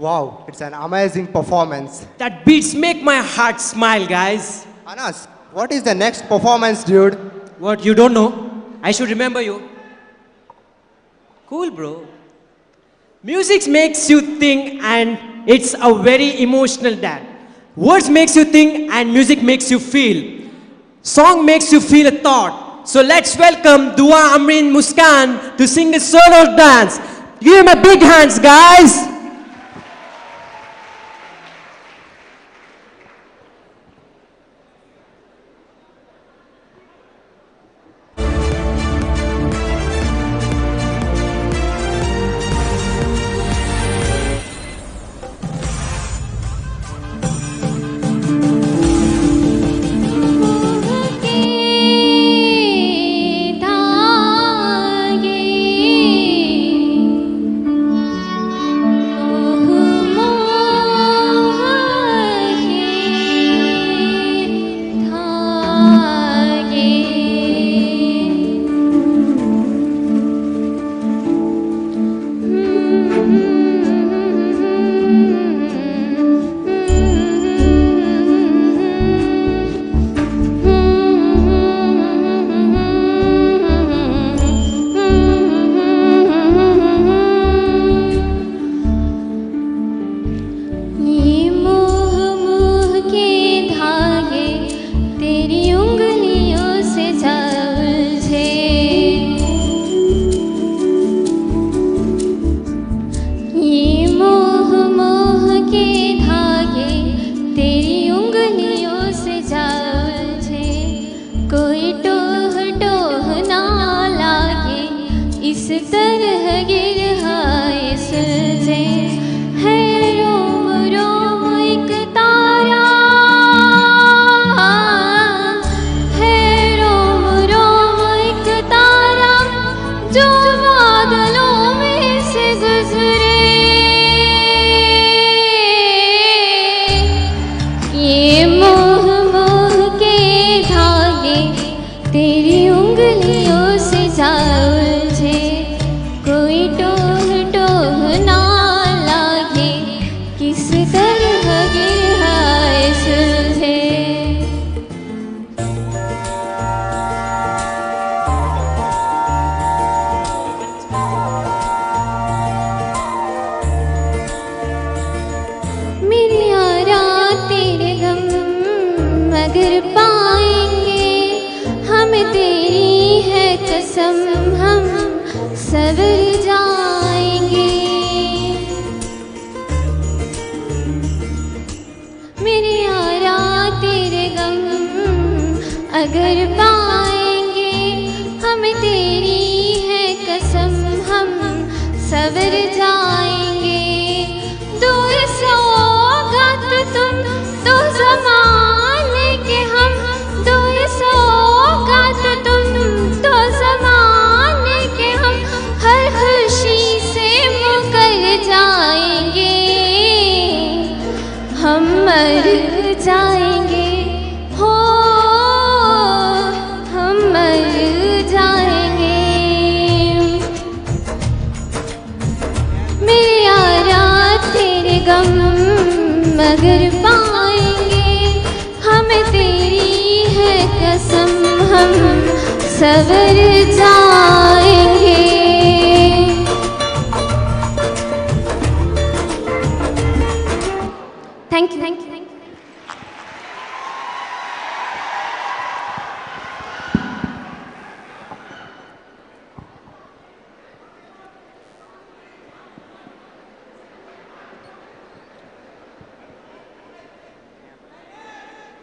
Wow, it's an amazing performance. That beats make my heart smile, guys. Anas, what is the next performance, dude? What, you don't know? I should remember you. Cool, bro. Music makes you think and it's a very emotional dance. Words makes you think and music makes you feel. Song makes you feel a thought. So let's welcome Dua Amrin Muskan to sing a solo dance. Give him a big hands, guys.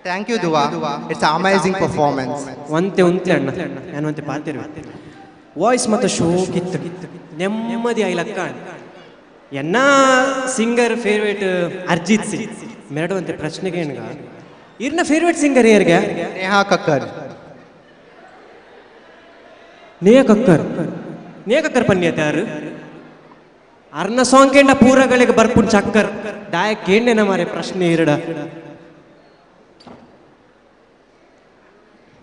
Thank you, Dua. It's an amazing performance. ನಾನು ಒಂತೆ ಪಾತಿರು voice ಮತ್ತು show ಕಿತ್ತು ನೆಮ್ಮದಿ ಆಯ್ಲಕ್ಕ ಎನ್ನ singer favourite Arjit Singh ಮೆರಡು ಅಂತೆ ಪ್ರಶ್ನೆಗೆ ಏನಗ ಇರ್ನ favourite singer ಯಾರಿಗೆ ನೇಹಾ ಕಕ್ಕರ್ ನೇಹಾ ಕಕ್ಕರ್ ಪನ್ಯತಾರು ಅರ್ನ ಸಾಂಗ್ ಕೇಂಡ ಪೂರಗಳಿಗೆ ಬರ್ಪುನ್ ಚಕ್ಕರ್ ಡಾಯ ಕೇಂಡೆನ ಮಾರೆ ಪ್ರಶ್ನೆ ಇರಡ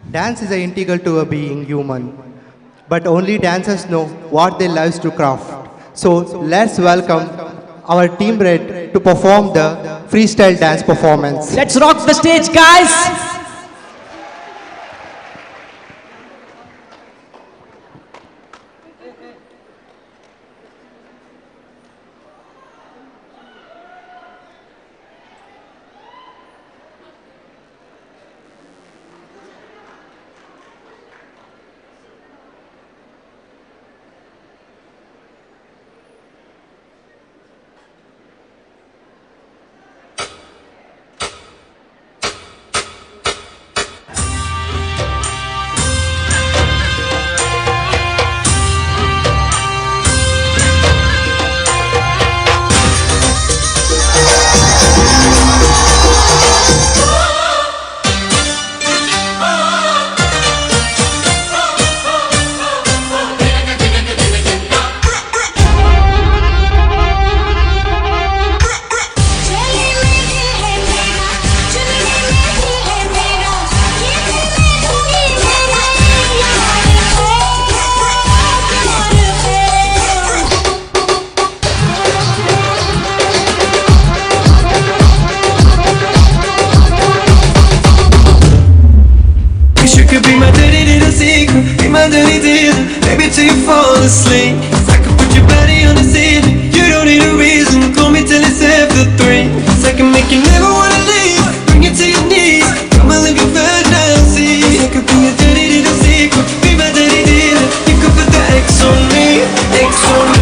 Dance is integral to a being human, but only dancers know what they love to craft. So let's welcome our team red to perform the freestyle dance performance. Let's rock the stage, guys! Till you fall asleep, I can put your body on the ceiling. You don't need a reason, call me till it's after 3. I can make you never wanna leave, bring you to your knees. Come and live your fantasy. I could be your dirty little secret, be my dirty dealer. You could put the X on me, X on me.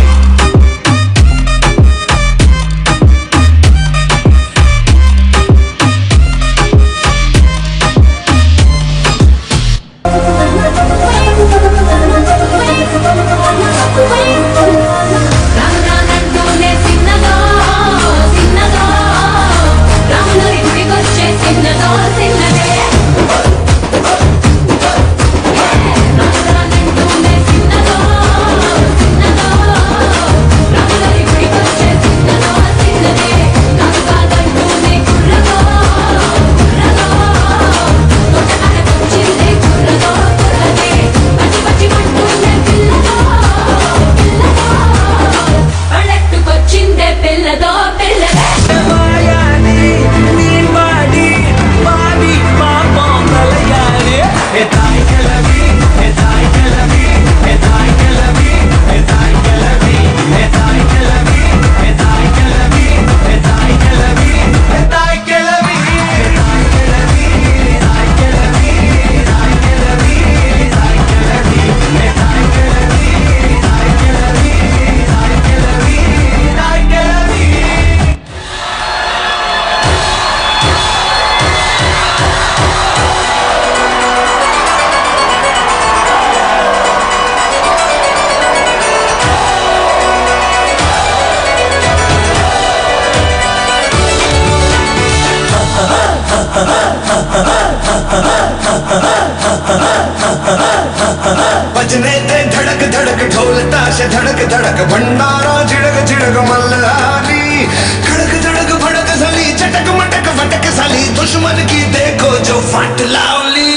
बजने दे धड़क धड़क ढोल ताश धड़क धड़क भंडारा झिड़क झिड़क मल्हारी खड़क धड़क भड़क साली चटक मटक फटक साली दुश्मन की देखो जो फट लावली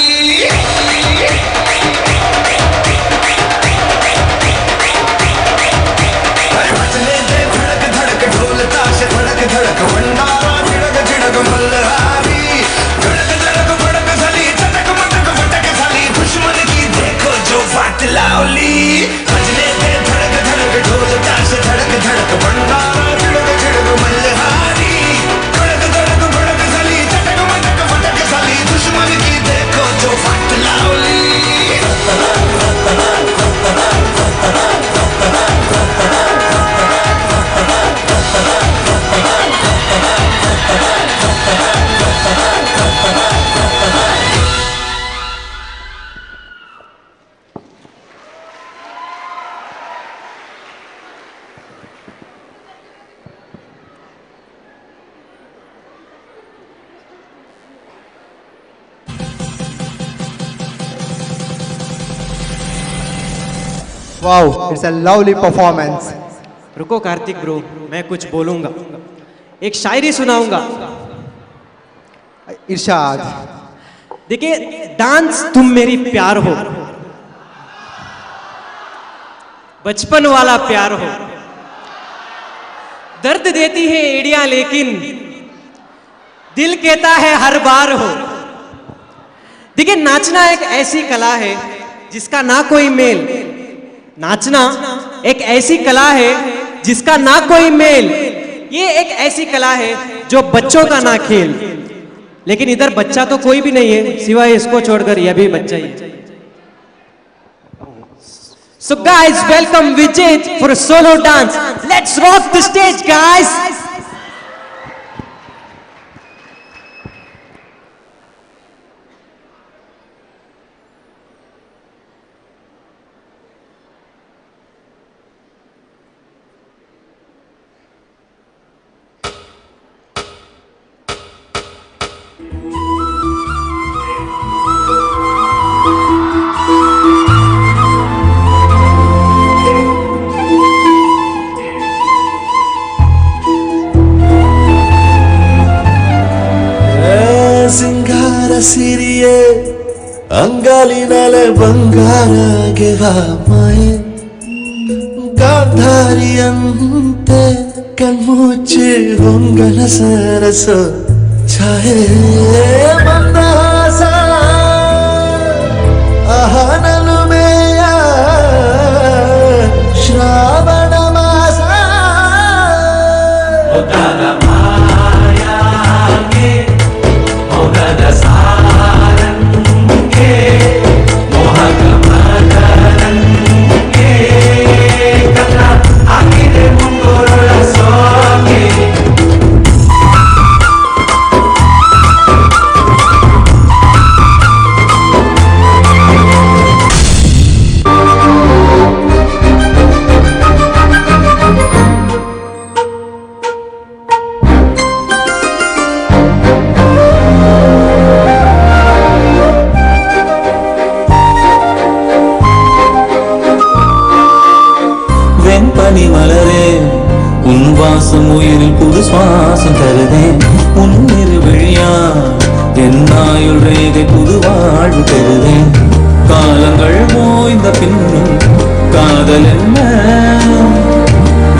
बजने दे धड़क धड़क ढोल ताश धड़क धड़क भंडारा झिड़क झिड़क मल्हारी खड़क धड़क भड़क साली चटक मटक फटक साली दुश्मन की देखो जो फट लावली बजने दे धड़क धड़क ढोल ताश धड़क धड़क भंडारा झिड़क झिड़क मल्हारी खड़क धड़क भड़क साली चटक मटक फटक साली दुश्मन की देखो जो फट लावली Wow, it's a lovely performance. रुको कार्तिक ब्रो, मैं कुछ बोलूंगा, एक शायरी सुनाऊंगा। इरशाद। देखिए, डांस तुम मेरी प्यार हो, बचपन वाला प्यार हो, दर्द देती है एड़ियां लेकिन दिल कहता है हर बार हो। देखिए नाचना एक ऐसी कला है जिसका ना कोई मेल, नाचना एक ऐसी कला है जिसका ना कोई मेल, ये एक ऐसी कला है जो बच्चों का ना खेल। लेकिन इधर बच्चा तो कोई भी नहीं है सिवाय इसको छोड़कर, यह भी बच्चा ही है। So guys, welcome Vijay for a solo dance. Let's rock the stage, guys. ಸಿರಿಯೇ ಅಂಗಾಲಿನಲೆ ಬಂಗಾರಗೆವ ಮಾಯೆ ಗಾಂಧಾರಿಯಂತೆ ಕಣ್ಮುಚ್ಚಿ ಹೊಂಗಲ ಸರಸ ಛಾಯೆ ಮಂದಹಾಸ ಆಹನಲು ಮೇಯ ಶ್ರಾವಣ ಮಾಸ உயிரில் புது சுவாசம் தருதேன் உன்னிரு விழியா என்னாயுள் ரேகை புது வாழ்வு பெறுதேன் காலங்கள் மோய்ந்த பின்னும் காதல் என்ன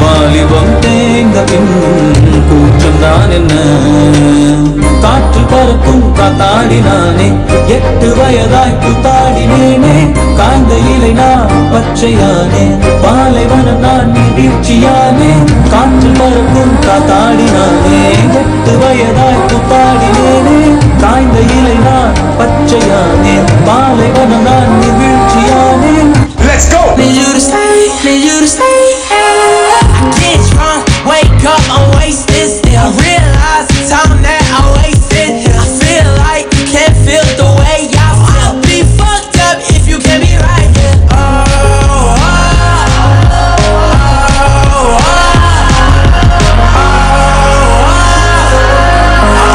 வாலிபம் தேய்ந்த பின்னும் கூற்றம் தான் என்ன காற்று பறக்கும் காத்தாடினானே 8 வயதாய் கூத்தாடினேனே காய்ந்த இலை நான் பச்சையானே பாலைவனம் நான் வீழ்ச்சியானே காற்று பறக்கும் காத்தாடினானே 8 வயதாய் கூத்தாடினேனே காய்ந்த இலை நான் பச்சையானே பாலைவனம் நான் வீழ்ச்சியானே. Let's go! Need you to stay, need you to stay. I get drunk, wake up, I'm wasted still. I realize the time that I wasted. I feel like you can't feel the way I feel. I'll be fucked up if you can't be right.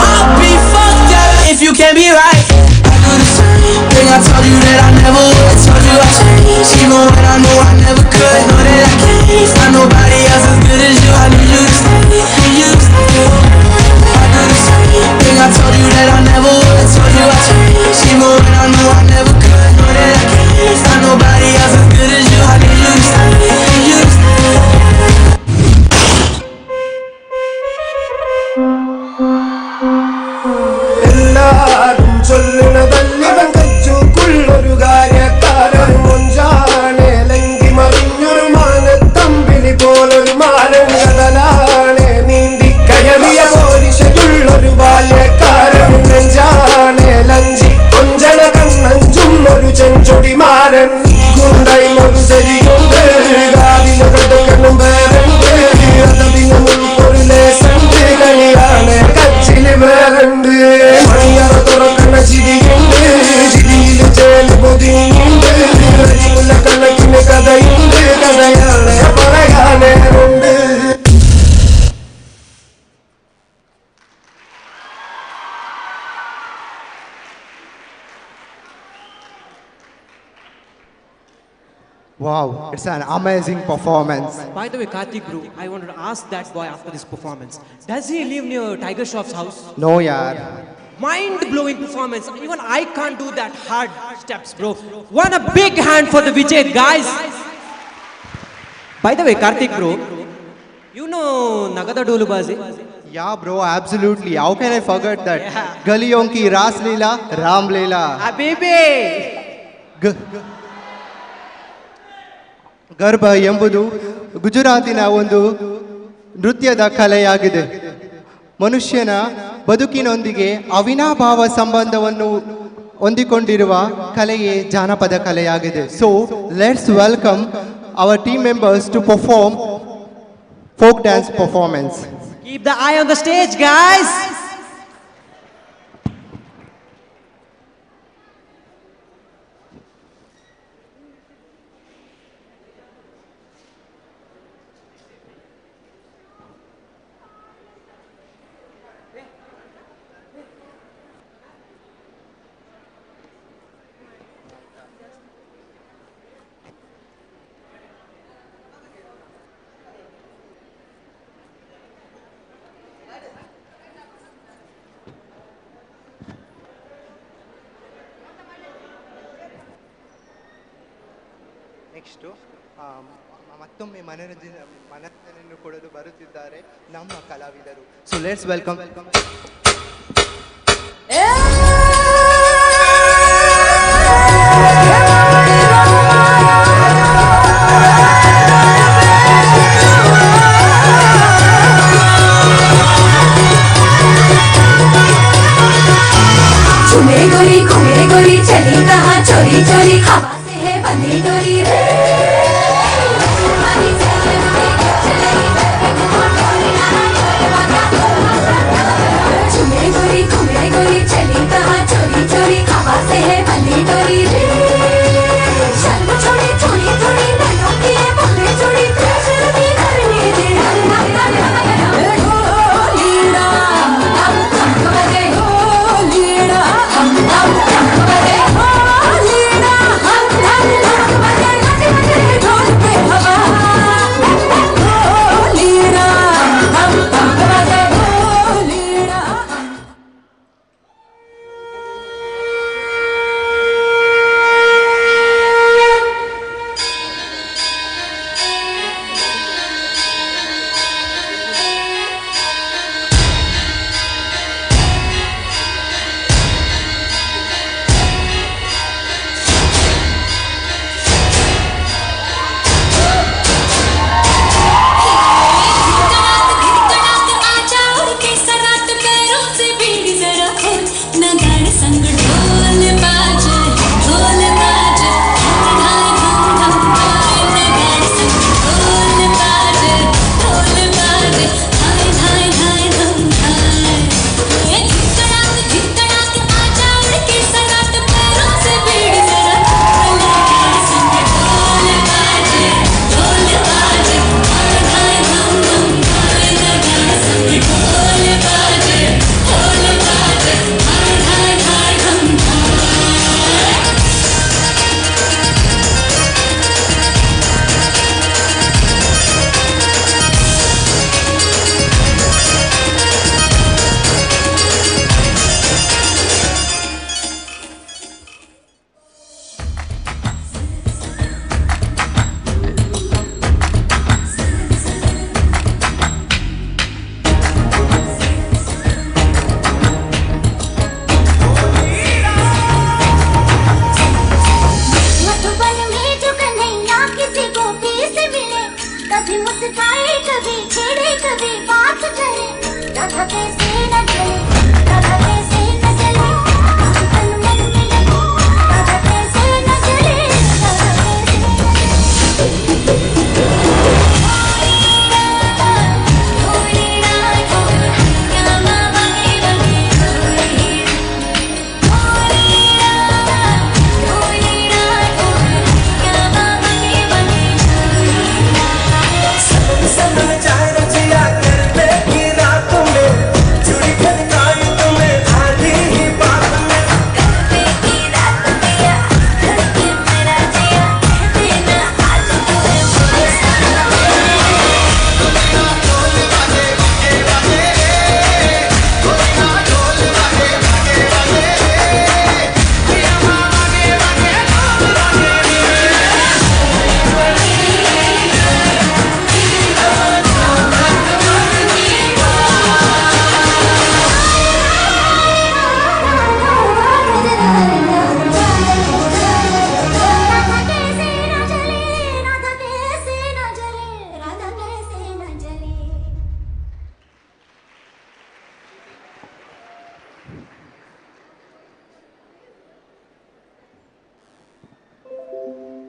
I'll be fucked up if you can't be right. I do the same thing I told you that I never would. Told you I changed, even when I knew I never could. Know that I can't find nobody else as good as you. I need you to stay, need you to stay. I do the same thing I told you that I never would. Told you I changed, even when I knew I never could. Know that I can't find nobody else as good as you. I need you to stay, need you to stay. എല്ലാരും ചൊല്ലുന്നതല്ലിവൻ കച്ചുക്കുള്ളൊരു കാര്യക്കാരൻ മുഞ്ചാണെ ലങ്കി മറിഞ്ഞൊരു മാനത്തമ്പിളി പോലൊരു മാരൻ കടലാണെ നീന്തി കയറിയ പോരിശയുള്ളൊരു ബാല്യക്കാരൻ നെഞ്ചാണെ ലഞ്ചി കൊഞ്ചന കണ്ണഞ്ചും ഒരു ചെഞ്ചൊടിമാരൻ ഗുണ്ടൈ ഒരു ശരിയുണ്ട് കാതിന് കെട്ടുകണ്ണും വേറുണ്ട് അതതിന് മുൻപൊരു ലേസണ്ട് കണിയാണ് കച്ചില് വേറുണ്ട് മണിയറ തുറക്കണ ചിരിയുണ്ട് ചിരിയില് ചേല് പൊതിയുണ്ട് അരിമുല്ല കണക്കിന് കഥയുണ്ട് കഥയാണ് പറയാനേറുണ്ട്. Wow, it's an amazing performance. By the way, Karthik bro, I wanted to ask that boy after this performance, does he live near Tiger Shroff's house? No, yaar. Mind-blowing performance. Even I can't do that hard steps, bro. One a big hand for the Vijay, guys. By the way, Karthik bro, You know Nagada Dolubazi? Yeah, bro, absolutely. How can I forget that? Yeah. Galiyon ki Ras Leela, Ram Leela. Habibi! ಗರ್ಭ ಎಂಬುದು ಗುಜರಾತಿನ ಒಂದು ನೃತ್ಯದ ಕಲೆಯಾಗಿದೆ. ಮನುಷ್ಯನ ಬದುಕಿನೊಂದಿಗೆ ಅವಿನಾಭಾವ ಸಂಬಂಧವನ್ನು ಹೊಂದಿಕೊಂಡಿರುವ ಕಲೆಯೇ ಜಾನಪದ ಕಲೆಯಾಗಿದೆ. So let's welcome our team members to perform folk dance performance. Keep the eye on the stage, guys! Next ಮತ್ತೊಮ್ಮೆ ಮನರಂಜನೆಯನ್ನು ಕೊಡಲು ಬರುತ್ತಿದ್ದಾರೆ ನಮ್ಮ ಕಲಾವಿದರು. So let's welcome. झूमे गोरी घूमे गोरी चली कहाँ चोरी चोरी हवा से है बंधी डोरी रे झूमे गोरी घूमे गोरी चली कहाँ चोरी चोरी हवा से है बंधी डोरी रे शर्म छोड़ी थोड़ी थोड़ी नैनों की है बोले छोड़ी प्रेशर की करने दे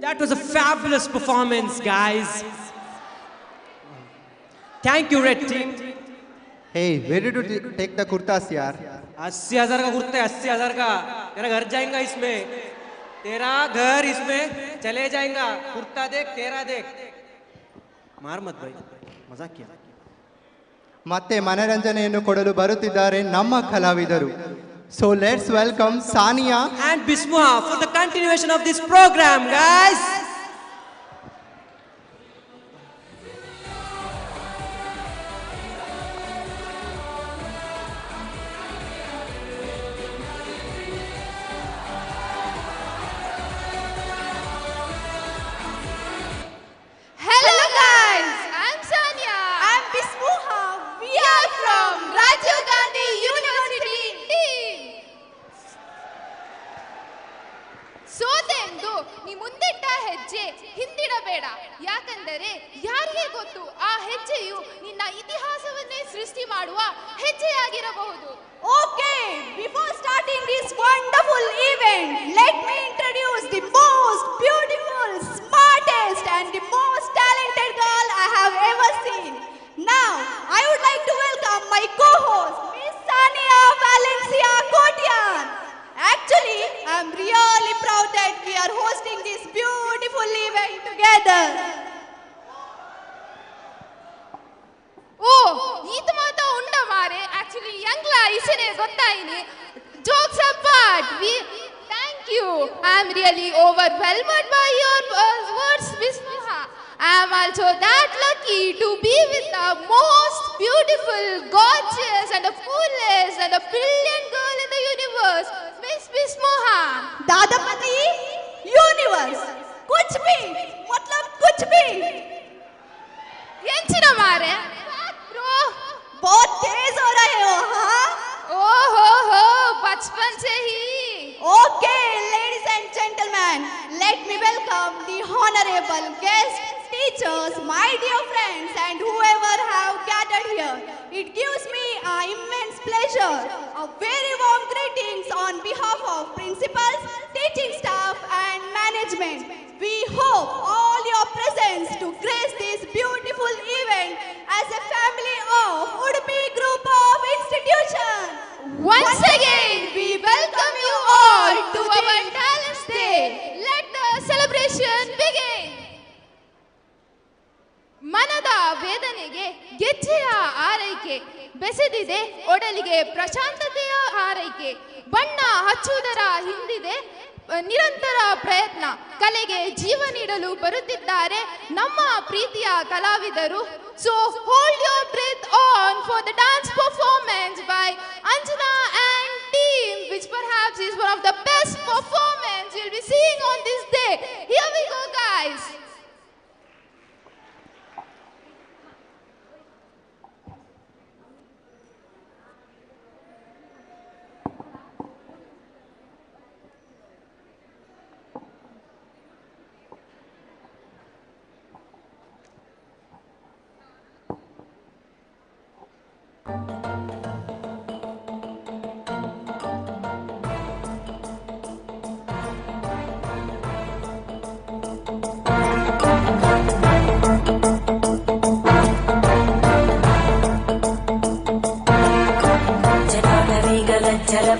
That was a fabulous performance, guys. Thank you, Red Team. Hey, where did you take the kurtas, yaar? 80,000 का कुर्ता है, 80,000 का. तेरा घर जाएगा इसमें. तेरा घर इसमें चले जाएगा. कुर्ता देख, तेरा देख. मार मत भाई. मजाक किया. ಮತ್ತೆ ಮನರಂಜನೆಯನ್ನು ಕೊಡಲು ಬರುತ್ತಿದ್ದಾರೆ ನಮ್ಮ ಕಲಾವಿದರು. So let's welcome Sania and Bismuha for the continuation of this program, guys. Hello guys, I'm Sania. I'm Bismuha. We are from Rajiv Gandhi University. ಸೋದೆಂದು ನೀ ಮುಂದಿಟ್ಟ ಹೆಜ್ಜೆ ಹಿಂದಿಡಬೇಡ, ಯಾಕಂದರೆ ಯಾರಿಗೆ ಗೊತ್ತು ಆ ಹೆಜ್ಜೆಯು ನಿನ್ನ ಇತಿಹಾಸವನ್ನೇ ಸೃಷ್ಟಿ ಮಾಡುವ ಹೆಜ್ಜೆಯಾಗಿರಬಹುದು. Okay, before starting this wonderful event, let me introduce the most beautiful, smartest and the most talented girl I have ever seen. Now, I would like to welcome my co-host, Miss Sania Valencia Kotian. Actually, I'm really proud that we are hosting this beautiful event together. Oh, ಇದು ಮಾತ್ರ ಉಂಡ ಮಾರೆ. Actually, ಯಂಗ್ಲ ಇಸನೆ ಗೊತ್ತಾಯಿನಿ. Jokes apart, thank you. I'm really overwhelmed by your words, Bismuha. I am also that lucky to be with the most beautiful, gorgeous and the coolest and the brilliant girl in the universe, Miss Bismuha. दादापति universe कुछ भी मतलब कुछ भी येंचिना मारे bro बहुत तेज हो रहे हो. हाँ ओहो बचपन से ही. Okay, ladies and gentlemen, let me welcome the honorable guests, teachers, my dear friends and whoever have gathered here. It gives me an immense pleasure. A very warm greetings on behalf of principals, teaching staff and management. We hope all your presence to grace this beautiful event as a family of Udupi Group of Institutions. Once again, we welcome you all to our Talents Day. Let the celebration begin. ಮನದ ವೇದನೆಗೆ ಗೆಜ್ಜೆಯ ಆರೈಕೆ, ಬೆಸೆದಿದೆ ಒಡಲಿಗೆ ಪ್ರಶಾಂತತೆಯ ಆರೈಕೆ. ಬಣ್ಣ ಹಚ್ಚುವುದರ ಹಿಂದಿದೆ ನಿರಂತರ ಪ್ರಯತ್ನ. ಕಲೆಗೆ ಜೀವ ನೀಡಲು ಬರುತ್ತಿದ್ದಾರೆ ನಮ್ಮ ಪ್ರೀತಿಯ ಕಲಾವಿದರು. So hold your breath on for the dance performance by Anjana and team, which perhaps is one of the best performance you'll be seeing on this day. Here we go, guys.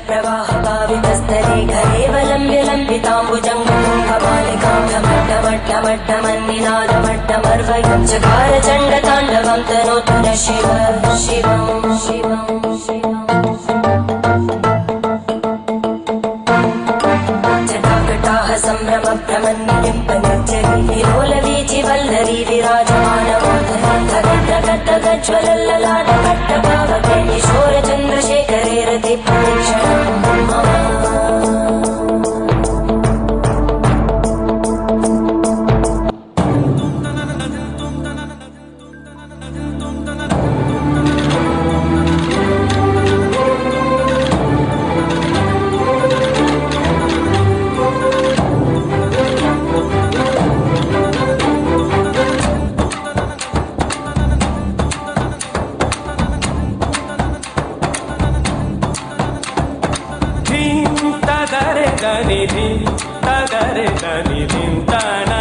प्रवाह पावितस्तरे घरेवलम्ब्य लम्बिताम्बुजङ्गमट्टमट्टमट्टमन्निनादमट्टमर्वयं चकार चण्डताण्डवं तनोतु न शिव शिवं शिवं शिवं जटाकटाः सम्भ्रमभ्रमन्निलिम्पनिर्जरी विलोलवीचिवल्लरी विराजमानमोदगज्ज्वलल्ललाटपट्टपावके किशोरचन्द्रशेखरे रति प्रदक्षिणं ಧೀಂ ತದರೆ ದನಿ ಧೀಂ ತದರೆ ದನಿ ಧೀಂ ತಾನ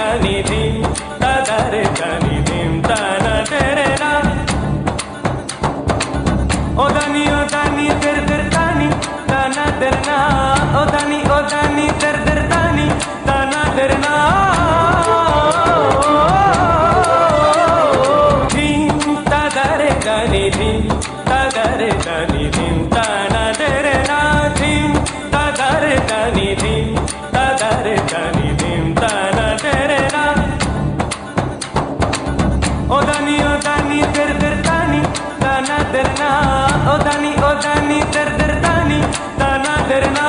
dani dim ta da re dani dim ta na tere na o dani der der dani ta na der na o dani der der dani ta na der na dim ta da re dani dim ta da re dani dim ta na tere na dim ta da re dani dim ta da re dani dim ta na tere na o dani der der dani ta na der na o dani der der dani ta na der na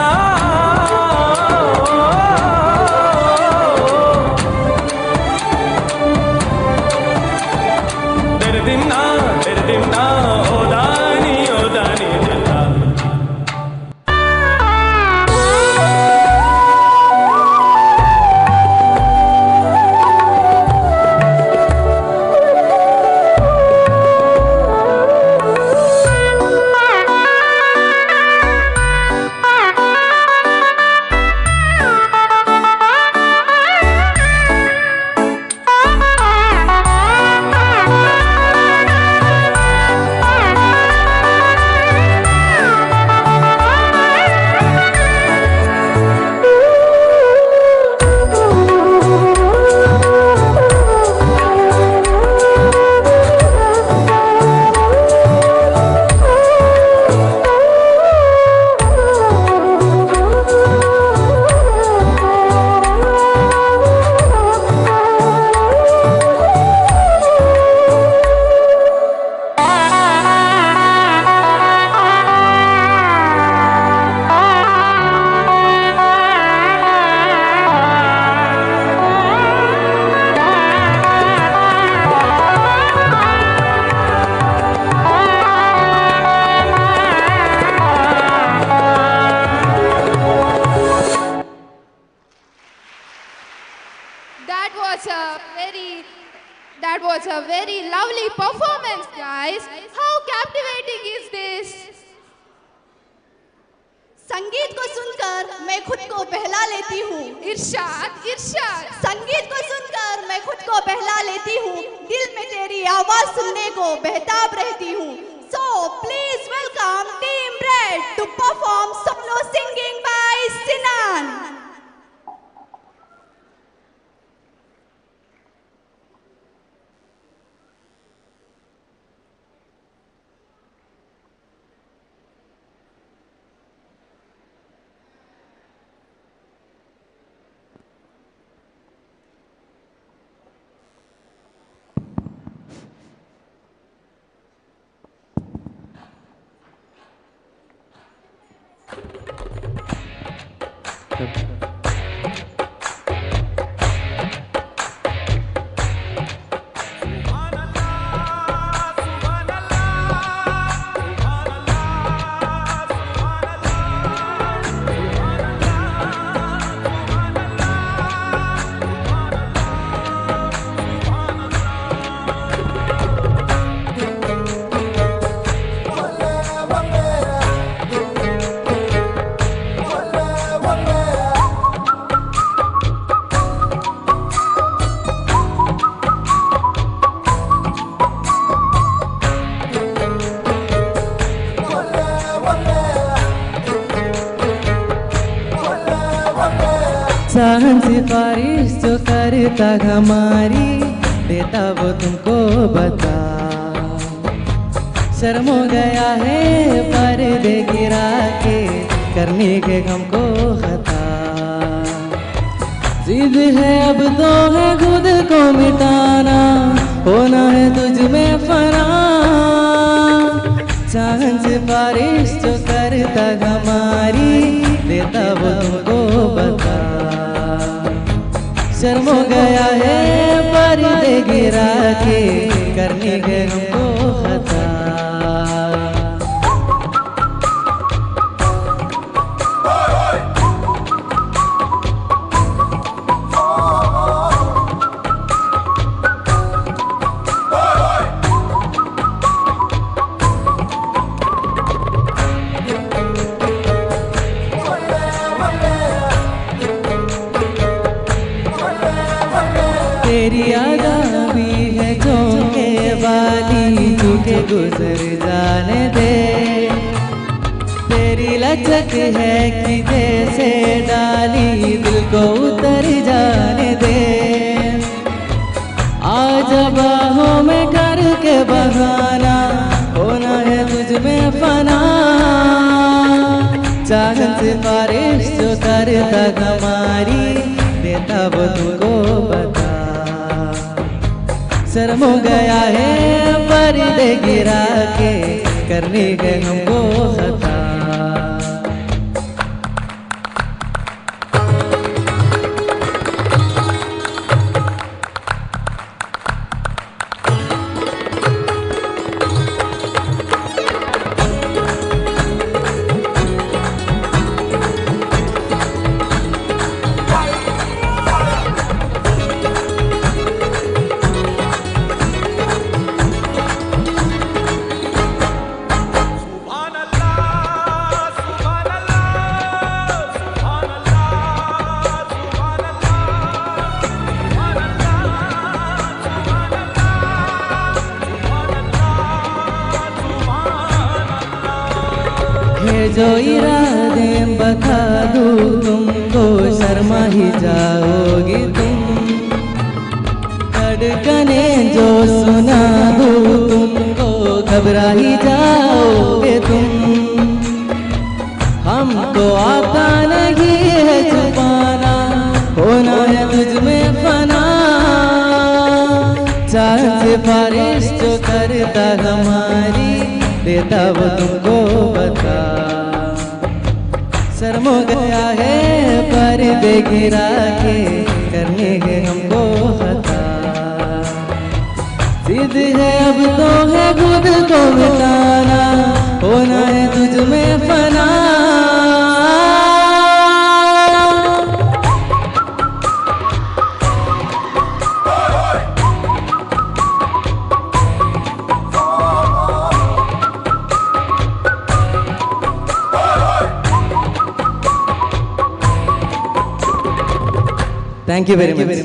der dim na o dani der na That was a very lovely performance, guys. How captivating is this? संगीत को सुनकर मैं खुद को बहला लेती हूँ। इरशाद, इरशाद। संगीत को सुनकर मैं खुद को बहला लेती हूँ। दिल में तेरी आवाज सुनने को बेताब रहती हूँ। So please welcome Team Red to perform solo singing by Sinan. साहन सिफारिश जो करता हमारी देता वो तुमको बता। शर्म हो गया है पर्दे गिरा के करने के गम को खता। जिद है अब तो है खुद को मिटाना, होना है तुझ में फना। साहन सिफारिश जो करता हमारी देता वो तुमको बता। शर्म हो गया है पर्दे गिरा के करने के हमको खता। गुजर जाने दे। तेरी लचक है कि जैसे डाली दिल को उतर जाने दे। आज बाहों में करके बहाना होना है तुझ में फना। चाहत सिफारिश जो करता हमारी देता वो तुमको बता। शर्म हो गया है पर्दे गिरा के करने गए हमको खता। जो इरादे बता दूँ तुमको शर्मा ही जाओगी तुम। धड़कने जो सुना दूँ तुमको घबरा ही जाओगे तुम। हमको आता नहीं है छुपाना होना है तुझ में फना। चाहत सिफारिश जो करता हमारी देता वो तुमको बता। शर्म हो गया है पर्दे गिरा के करने के हमको खता। जिद है अब तो है खुद को मिटाना होना है तुझ में फना। Thank you very much.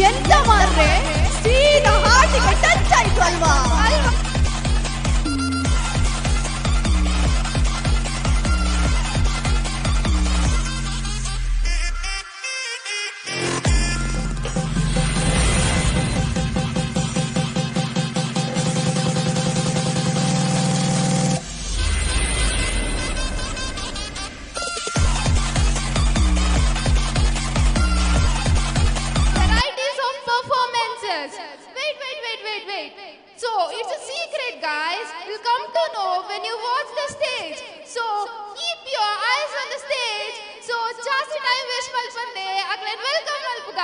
ಎಂತ ಮಾರ್ರೆ ಸೀದಾ ಹಾರ್ಟಿಗೆ ಟಚ್ ಆಯ್ತು ಅಲ್ವಾ? Wait. So, it's a secret, guys. You'll come to know when you watch the stage. So, keep your eyes on the stage. So, ಜಾಸ್ತಿ ಟೈಮ್ ವೇಸ್ಟ್ ಮಾಡ್ಬಂದೆ ಆಗ್ಲೇನ್ ವೆಲ್ಕಮ್ ಮಲ್ಪುಗ.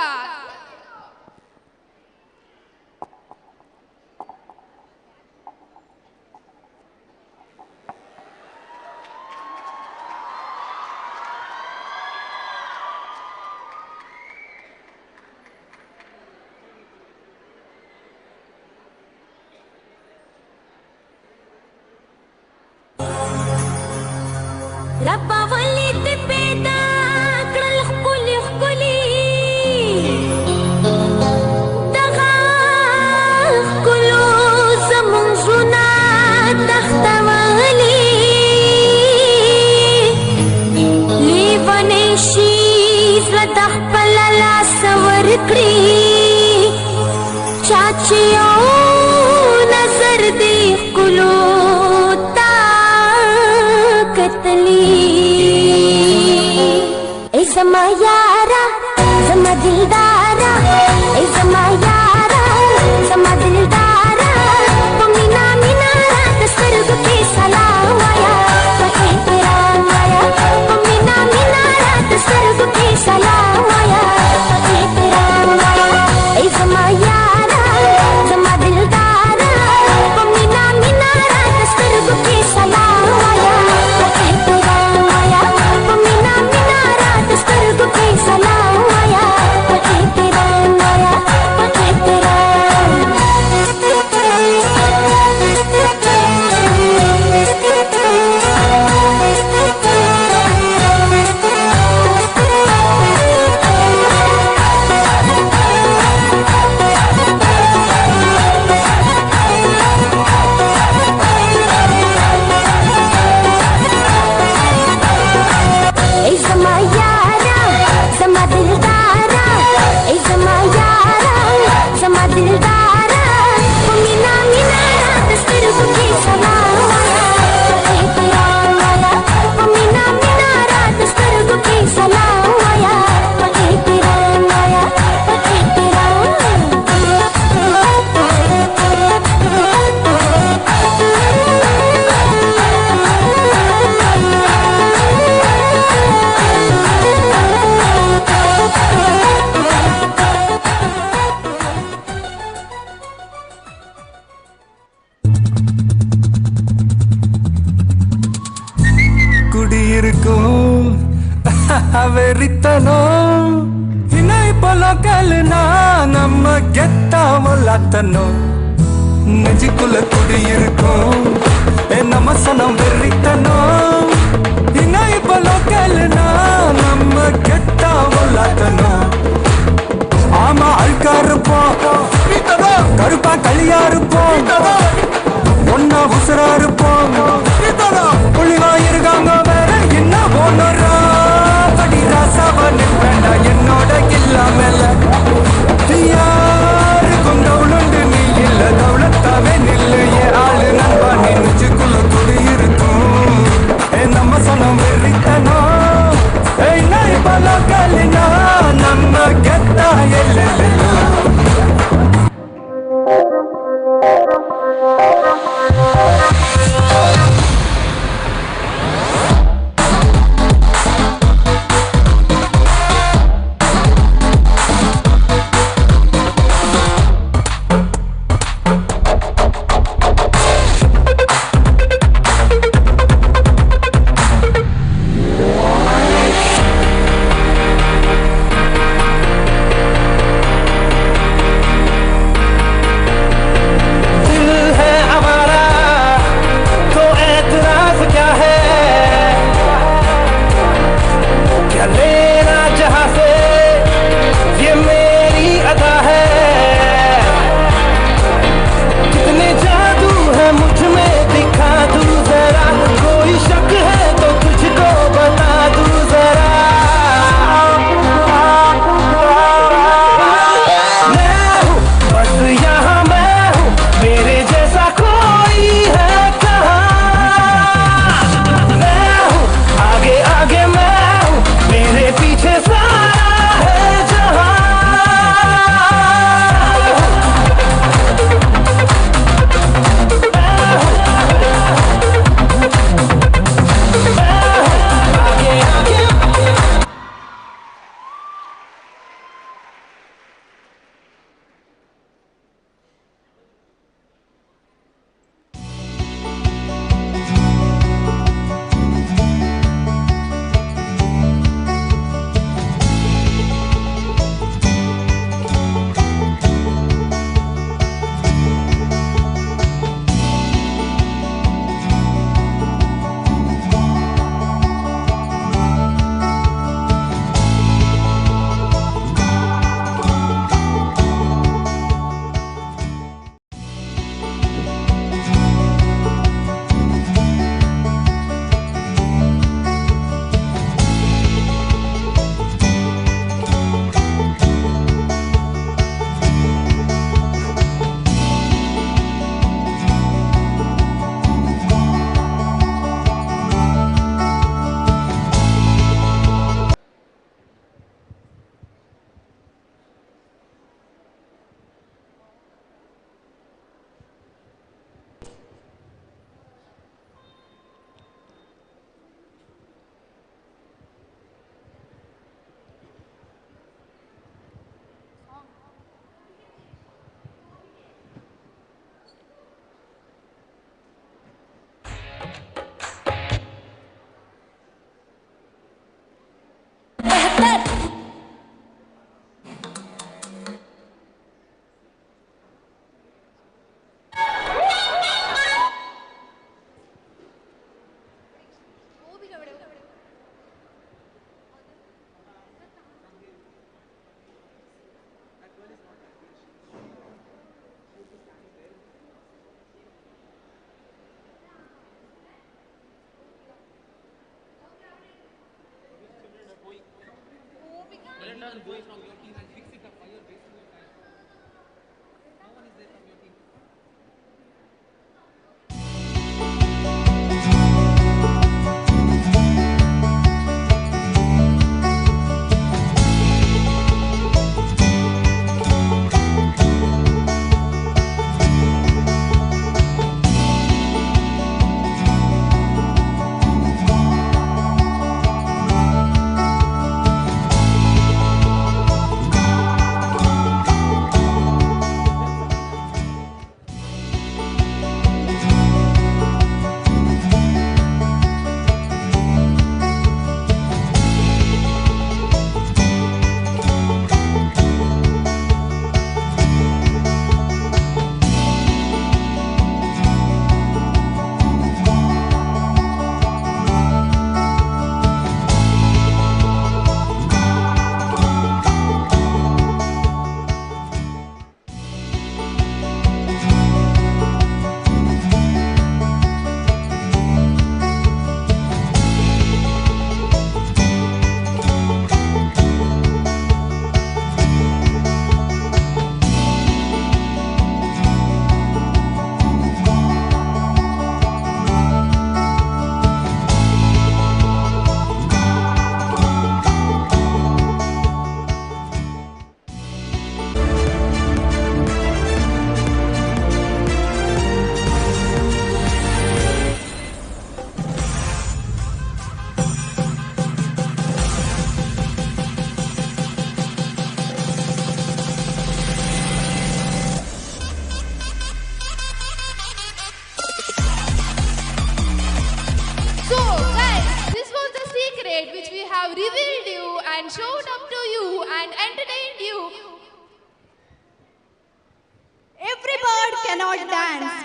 ربا وليت بيدا كل خكولي دغا كلو زمن زنا تختوالي لي ونشي زلدخ بلالا سور کړی چاچیو نظر دی کلو زما یارا زما دلدارا ای زما یارا زما دلدارا پمینا مینا دسترګ په سلام وایا پته پیران وایا پمینا مینا دسترګ په سلام وایا پته پیران وایا ای زما یارا زما دلدارا பலோக்கல்னா நம்ம கெத்தாமலாத்தனும் நெஞ்சுக்குள்ள குடி இருக்கும் நம்ம சனம் வெறித்தனும் இன்னும் இப்ப லோக்கல்னா நம்ம கெத்தாமலாத்தனும் ஆமா அழுக்கா இருப்போம் கருப்பா களியா இருப்போம் ஒன்னா உசுரா இருப்போம் புள்ளிவா இருக்காங்க வேற என்ன போனரா படி ராசாவனு வேண்டாம் என்னோட இல்லாமல யாருக்கும் தவுளுண்டு நீ இல்ல தவுளத்தாவே நில்லு என் ஆளு நண்பா நீ நெஞ்சுக்குள்ள குடி இருக்கும் நம்ம சனம் வெறித்தனும் நான் பல கலினா நம்ம கெத்தா எல்ல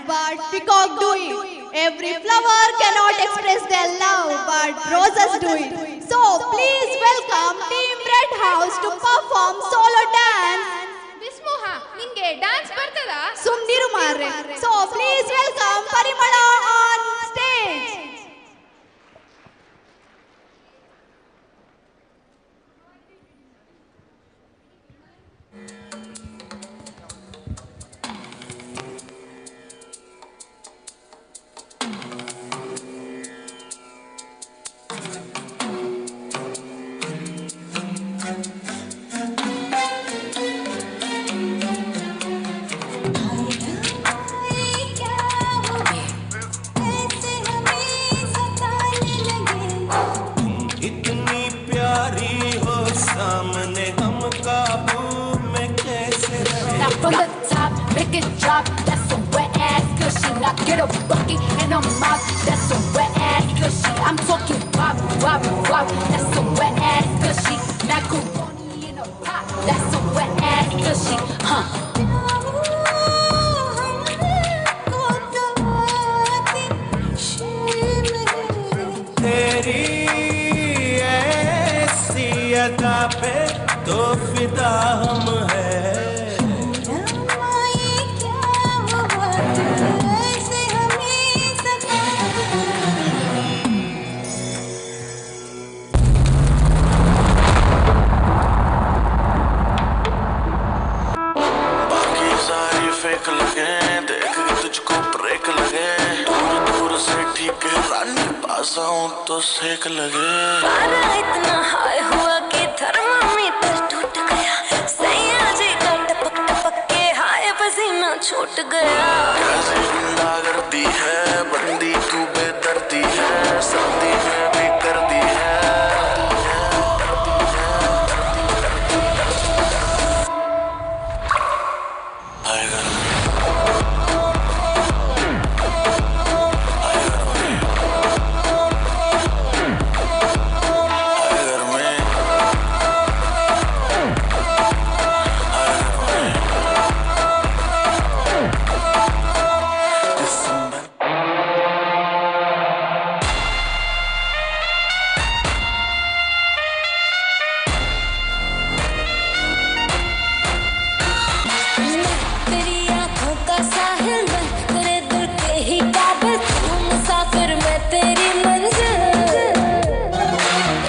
but peacock do it. Every flower cannot express their love, but roses do it. So please welcome Team Red House to perform solo dance. ವಿಸ್ಮೋಹ ನಿಂಗೆ ಡ್ಯಾನ್ಸ್ ಬರ್ತದಾ? ಸುಮ್ನಿರು ಮಾರ್ರೆ. So please welcome Parimala on stage. इतनी प्यारी हो सामने हम काबू में कैसे रहे Now from the top, make it drop. That's a wet ass cushy. Now get a bucket and a mop. That's a wet ass cushy. I'm talking wop, wop, wop. That's a wet ass cushy. Macaroni in a pot. That's a wet ass cushy. Huh? तेरी ऐसी अदा पे तो फिदा हम है बाकी सारी फेक लगे देख के तुझको ब्रेक लगे दूर दूर से ठीक है रानी पास आऊं तो सेक लगे पारा इतना हाई हुआ कि थर्मामीटर टूट गया सैया जी का टपक टपक के हाय पसीना छूट गया कैसे गुंडा करती है बंदी तू बेदर्दी है सर्दी में भी कर दी है आएगा तेरी आंखों का साहिल मैं तेरे दिल के ही काबिल तू मुसाफिर मैं तेरी मंजिल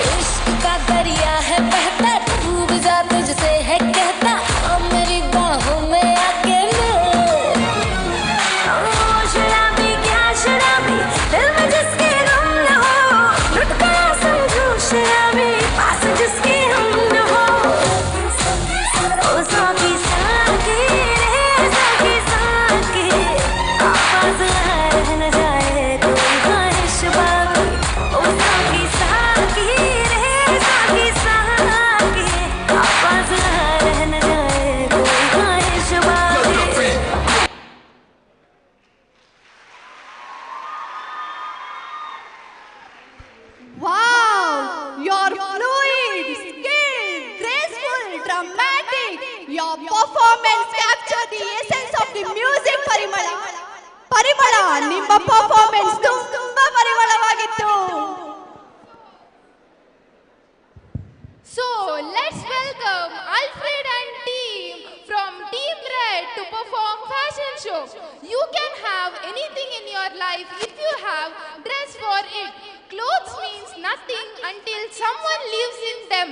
इश्क का दरिया है बहता डूब जा तुझसे है कहता अब मेरी बाहों में आके शराबी क्या शराबी दिल में जिसके गम न हो लुट गया समझो शराबी पास जिसके हम न हो ओ साकी साकी रे साकी साकी आवाज़ रह न जाए कोई ख्वाहिश बाकी ओ साकी साकी रे साकी साकी आवाज़ रह न जाए कोई ख्वाहिश बाकी Wow, you're fluid, skilled, graceful, dramatic. Your performance captured the essence of the music, Parimala. Parimala, ನಿಮ್ಮ performance ತುಂಬಾ ಪರಿಮಳವಾಗಿತ್ತು. So let's welcome Alfred and team from Team Red to perform fashion show. You can have anything in your life if you have dress for it. Clothes means nothing until someone lives in them.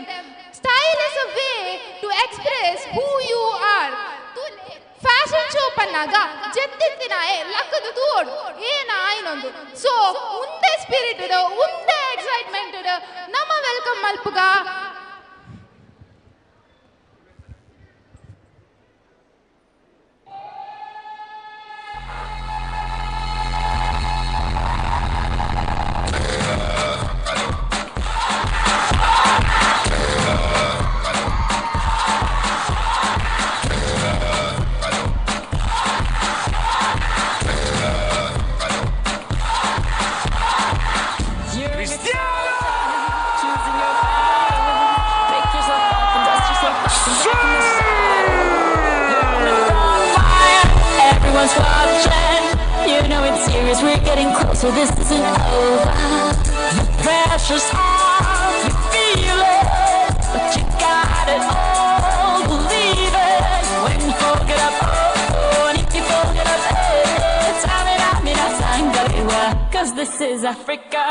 Style is a way to express who you are. Fashion show ಪನ್ನಾಗ ಜೆತ್ತಿತ್ತಿನಾಯೆ ಲಕ್ಕದು ತೂಡು ಏನ ಇನ್ನೊಂದು ಸೊ ಉಂದೆ spirit ಉಂದೆ excitement ನಮ್ಮ ವೆಲ್ಕಮ್ ಮಲ್ಪುಗ Everyone's watching. serious, we're getting closer, this isn't over. The pressure's on, you feel it, but you got it all, believe it. When you fold it up, oh, and if you fold it up, hey, Tamina, Sangalewa, cause this is Africa.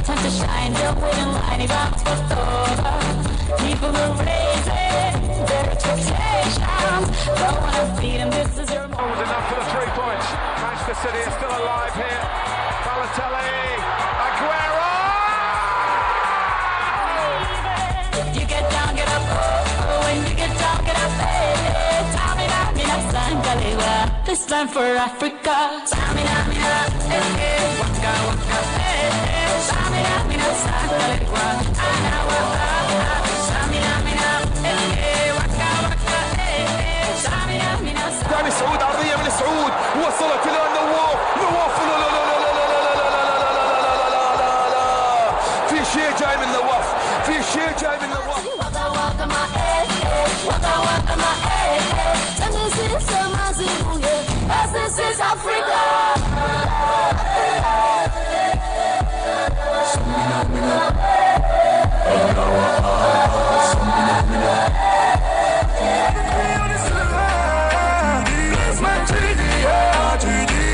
Time to shine, don't wait in line, it's over. People are raising their expectations. Don't wanna beat them, this is your moment. Was enough for the 3 points. Manchester City are still alive here. Balotelli, Aguero! You get down, get up, oh, when you get down, get up, hey, Tamina, Sangalewa, this time for Africa. Tamina, hey, waka, waka, hey, Tamina, Sangalewa, Anawa, Tamina, hey, waka, waka, hey, Tamina, رامي سعود عرضية من سعود وصلت إلى نواف لا لا لا لا لا لا لا لا لا لا لا في شيء جاي من نواف في شيء جاي من نواف This is Africa.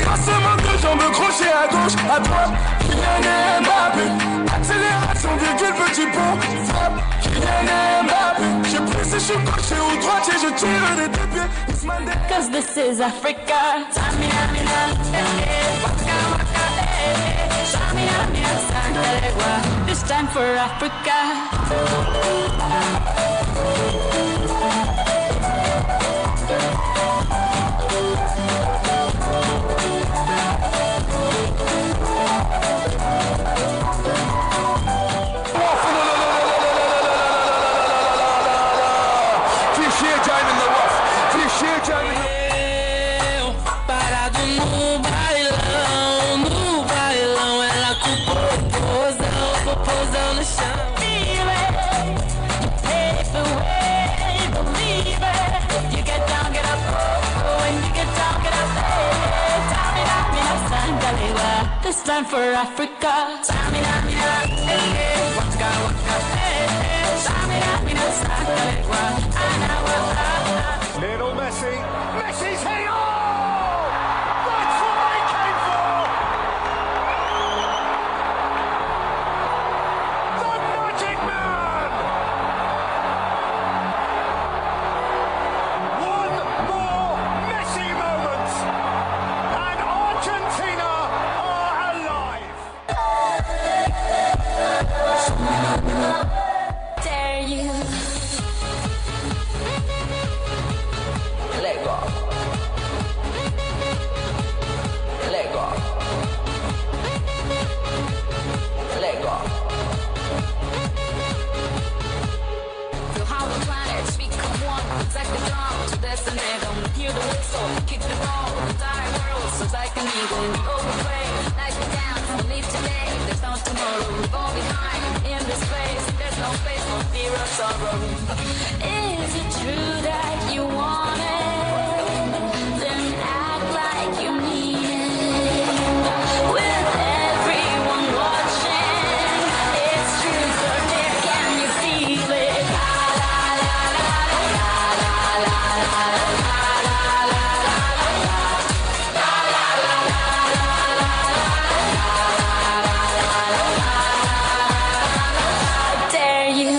Passement de jambes, crochet à gauche, à droite, Kylian Mbappé. Accélération, virgule, petit pont, frappe, Kylian Mbappé. J'ai pressé, je suis gaucher ou droitier, je tire des deux pieds. Cause this is Africa. Tamina, waka waka, Tamina, Sangalewa. This time for Africa. Parado no bailão, ela com popozão no chão. Feel it, you pave the way, believe it. You get down, get up, oh, when you get down, get up, hey, Tamina, Sangalewa. This time for Africa. Tamina, hey, waka waka, hey, Tamina, Sangalewa. Lionel Messi, Messi's heading on! That's what they came for! The Magic Man! One more Messi moment, and Argentina are alive! Dare you? Let go. Let go. Let go. Feel how the planets become one. Like the drum to destiny. Don't hear the whistle, kick the ball. The entire world sounds like an eagle in the open play. Like we dance, we live today. There's no tomorrow. We fall behind in this place. There's no space for fear of sorrow. Is it true that you want it? Then act like you mean it. With everyone watching, it's truth or dare. Can you feel it? I dare you.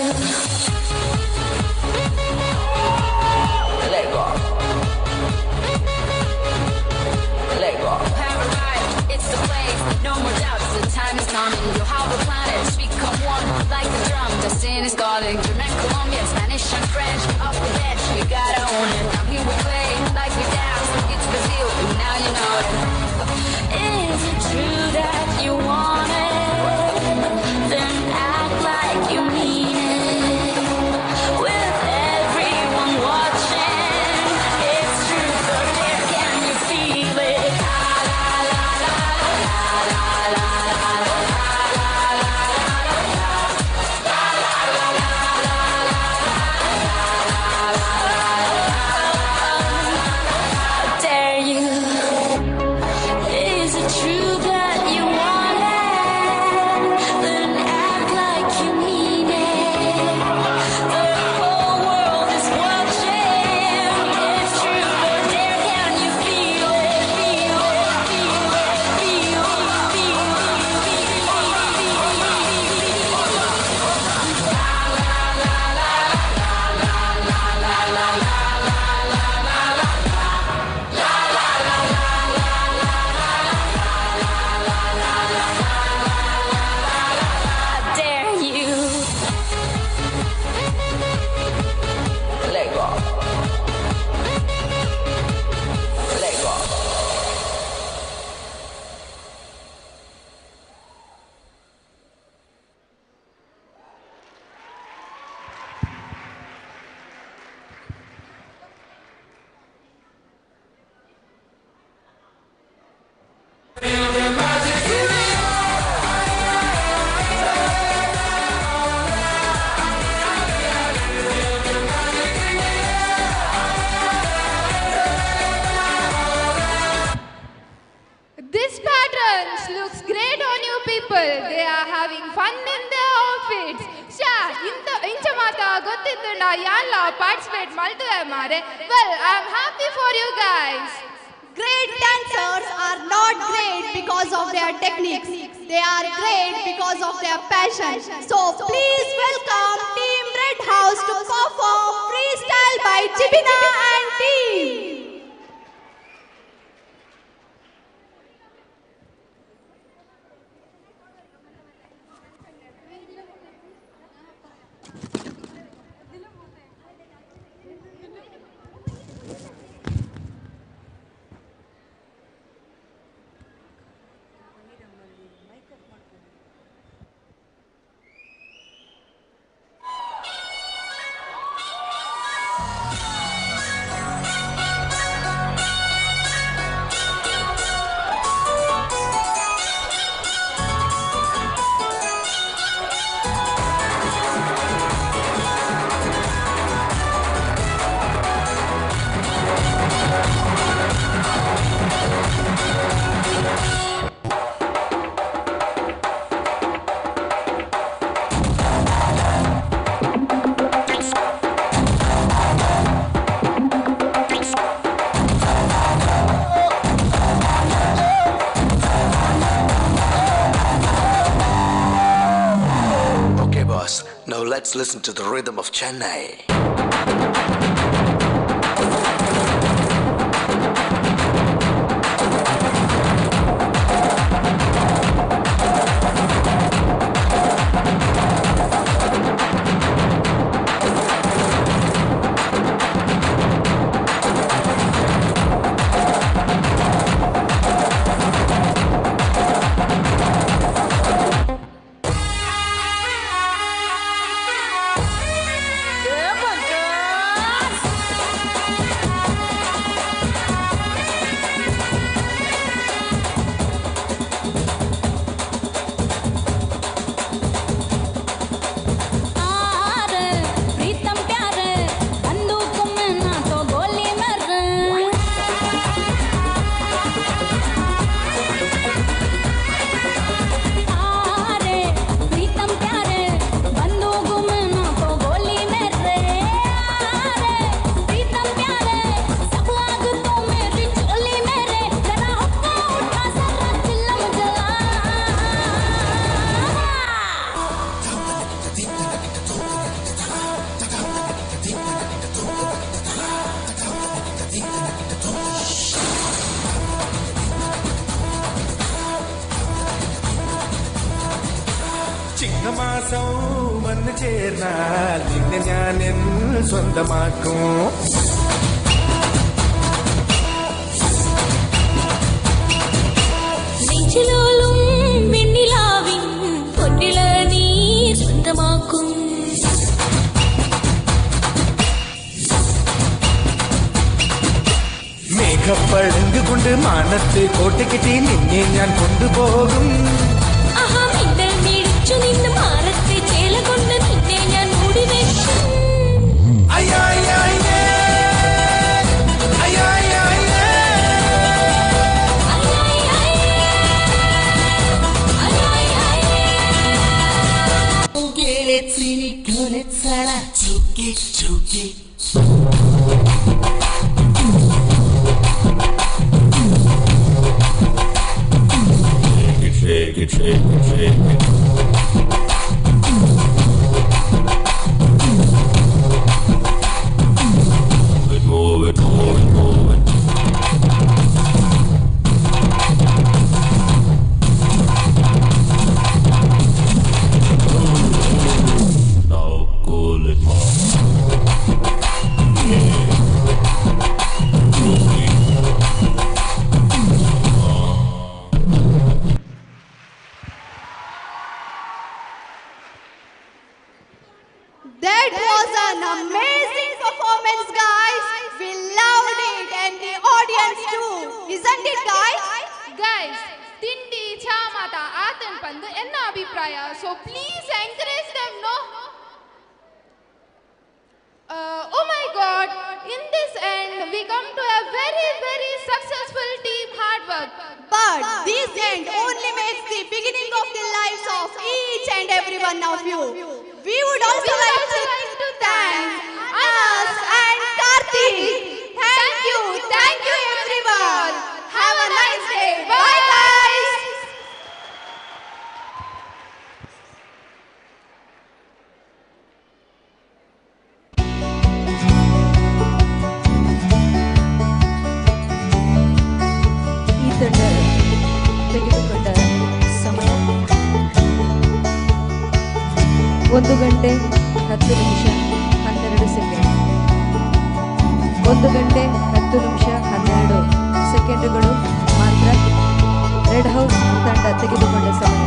beautiful. They are having fun in their outfits. Sha, incha mata gottindunda yalla participate maltave mare. Well, I'm happy for you guys. Great dancers are not great because of their techniques. They are great because of their passion. So please welcome Team Red House to perform Freestyle by Jibina and team. Now let's listen to the rhythm of Chennai. ചിങ്ങമാസം വന്നു ചേർന്നാൽ നിന്നെ ഞാൻ സ്വന്തമാക്കും. നെഞ്ചിലോലും വെണ്ണിലാവിൻ പൊന്നിള നീ സ്വന്തമാക്കും. മേഘപ്പഴങ്ക് കൊണ്ട് മാനത്ത് കോട്ടയ്ക്കെട്ടി നിന്നെ ഞാൻ കൊണ്ടുപോകും. നിന്ന് മാറത്തെ ചേല കൊണ്ട് നിന്നെ ഞാൻ മൂടി വെക്കും. Shake it, shake it, shake it. Move it, move it, move it. Now cool it more. That was an amazing performance, guys. We loved it and the audience too. Isn't it, guys? Guys, Tindi, Chamata, Atan Pandu, enna abhipraya. So please encourage them, no? Oh my God, in this end, we come to a very, very successful team hard work. But this end only makes the beginning of of the lives of each and every one of you. We would also like to thank Anas and Karthik. Thank you everyone. Have a nice day. Bye guys. ಈ ತಂಡ ತೆಗೆದುಕೊಂಡ ಸಮಯ 1 ಗಂಟೆ 10 ನಿಮಿಷ 12 second. 1 ಗಂಟೆ 10 ನಿಮಿಷ 12 ಸೆಕೆಂಡುಗಳು ಮಾತ್ರ ರೆಡ್ ಹೌಸ್ ತಂಡ ತೆಗೆದುಕೊಂಡ ಸಮಯ.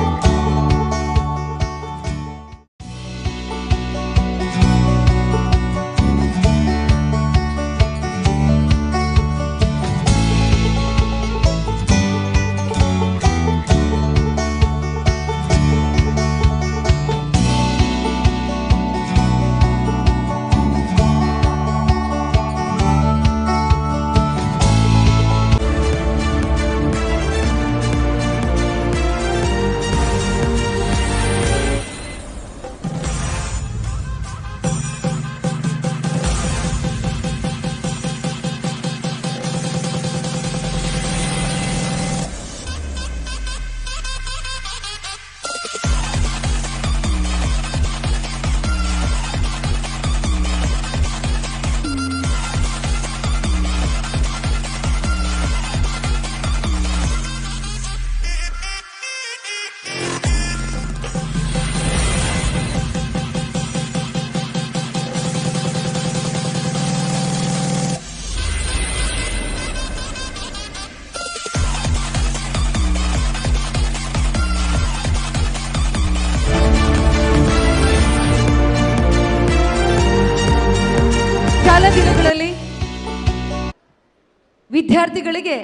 ದಿನಗಳಲ್ಲಿ ವಿದ್ಯಾರ್ಥಿಗಳಿಗೆ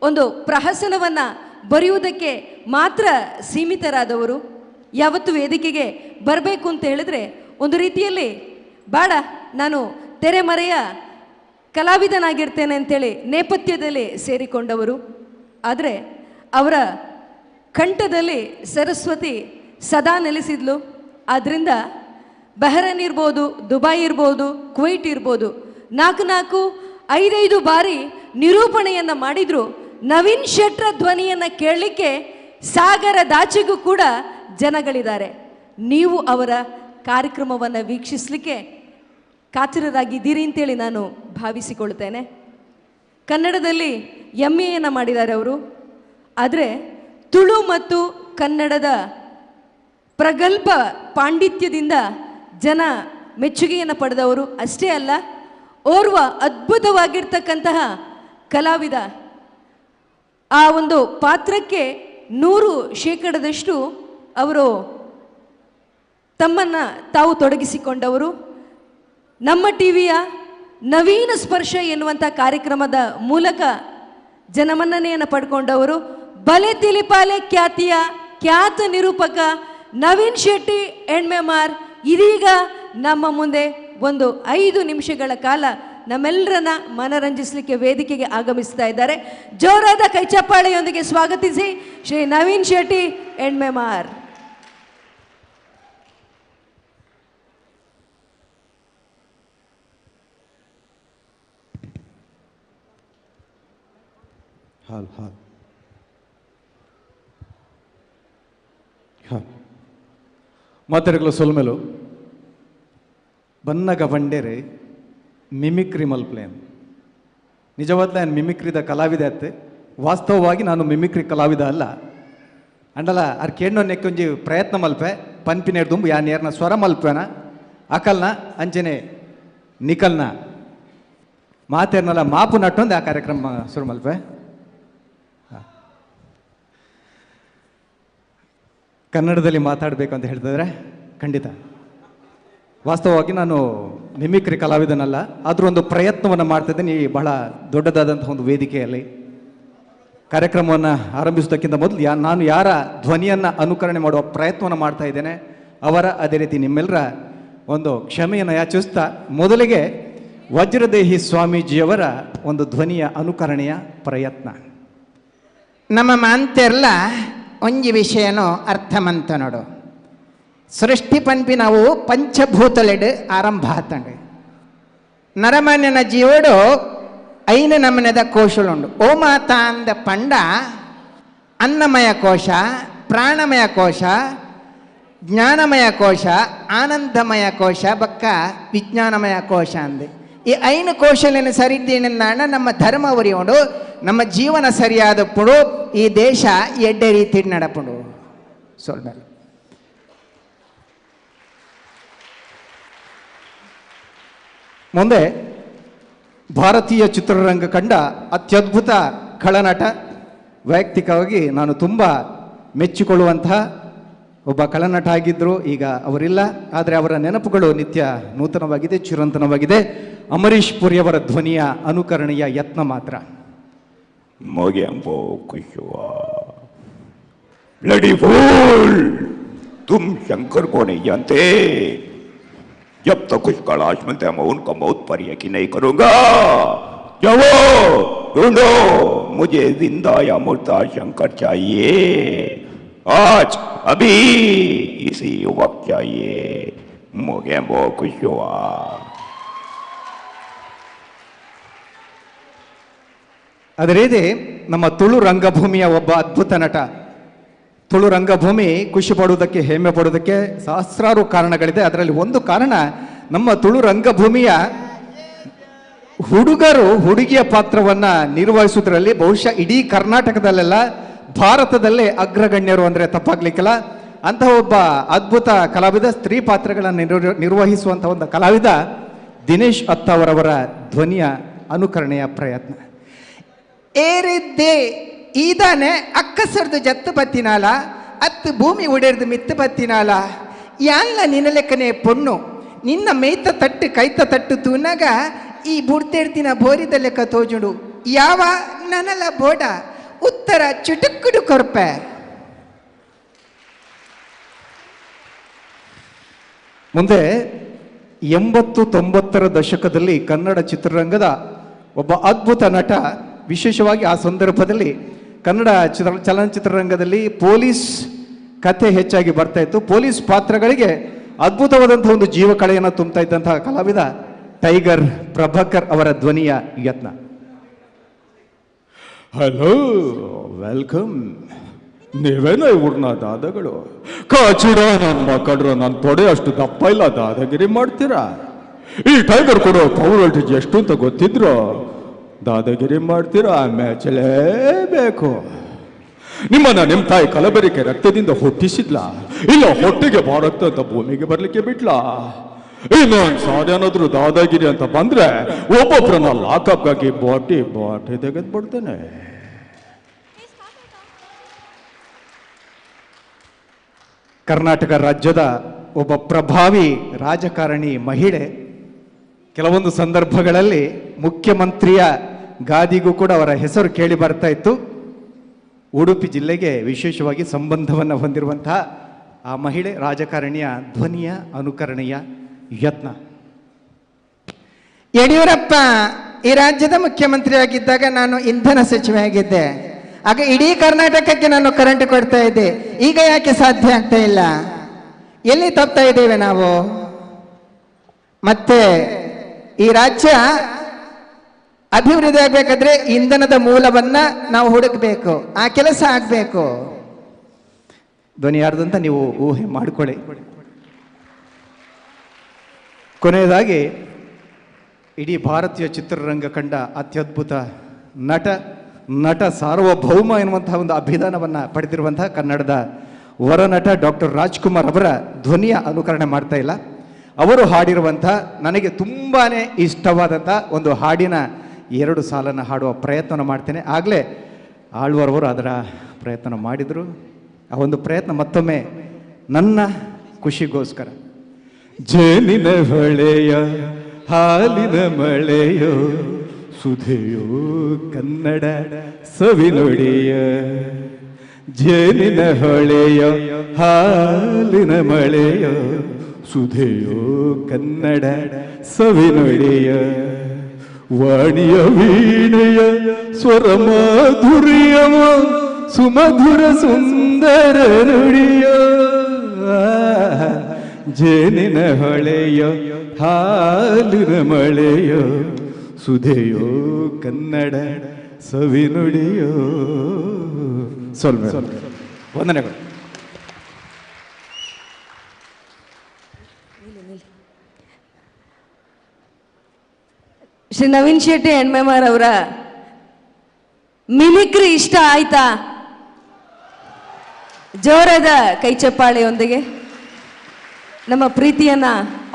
ಒಂದು ಪ್ರಹಸನವನ್ನು ಬರೆಯುವುದಕ್ಕೆ ಮಾತ್ರ ಸೀಮಿತರಾದವರು ಯಾವತ್ತು ವೇದಿಕೆಗೆ ಬರಬೇಕು ಅಂತ ಹೇಳಿದ್ರೆ ಒಂದು ರೀತಿಯಲ್ಲಿ ಬೇಡ ನಾನು ತೆರೆಮರೆಯ ಕಲಾವಿದನಾಗಿರ್ತೇನೆ ಅಂತೇಳಿ ನೇಪಥ್ಯದಲ್ಲಿ ಸೇರಿಕೊಂಡವರು. ಆದರೆ ಅವರ ಕಂಠದಲ್ಲಿ ಸರಸ್ವತಿ ಸದಾ ನೆಲೆಸಿದ್ಲು. ಆದ್ದರಿಂದ ಬಹರನ್ ಇರ್ಬೋದು, ದುಬೈ ಇರ್ಬೋದು, ಕುವೈಟ್ ಇರ್ಬೋದು, 4-5 ಬಾರಿ ನಿರೂಪಣೆಯನ್ನು ಮಾಡಿದ್ರು. ನವೀನ್ ಶೆಟ್ರ ಧ್ವನಿಯನ್ನು ಕೇಳಲಿಕ್ಕೆ ಸಾಗರದಾಚೆಗೂ ಕೂಡ ಜನಗಳಿದ್ದಾರೆ. ನೀವು ಅವರ ಕಾರ್ಯಕ್ರಮವನ್ನು ವೀಕ್ಷಿಸಲಿಕ್ಕೆ ಕಾತರರಾಗಿದ್ದೀರಿ ಅಂತೇಳಿ ನಾನು ಭಾವಿಸಿಕೊಳ್ತೇನೆ. ಕನ್ನಡದಲ್ಲಿ MA ಮಾಡಿದ್ದಾರೆ ಅವರು. ಆದರೆ ತುಳು ಮತ್ತು ಕನ್ನಡದ ಪ್ರಗಲ್ಭ ಪಾಂಡಿತ್ಯದಿಂದ ಜನ ಮೆಚ್ಚುಗೆಯನ್ನು ಪಡೆದವರು. ಅಷ್ಟೇ ಅಲ್ಲ, ಓರ್ವ ಅದ್ಭುತವಾಗಿರ್ತಕ್ಕಂತಹ ಕಲಾವಿದ. ಆ ಒಂದು ಪಾತ್ರಕ್ಕೆ 100% ಅವರು ತಮ್ಮನ್ನು ತಾವು ತೊಡಗಿಸಿಕೊಂಡವರು. ನಮ್ಮ ಟಿವಿಯ ನವೀನ ಸ್ಪರ್ಶ ಎನ್ನುವಂಥ ಕಾರ್ಯಕ್ರಮದ ಮೂಲಕ ಜನಮನ್ನಣೆಯನ್ನು ಪಡ್ಕೊಂಡವರು. ಬಲೆ ತಿಲಿಪಾಲೆ ಖ್ಯಾತಿಯ ಖ್ಯಾತ ನಿರೂಪಕ ನವೀನ್ ಶೆಟ್ಟಿ ಎಣ್ಮೆಮಾರ್ ಇದೀಗ ನಮ್ಮ ಮುಂದೆ ಒಂದು 5 ನಿಮಿಷಗಳ ಕಾಲ ನಮ್ಮೆಲ್ಲರನ್ನ ಮನರಂಜಿಸಲಿಕ್ಕೆ ವೇದಿಕೆಗೆ ಆಗಮಿಸ್ತಾ ಇದ್ದಾರೆ. ಜೋರಾದ ಕೈಚಪ್ಪಾಳೆಯೊಂದಿಗೆ ಸ್ವಾಗತಿಸಿ ಶ್ರೀ ನವೀನ್ ಶೆಟ್ಟಿ ಎಣ್ಮೆಮಾರ್. ಮಾತಾಡಲು ಸೊಲ್ಮೆಲು ಬನ್ನಗ ಬಂಡೇರೆ ಮಿಮಿಕ್ರಿ ಮಲ್ಪ್ಲೇನ್ ನಿಜವಾದ ನಾನು ಮಿಮಿಕ್ರಿದ ಕಲಾವಿದ ಅತ್ತೆ. ವಾಸ್ತವವಾಗಿ ನಾನು ಮಿಮಿಕ್ರಿ ಕಲಾವಿದ ಅಲ್ಲ. ಅಂಡಲ ಅರ್ ಕೇಳೋ ನೆಕ್ಕೊಂಜಿ ಪ್ರಯತ್ನ ಮಲ್ಪೆ ಪನ್ಪಿನೇರ್ ದುಂಬು ಯಾ ನೇರ್ನ ಸ್ವರ ಮಲ್ಪೆನ ಅಕಲ್ನ ಅಂಚನೆ ನಿಕಲ್ನ ಮಾತೇರ್ನಲ್ಲ ಮಾಪು ನಟ್ಟೊಂದು ಆ ಕಾರ್ಯಕ್ರಮ ಶುರು ಮಲ್ಪೆ. ಕನ್ನಡದಲ್ಲಿ ಮಾತಾಡಬೇಕು ಅಂತ ಹೇಳ್ತಿದ್ರೆ ಖಂಡಿತ ವಾಸ್ತವವಾಗಿ ನಾನು ಮಿಮಿಕ್ರಿ ಕಲಾವಿದನಲ್ಲ, ಆದರೂ ಒಂದು ಪ್ರಯತ್ನವನ್ನು ಮಾಡ್ತಿದ್ದೀನಿ ಈ ಬಹಳ ದೊಡ್ಡದಾದಂಥ ಒಂದು ವೇದಿಕೆಯಲ್ಲಿ. ಕಾರ್ಯಕ್ರಮವನ್ನು ಆರಂಭಿಸೋದಕ್ಕಿಂತ ಮೊದಲು ನಾನು ಯಾರ ಧ್ವನಿಯನ್ನು ಅನುಕರಣೆ ಮಾಡುವ ಪ್ರಯತ್ನವನ್ನು ಮಾಡ್ತಾ ಇದ್ದೇನೆ ಅವರ ಅದೇ ರೀತಿ ನಿಮ್ಮೆಲ್ಲರ ಒಂದು ಕ್ಷಮೆಯನ್ನು ಯಾಚಿಸ್ತಾ ಮೊದಲಿಗೆ ವಜ್ರದೇಹಿ ಸ್ವಾಮೀಜಿಯವರ ಒಂದು ಧ್ವನಿಯ ಅನುಕರಣೆಯ ಪ್ರಯತ್ನ. ನಮ್ಮ ಮಾಂತೆರ್ಲ ಒಂಜಿ ವಿಷಯನೂ ಅರ್ಥ ಮಂತ ನೋಡು. ಸೃಷ್ಟಿ ಪನ್ಪಿ ನಾವು ಪಂಚಭೂತಲೆಡ್ ಆರಂಭ ಆತಂಡು. ನರಮನ್ಯನ ಜೀವಡು 5 ನಮನೆದ ಕೋಶಳುಂಡು. ಓ ಮಾತಾ ಅಂದ ಪಂಡ ಅನ್ನಮಯ ಕೋಶ, ಪ್ರಾಣಮಯ ಕೋಶ, ಜ್ಞಾನಮಯ ಕೋಶ, ಆನಂದಮಯ ಕೋಶ, ಬಕ್ಕ ವಿಜ್ಞಾನಮಯ ಕೋಶ ಅಂದೆ. ಈ 5 ಕೋಶಲೇನು ಸರಿದ್ದೇನೆಂದಾಣ ನಮ್ಮ ಧರ್ಮ ಉರಿಯೋಡು, ನಮ್ಮ ಜೀವನ ಸರಿಯಾದಪ್ಪುಡು ಈ ದೇಶ ಎಡ್ಡೆ ರೀತಿ ನಡಪುಡು. ಸ್ವಲ್ಪ ಮುಂದೆ ಭಾರತೀಯ ಚಿತ್ರರಂಗ ಕಂಡ ಅತ್ಯದ್ಭುತ ಖಳನಟ, ವೈಯಕ್ತಿಕವಾಗಿ ನಾನು ತುಂಬ ಮೆಚ್ಚಿಕೊಳ್ಳುವಂತಹ ಒಬ್ಬ ಖಳನಟ ಆಗಿದ್ದರು. ಈಗ ಅವರಿಲ್ಲ, ಆದರೆ ಅವರ ನೆನಪುಗಳು ನಿತ್ಯ ನೂತನವಾಗಿದೆ, ಚಿರಂತನವಾಗಿದೆ. ಅಮರೀಶ್ ಪುರಿ ಅವರ ಧ್ವನಿಯ ಅನುಕರಣೆಯ ಯತ್ನ ಮಾತ್ರ. ब्लडी फूल, तुम शंकर को नहीं जानते. जब तक कुछ कलाश में मैं उनका मौत पर यकीन नहीं करूंगा. जाओ ढूंढो, मुझे जिंदा या मुर्दा शंकर चाहिए. आज अभी इसी वक्त चाहिए. मुझे बहुत खुश हुआ. ಅದೇ ರೀತಿ ನಮ್ಮ ತುಳು ರಂಗಭೂಮಿಯ ಒಬ್ಬ ಅದ್ಭುತ ನಟ. ತುಳು ರಂಗಭೂಮಿ ಖುಷಿ ಪಡುವುದಕ್ಕೆ, ಹೆಮ್ಮೆ ಪಡುವುದಕ್ಕೆ ಸಹಸ್ರಾರು ಕಾರಣಗಳಿದೆ. ಅದರಲ್ಲಿ ಒಂದು ಕಾರಣ, ನಮ್ಮ ತುಳು ರಂಗಭೂಮಿಯ ಹುಡುಗರು ಹುಡುಗಿಯ ಪಾತ್ರವನ್ನು ನಿರ್ವಹಿಸುವುದರಲ್ಲಿ ಬಹುಶಃ ಇಡೀ ಕರ್ನಾಟಕದಲ್ಲೆಲ್ಲ ಭಾರತದಲ್ಲೇ ಅಗ್ರಗಣ್ಯರು ಅಂದರೆ ತಪ್ಪಾಗ್ಲಿಕ್ಕಿಲ್ಲ. ಅಂತಹ ಒಬ್ಬ ಅದ್ಭುತ ಕಲಾವಿದ, ಸ್ತ್ರೀ ಪಾತ್ರಗಳನ್ನು ನಿರ್ವಹಿಸುವಂಥ ಒಂದು ಕಲಾವಿದ ದಿನೇಶ್ ಅತ್ತಾವರವರ ಧ್ವನಿಯ ಅನುಕರಣೆಯ ಪ್ರಯತ್ನ. ಏರಿದ್ದೆ ಈದಾನೆ ಅಕ್ಕಸರ್ದು ಜತ್ತು ಬತ್ತಿನಾಲ, ಅತ್ತು ಭೂಮಿ ಉಡೆರ್ದು ಮಿತ್ತು ಬತ್ತಿನಾಲ. ಯಾಲ್ಲ ನಿನ್ನ ಲೆಕ್ಕನೆ ಪೊಣ್ಣು, ನಿನ್ನ ಮೇಯ್ತ ತಟ್ಟು ಕೈತ ತಟ್ಟು ತೂನಾಗ ಈ ಬುಡ್ತೆಡ್ತಿನ ಬೋರಿದ ಲೆಕ್ಕ ತೋಜುಡು. ಯಾವ ನನಲ ಬೋಡ ಉತ್ತರ ಚುಟುಕ್ಕುಡು ಕೊರ್ಪೆ. ಮುಂದೆ 80-90ರ ದಶಕದಲ್ಲಿ ಕನ್ನಡ ಚಿತ್ರರಂಗದ ಒಬ್ಬ ಅದ್ಭುತ ನಟ, ವಿಶೇಷವಾಗಿ ಆ ಸಂದರ್ಭದಲ್ಲಿ ಕನ್ನಡ ಚಲನಚಿತ್ರರಂಗದಲ್ಲಿ ಪೊಲೀಸ್ ಕಥೆ ಹೆಚ್ಚಾಗಿ ಬರ್ತಾ ಇತ್ತು. ಪೊಲೀಸ್ ಪಾತ್ರಗಳಿಗೆ ಅದ್ಭುತವಾದಂತಹ ಒಂದು ಜೀವಕಳೆಯನ್ನು ತುಂಬ್ತಾ ಇದ್ದಂತಹ ಕಲಾವಿದ ಟೈಗರ್ ಪ್ರಭಾಕರ್ ಅವರ ಧ್ವನಿಯ ಯತ್ನ. Hello, welcome. ನೀವೇನ ಇವ್ರನ್ನ ದಾದಗಳು ಕಾಚಿಡ ನನ್ನ ಮಕ್ಕಳ್ರು, ನನ್ನ ತೊಡೆ ಅಷ್ಟು ದಪ್ಪ ಇಲ್ಲ, ದಾದಾಗಿರಿ ಮಾಡ್ತೀರಾ? ಈ ಟೈಗರ್ ಕೊಡೋ ಪವರ್ ವೋಲ್ಟೇಜ್ ಎಷ್ಟು ಅಂತ ಗೊತ್ತಿದ್ರು ದಾದಾಗಿರಿ ಮಾಡ್ತೀರಾ? ಮೆಚ್ಚಲೇಬೇಕು. ನಿಮ್ಮನ್ನ ನಿಮ್ಮ ತಾಯಿ ಕಲಬೆರಕೆ ರಕ್ತದಿಂದ ಹುಟ್ಟಿಸಿದ್ಲಾ, ಇಲ್ಲ ಹೊಟ್ಟೆಗೆ ಬಾರಕ್ತ ಅಂತ ಭೂಮಿಗೆ ಬರ್ಲಿಕ್ಕೆ ಬಿಟ್ಲಾ? ಇನ್ನೊಂದು ಸಾರಿ ಏನಾದ್ರು ದಾದಾಗಿರಿ ಅಂತ ಬಂದ್ರೆ ಒಬ್ಬೊಬ್ಬರನ್ನ ಲಾಕಪ್ಗಾಗಿ ಬಾಟಿ ತೆಗೆದು ಬಿಡ್ತೇನೆ. ಕರ್ನಾಟಕ ರಾಜ್ಯದ ಒಬ್ಬ ಪ್ರಭಾವಿ ರಾಜಕಾರಣಿ ಮಹಿಳೆ. ಕೆಲವೊಂದು ಸಂದರ್ಭಗಳಲ್ಲಿ ಮುಖ್ಯಮಂತ್ರಿಯ ಗಾದಿಗೂ ಕೂಡ ಅವರ ಹೆಸರು ಕೇಳಿ ಬರ್ತಾ ಇತ್ತು. ಉಡುಪಿ ಜಿಲ್ಲೆಗೆ ವಿಶೇಷವಾಗಿ ಸಂಬಂಧವನ್ನು ಹೊಂದಿರುವಂತಹ ಆ ಮಹಿಳೆ ರಾಜಕಾರಣಿಯ ಧ್ವನಿಯ ಅನುಕರಣೆಯ ಯತ್ನ. ಯಡಿಯೂರಪ್ಪ ಈ ರಾಜ್ಯದ ಮುಖ್ಯಮಂತ್ರಿ ಆಗಿದ್ದಾಗ ನಾನು ಇಂಧನ ಸಚಿವೆ ಆಗಿದ್ದೆ. ಆಗ ಇಡೀ ಕರ್ನಾಟಕಕ್ಕೆ ನಾನು ಕರೆಂಟ್ ಕೊಡ್ತಾ ಇದ್ದೆ. ಈಗ ಯಾಕೆ ಸಾಧ್ಯ ಆಗ್ತಾ ಇಲ್ಲ? ಎಲ್ಲಿ ತಪ್ತಾ ಇದ್ದೇವೆ ನಾವು? ಮತ್ತೆ ಈ ರಾಜ್ಯ ಅಭಿವೃದ್ಧಿ ಆಗಬೇಕಾದ್ರೆ ಇಂಧನದ ಮೂಲವನ್ನ ನಾವು ಹುಡುಕಬೇಕು, ಆ ಕೆಲಸ ಆಗಬೇಕು. ಧ್ವನಿ ಯಾರ್ದಂತ ನೀವು ಊಹೆ ಮಾಡಿಕೊಳ್ಳಿ. ಕೊನೆಯದಾಗಿ ಇಡೀ ಭಾರತೀಯ ಚಿತ್ರರಂಗ ಕಂಡ ಅತ್ಯದ್ಭುತ ನಟ ಸಾರ್ವಭೌಮ ಎನ್ನುವಂತಹ ಒಂದು ಅಭಿಧಾನವನ್ನು ಪಡೆದಿರುವಂತಹ ಕನ್ನಡದ ವರನಟ ಡಾಕ್ಟರ್ ರಾಜ್ಕುಮಾರ್ ಅವರ ಧ್ವನಿಯ ಅನುಕರಣೆ ಮಾಡ್ತಾ ಇಲ್ಲ. ಅವರು ಹಾಡಿರುವಂಥ ನನಗೆ ತುಂಬಾ ಇಷ್ಟವಾದಂಥ ಒಂದು ಹಾಡಿನ 2 ಸಾಲನ್ನು ಹಾಡುವ ಪ್ರಯತ್ನ ಮಾಡ್ತೇನೆ. ಆಗಲೇ ಆಳ್ವರವರು ಅದರ ಪ್ರಯತ್ನ ಮಾಡಿದರು. ಆ ಒಂದು ಪ್ರಯತ್ನ ಮತ್ತೊಮ್ಮೆ ನನ್ನ ಖುಷಿಗೋಸ್ಕರ. ಜೇನಿನ ಹೊಳೆಯ ಹಾಲಿನ ಮಳೆಯೋ ಸುಧೆಯೋ ಕನ್ನಡ ಸವಿನುಡಿಯ. ಜೇನಿನ ಹೊಳೆಯ ಹಾಲಿನ ಮಳೆಯೋ ಸುಧೆಯೋ ಕನ್ನಡ ಸವಿನುಡಿಯ. ವಾಣಿಯ ವೀಣೆಯ ಸ್ವರ ಮಾಧುರ್ಯವ ಸುಮಧುರ ಸುಂದರ ಸುಂದರ ನುಡಿಯೋ ಜೇನಿನ ಹೊಳೆಯೋ ಹಾಲಿನ ಮಳೆಯೋ ಸುಧೆಯೋ ಕನ್ನಡ ಸವಿ ನುಡಿಯೋ. ಸ್ವಲ್ಪ ವಂದನೆಗಳು. ಶ್ರೀ ನವೀನ್ ಶೆಟ್ಟಿ ಹೆಣ್ಮೆಮಾರ್ ಅವರ ಮಿಮಿಕ್ರಿ ಇಷ್ಟ ಆಯ್ತಾ? ಜೋರಾದ ಕೈ ಚಪ್ಪಾಳೆಯೊಂದಿಗೆ ನಮ್ಮ ಪ್ರೀತಿಯನ್ನ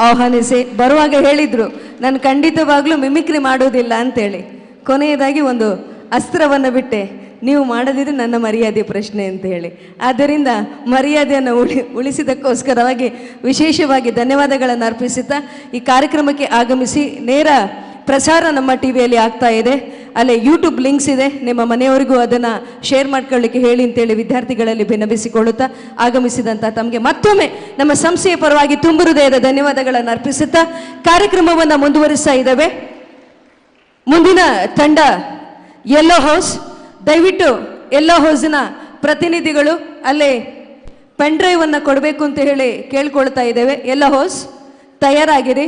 ಆಹ್ವಾನಿಸಿ. ಬರುವಾಗ ಹೇಳಿದ್ರು ನಾನು ಖಂಡಿತವಾಗ್ಲೂ ಮಿಮಿಕ್ರಿ ಮಾಡೋದಿಲ್ಲ ಅಂತೇಳಿ. ಕೊನೆಯದಾಗಿ ಒಂದು ಅಸ್ತ್ರವನ್ನು ಬಿಟ್ಟೆ, ನೀವು ಮಾಡದಿದ್ರೆ ನನ್ನ ಮರ್ಯಾದೆ ಪ್ರಶ್ನೆ ಅಂತ ಹೇಳಿ. ಆದ್ದರಿಂದ ಮರ್ಯಾದೆಯನ್ನು ಉಳಿಸಿದಕ್ಕೋಸ್ಕರವಾಗಿ ವಿಶೇಷವಾಗಿ ಧನ್ಯವಾದಗಳನ್ನು ಅರ್ಪಿಸುತ್ತಾ ಈ ಕಾರ್ಯಕ್ರಮಕ್ಕೆ ಆಗಮಿಸಿ ನೇರ ಪ್ರಸಾರ ನಮ್ಮ ಟಿವಿಯಲ್ಲಿ ಆಗ್ತಾ ಇದೆ. ಅಲ್ಲೇ ಯೂಟ್ಯೂಬ್ ಲಿಂಕ್ಸ್ ಇದೆ, ನಿಮ್ಮ ಮನೆಯವರಿಗೂ ಅದನ್ನು ಶೇರ್ ಮಾಡ್ಕೊಳ್ಳಿಕ್ಕೆ ಹೇಳಿ ಅಂತೇಳಿ ವಿದ್ಯಾರ್ಥಿಗಳಲ್ಲಿ ವಿನಂತಿಸಿಕೊಳ್ಳುತ್ತಾ ಆಗಮಿಸಿದಂಥ ತಮಗೆ ಮತ್ತೊಮ್ಮೆ ನಮ್ಮ ಸಂಸ್ಥೆಯ ಪರವಾಗಿ ತುಂಬ ಹೃದಯದ ಧನ್ಯವಾದಗಳನ್ನು ಅರ್ಪಿಸುತ್ತಾ ಕಾರ್ಯಕ್ರಮವನ್ನು ಮುಂದುವರಿಸ್ತಾ ಇದ್ದೇವೆ. ಮುಂದಿನ ತಂಡ ಯೆಲ್ಲೋ ಹೌಸ್. ದಯವಿಟ್ಟು ಯೆಲ್ಲೋ ಹೌಸ್ನ ಪ್ರತಿನಿಧಿಗಳು ಅಲ್ಲೇ ಪೆನ್ ಡ್ರೈವನ್ನು ಕೊಡಬೇಕು ಅಂತ ಹೇಳಿ ಕೇಳ್ಕೊಳ್ತಾ ಇದ್ದೇವೆ. ಯೆಲ್ಲೋ ಹೌಸ್ ತಯಾರಾಗಿರಿ.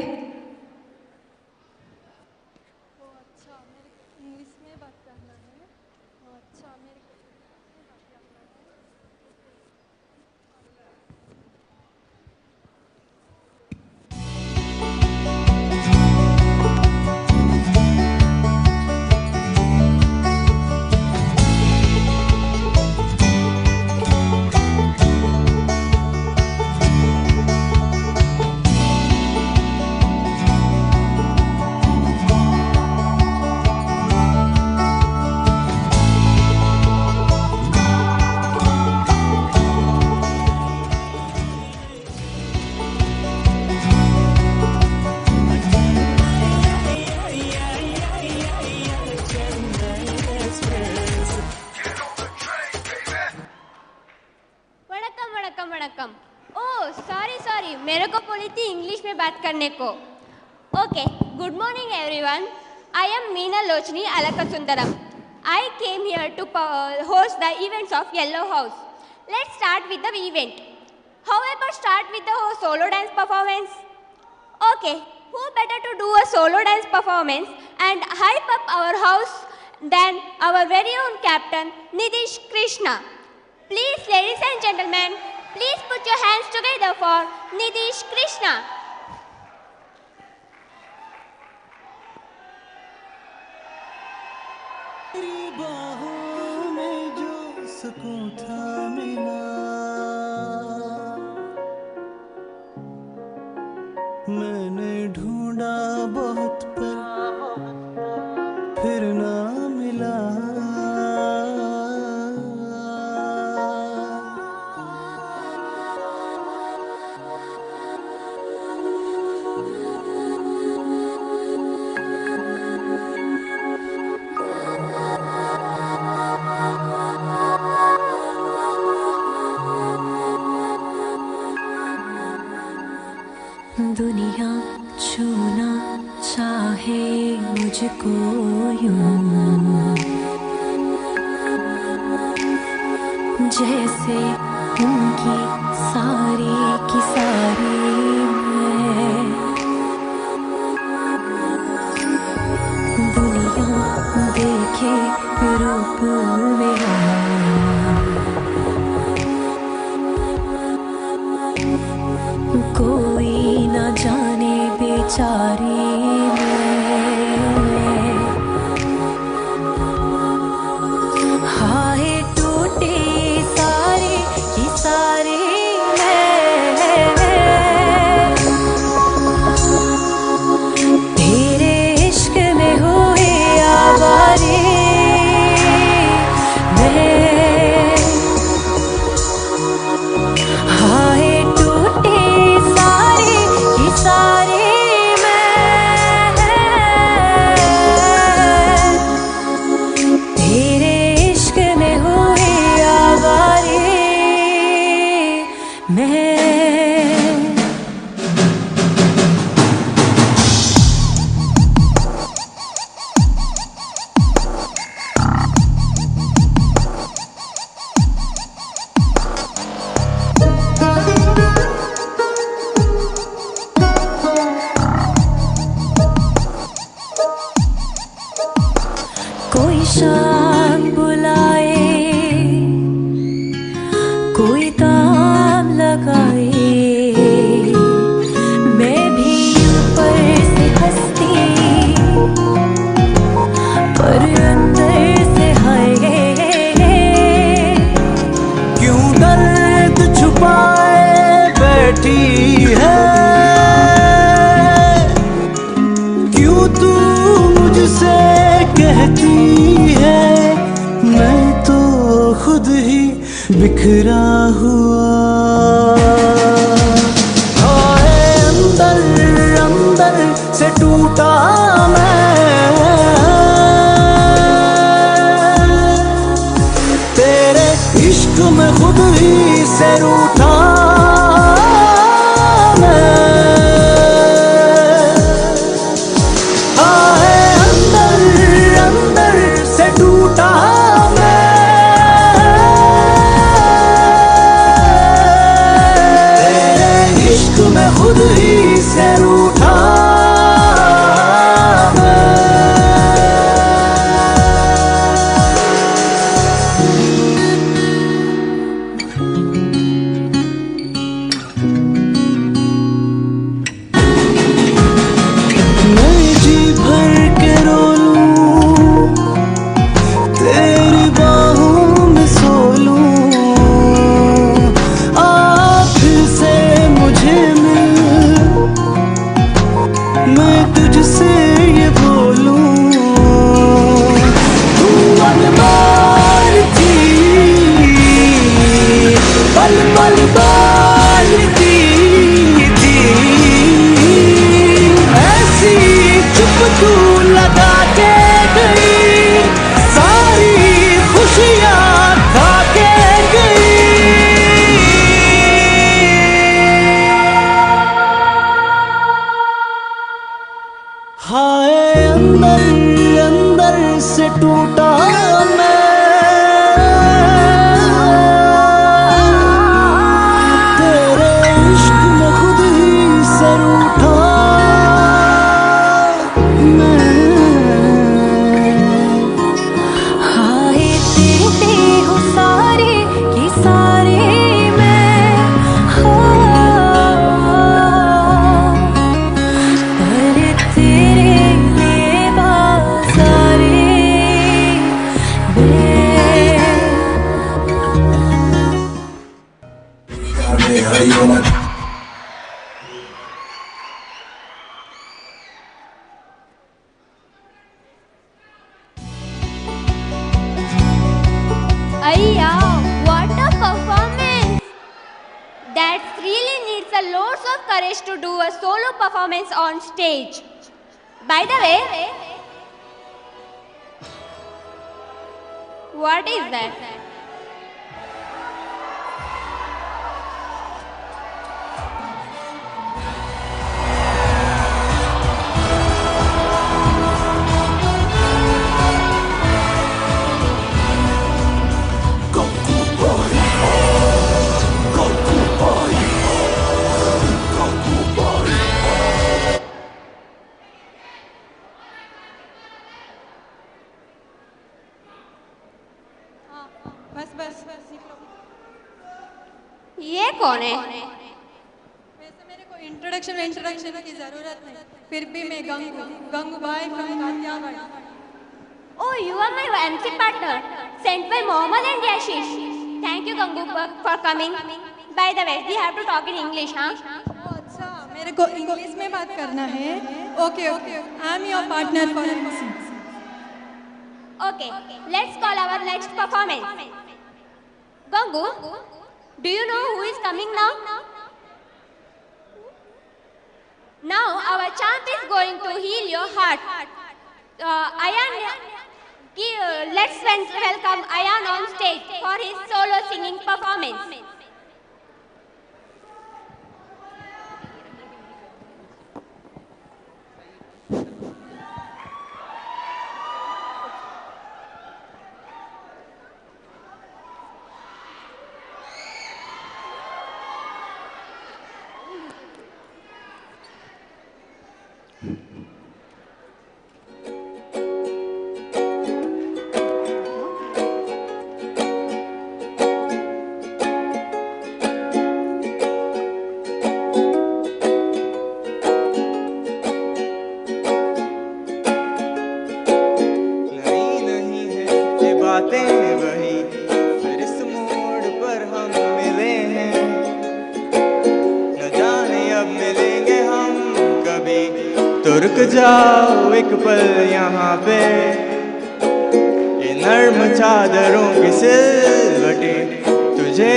मेरे को बोली थी इंग्लिश में बात करने को. Okay, good morning everyone. I am Meena Lochni Alakasundaram. I came here to host the events of Yellow House. Let's start with the event. How about start with the solo dance performance? Okay, who better to do a solo dance performance and hype up our house than our very own captain Nitish Krishna. Please, ladies and gentlemen, please put your hands together for Nitish Krishna. तेरी बाहों में जो सुकून था मिला, मैंने ढूंढा बहुत पर फिर ना मिला. दुनिया छूना चाहे मुझको यूं, जैसे उनकी सारी की सारी मैं. दुनिया देखे रूप मेरा, कोई न जाने बेचारी मैं. हाय टूटे सारे की सारे मैं, तेरे इश्क में हुए आवारे. बैठी है, क्यों तू मुझसे कहती है मैं तो खुद ही बिखरा हुआ। हाय अंदर अंदर से टूटा मैं, तेरे इश्क में खुद ही से रूठा मैं। हाय अंदर अंदर से टूटा मैं, तेरे इश्क में खुद ही से रूठा Ayya, what a performance! That really needs a loads of courage to do a solo performance on stage. By the way, what is that? ये कौन है? वैसे मेरे को इंट्रोडक्शन की जरूरत नहीं, फिर भी मैं गंगू भाई from कातियावाड़। Oh, you are my MC partner, sent by Mohammed and Yashish. Thank you, Gangu, for coming. By the way, we have to talk in English, huh? अच्छा, मेरे को इंग्लिश में बात करना है। Okay, okay. I am your partner for MC. Okay, let's call our next performance. Gangu, do you know who is coming now? Now our champ is going to heal your heart. Let's welcome Ayan on stage for his solo singing performance. बातें वही, फिर इस मोड़ पर हम मिले हैं। न रुक जाओ एक पल यहाँ पे, ये नर्म चादरों की सिलवटे तुझे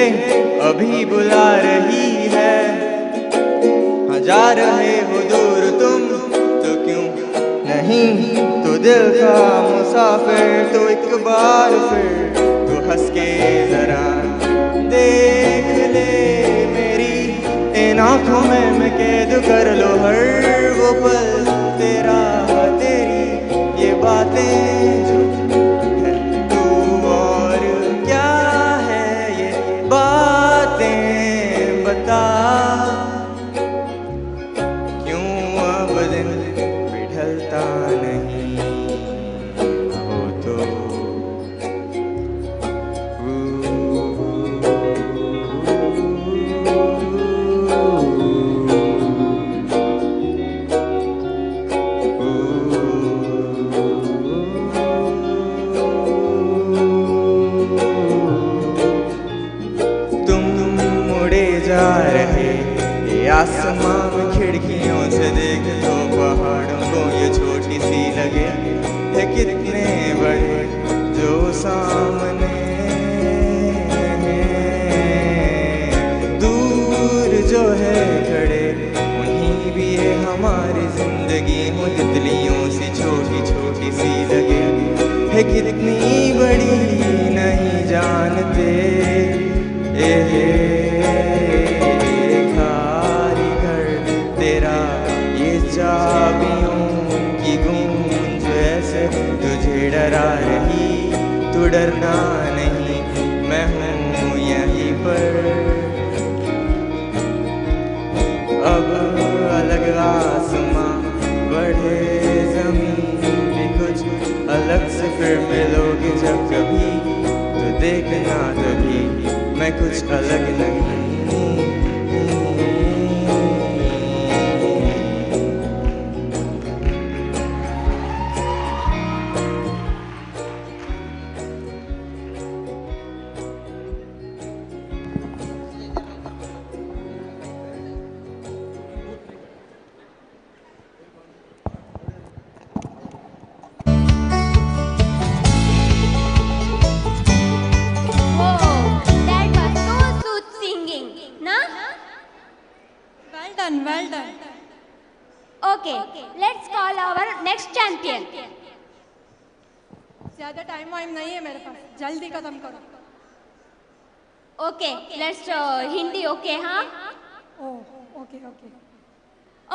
अभी बुला रही है। हाँ जा रहे हो दूर तुम तो क्यों नहीं, तो दिल का मुसाफिर तो एक बार फिर तो हंस के जरा देख ले मेरी इन आँखों में, मैं कैद कर लो हर वो पल तेरा, तेरी ये बातें जो है तू और क्या है ये बातें बता, क्यों अब दिन पिघलता नहीं हो तो। जा रहे ये आसमां में खिड़कियों से देख तो पहाड़ों को ये छोटी सी लगे है कितने बड़े जो सामने दूर जो है खड़े उन्हीं भी है हमारी जिंदगी हो तितलियों सी छोटी छोटी सी लगे है कितनी बड़ी नहीं जानते तेरा ये चाबियों की गूंज ऐसे तुझे डरा रही, तू डरना नहीं मैं हूँ यहीं पर। अब अलग आसमां बढ़े जमीन भी कुछ अलग से फिर मिलोगे जब कभी, तो देखना तभी मैं कुछ अलग नहीं। Well done. Okay, let's call our next champion. ज़्यादा टाइम वाइम नहीं है मेरे पास, जल्दी खत्म करो। Okay, let's Hindi. Okay, huh? Oh, okay.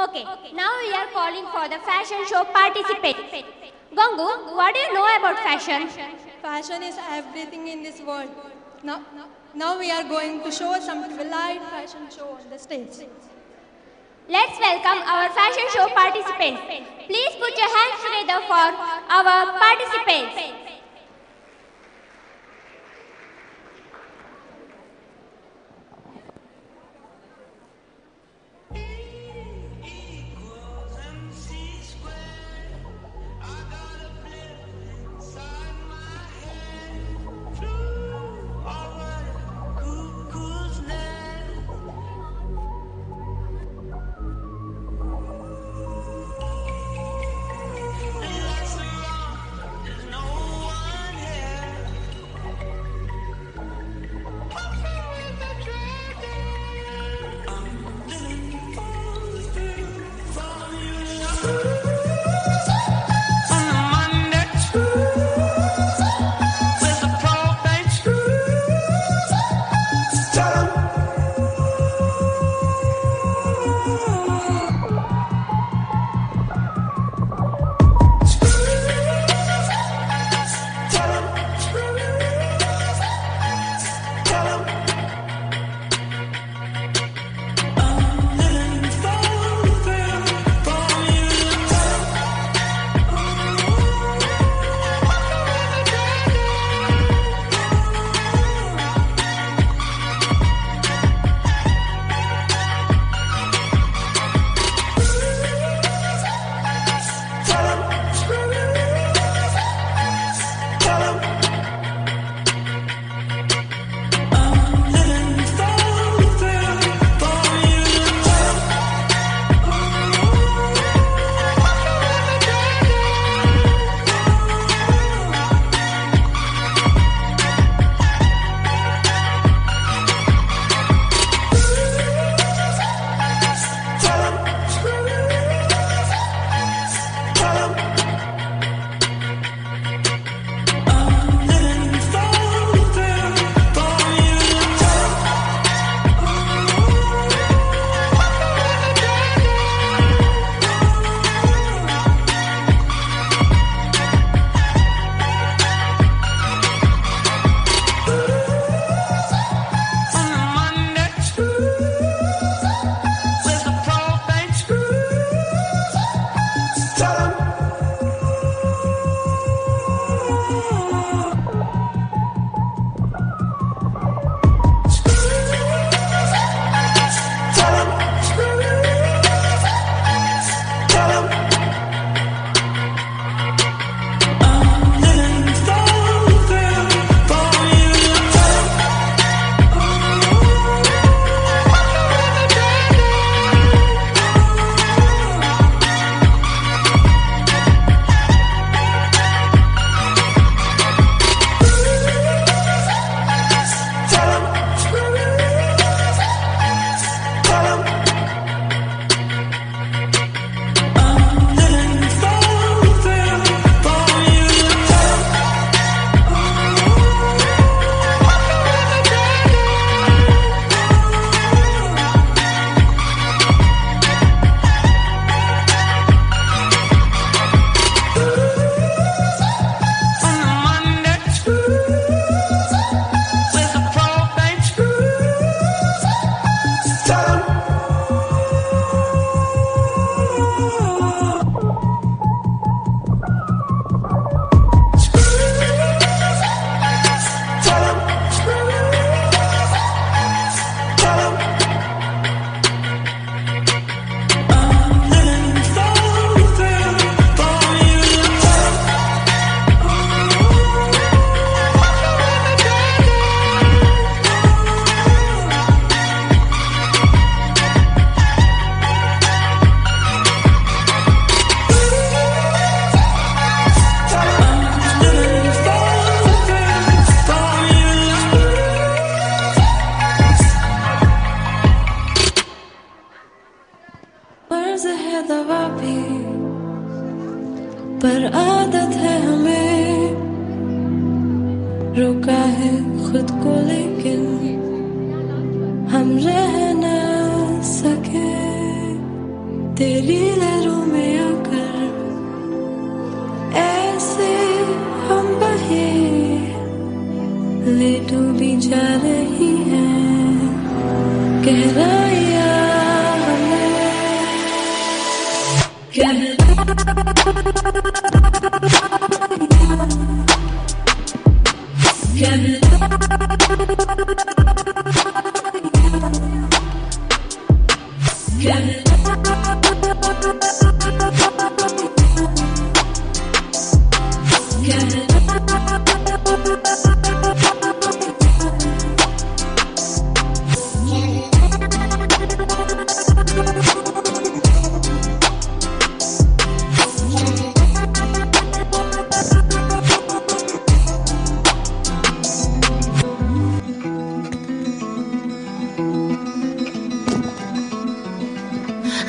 Okay. Now we are calling for the fashion show participants. Gangu, what do you know about fashion? Fashion is everything in this world. Now we are going to show some light fashion show on the stage. Let's welcome our fashion show participants. Please put your hands together for our participants. No खुद को, लेकिन हम रह ना सके तेरी लहरों में आकर। ऐसे हम बहे ले डूबी जा रही है गहराइयाँ हमें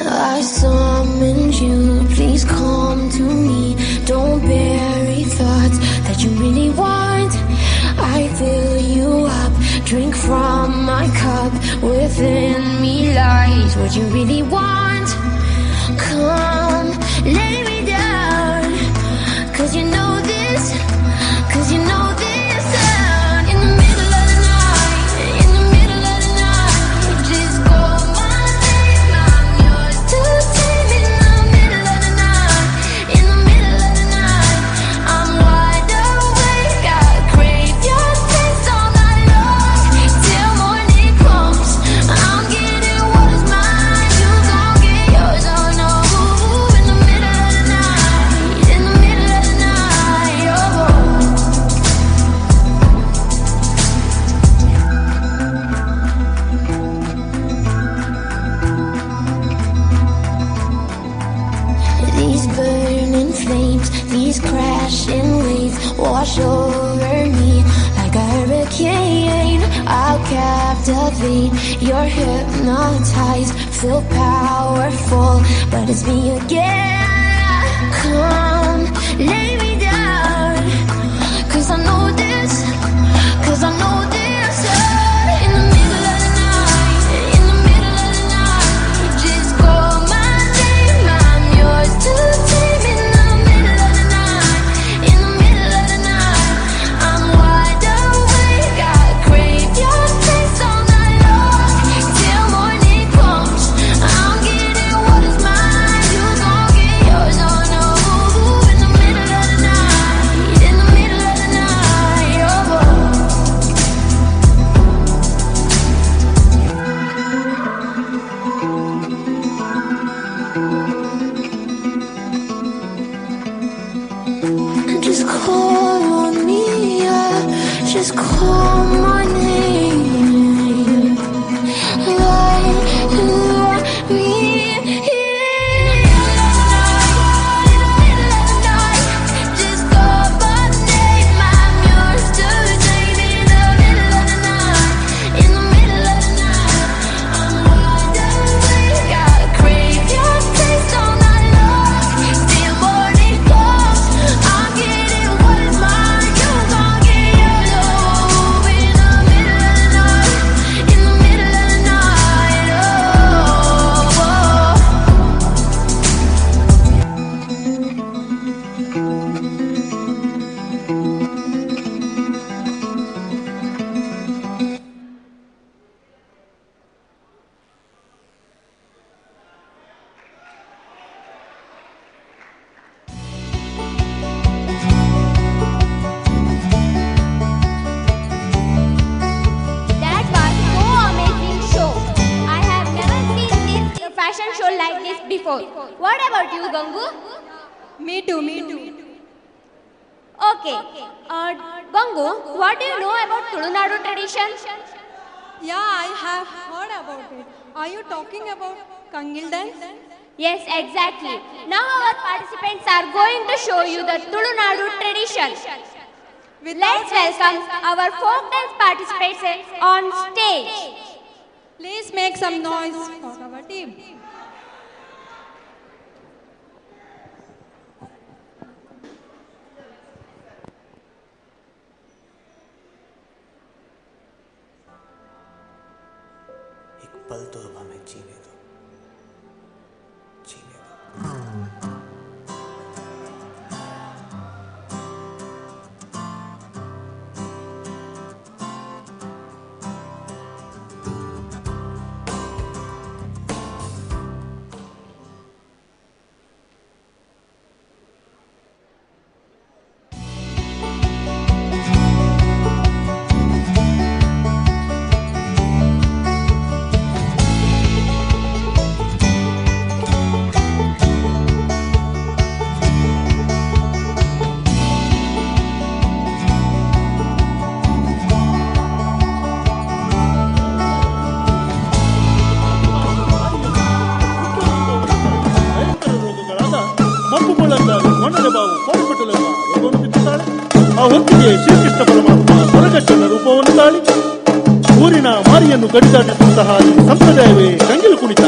I summoned you, please come to me. Don't bury thoughts that you really want. I fill you up, drink from my cup. Within me lies what you really want. Come, lay me down, 'cause you know this, 'cause you know this sound. In the middle of the night, in the middle of the night, just call my name, I'm yours to take. In the middle of the night, in the middle of the night, I'm wide awake, I crave your taste all night long, till morning comes. I'm getting what is mine, you gon' get yours, oh no. In the middle of the night, in the middle of the night, oh. These burning flames, these crashing waves wash over me like a hurricane. I'll captivate, you're hypnotized, feel powerful, but it's me again. Come, lay me down, 'cause I know this, 'cause I know this. In the middle of the night, in the middle of the night, just call my name, I'm yours to take. In the middle of the night, in the middle of the night, I'm wide awake, I crave your taste all night long, till morning comes. I'm getting what is mine, you gon' get yours, oh no. In the middle of the night, in the middle of the night, oh. Just call on me, yeah. Just call my name. Like me, just call my name. I'm yours to take. In the middle of the night, in the middle of the night, I'm wide awake, I crave your taste all night long, till morning comes. I'm getting what is mine, you gon' get yours, oh. In the middle of the night, in the middle of the night, oh. That was so amazing show. I have never seen this fashion show like this before. What about you, Gangu? Me too, me too. Okay. Gangu, what do you know about Tulunadu tradition? Yeah, I have heard about it. Are you talking about Kangil dance? Yes, exactly. Now our participants are going to show you the Tulunadu tradition. Let's welcome our folk dance participants on stage. Please make some noise for our team. पल तो अब हमें जीने दो, जीने दो। ಆ ಹೊತ್ತಿಗೆ ಶ್ರೀಕೃಷ್ಣ ಪರಮಾತ್ಮ ಹೊರಗಟ್ಟನ ರೂಪವನ್ನು ತಾಳಿ ಊರಿನ ಮಾರಿಯನ್ನು ಕಡಿದಾಟಿಸುವಂತಹ ಈ ಸಂಪ್ರದಾಯವೇ ಕಂಗಿಲು ಕುಣಿತ.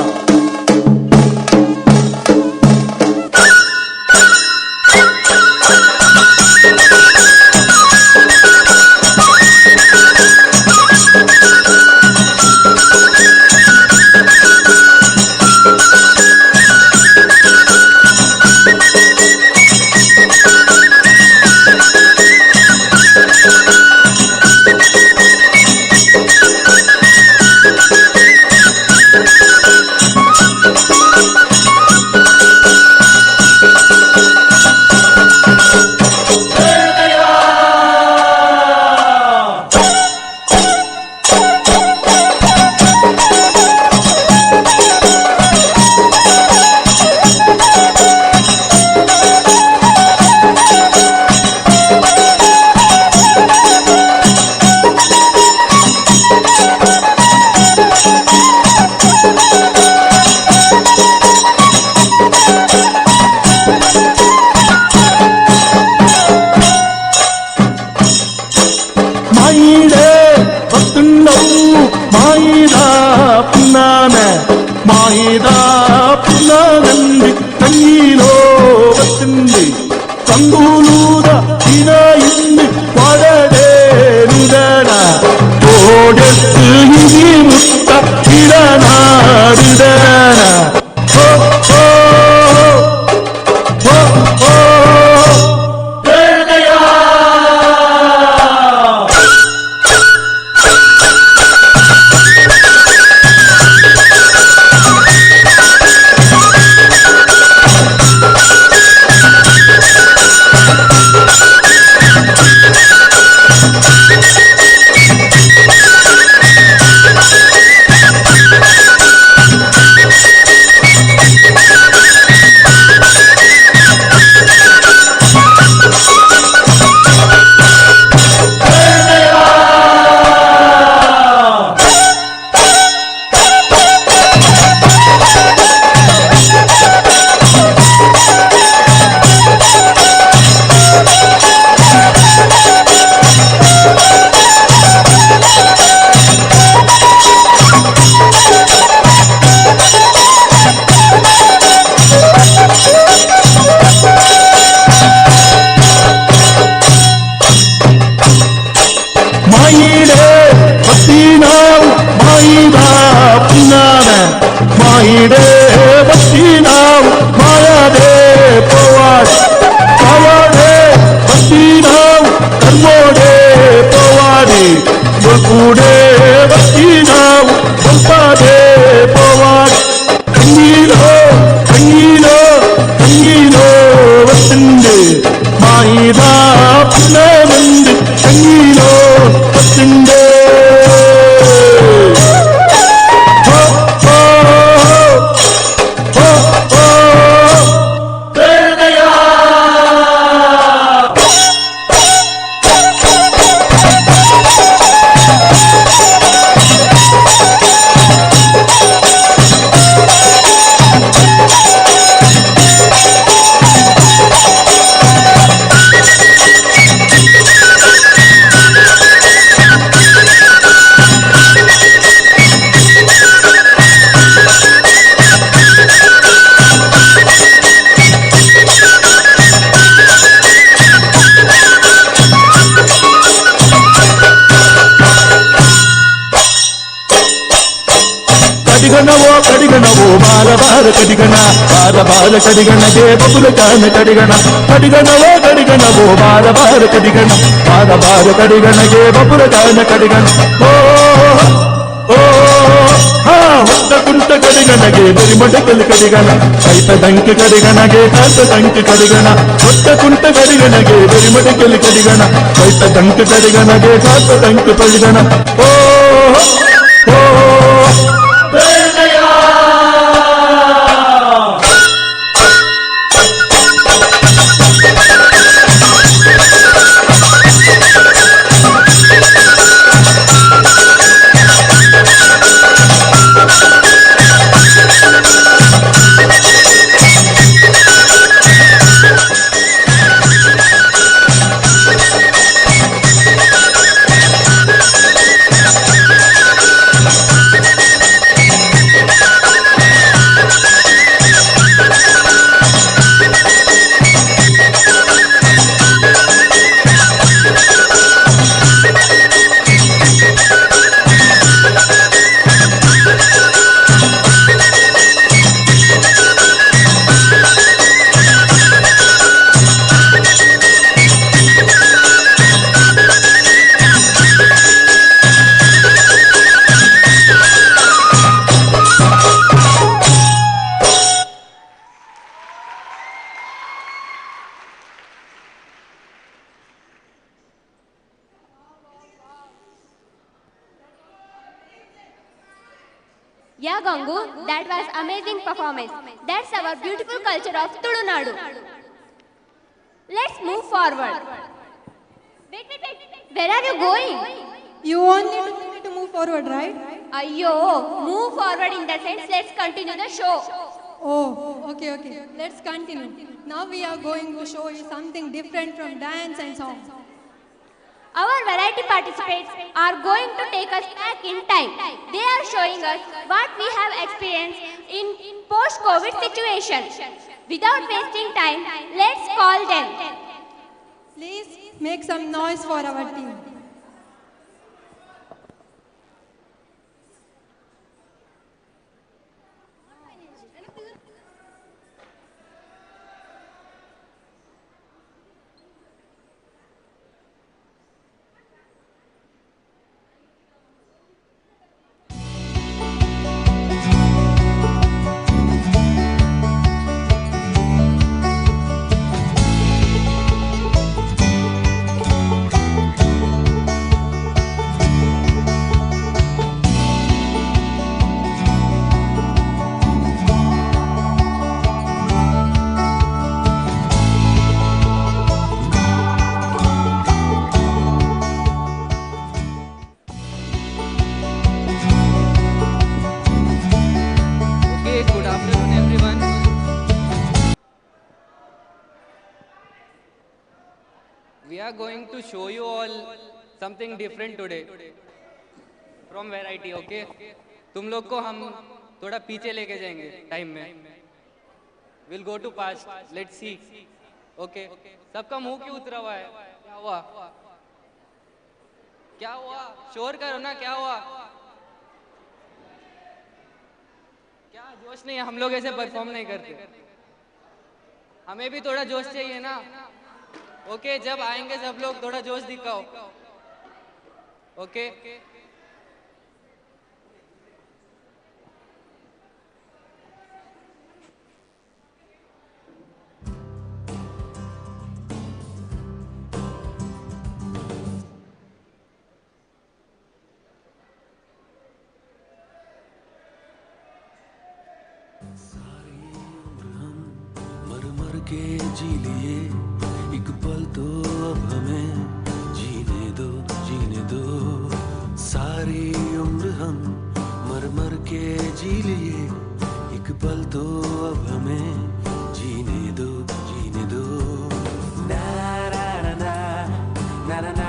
ಕಡಿಗಣವು ಬಾರ ಬಾರ ಕಡಿಗಣ ಬಾರ ಬಾರ ಕಡಿಗಣಗೆ ಬಬುಲ ಕಾನ ಕಡಿಗಣ ಕಡಿಗಣವೋ ಕಡಿಗಣವು ಬಾರ ಬಾರ ಕಡಿಗಣ ಬಾರ ಬಾರ ಕಡಿಗಣಗೆ ಬಬುಲ ಕಾನ ಕಡಿಗಣ ಓ ಓ ಹಾ ಹೊತ್ತ ಕುಂಟ ಕಡಿಗಣಗೆ ಬರಿಮಡಕಲ್ ಕಡಿಗಣ ಕೈತ ದಂಕೆ ಕಡಿಗಣಗೆ ಕಾಂತ ದಂಕೆ ಕಡಿಗಣ ಹೊತ್ತ ಕುಂಟ ಕಡಿಗಣಗೆ ಬರಿಮಡಕಲ್ ಕಡಿಗಣ ಕೈತ ದಂಕೆ ಕಡಿಗಣಗೆ ಕಾಂತ ದಂಕೆ ಕಡಿಗಣ ಓ ಓ Yeah, Gangu, that was amazing performance. That's our beautiful culture of Tudu Nadu. Let's move forward. Wait. Where are you going? You want me to move forward, right? Ayyo, move forward in the sense, let's continue the show. Oh, okay. Let's continue. Now we are going to show you something different from dance and song. Our variety participants are going to take us back in time. They are showing us what we have experienced in post-COVID situation. Without wasting time, let's call them. Please make some noise for our team. We are going to show you all something different today from variety, okay? तुम लोग को हम थोड़ा पीछे लेके जाएंगे time में. We'll go to past. Let's see. Okay. सबका मुंह क्यों उतरा हुआ है? क्या हुआ? क्या हुआ? शोर करो ना, क्या हुआ? क्या जोश नहीं है? हम लोग ऐसे परफॉर्म नहीं करते. हमें भी थोड़ा जोश चाहिए ना. ओके, जब आएंगे सब लोग थोड़ा जोश दिखाओ. ओके. के जी लिए एक पल तो अब हमें जीने दो सारी उम्र हम मर मर के जी लिए एक पल तो अब हमें जीने दो ना ना ना ना ना ना ना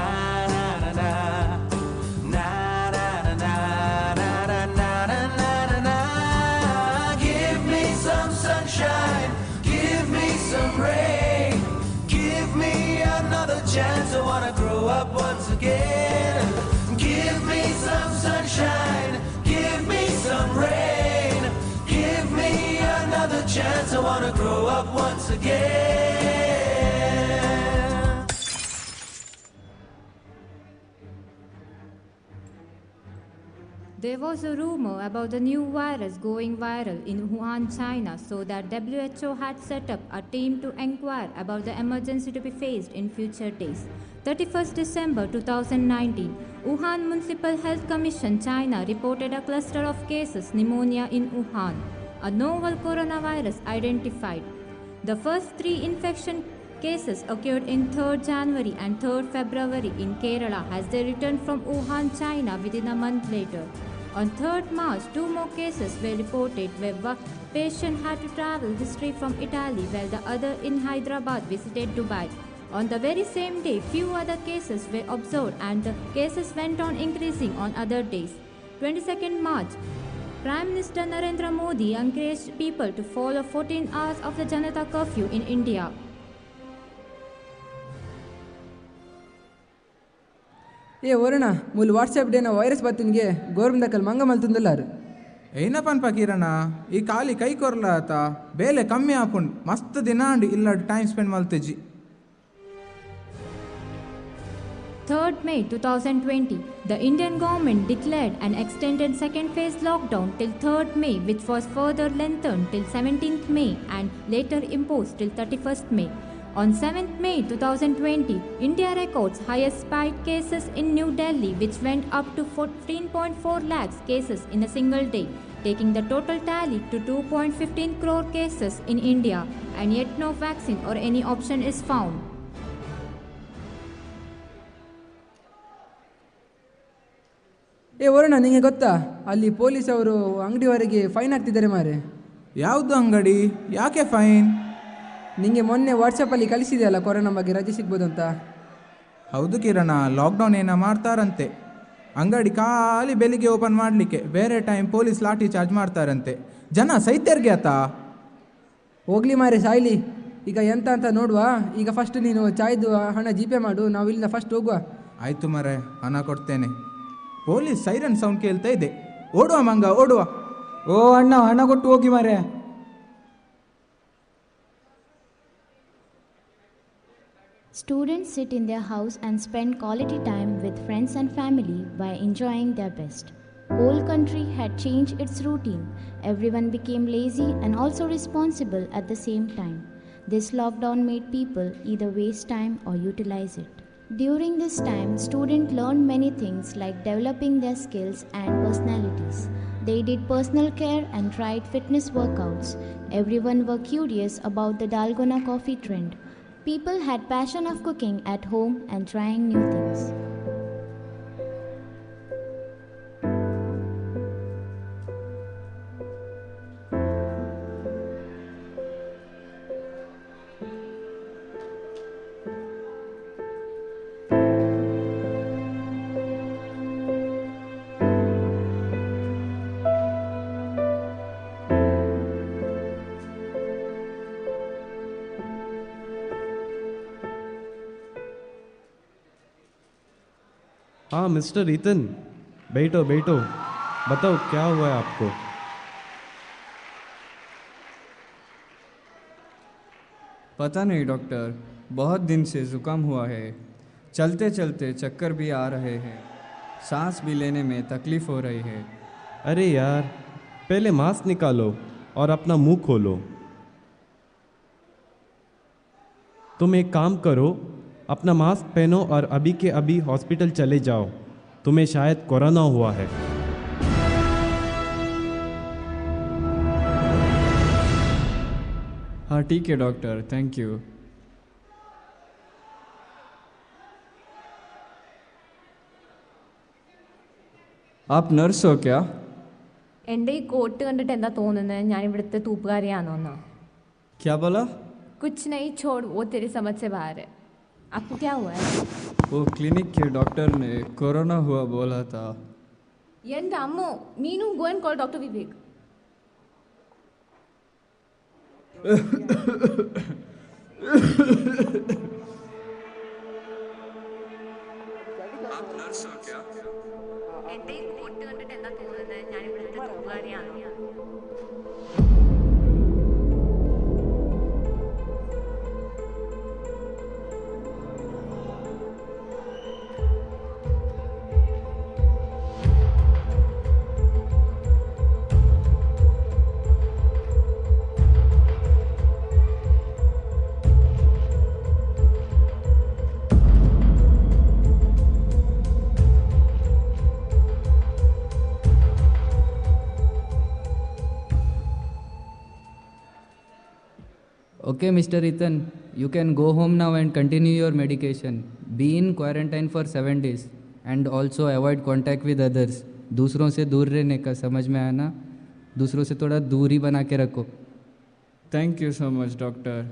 chance. I wanna grow up once again. Give me some sunshine, give me some rain, give wanna grow up once again. There was a rumor about the new virus going viral in Wuhan, China, so that WHO had set up a team to inquire about the emergency to be faced in future days. 31st December 2019, Wuhan Municipal Health Commission, China reported a cluster of cases pneumonia in Wuhan, a novel coronavirus identified. The first 3 infection cases occurred in 3rd January and 3rd February in Kerala as they returned from Wuhan, China within a month later. On 3rd March, 2 more cases were reported where one patient had to travel history from Italy while the other in Hyderabad visited Dubai. On the very same day, few other cases were observed and the cases went on increasing on other days. 22nd March, Prime Minister Narendra Modi encouraged people to follow 14 hours of the Janata curfew in India. ఏ వరుణ ముళ్ళు WhatsApp డేనా virus బతిన్ಗೆ గోర్మ దక్కల్ ಮಂಗ ಮಲ್ತುಂದಲ್ಲಾರು ಏನಪ್ಪನ್ಪ ಕಿರಣ ಈ ಖಾಲಿ ಕೈ ಕೊರ್ಲಾತ ಬೇಲೆ ಕಮ್ಮಿ ಹಾಕೊಂಡು ಮಸ್ತ್ ದಿನ ಇಲ್ಲ time spend ಮಲ್ತೆಜಿ 3rd May 2020, the Indian government declared an extended second phase lockdown till 3rd May, which was further lengthened till 17th May and later imposed till 31st May. On 7th May 2020, India records highest spike cases in New Delhi, which went up to 14.4 lakhs cases in a single day, taking the total tally to 2.15 crore cases in India, and yet no vaccine or any option is found. ಏ ವರುಣ ನಿಮಗೆ ಗೊತ್ತಾ ಅಲ್ಲಿ police ಅವರು ಅಂಗಡಿವರೆಗೆ fine ಹಾಕ್ತಿದ್ದಾರೆ ಮಾರೆ. ಯಾವುದು ಅಂಗಡಿ, ಯಾಕೆ ಫೈನ್? ನಿಮಗೆ ಮೊನ್ನೆ ವಾಟ್ಸಪ್ಪಲ್ಲಿ ಕಳಿಸಿದೆಯಲ್ಲ ಕೊರೋನಾ ಬಗ್ಗೆ ರಜೆ ಸಿಗ್ಬೋದು ಅಂತ. ಹೌದು ಕಿರಣ, ಲಾಕ್ಡೌನ್ ಏನೋ ಮಾಡ್ತಾರಂತೆ. ಅಂಗಡಿ ಖಾಲಿ ಬೆಳಿಗ್ಗೆ ಓಪನ್ ಮಾಡಲಿಕ್ಕೆ, ಬೇರೆ ಟೈಮ್ ಪೊಲೀಸ್ ಲಾಠಿ ಚಾರ್ಜ್ ಮಾಡ್ತಾರಂತೆ. ಜನ ಸೈತರ್ಗೆ ಆತ. ಹೋಗ್ಲಿ ಮಾರೆ ಸಾಯ್ಲಿ. ಈಗ ಎಂತ ಅಂತ ನೋಡುವ. ಈಗ ಫಸ್ಟ್ ನೀನು ಚಾಯ್ದು ಹಣ ಜಿಪೇ ಮಾಡು, ನಾವು ಇಲ್ಲಿಂದ ಫಸ್ಟ್ ಹೋಗುವ. ಆಯಿತು ಮರೆ, ಹಣ ಕೊಡ್ತೇನೆ. ಪೊಲೀಸ್ ಸೈರನ್ ಸೌಂಡ್ ಕೇಳ್ತಾ ಇದೆ. ಓಡುವ ಮಂಗ ಓಡುವ. ಓ ಅಣ್ಣ, ಹಣ ಕೊಟ್ಟು ಹೋಗಿ ಮಾರೆ. Students sit in their house and spend quality time with friends and family by enjoying their best. Whole country had changed its routine. Everyone became lazy and also responsible at the same time. This lockdown made people either waste time or utilize it. During this time, students learned many things like developing their skills and personalities. They did personal care and tried fitness workouts. Everyone were curious about the Dalgona coffee trend. People had passion of cooking at home and trying new things. हाँ mister ईतन, बैठो बैठो, बताओ क्या हुआ है आपको? पता नहीं डॉक्टर, बहुत दिन से ज़ुकाम हुआ है। चलते चलते चक्कर भी आ रहे हैं, सांस भी लेने में तकलीफ़ हो रही है। अरे यार, पहले मास्क निकालो और अपना मुंह खोलो। तुम एक काम करो, अपना मास्क पहनो और अभी के अभी हॉस्पिटल चले जाओ। तुम्हें शायद कोरोना हुआ है। हाँ ठीक है डॉक्टर, थैंक यू। आप नर्स हो क्या? എൻ്റെ ഈ കോട്ട് കണ്ടിട്ട് എന്താ തോന്നുന്നത് ഞാൻ ഇവിടുത്തെ തൂപ്പുകാരിയാണോന്നാ? क्या बोला? कुछ नहीं छोड़, वो तेरी समझ से बाहर है। आपको क्या हुआ है? वो क्लिनिक के डॉक्टर ने कोरोना हुआ बोला था। എൻ്റെ അമ്മോ, Meenu go and call doctor Vivek. आप नर्स हो क्या? എൻ്റെ ഈ കോട്ട് കണ്ടിട്ട് എന്താ തോന്നുന്നത് ഞാൻ ഇവിടുത്തെ തൂപ്പുകാരിയാണോ? Okay, Mr. Ethan, you can go home now and continue your medication. Be in quarantine for 7 days and also avoid contact with others. दूसरों से दूर रहने का, समझ में आया ना? दूसरों से थोड़ा दूरी बना के रखो. Thank you so much, doctor.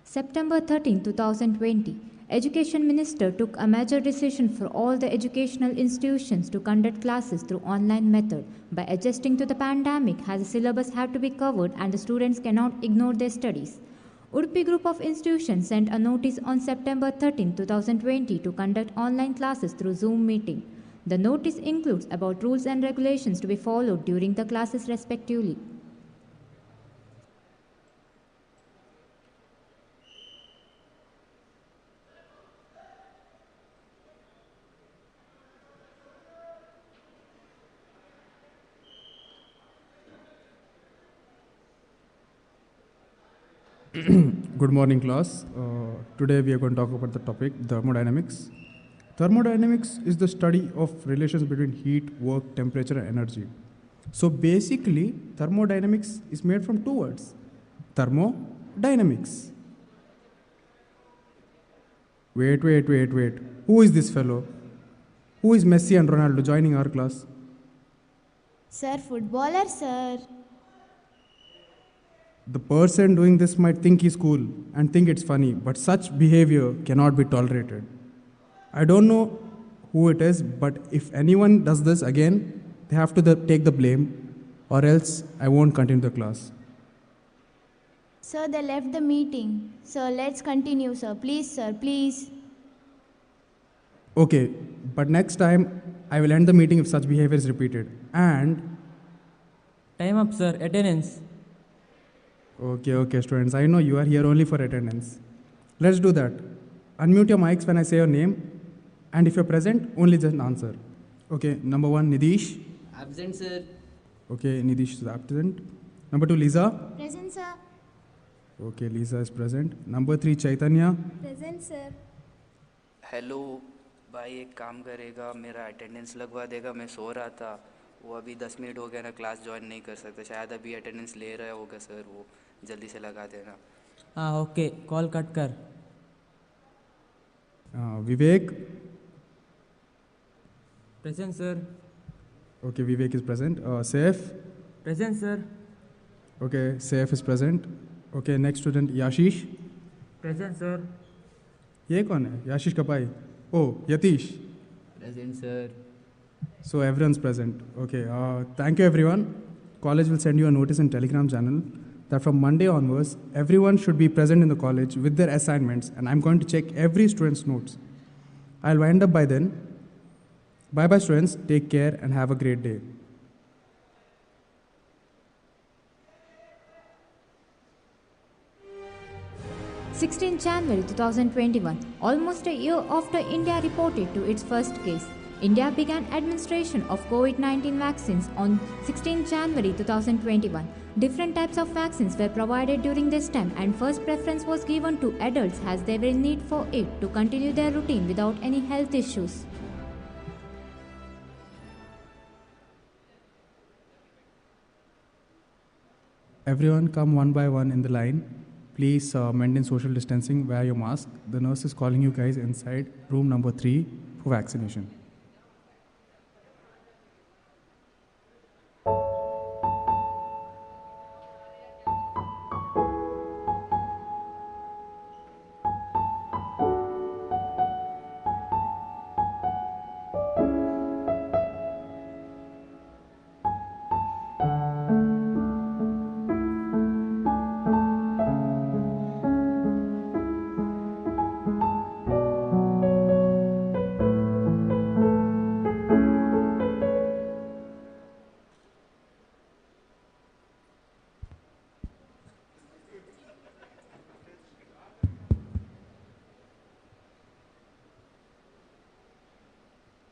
September 13, 2020, Education Minister took a major decision for all the educational institutions to conduct classes through online method. By adjusting to the pandemic, as the syllabus have to be covered and the students cannot ignore their studies. Udupi group of institutions sent a notice on September 13, 2020 to conduct online classes through Zoom meeting. The notice includes about rules and regulations to be followed during the classes respectively. Good morning, class. Today we are going to talk about the topic thermodynamics. Thermodynamics is the study of relations between heat, work, temperature, and energy. So basically, thermodynamics is made from two words: thermodynamics. Wait. Who is this fellow? Who is Messi and Ronaldo joining our class? Sir, footballer, sir. The person doing this might think he's cool and think it's funny, but such behavior cannot be tolerated. I don't know who it is, but if anyone does this again, they have to take the blame, or else I won't continue the class. Sir, they left the meeting. Sir, let's continue, sir. Please, sir, please. Okay, but next time I will end the meeting if such behavior is repeated. And Time up, sir. Attendance. Okay, students. I know you are here only for attendance. Let's do that. Unmute your mics when I say your name, and if you're present, only just answer. Okay, number 1, Nidish. Absent, sir. Okay, Nidish is absent. Number 2, Lisa. Present, sir. Okay, Lisa is present. Number 3, Chaitanya. Present, sir. Hello भाई, एक काम करेगा, मेरा attendance लगवा देगा. मैं सो रहा था, वो अभी 10 मिनट हो गया ना, क्लास ज्वाइन नहीं कर सकता. शायद अभी अटेंडेंस ले रहा होगा सर, वो जल्दी से लगा देना. हाँ ओके, कॉल कट कर. Vivek. Present, sir. Okay, Vivek is present. Saif. Present, sir. Okay, Saif is present. Okay, next student, Yashish. Present, sir. ये कौन है? Yashish Kapai. Oh, Yatish. Present, sir. So everyone's present. Okay, thank you everyone. College will send you a notice in Telegram channel that from Monday onwards, everyone should be present in the college with their assignments, and I'm going to check every student's notes. I'll wind up by then. Bye-bye students, take care and have a great day. January 2021, almost a year after India reported to its first case, India began administration of COVID-19 vaccines on 16 January 2021. Different types of vaccines were provided during this time, and first preference was given to adults as they were in need for it to continue their routine without any health issues. Everyone come one by one in the line. Please maintain social distancing, wear your mask. The nurse is calling you guys inside room number 3 for vaccination.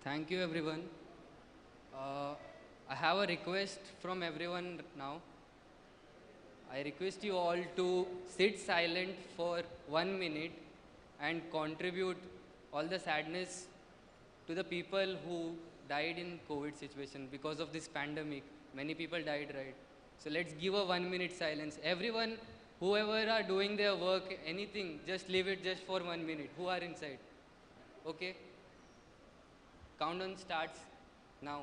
Thank you everyone. I have a request from everyone now. I request you all to sit silent for 1 minute and contribute all the sadness to the people who died in COVID situation because of this pandemic. Many people died, right? So let's give a 1 minute silence. Everyone, whoever are doing their work, anything, just leave it just for 1 minute. Who are inside? Okay? Countdown starts now.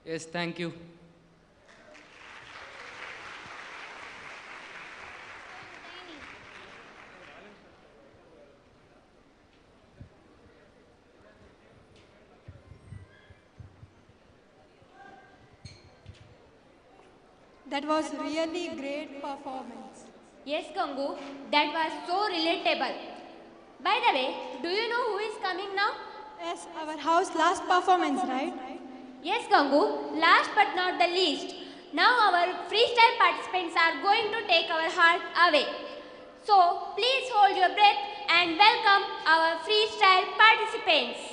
Yes, thank you. That was really great performance. Yes, Gangu, that was so relatable. By the way, do you know who is coming now? Yes, our house last performance, right? Yes, Gangu, last but not the least. Now our freestyle participants are going to take our heart away. So please hold your breath and welcome our freestyle participants.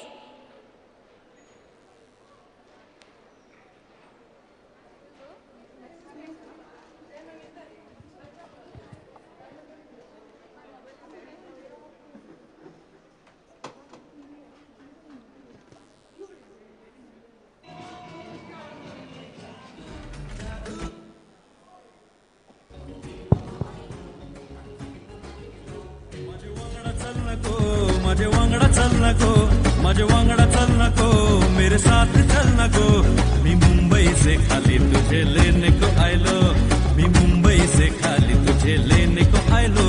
माझे वांगडा चल नको माझे वांगडा चल नको मेरे साथ चल नको मी मुंबई से खाली तुझे लेने को आयलो मी मुंबई से खाली तुझे लेने को आयलो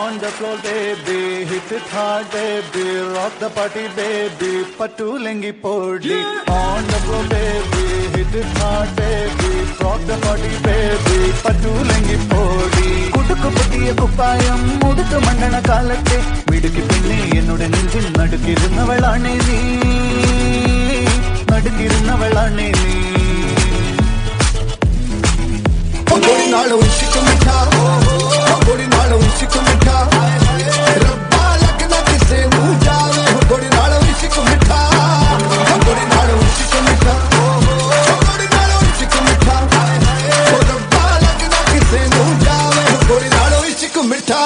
On the floor, baby, hit it hard, baby, rock the party, baby, patulengi podli. On the floor, baby, hit it hard, baby, rock the party, baby. പറ്റൂലെങ്കിൽ പോടി കുടുക്കു പുതിയ കുപ്പായം മുടുക്ക് മണ്ടണ കാലത്തെ മിടുക്കി പിന്നെ എന്നോട് നെഞ്ചിൽ നടുക്കിരുന്നവളാണേ നീ നടുക്കിരുന്നവളാണേ നീ थोड़ी नालों इश्क मिठा थोड़ी नालों इश्क मिठा रब्बा लगना किसे मुंह जावे थोड़ी नालों इश्क मिठा थोड़ी नालों इश्क मिठा थोड़ी नालों इश्क मिठा रब्बा लगना किसे मुंह जावे थोड़ी नालों इश्क मिठा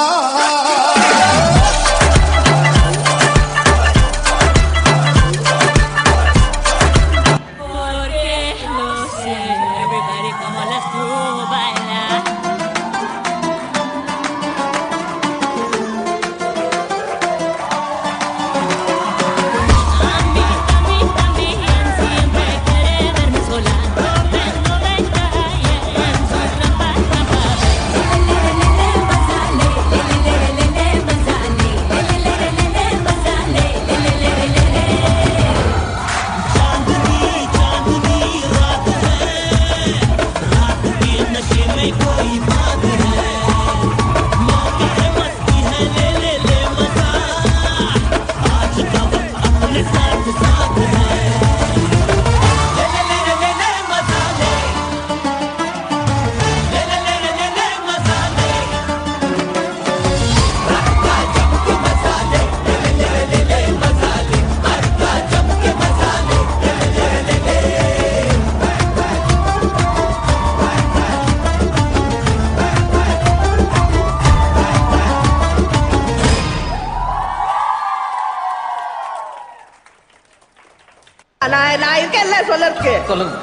நான் இருக்கேன்ல சொல்லறதுக்கு சொல்லுங்க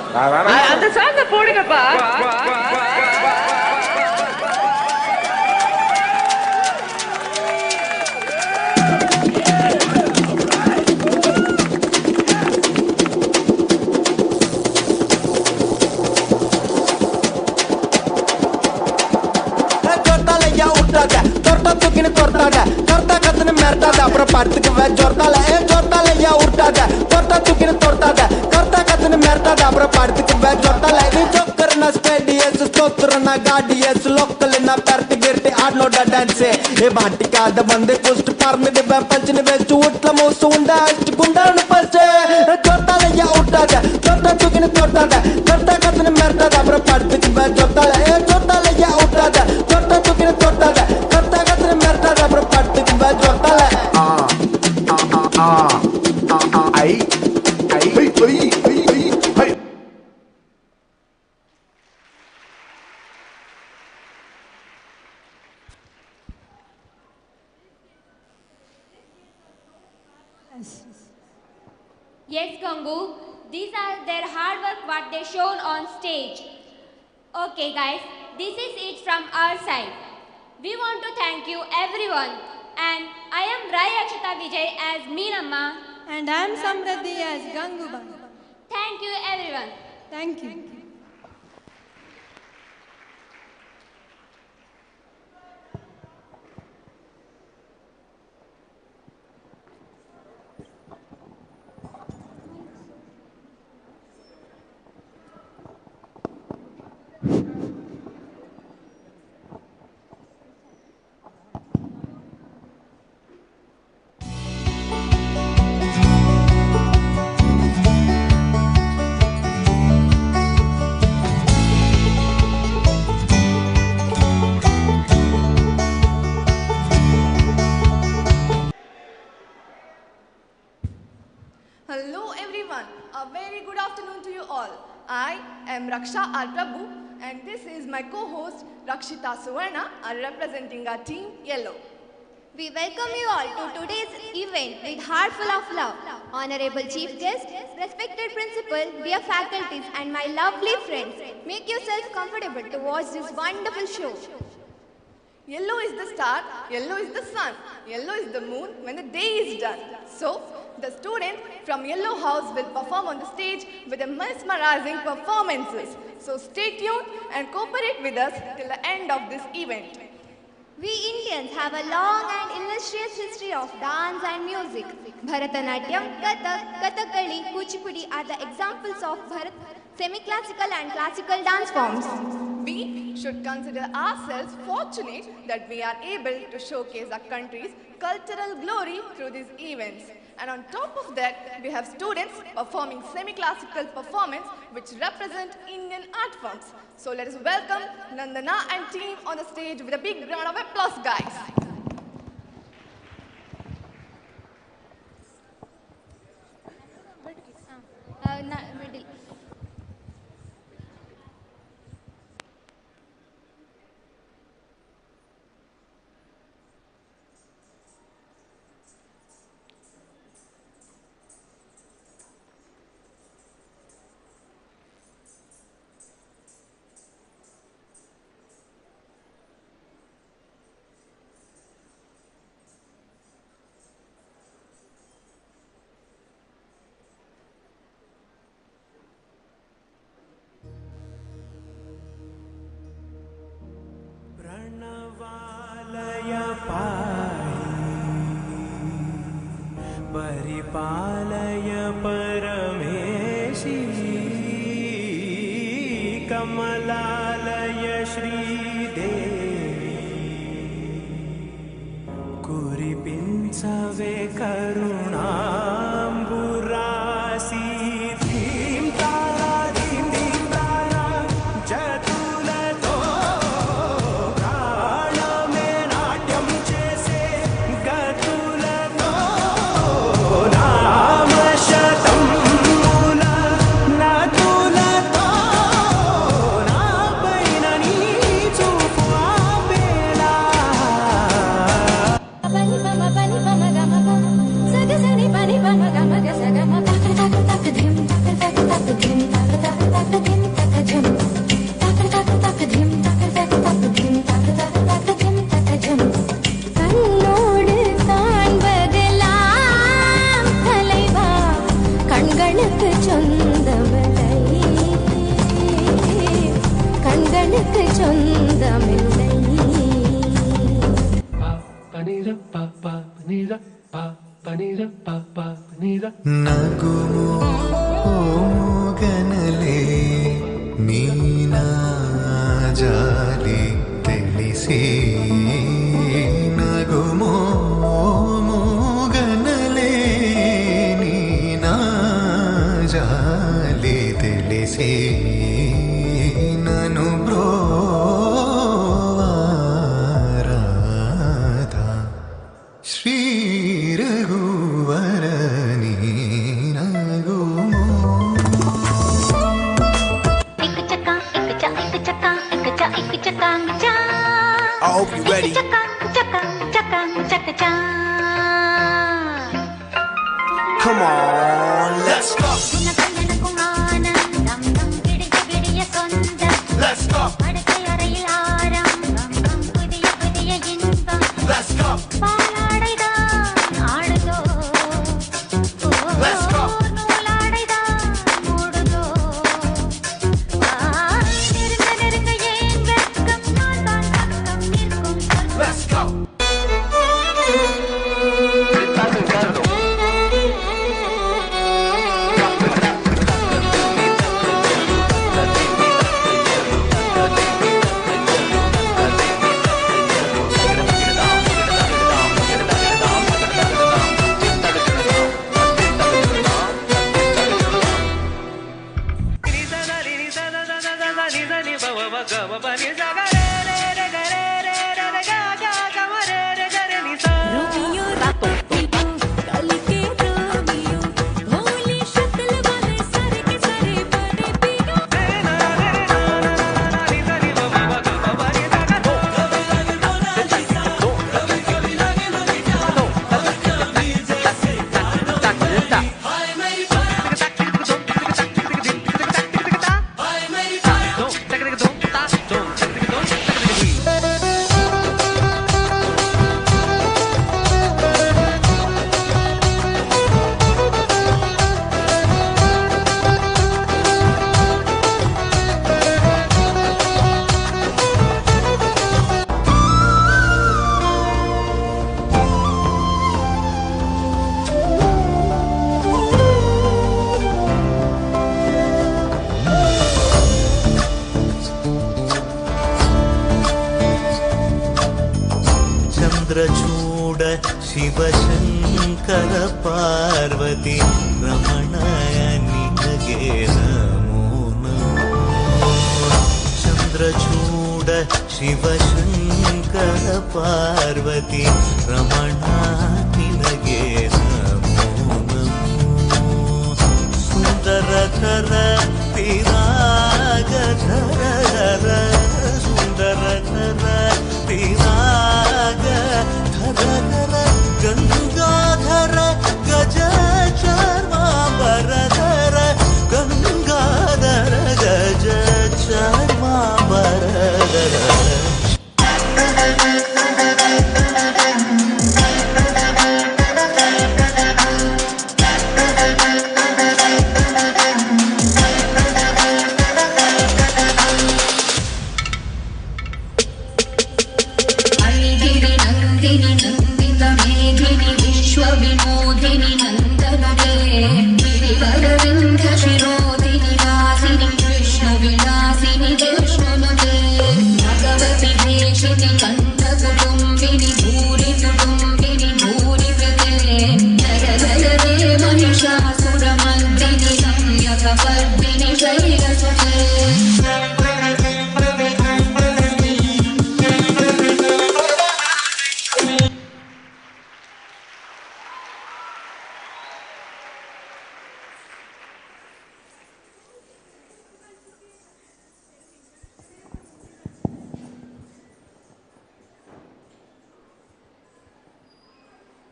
அந்த சாங்க போடுங்கப்பா அப்புறம் படுத்துக்குவே ஜொர்த்தால ஜொர்த்தால ஏன் உருட்டாத தொர்த்தா தூக்கின்னு தொர்த்தாத கர்த்தா கத்துன்னு மிரட்டாத அப்புறம் படுத்துக்குவே ஜொர்த்தால நீ ஜோக்கர்னா ஸ்பேடியஸ் ஸ்தோத்திரனா காடியஸ் லோக்கல்னா பரட்டி கிரட்டி ஆடனோட டான்ஸ் ஏ மாட்டிக்காத வந்து குஸ்ட் பறந்துடுவே பஞ்சுன்னு வச்சு வீட்டுல மூசு உண்டா அடிச்சு குண்டான்னு பச்சு ஜொர்த்தால ஏன் உருட்டாத தொர்த்தா தூக்கின்னு தொர்த்தாத கர்த்தா கத்துன்னு மிரட்டாத அப்புறம் படுத்துக்குவே ஜொர்த்தால ஜொர்த்தால ஏன் உருட்டாத தொர்த்தா தூக்கின்னு தொர்த்தாத கர்த்தா கத்துன்னு மிரட்டாத அப்புறம் படுத்துக்குவே ஜொர்த்தால Yes, Gangu. These are their hard work what they shown on stage. Okay, guys. This is it from our side. We want to thank you, everyone. And I am Rai Akshata Vijay as NAMMA. And I am Samriddhi as Gangubai. Thank you, everyone. Thank you. Hello everyone, a very good afternoon to you all. I am Raksha R. Prabhu and this is my co-host Rakshita Suvarna representing our team Yellow. We welcome you all to today's event with heart full of love. Honorable Chief Guest, respected Principal, dear faculties and my lovely friends, make yourself comfortable to watch this wonderful show. Yellow is the star, yellow is the sun, yellow is the moon when the day is done. So, the students from Yellow House will perform on the stage with a mesmerizing performances. So stay tuned and cooperate with us till the end of this event. We Indians have a long and illustrious history of dance and music. Bharatanatyam, Kathak, Kathakali, Kuchipudi are the examples of Bharat semi-classical and classical dance forms. We should consider ourselves fortunate that we are able to showcase our country's cultural glory through these events. And on top of that, we have students performing semi-classical performance which represent Indian art forms. So let us welcome Nandana and team on the stage with a big round of applause, guys. Middle. परिपालय परमेशी Kamalalaya Sridevi कुरिपिंचवे करुणाम्बुरासी धीं तारा जतुलतो प्राणमे नाट्यं चेसे गतुलतो नामशतं मूल नतुलतो नापैननी चूपा बेला Pani pama gama pa, saga sani pani pama gama ga saga ma tak tak tak dhim tak tak tak dhim tak tak tak dhim tak jhum tak tak tak dhim tak tak tak dhim tak tak tak dhim tak jhum கண்ணோடு தான் பகலாம் தலைவா கண்களுக்கு சொந்தமில்லை கண்களுக்கு சொந்தமில்லை నగుమో గనలే నీనా జాలి తెలిసి నగుమో గనలే నీనా జాలి తెలిసి నను బ్రోవారాధా Shri రఘువరని నగుమో I hope you're ready. Come on, let's go. Let's go. Let's go. Let's go. Let's go. Shivashankara Parvati ರಮಣಯ ನಿನಗೆ ನಮೋ ನಮೋ ಚಂದ್ರಚೂಡ ಶಿವಶಂಕರ ಪಾರ್ವತಿ ರಮಣ ನಿನಗೆ ನಮೋ ನಮೋ ಸುಂದರಧರ ಪಿರಾಗಧರ ಸುಂದರಧರ ಪಿರಾಗ ಧರ ಗಂಗಾಧರ ಗಜ ಚರ್ಮಾಂಬರಧರ ಗಂಗಾಧರ ಗಜ ಚರ್ಮಾಂಬರಧರ विश्वविनोदिनि नन्दनरे गिरिवरविन्द शिरोदिनि वासिनि कृष्णविलासिनि विष्णुनुते भगवति देशिनि कण्ठकुटुम्बिनि भूरि कुटुम्बिनि भूरि कृते जगदलरे Mahishasuramardini संयकपर्दिनि शैलसुते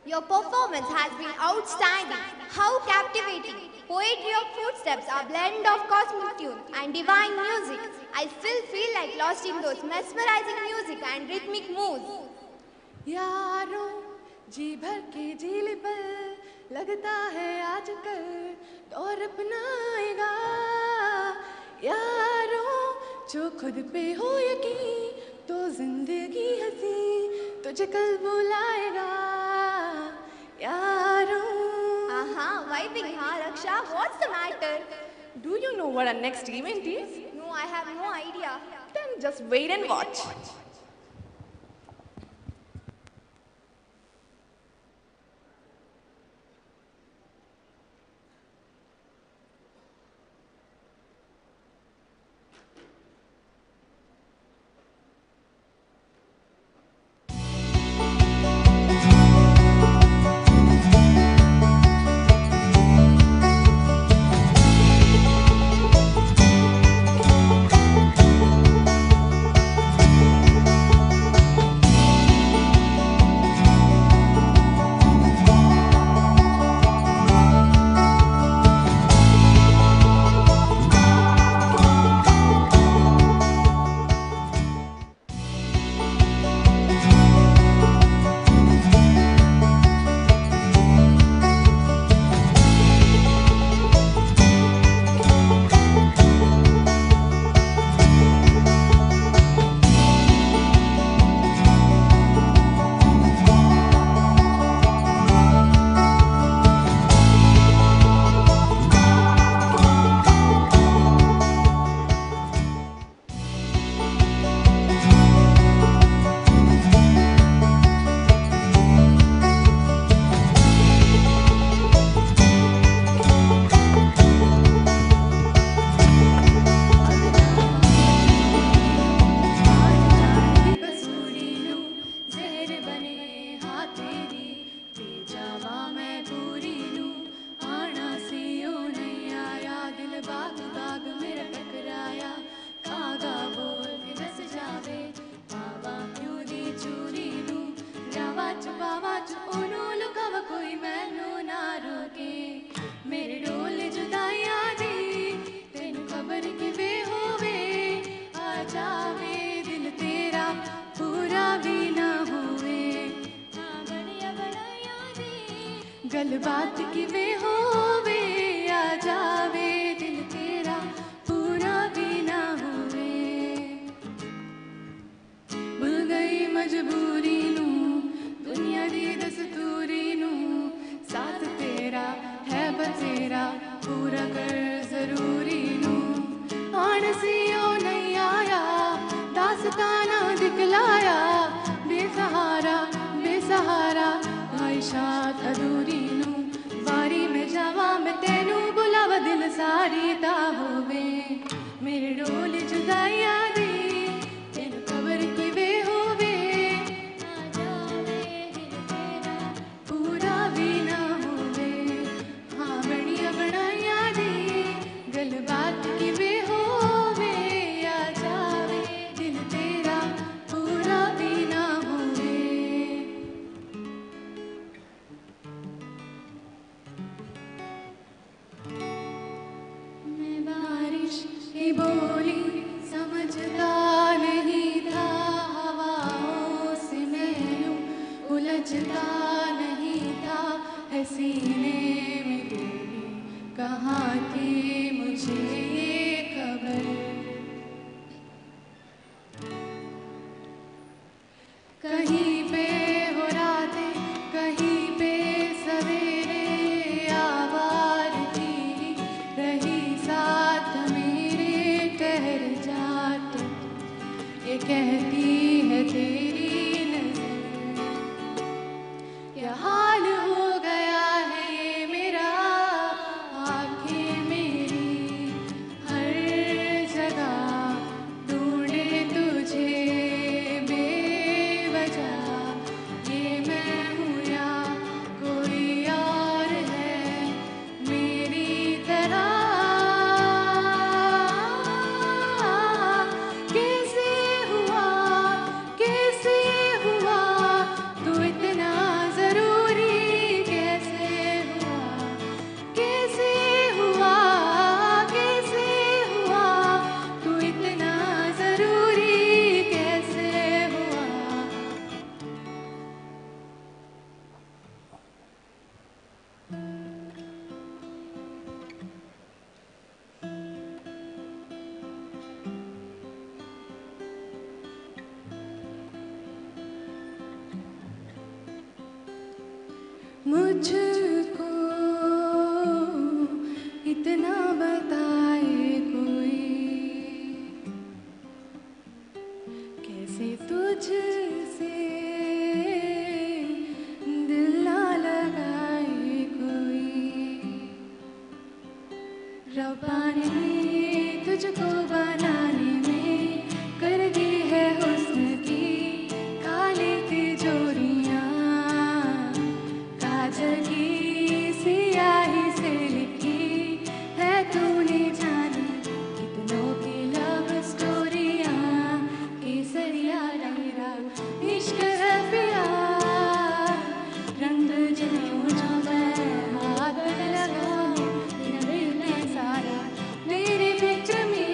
Your performance has been outstanding. How captivating. Poetry of footsteps, a blend of cosmic tune and divine music. I still feel like lost in those mesmerizing music and rhythmic moves. यारों जी भर के झील पर लगता है आजकल दौर अपनाएगा यारों जो खुद पे हो यकीन तो जिंदगी हंसी तुझे कल बुलाएगा यारों Vibing, huh, Raksha? What's the matter? Do you know what our next event is? No, I have no idea. Then just wait and watch. गल बात की वे होवे आ जावे दिल तेरा पूरा भी ना होवे भूल गई मजबूरी नू दुनिया दी दस्तूरी नू साथ तेरा है बतेरा पूरा कर जरूरी नू आन सी ओ नहीं आया दास्ताना दिखलाया बेसहारा बेसहारा ख्वाहिशात अधूरी नू वारी में जावा मैं तेनू बुलावा दिल सारी दा होवे मेरे डोल जुदाइया दी तेनू खबर किवे होवे ना जावे दिल तेरा पूरा भी ना होवे हाँ बड़िया बनाइया दी गल बात किवे होवे आ जावे दिल तेरा पूरा भी ना होवे मैं बारिश की बोली समझता नहीं था हवाओं से मैं यूं उलझता नहीं था है सीने में तेरी कहाँ थी मुझे ये खबर कहीं पे हो रातें कहीं पे सवेरे आवार तेरी रही साथ मेरे ठहर जाते ये कहती है तेरी नजर क्या हाल हो गया है ये मेरा आंखें मेरी हर जगह ढूंढे तुझे बेवजह ये मैं हूँ या कोई और है मेरी तरह कैसे हुआ तू इतना जरूरी कैसे हुआ तू इतना जरूरी कैसे हुआ मुझको इतना बताए कोई कैसे तुझसे दिल ना लगाए कोई रब्बा ने तुझको बनाने में कर दी है हुस्न की काली तिजोरियां काजल की सियाही से लिखी है तूने जानी कितनों की लव स्टोरियां केसरिया रंगा इश्क है पिया रंग जनेऊ जो मैं हाथ लगाऊं तेरा दिल है सारा मेरे फिक्र में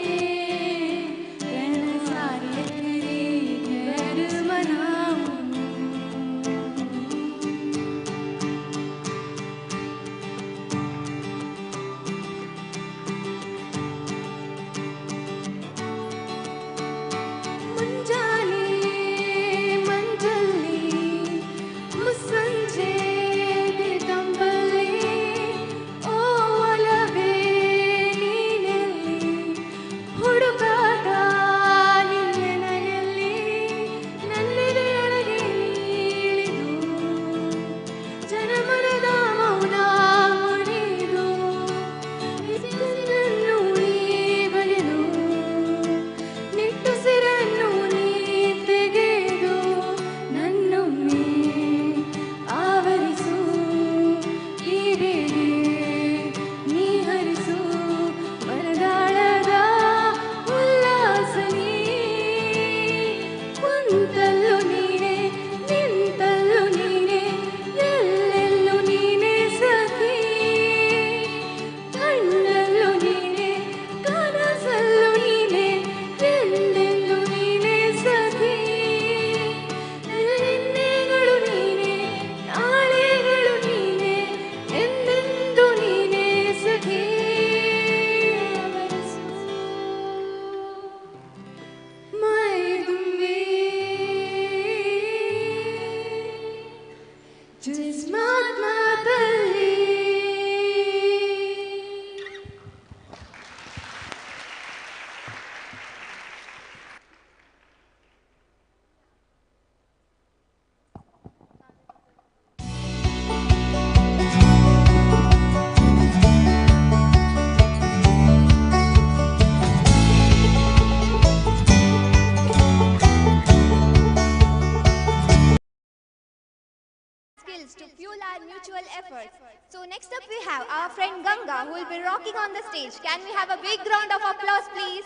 our mutual efforts. So next up we have our friend Ganga who will be rocking on the stage. Can we have a big round of applause please?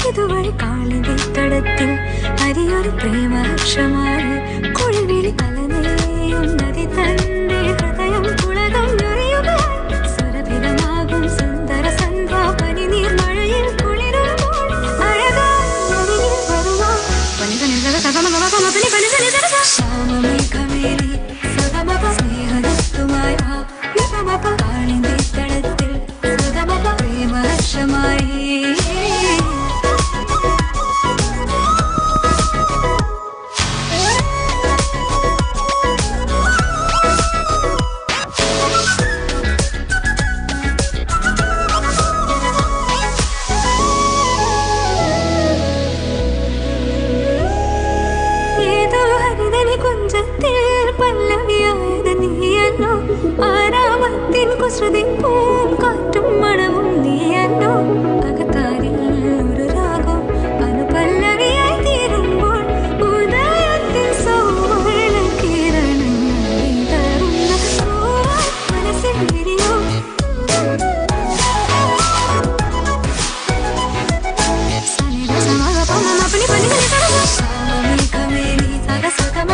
ഇതുവഴി കാളിന്റെ തടത്തിൽ അരിയൊരു പ്രേമക്ഷമായി കുളിവിളി അലനെയുന്നതി തന്റെ ഹൃദയം കുളകം നിറയുകയായി സുരഭിതമാകും സുന്ദര സന്ധ്യ പനിനീർ മഴയിൽ കുളിരുമ്പോൾ അഴകായി വരുമോ ശ്യാമമേഘമേറി സുഗമപ സ്നേഹദത്തുമായി കാളിന്റെ തടത്തിൽ സുഗമപ പ്രേമക്ഷമായി ശ്രുതി പൂം കാറ്റും മണവും നീയല്ലോ അകത്താരിൽ ഒരു രാഗം അനുപല്ലവിയായി തീരുമ്പോൾ ഉദയത്തിൻ സൗവർണ കിരണങ്ങൾ തരുന്ന മനസ്സിൽ വിരിയോ സഗസഗമ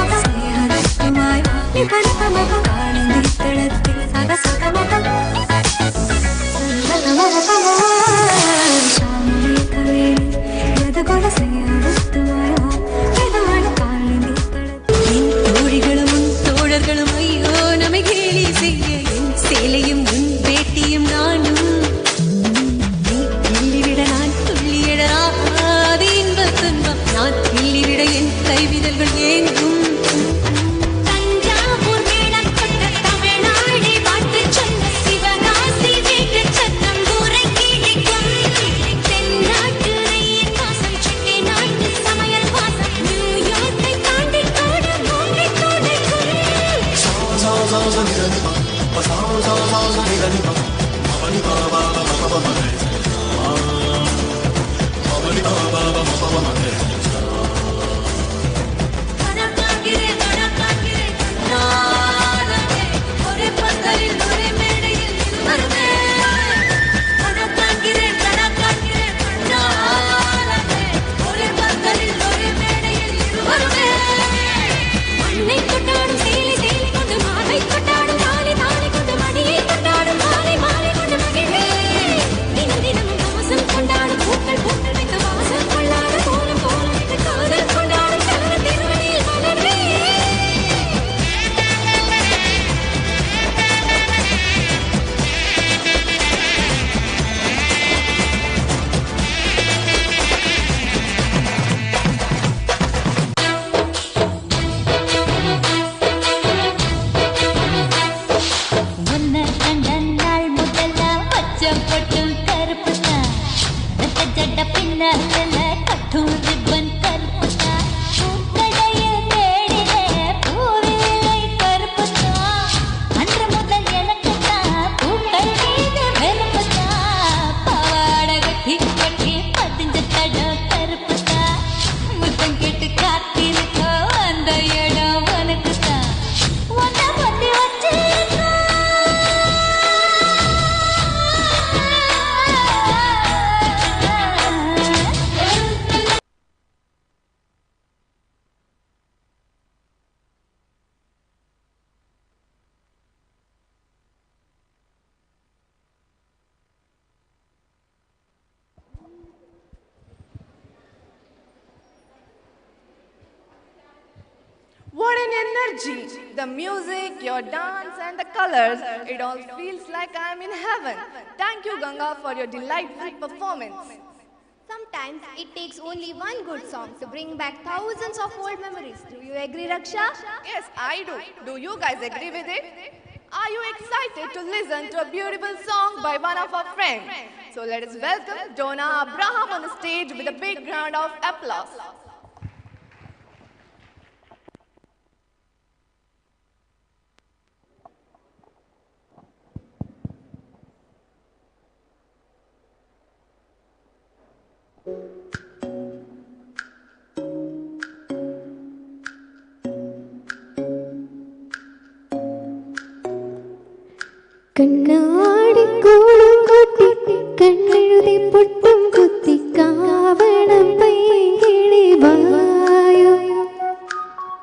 energy. The music, your dance, and the colors, it all feels like I'm in heaven. Thank you, Ganga, for your delightful performance. Sometimes it takes only one good song to bring back thousands of old memories. Do you agree, Raksha? Yes, I do. Do you guys agree with it? Are you excited to listen to a beautiful song by one of our friends? So let us welcome Donna Abraham on the stage with a big round of applause. കണ്ണാടി കൂളും കൊട്ടി കണ്ണെഴുതി പൊട്ടും കുത്തി കാവണം പൈകിളി വായോ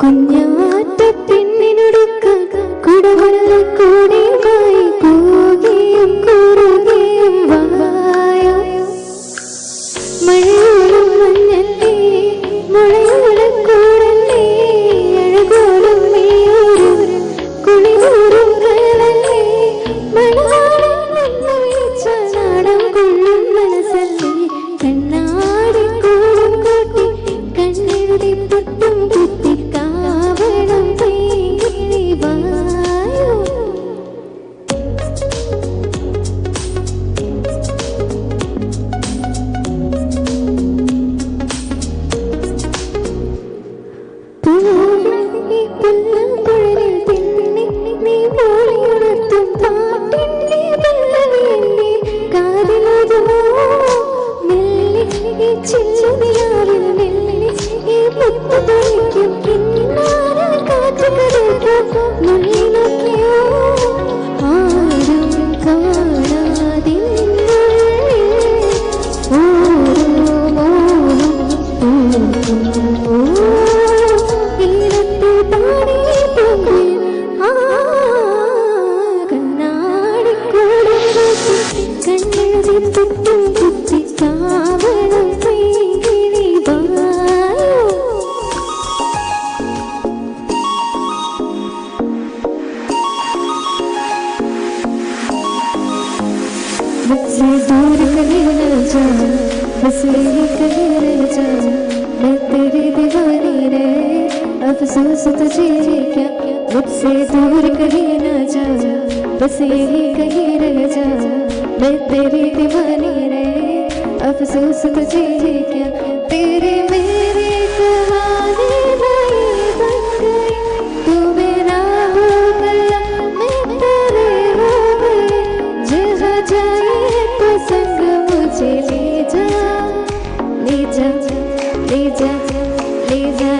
കുഞ്ഞാറ്റ പെണ്ണിനൊടുക്കാൻ കുടവള കൂടിയുമായി കൂകിയും കുറുകിയും വായോ മഴയോളം മഞ്ഞല്ലേ മുളയോളം കൂടല്ലേ അഴകോളം നീയോരും കുളിരോറും കലല്ലേ മണവാളം നിന്ന് വിളിച്ച നാടം കൊള്ളും മനസ്സല്ലേ കണ്ണാടി കൂടും കൂട്ടി കണ്ണെഴുതി പൊട്ടും കുത്തി കാവണം പൈകിളി വായോ अफसोस तुझे क्या मुझसे दूर कहीं ना जा बस यही कहीं रह जा मैं तेरी दीवानी रे अफसोस तुझे क्या तेरे मेरे कहानी नहीं बन गई तू मेरा हो गया मैं तेरे हो गई जहाँ जाए तो संग मुझे ले जा ले जा ले जा ले जा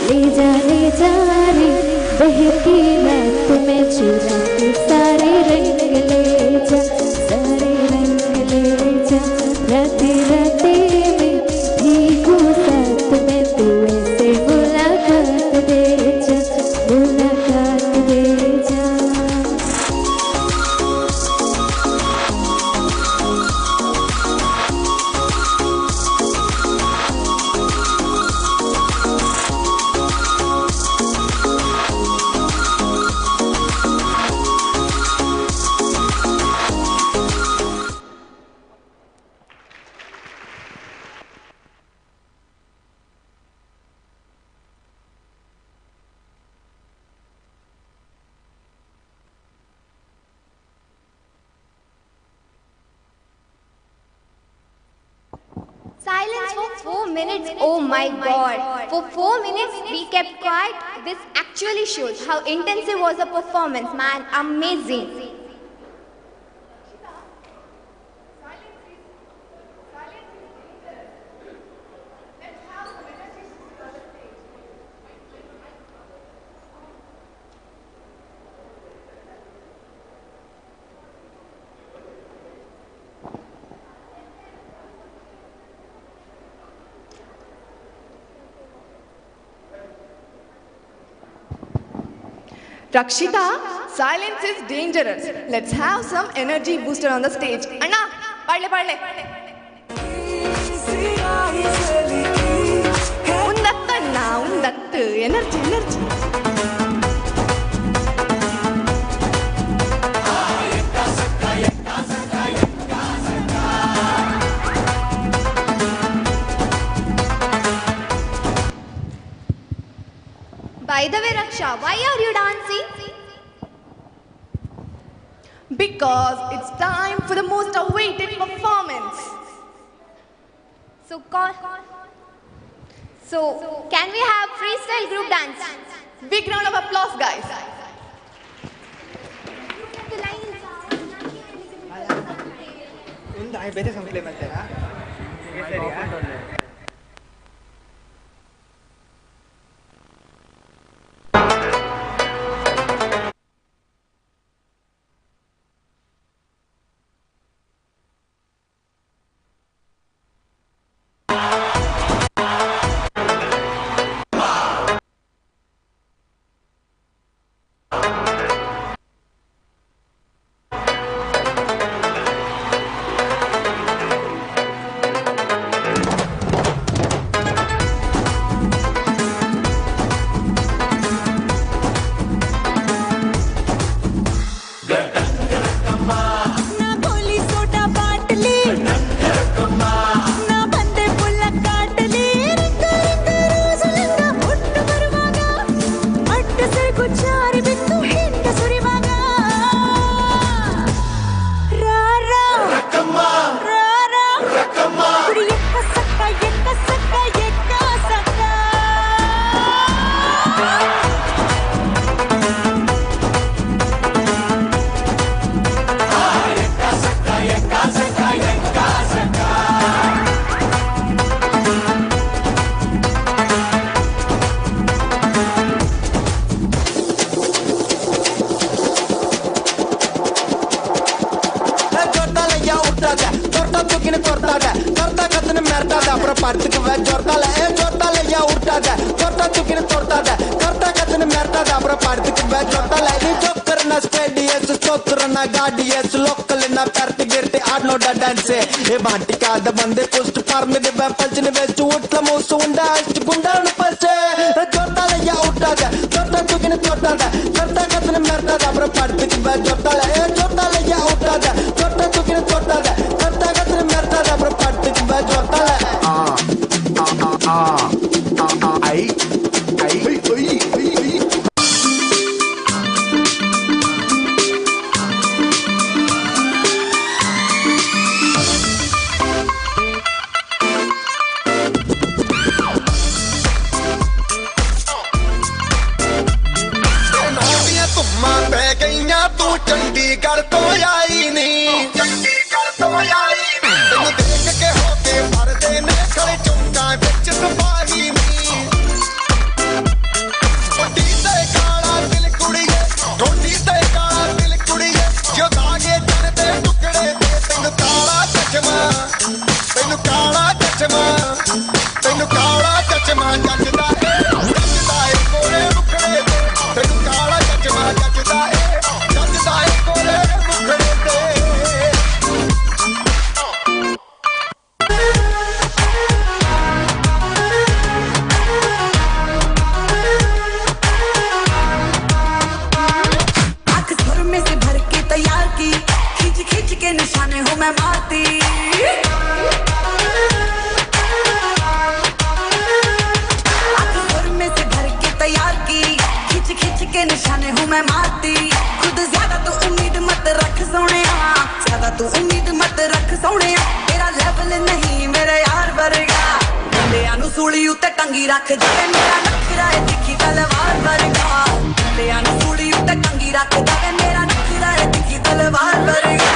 ले जा ले जा रे बहकी रात में चुरा के सारे रंग ले जा सारे रंग ले जा राते राते में भीगू साथ में तू ऐसे मुलाकात दे जा मुलाकात दे जा Silence for 4 minutes, oh my god. For 4 minutes we kept quiet. This actually shows how intensive was the performance, man. Amazing. Rakshita, silence is dangerous. Let's have some energy booster on the stage. Anna, parle parle. Undattu Anna, undattu. Energy By the way, Raksha, why are you dancing? Because it's time for the most awaited performance. So, can we have freestyle group dance? Big round of applause, guys. बंदे पुष्ट farm दे पलचने vetch उठला moso उंडा अष्ट गुंडा न पसे जोता ले या उठा दे जोता तुकिन जोता दे करता कतन मरता दा पर पड़ती के बे जोता ले या उठा दे जोता तुकिन जोता दे करता कतन मरता दा पर पड़ती के बे जोता ले आई चंडीगढ़ तो आई नहीं तेन देख के होके मरदे ने खड़े चौंका बिच सफारी नहीं छोटी ते काला दिल कुड़िए छोटी ते काला दिल कुड़िए जो धागे चढ़ते टुकड़े ते तेन काला चचमा तेन काला चचमा जचदा है कोरे मुखड़े ते तेन काला चचमा जचदा है निशाने हूँ मैं मारती में से भर के तैयार की खिंच खिंच के निशाने हूँ मैं मारती खुद ज्यादा तू उम्मीद मत रख सोने ज्यादा तू उम्मीद मत रख सोने तेरा लेवल नहीं मेरे यार वर्गा बंदियां नू सूली उत्ते टंगी रख जावे मेरा नखरा है दिखी तलवार वर्गा बंदियां नू सूली उत्ते टंगी रख जावे मेरा नखरा है दिखी तलवार वर्गा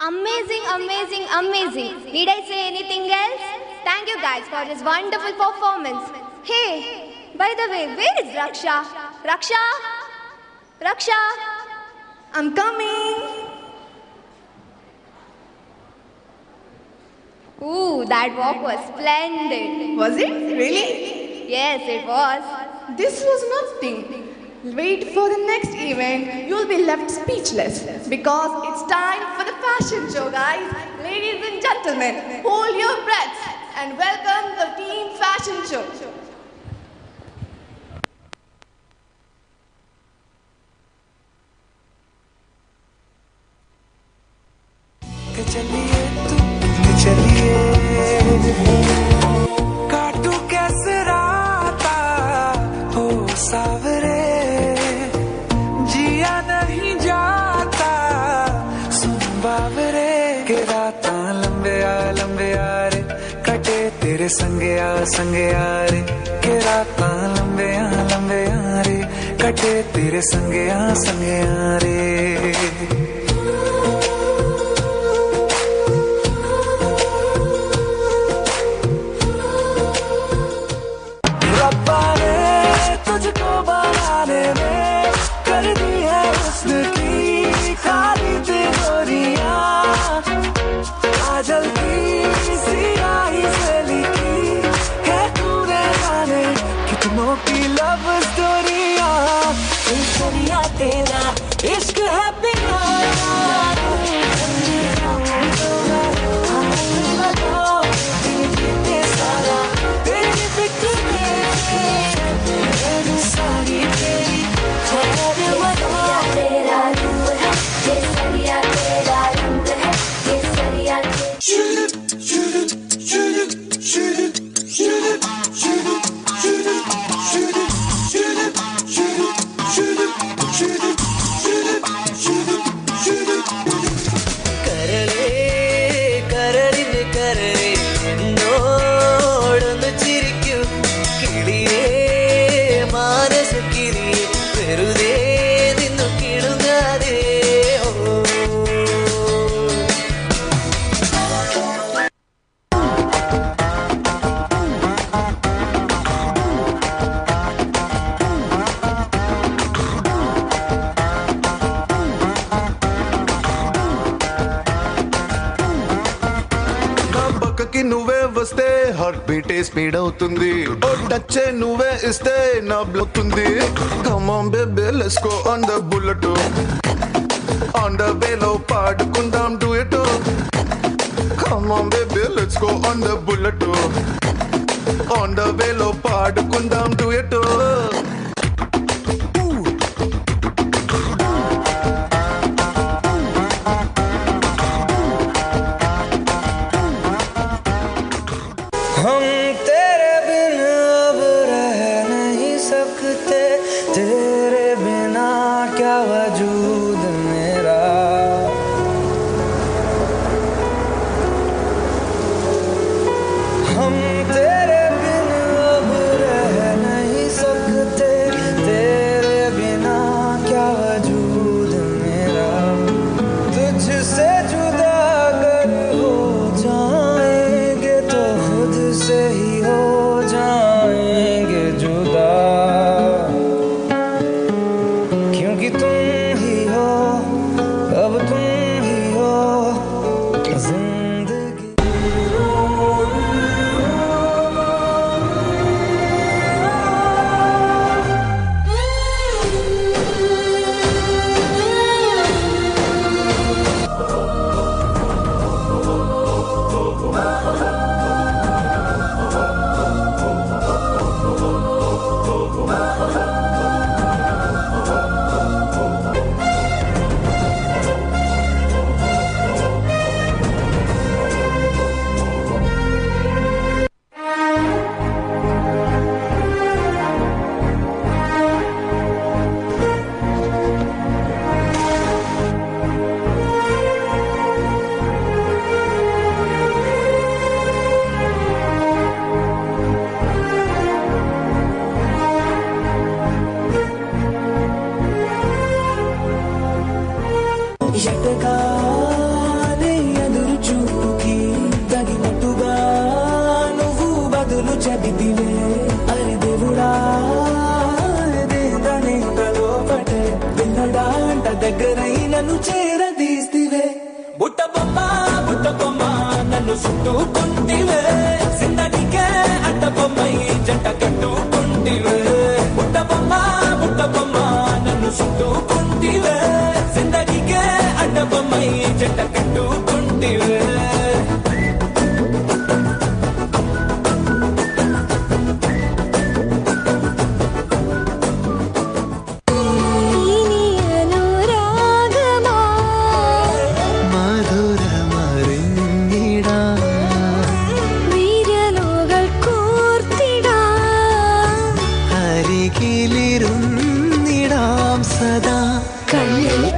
Amazing, amazing, amazing. Need I say anything else? Thank you guys for this wonderful performance. Hey, by the way, where is Raksha? Raksha? Raksha? I'm coming. Ooh, that walk was splendid. Was it? Really? Yes, it was. This was nothing. Wait for the next event, you'll be left speechless because it's time for the fashion show, guys. Ladies and gentlemen, hold your breaths and welcome the team fashion show. चलिए तू चलिए काटू कैसे राता हो सावरे जिया नहीं जाता सुन बावरे के राता लंबे आ रे कटे तेरे संगे आ रे के राता लंबे आ रे कटे तेरे संगे आ रे रब्बा ने तुझको बनाने में कर दी है हुस्न की खाली तिजोरियां काजल की सियाही से लिखी है तूने जाने कितनों की लव स्टोरियां दुनिया तेरा इश्क है హార్ట్ బీటే స్పీడ్ అవుతుంది ఓ టచ్ నువ్వే ఇస్తే నా బ్లవుతుంది come on baby let's go on the bullet on the వేలో పాడుకుందాం duet come on baby let's go on the bullet on the వేలో పాడుకుందాం డ్యూయట్ हम तेरे बिन अब रह नहीं सकते तेरे बिना क्या वजूद मेरा हम तेरे बिन अब रह नहीं सकते तेरे बिना क्या वजूद मेरा तुझसे जुदा अगर हो जाएंगे तो खुद से ही हो जाएंगे जुदा क्योंकि तुम ही हो अब तुम ही हो जिंदगी ఎటగానే ఎదురు చూపుకి తగినట్టుగా నువ్వు బదులు చెబితివే అరి దేవుడా దేదనేంతలో పటే విన్నడాంట దగ్గరై నన్ను చేరదీస్తివే బుట్ట బొమ్మ నన్ను చుట్టుకుంటివే జిందగీకే అడ్డ బొమ్మై జంట కట్టుకుంటివే బుట్ట బొమ్మ నన్ను చుట్టుకుంటివే జిందగీకే అడ్డ బొమ్మై జంట కట్టుకుంటివే మధుర మర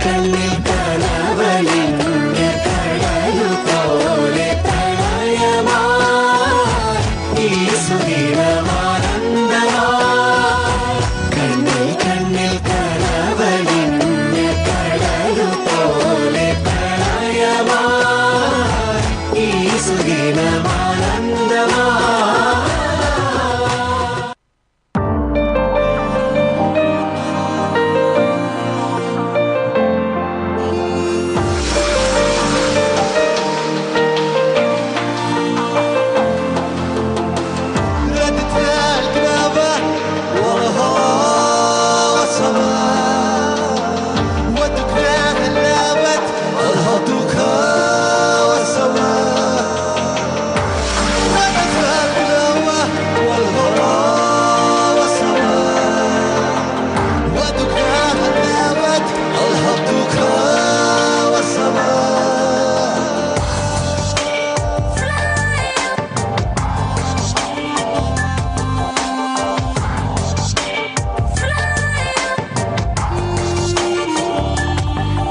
കണ്ണിൽ കനവലിഞ്ഞ് കടലുപോലെ പ്രളയമായി ഈ സുദിനമാനന്ദമായി കണ്ണിൽ കണ്ണിൽ കനവലിഞ്ഞ് കടലുപോലെ പ്രളയമായി ഈ സുദിനമാനന്ദമായി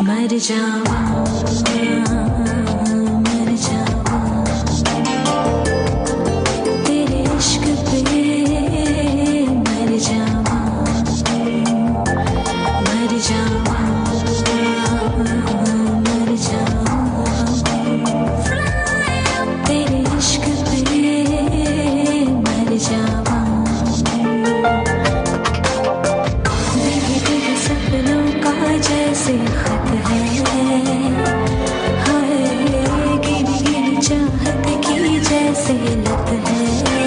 मर जावा तेरे इश्क पे मर जावा मर जावा मर जावा तेरे इश्क पे मर जावा देखे सपनों का जैसे खत है हाय गिरी गिरी चाहत की जैसे लत है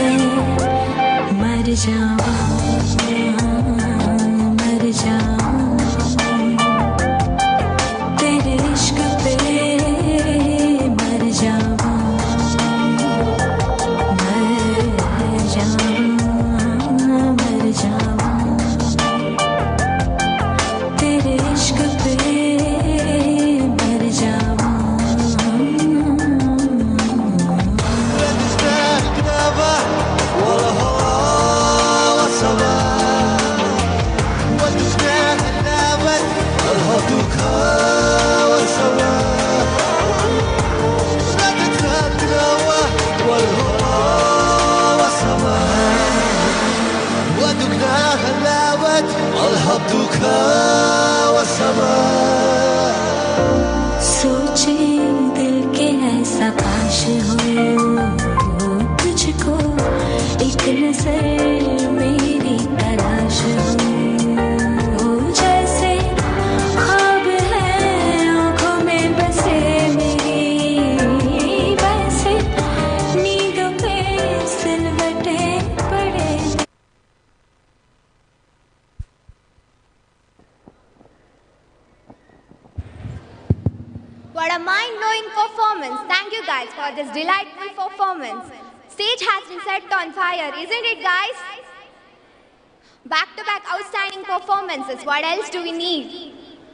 मर जावा मर जावा तेरे इश्क पे मर जावा मर जावा मर जावा तेरे इश्क पे मर जावा सोचे दिल के ऐसा काश हो तुझको एक नजर मेरी तलाश हो जैसे ख्वाब है आँखों में बसे मेरी वैसे नींदों पे सिलवटे पड़े What a mind-blowing performance. Thank you guys for this delightful performance. Stage has been set on fire, isn't it guys? Back-to-back outstanding performances. What else do we need?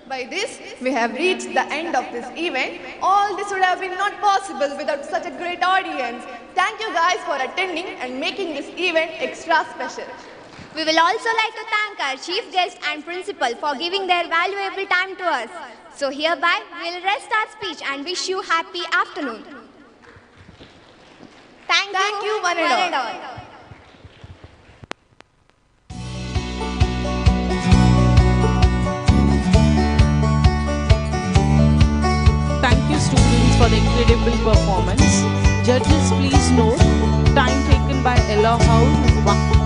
By this, we have reached the end of this event. All this would have been not possible without such a great audience. Thank you guys for attending and making this event extra special. We will also like to thank our chief guest and principal for giving their valuable time to us. So hereby, we will rest our speech and wish you happy afternoon. Thank you one and all. Thank you students for the incredible performance. Judges, please note, time taken by Ella House is 1.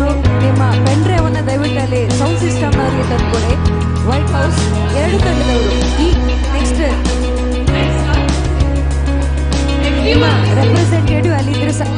ಅವರು ನಿಮ್ಮ pen drive ಅನ್ನ ದಯವಿಟ್ಟು ಅಲ್ಲಿ sound system ಅವರಿಗೆ ತಂದ್ಕೊಡಿ. White house 2 ತಂಡದವರು ಈ next ನಿಮ್ಮ representative ಅಲ್ಲಿದ್ರೆ ಸಾಕು.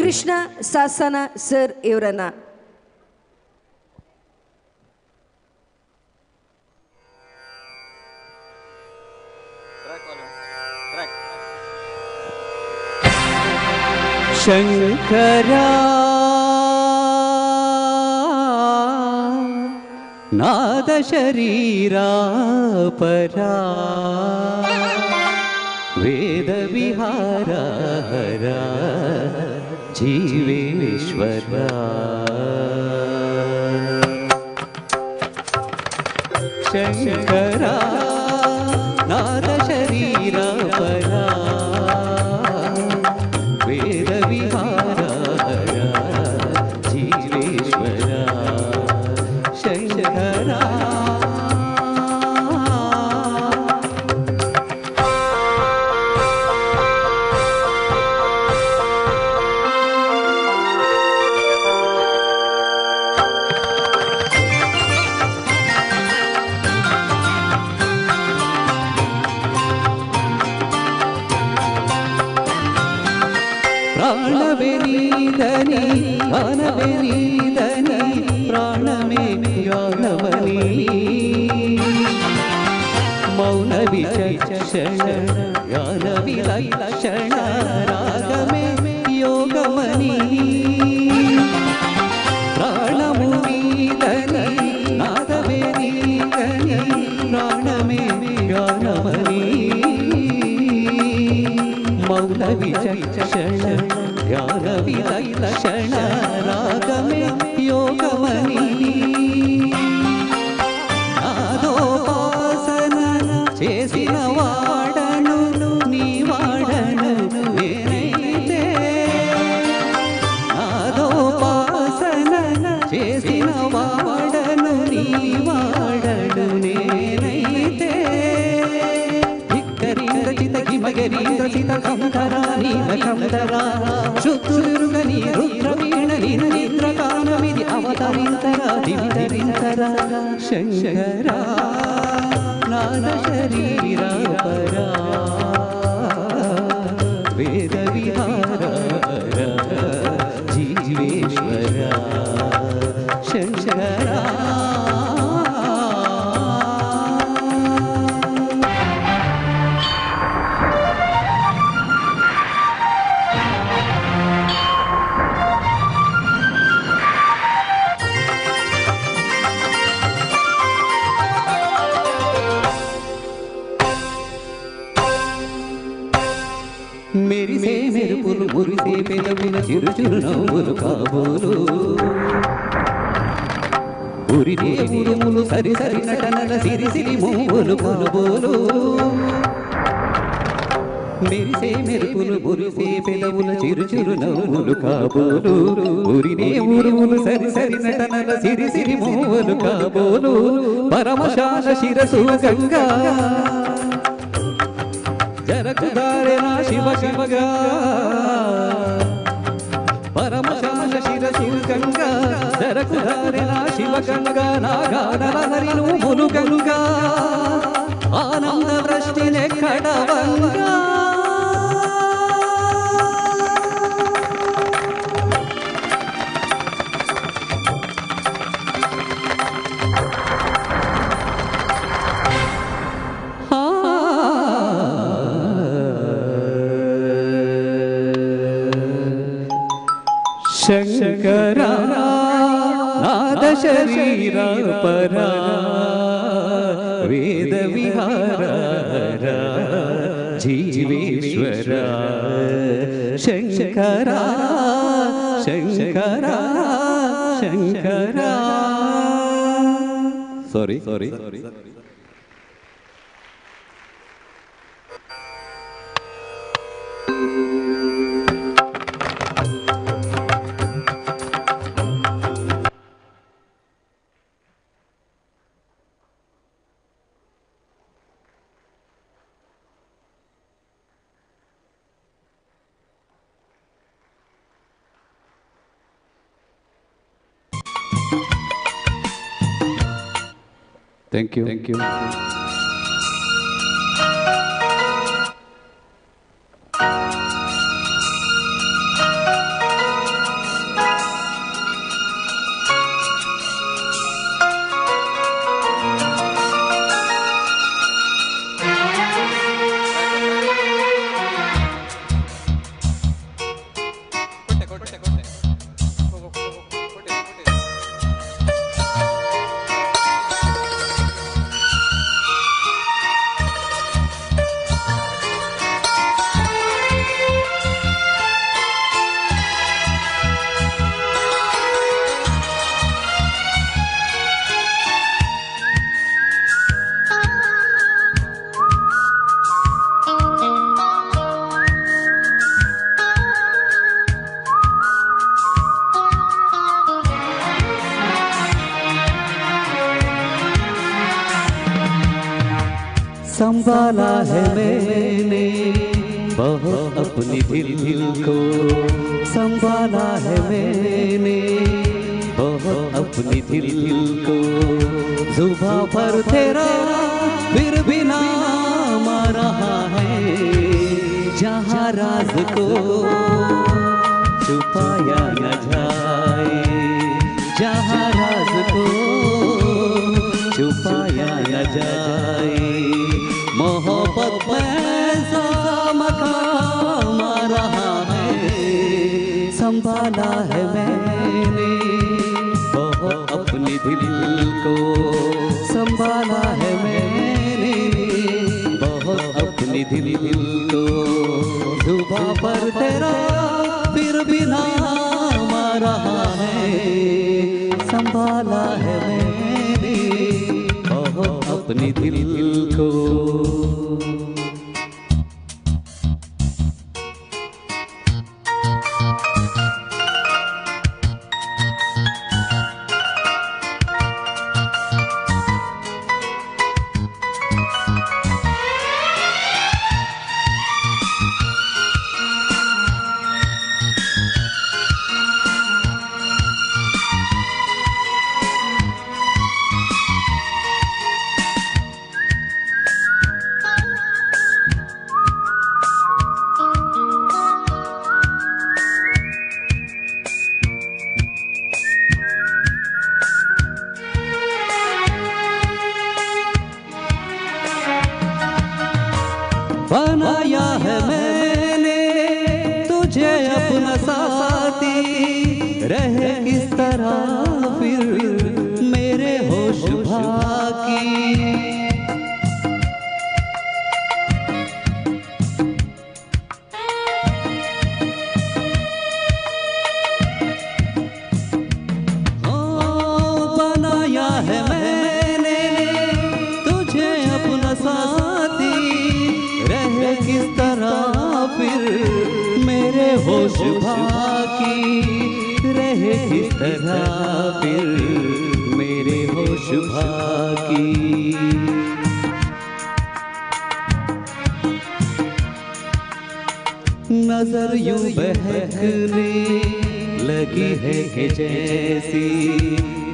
ಕೃಷ್ಣ ಸಾಸನ ಸರ್ ಇವರನ್ನ ಶಂಕರ ನಾದ ಶರೀರ ಪರ ವೇದ ವಿಹಾರ ಹರ ಜೀವೇಶ್ವರ ಶಂಕರ ನಾದ ಶರೀರ ಪರ ವೇದ ವಿಹಾರ ಹರ ಜೀವೇಶ್ವರ ಶಂಕರ ಪ್ರಾಣವೇ ನೀದನಿ ಗಾನವೇ ನೀದನಿ ಪ್ರಾಣಮೇ ಗಾನವನಿ ಮೌನ ವಿಚಕ್ಷಣ ಗಾನ ವಿಲಕ್ಷಣ ರಾಗಮೇ ಯೋಗಮನಿ ಪ್ರಾಣಮು ನೀದನಿ ನಾದವೇ ನೀದನಿ ಪ್ರಾಣಮೇ ಗಾನವನಿ ಮೌನ ವಿಚಕ್ಷಣ ಜ್ಞಾನ ವಿಲಕ್ಷಣ ರಾಗಮೇ ಯೋಗಮನಿ నాదోపాసన చేసిన వాడను నీ వాడను నేనైతే నాదోపాసన చేసిన వాడను నీ వాడను నేనైతే హిమగరీంద్ర సిత కంధర నీల కంధర శుద్ధులురుగని రుద్రవీణ నిన నిద్రగానమిది అవతరింతర దివిధరింతర శంకర నాద శరీర పర వేద విహార జీవేశ్వర శంకర మెరిసే మెరుపులు మురిసే పెదవుల చిరుచురు నవ్వులు కాబోలు ఉరిదే ఉరుములు సరి సరి నటనల సిరి సిరి మూవులు కాబోలు మెరిసే మెరుపులు మురిసే పెదవుల చిరుచురు నవ్వులు కాబోలు ఉరిదే ఉరుములు సరి సరి నటనల సిరి సిరి మూవులు కాబోలు పరమశాల శిరసు గంగా జరకుదారే నా శివ శివగా పరమశాల శిరసు గంగా జరకుదారే నా శివ గంగా నాగానల హరి నువ్వులు గంగా ఆనంద వృష్టినే కడవంగా శంకర నాద आद शरीरा परा वेद विहारा जीवेश्वरा शंकरा शंकरा शंकरा sorry Thank you. Thank you. संभाला है मैंने बहुत अपनी दिल को, संभाला है मैंने बहुत अपनी दिल को। जुबां पर तेरा फिर भी नाम आ रहा है, जहाँ राज को छुपाया न जाए, जहाँ राज को छुपाया न जाए। मोहब्बत में सा मकाम आ रहा है, संभाला है मैंने बहुत अपनी दिल को, संभाला है मैंने बहुत अपनी दिल को। जुबां पर तेरा फिर भी नाम आ रहा है, संभाला है मैंने बहुत अपनी दिल को। बनाया है मैंने तुझे अपना साथी, रहे किस तरह फिर मेरे होश बाकी। बनाया है मैंने तुझे अपना साथी, रहे किस तरह फिर मेरे होश बाकी, रहे किस तरह फिर मेरे होश बाकी। नजर यूं बहकने लगी है कि जैसी,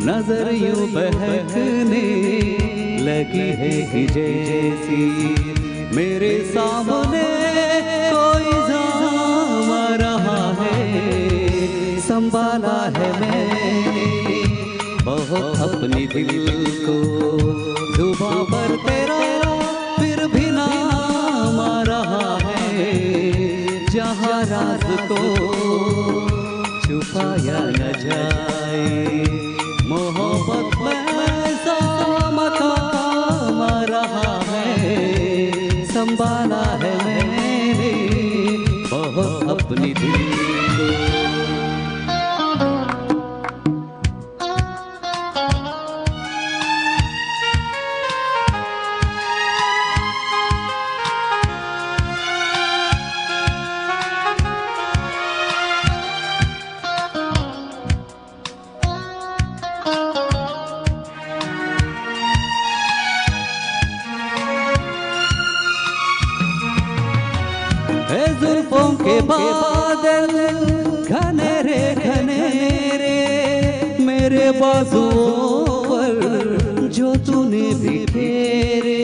नजर यूं बहकने लगी है कि जैसी, मेरे सामने कोई जाम आ रहा है, संभाला है मैंने बहुत अपनी दिल को। जुबां पर तेरा फिर भी नाम आ रहा है, जहाँ राज को छुपाया न जाए। मोहब्बत में ऐसा मकाम आ रहा है, संभाला है मैंने बहुत अपनी दिल को। जुल्फों के बादल घने रे मेरे बाजुओं पर जो तूने भी फेरे।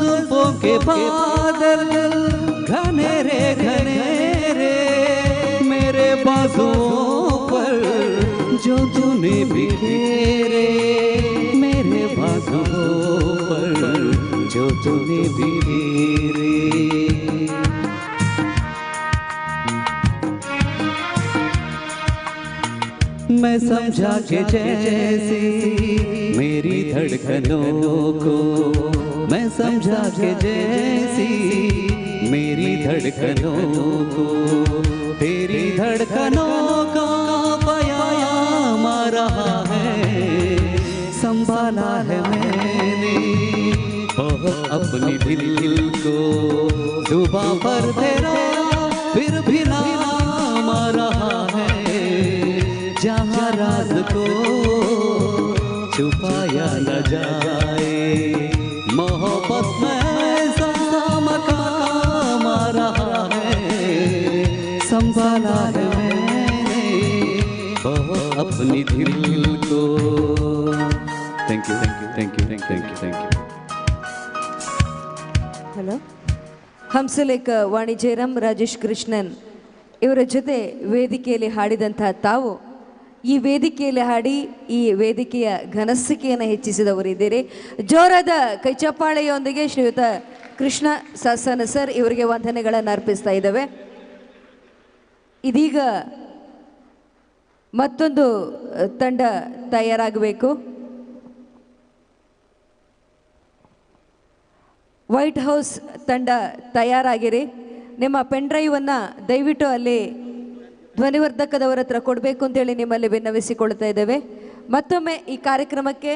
जुल्फों के बादल घने रे मेरे बाजुओं पर जो तूने बिखेरे, मेरे बाजुओं पर जो तूने बिखेरे। मैं समझा के जैसे मेरी धड़कनों को, मैं समझा के जैसी मेरी धड़कनों को, तेरी धड़कनों का बयाम आ रहा है, संभाला है मैंने बहुत अपनी दिल को। जुबां पर तेरा फिर भी नाम आ रहा है, जहाँ राज को छुपाया न जाए, मोहब्बत में ऐसा मकाम आ रहा है, संभाला है मैंने बहुत अपनी दिल को। Thank you thank you thank you thank you thank you. Hello Hamsalekha Vani Jayaram Rajesh Krishnan ಇವರ ಜೊತೆ ವೇದಿಕೆಯಲ್ಲಿ ಹಾಡಿದಂತಹ ತಾವು ಈ ವೇದಿಕೆಯಲ್ಲಿ ಹಾಡಿ ಈ ವೇದಿಕೆಯ ಘನಸ್ಸಿಕೆಯನ್ನು ಹೆಚ್ಚಿಸಿದವರಿದ್ದೀರಿ. ಜೋರಾದ ಕೈಚಪ್ಪಾಳೆಯೊಂದಿಗೆ ಶ್ರೀಯುತ ಕೃಷ್ಣ ಸಾಸನ ಸರ್ ಇವರಿಗೆ ವಂದನೆಗಳನ್ನು ಅರ್ಪಿಸ್ತಾ ಇದ್ದೇವೆ. ಇದೀಗ ಮತ್ತೊಂದು ತಂಡ ತಯಾರಾಗಬೇಕು. ವೈಟ್ ಹೌಸ್ ತಂಡ ತಯಾರಾಗಿರಿ. ನಿಮ್ಮ ಪೆನ್ ಡ್ರೈವನ್ನು ದಯವಿಟ್ಟು ಅಲ್ಲಿ ಧ್ವನಿವರ್ಧಕದವರ ಹತ್ರ ಕೊಡಬೇಕು ಅಂತೇಳಿ ನಿಮ್ಮಲ್ಲಿ ವಿನ್ನವಿಸಿಕೊಳ್ತಾ ಇದ್ದೇವೆ. ಮತ್ತೊಮ್ಮೆ ಈ ಕಾರ್ಯಕ್ರಮಕ್ಕೆ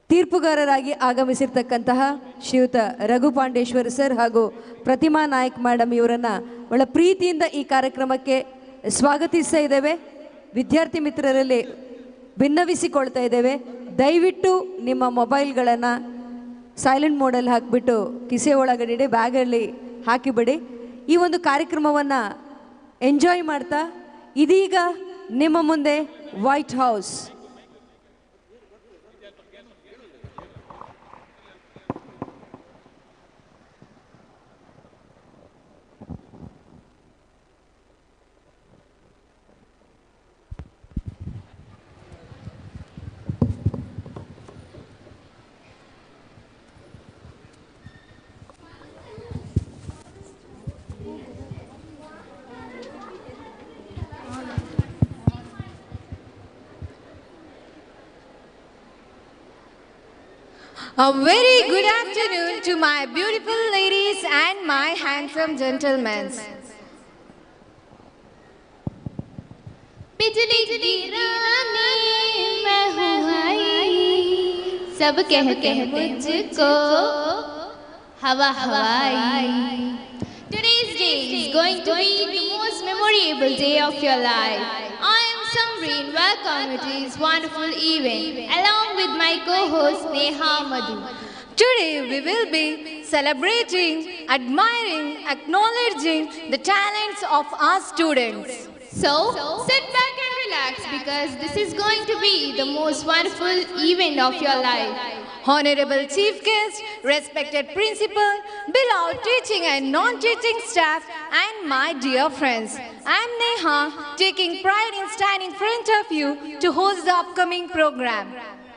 ತೀರ್ಪುಗಾರರಾಗಿ ಆಗಮಿಸಿರ್ತಕ್ಕಂತಹ ಶ್ರೀಯುತ ರಘು ಪಾಂಡೇಶ್ವರ್ ಸರ್ ಹಾಗೂ ಪ್ರತಿಮಾ ನಾಯಕ್ ಮೇಡಮ್ ಇವರನ್ನು ಬಹಳ ಪ್ರೀತಿಯಿಂದ ಈ ಕಾರ್ಯಕ್ರಮಕ್ಕೆ ಸ್ವಾಗತಿಸ್ತಾ ಇದ್ದೇವೆ. ವಿದ್ಯಾರ್ಥಿ ಮಿತ್ರರಲ್ಲಿ ಭಿನ್ನವಿಸಿಕೊಳ್ತಾ ಇದ್ದೇವೆ, ದಯವಿಟ್ಟು ನಿಮ್ಮ ಮೊಬೈಲ್ಗಳನ್ನು ಸೈಲೆಂಟ್ ಮೋಡಲ್ಲಿ ಹಾಕಿಬಿಟ್ಟು ಕಿಸೆ ಒಳಗಡೆ ಬ್ಯಾಗಲ್ಲಿ ಹಾಕಿಬಿಡಿ. ಈ ಒಂದು ಕಾರ್ಯಕ್ರಮವನ್ನು ಎಂಜಾಯ್ ಮಾಡ್ತಾ ಇದೀಗ ನಿಮ್ಮ ಮುಂದೆ white house. A very good afternoon to my beautiful ladies and my handsome gentlemen. बिजली गिराने मैं हूँ आई, सब कहते हैं मुझको हवा हवाई. Today's day is going to be the most memorable day of your life. I am Samreen. Welcome to this wonderful event along with my co-host Neha Madhu. Today we will be celebrating, admiring, acknowledging the talents of our students. So, sit back and relax because this is going to be the most wonderful event of your life. Honorable Chief Guest, respected Principal, beloved teaching and non-teaching staff, and my dear friends. I am Neha, taking pride in standing in front of you to host the upcoming program.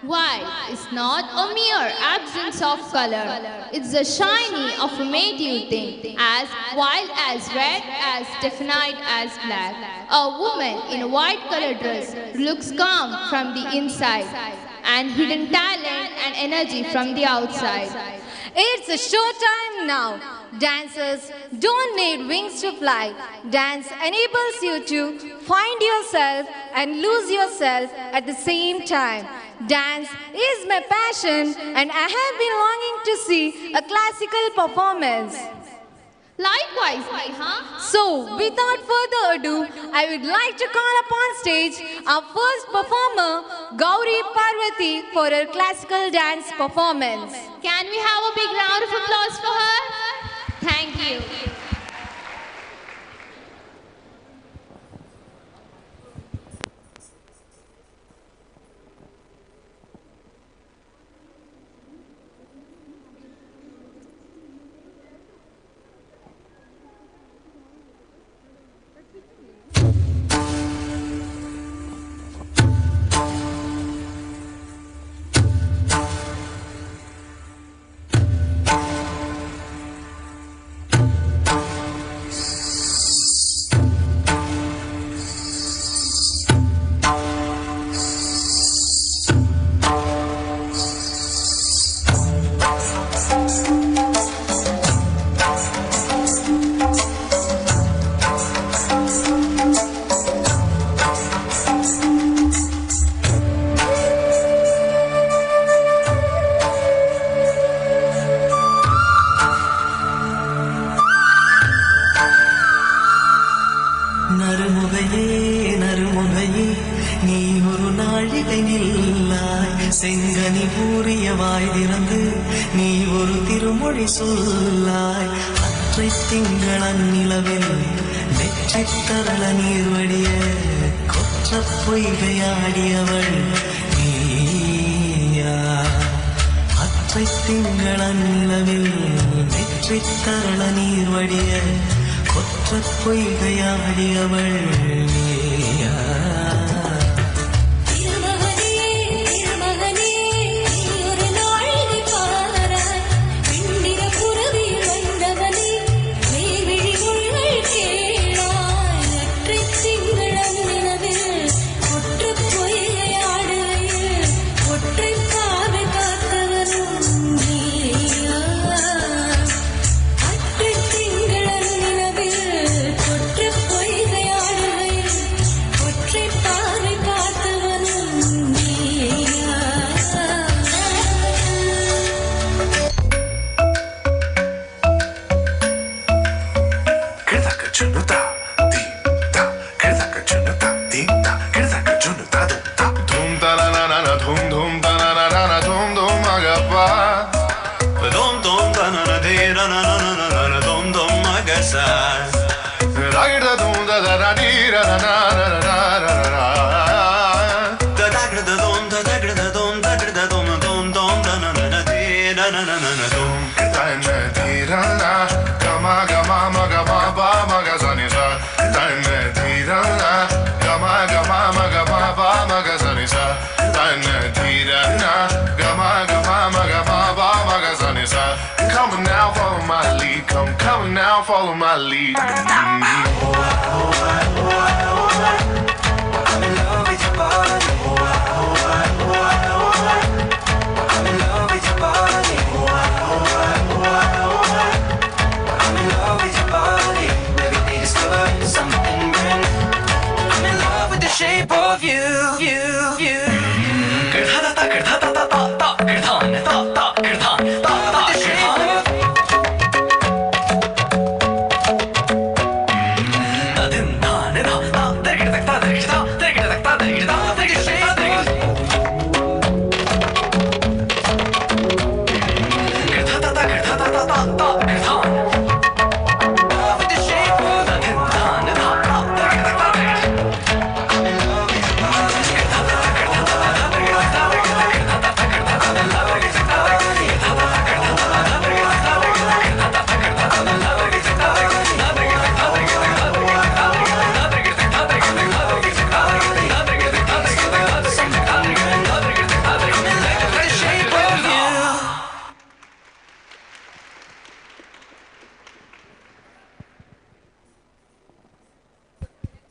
White is not a mere absence of color. It's the shiny of a native thing, as wild as red, as definite as black. A woman in a white colored dress looks calm from the inside, and hidden talent and energy from the outside. It's a show time now. Dancers don't need wings to fly. Dance enables you to find yourself and lose yourself at the same time. Dance is my passion, and I have been longing to see a classical performance. Likewise, Neha. So, without further ado, I would like to call upon stage our first performer, Gauri Parvati, for her classical dance performance. Can we have a big round of applause for her? Thank you. செங்கனி பூரிய வாய் திறந்து நீ ஒரு திருமொழி சொல்லாய். அற்றை திங்களன் நிலவில் நெற்றித்தரள நீர் வடிய கொற்ற பொய்கையாடியவள் நீயா. அற்றை திங்களன் நிலவில் நெற்றித்தரள நீர் வடிய கொற்ற பொய்கையாடியவள் நீயா. Come now, follow my lead. Come now, follow my lead. I'm in love with your body. I'm in love with your body. I'm in love with your body. Every day discovering something brand new. I'm in love with the shape of you.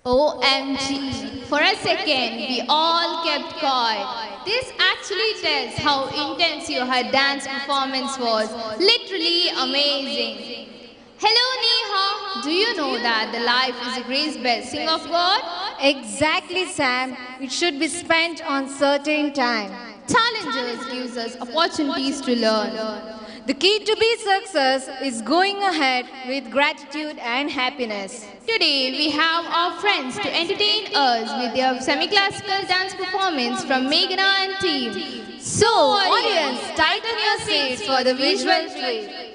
OMG. For a second, we all kept quiet. This actually tells how intense your dance performance was. Literally amazing. Hello, Neha. Do you know that the life is a grace blessing of God? Exactly, Sam. It should be spent on certain time. Challenges gives us opportunities to learn. The key to be success is going ahead with gratitude and happiness. Today we have our friends to entertain us with their semi-classical dance performance from Meghna and team. So, audience, tighten your seats for the visual treat.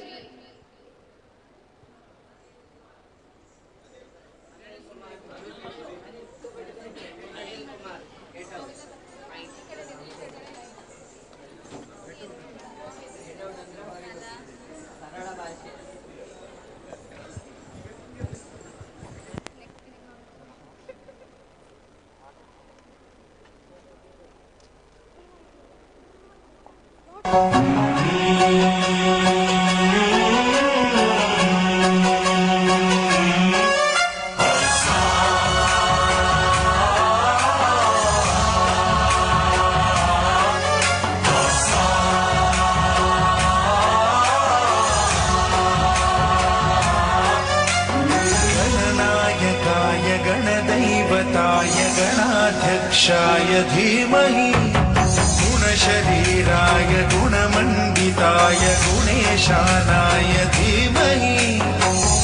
गणाध्यक्षाय धीमहि गुणशरीराय गुणमण्डिताय गुणेशानाय धीमहि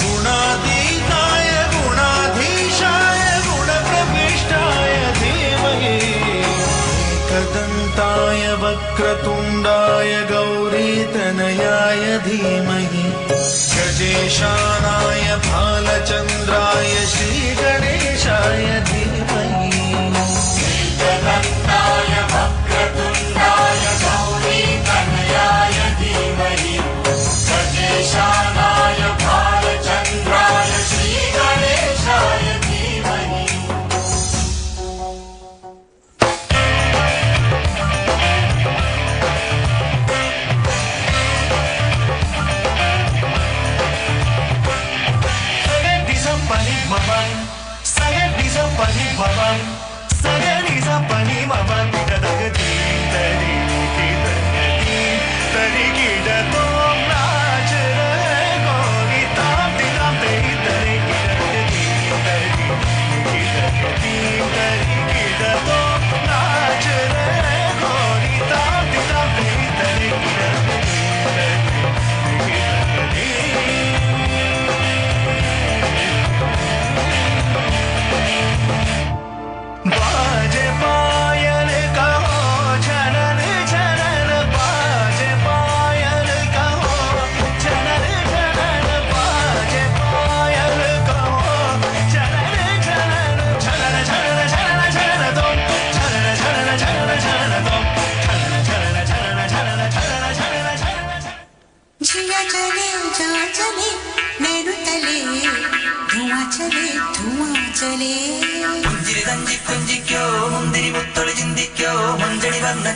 गुणातीताय गुणाधीशाय गुणप्रविष्टाय धीमहि एकदन्ताय वक्रतुण्डाय गौरीतनयाय धीमहि गजेशानाय भालचन्द्राय श्रीगणेशाय धीमहि एकदन्ताय वक्रतुण्डाय गौरीतनयाय धीमहि गजेशानाय भालचन्द्राय श्रीगणेशाय धीमहि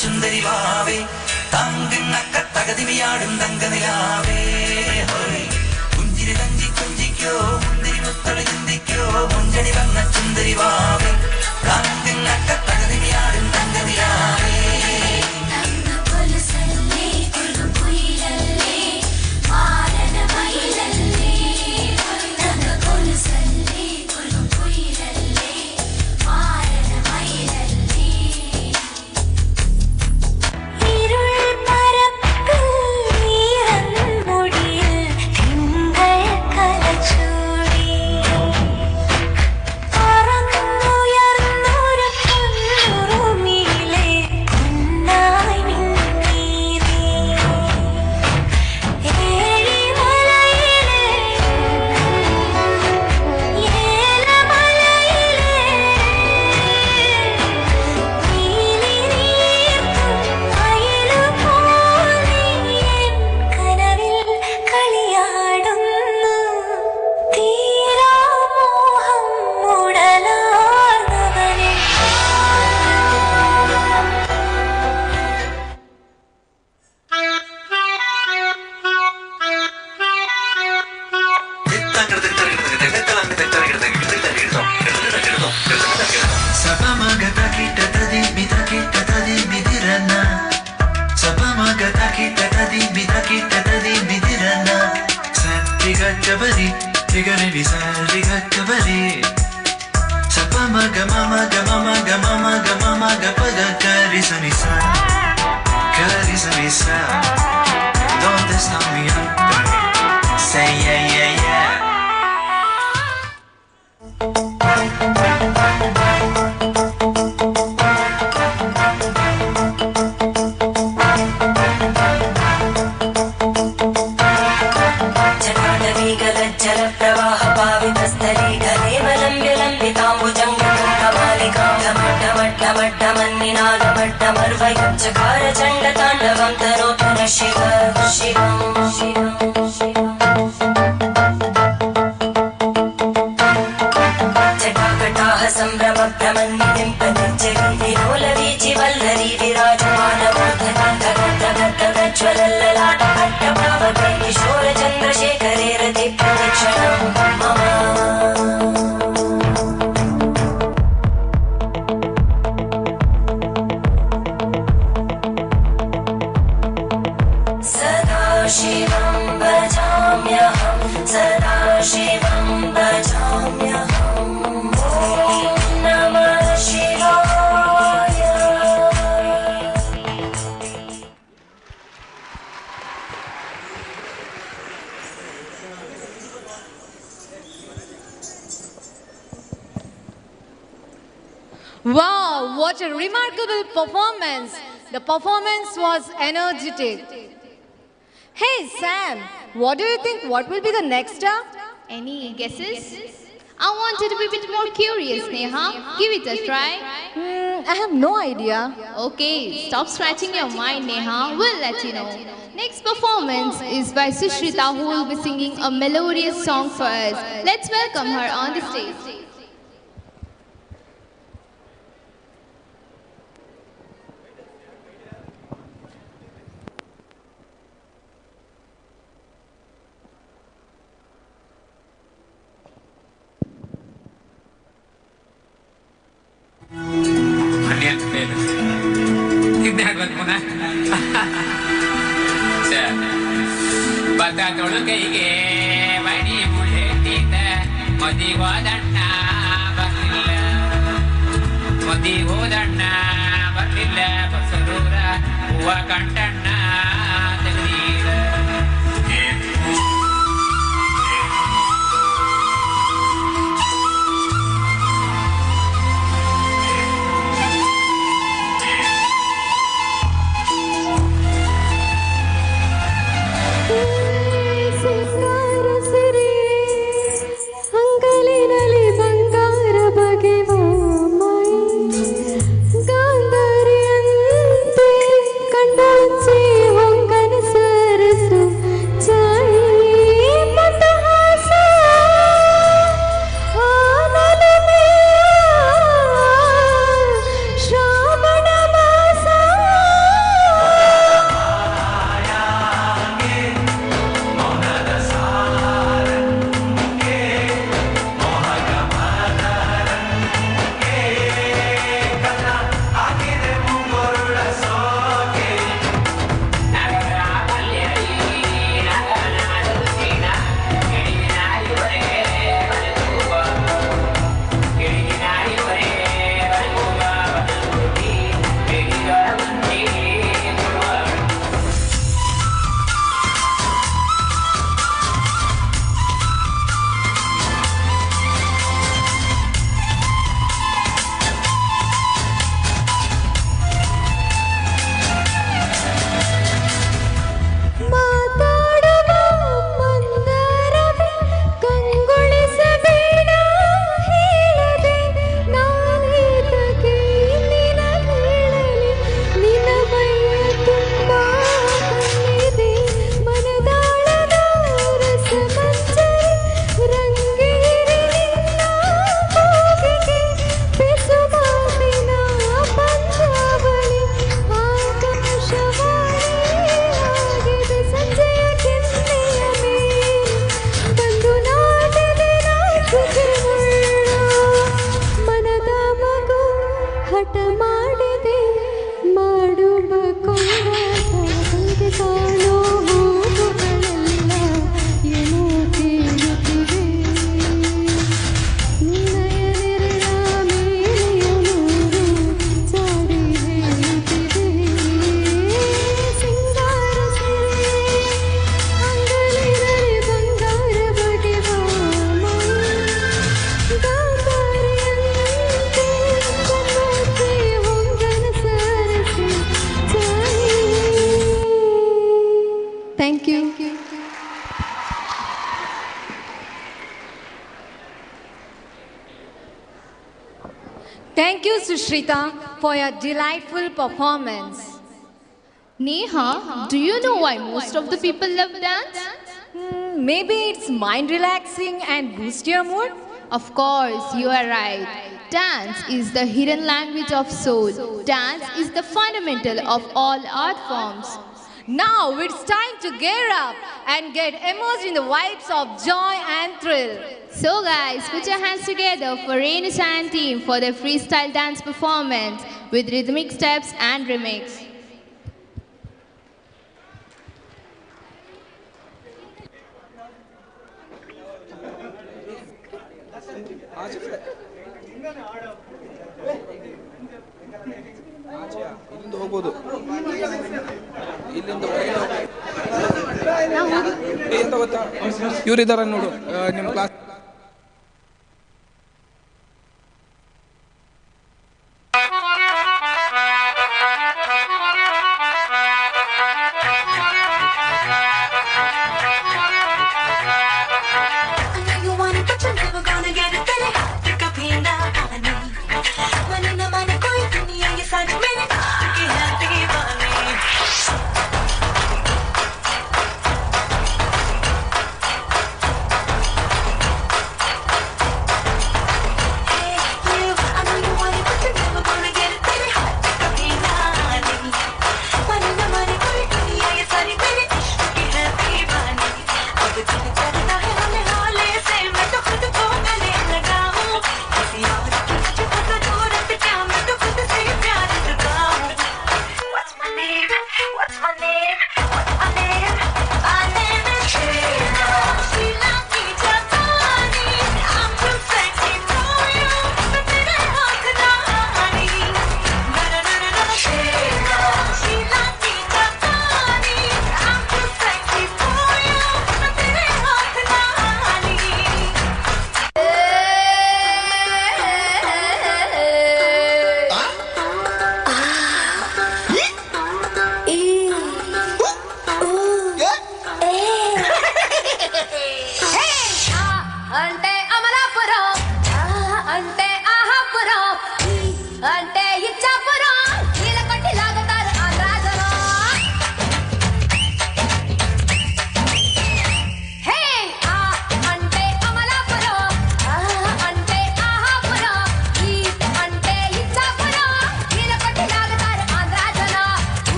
ചുന്ദരി വാവേ തങ്കിണ്ണക്ക തകതിമിയാടും തങ്കനിലാവേ പുഞ്ചിരി തഞ്ചി കുഞ്ചിക്കോ മുന്തിരി മുത്തളി ചിന്തിക്കോ മുഞ്ചണി വന്ന ചുന്ദരി വാവേ തങ്കിണ്ണക്ക തകതിമിയാടും തങ്കനിലാവേ പറന്നുയർന്നൊരു ಬಿದಕಿಟ್ಟದಿ ಬಿದಿರನ ಸರಿಗಟ್ಟಬರಿ ರಿಗರಿ ಸರಿಗಟ್ಟಬರಿ ಸಪ ಮಗ ಮಮ ಗಮ ಮಗ ಮಮ ಗಮ ಮಗ ಪದ ಕರಿ ಸನಿಸ Don't stop me up say yeah yeah yeah चकार चंड तांडवं तनोतु शिव शिवं जटाकटाः संभ्रम भ्रमन्निधिं पतञ्जलि विलोलवीचि वल्लरी विराजमानमूर्धनि गगद्गगद्गगज्ज्वलल्ललाट पट्टभावके किशोरचन्द्रशेखरे रति प्रदक्षिणं मम शिवं भजाम्यहं सदा शिवं भजाम्यहं ॐ नमः शिवाय Wow, what a remarkable performance! The performance was energetic. Hey Sam, what do you think? What will be the next star? Any guesses? I wanted to be a bit more curious, Neha. Give it a try. I have no idea. Okay, stop scratching your mind, Neha. We'll let you know. Next performance is by Sushrita, who will be singing a melodious song for us. Let's welcome her on the stage. ತೊಳುಗೈಗೆ ಮಣಿ ಮುಳೆಟ್ಟಿದ್ದ ಮದಿಗೋದಣ್ಣ ಬರ್ಲಿಲ್ಲ ಮದಿಗೋದಣ್ಣ ಬರ್ಲಿಲ್ಲ ಬಸರೂರ ಹೂವ ಕಂಟಣ್ಣ ತೆಗೀರ Kandanchi Thank you, Sushrita, for your delightful performance. Neha, do you know why most of the people love dance? Maybe it's mind relaxing and boost your mood? Of course, you are right. Dance is the hidden language of soul. Dance is the fundamental of all art forms. Now it's time to gear up and get immersed in the vibes of joy and thrill. So guys, put your hands together for Rain Shine team for their freestyle dance performance with rhythmic steps and remix. ಇಲ್ಲಿಂದ ಹೋಗ್ಬೋದು ಇಲ್ಲಿಂದ ಎಂತ ಗೊತ್ತಾ ಇವರಿದಾರ ನೋಡು ನಿಮ್ಮ class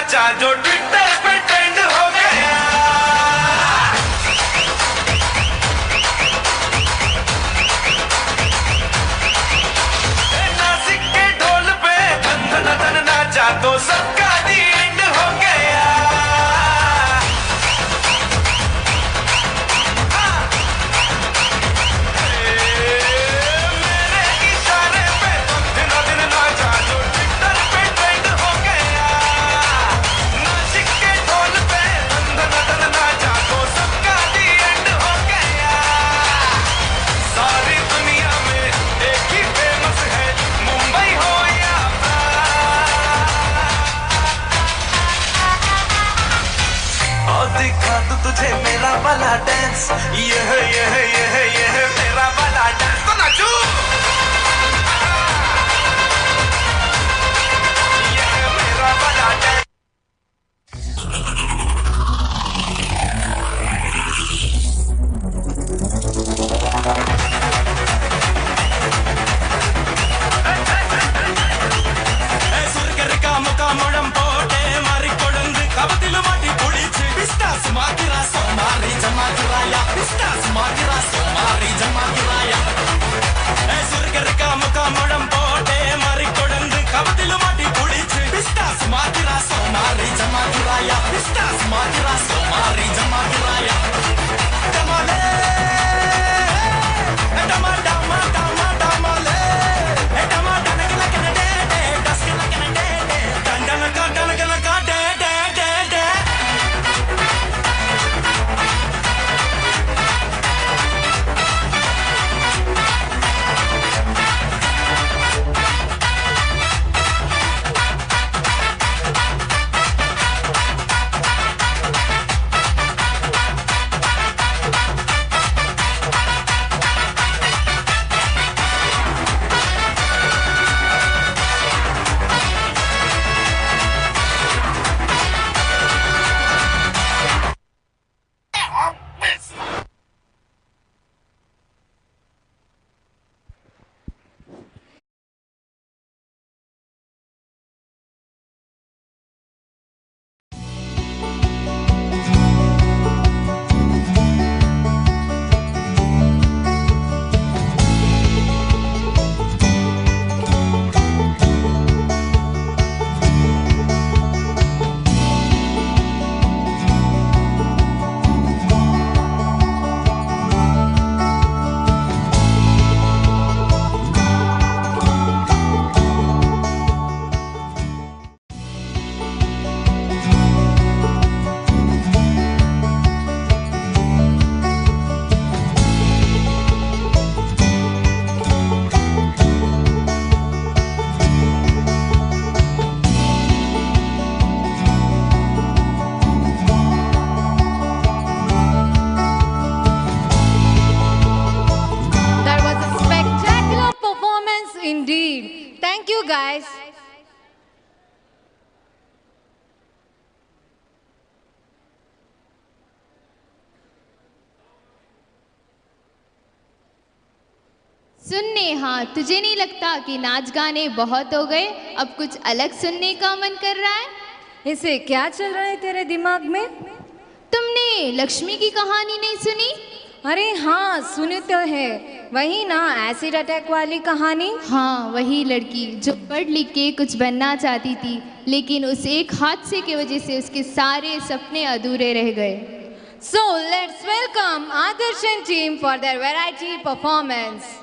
नाचा जो Twitter पे ट्रेंड हो गया नासिक के ढोल पे धन धन धन नाचा तो सबका दी एंड हो गया मेरे इशारे पे दिन दिन नाचा जो ट्विटर पे ट्रेंड हो गया नासिक के ढोल पे धन धन धन नाचा तो सबका दी एंड हो गया सारी दुनिया में एक ही फेमस है मुंबई हो या और दिखा दूं तुझे मेरा वाला डांस ये मेरा वाला डांस तो नाचू ये मेरा वाला डांस సురకరిక ముఖముడం పోటే మరి కొడంది కబతిలు మాటి పొడిచి బిస్టాస్ మాకిరా సోమారి జమాకిరాయ బిస్టాస్ మాకిరా సోమారి జమాకిరాయ సురకరిక ముఖముడం పోటే మరి కొడంది కబతిలు మాటి పొడిచి బిస్టాస్ మాకిరా సోమారి జమాకిరాయ బిస్టాస్ మాకిరా సోమారి జమాకిరాయ టమలే టమా టమా టమా టమలే టమా టనకల కనడే డస్కల కనడే డండన కడన కన కడే డే డే డే That was a spectacular performance indeed. Thank you, guys. सुन नेहा, तुझे नहीं लगता कि नाच गाने बहुत हो गए, अब कुछ अलग सुनने का मन कर रहा है? इसे क्या चल रहा है तेरे दिमाग में? तुमने लक्ष्मी की कहानी नहीं सुनी? अरे हाँ, सुनी तो है। वही ना, एसिड अटैक वाली कहानी। हाँ, वही लड़की जो पढ़ लिख के कुछ बनना चाहती थी, लेकिन उस एक हादसे की वजह से उसके सारे सपने अधूरे रह गए। So let's welcome Adarsh team for their variety performance.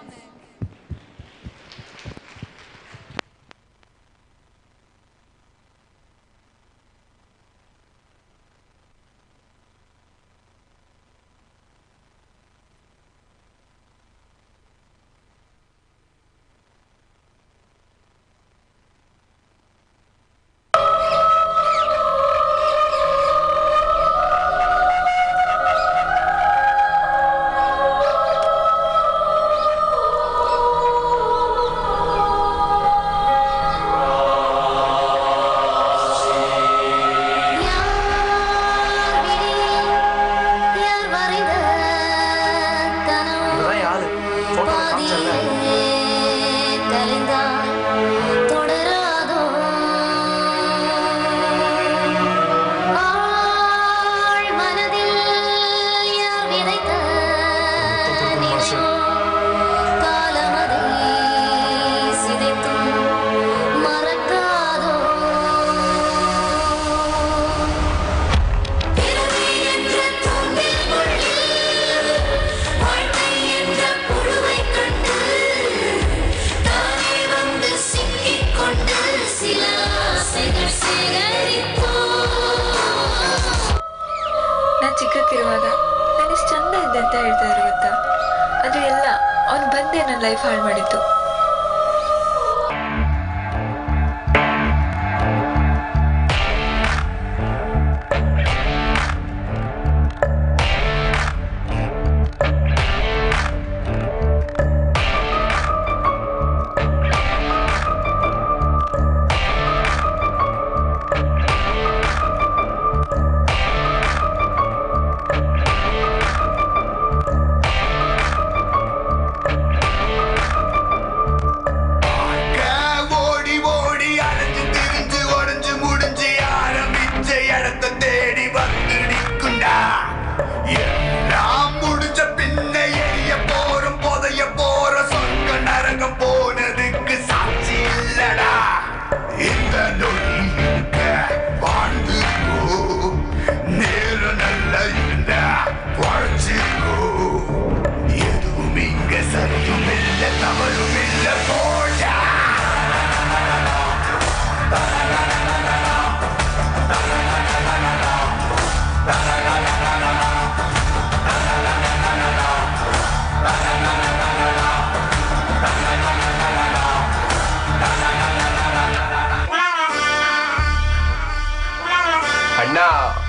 Life ಹಾಳು ಮಾಡಿತ್ತು.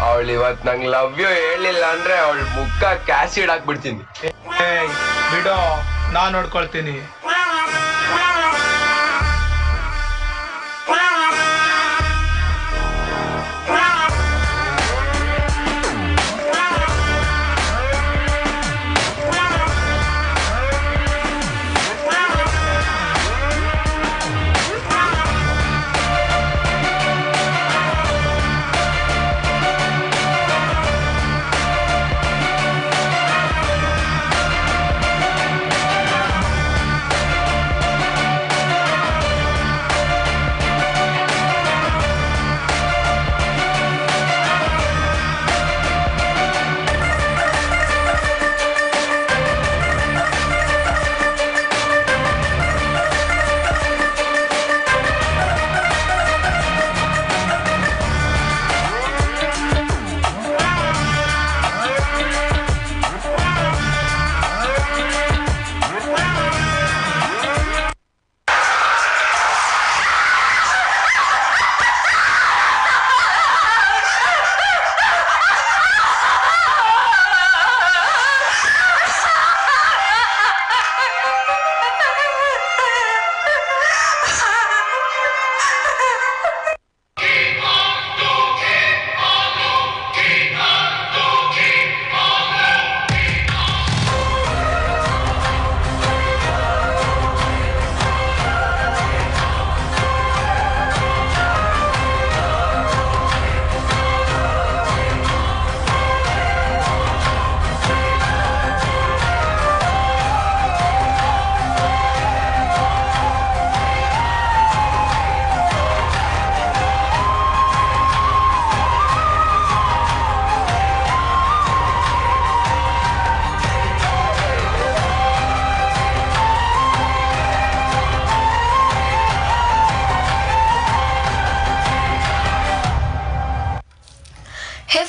ಅವಳು ಇವತ್ತು ನಂಗೆ ಲವ್ ಯು ಹೇಳಿಲ್ಲ ಅಂದ್ರೆ ಅವಳ ಮುಖ ಕ್ಯಾಸಿಡ್ ಹಾಕ್ಬಿಡ್ತೀನಿ. ಬಿಡೋ, ನಾನ್ ನೋಡ್ಕೊಳ್ತೀನಿ.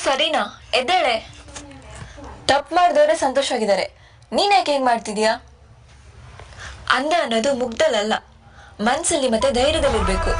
ಸರಿನಾ? ಎದ್ದೇಳೆ. ತಪ್ಪು ಮಾಡಿದವರೇ ಸಂತೋಷವಾಗಿದ್ದಾರೆ, ನೀನ್ ಯಾಕೆ ಹೇಗೆ ಮಾಡ್ತಿದ್ಯಾ? ಅಂದ ಅನ್ನೋದು ಮುಗ್ದಲ್ಲ, ಮನ್ಸಲ್ಲಿ ಮತ್ತೆ ಧೈರ್ಯದಲ್ಲಿರ್ಬೇಕು.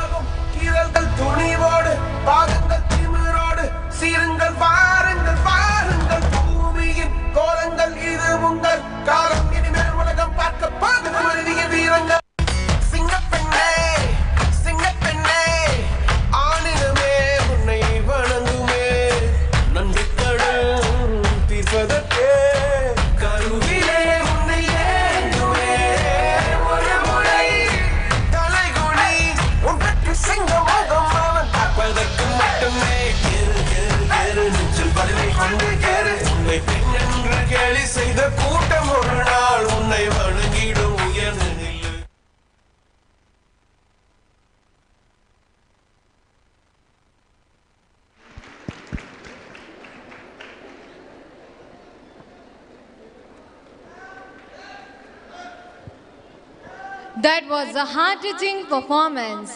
That was a heart-touching performance.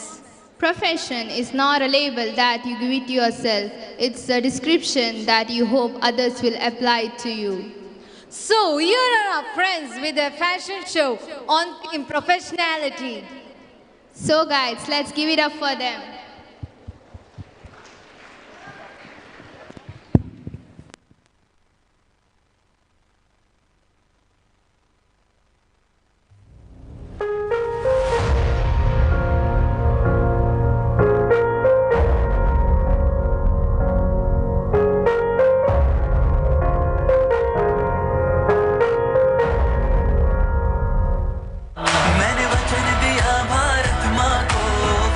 Profession is not a label that you give it to yourself. It's a description that you hope others will apply to you. So, here are our friends with their fashion show on theme professionality. So guys, let's give it up for them. मैंने वचन दिया भारत माँ को,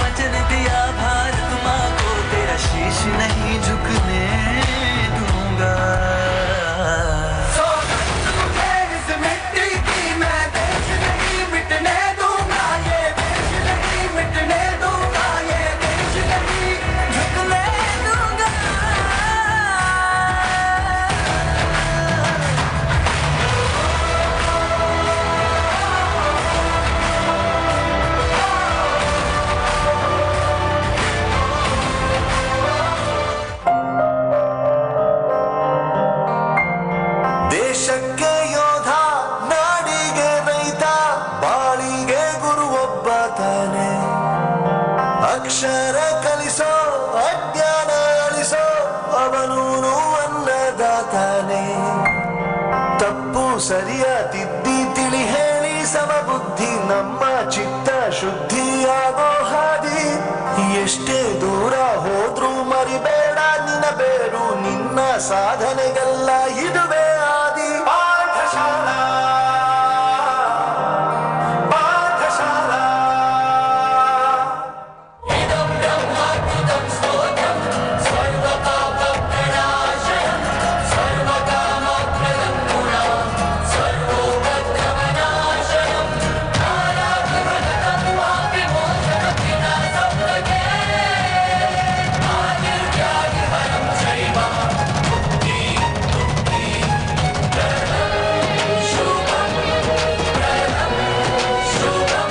वचन दिया भारत माँ को, तेरा शीश नहीं झुकने दूंगा। इस मिट्टी की मैं देश नहीं मिटने दूंगा, ये देश नहीं मिटने दूंगा, ये देश नहीं झुकने दूंगा। ದೇಶಕ್ಕೆ ಯೋಧ, ನಾಡಿಗೆ ರೈತ, ಬಾಳಿಗೆ ಗುರು ಒಬ್ಬ ತಾನೆ. ಅಕ್ಷರ ಕಲಿಸೋ, ಅಜ್ಞಾನ ಅಳಿಸೋ, ಅವನೂನು ಅನ್ನದಾತಾನೆ. ತಪ್ಪು ಸರಿಯ ತಿದ್ದಿ ತಿಳಿ ಹೇಳಿ ಸಮಬುದ್ಧಿ ನಮ್ಮ ಚಿತ್ತ ಶುದ್ಧಿಯಾಗೋ ಹಾದಿ. ಎಷ್ಟೇ ದೂರ ಹೋದ್ರೂ ಮರಿಬೇಡ ನಿನ್ನ ಬೇರು, ನಿನ್ನ ಸಾಧನೆಗೆಲ್ಲ ಇದುವೇ ಆದಿ. ಪಾಠಶಾಲಾ ಪಾಠಶಾಲಾ ಇದಂ ಬ್ರಹ್ಮಾದ್ಭುತಂ ಸ್ತೋತ್ರಂ ಸರ್ವಪಾಪಪ್ರಣಾಶಯಂ ಸರ್ವಕಾಮಪ್ರದಂ ಗುಣಂ ಸರ್ವೋಪದ್ರವನಾಶಯಂ ನಾರಾಭಿಮಗತಂ ವಾವಿಮೋಚನಂ ವಿನಾಶಂ ಲಗೆ ಆದಿರ್ವ್ಯಾಧಿಹರಂ ಚೈವ ಮುಕ್ತಿ ಮುಕ್ತಿ ಶುಭಂ ಶುಭಂ.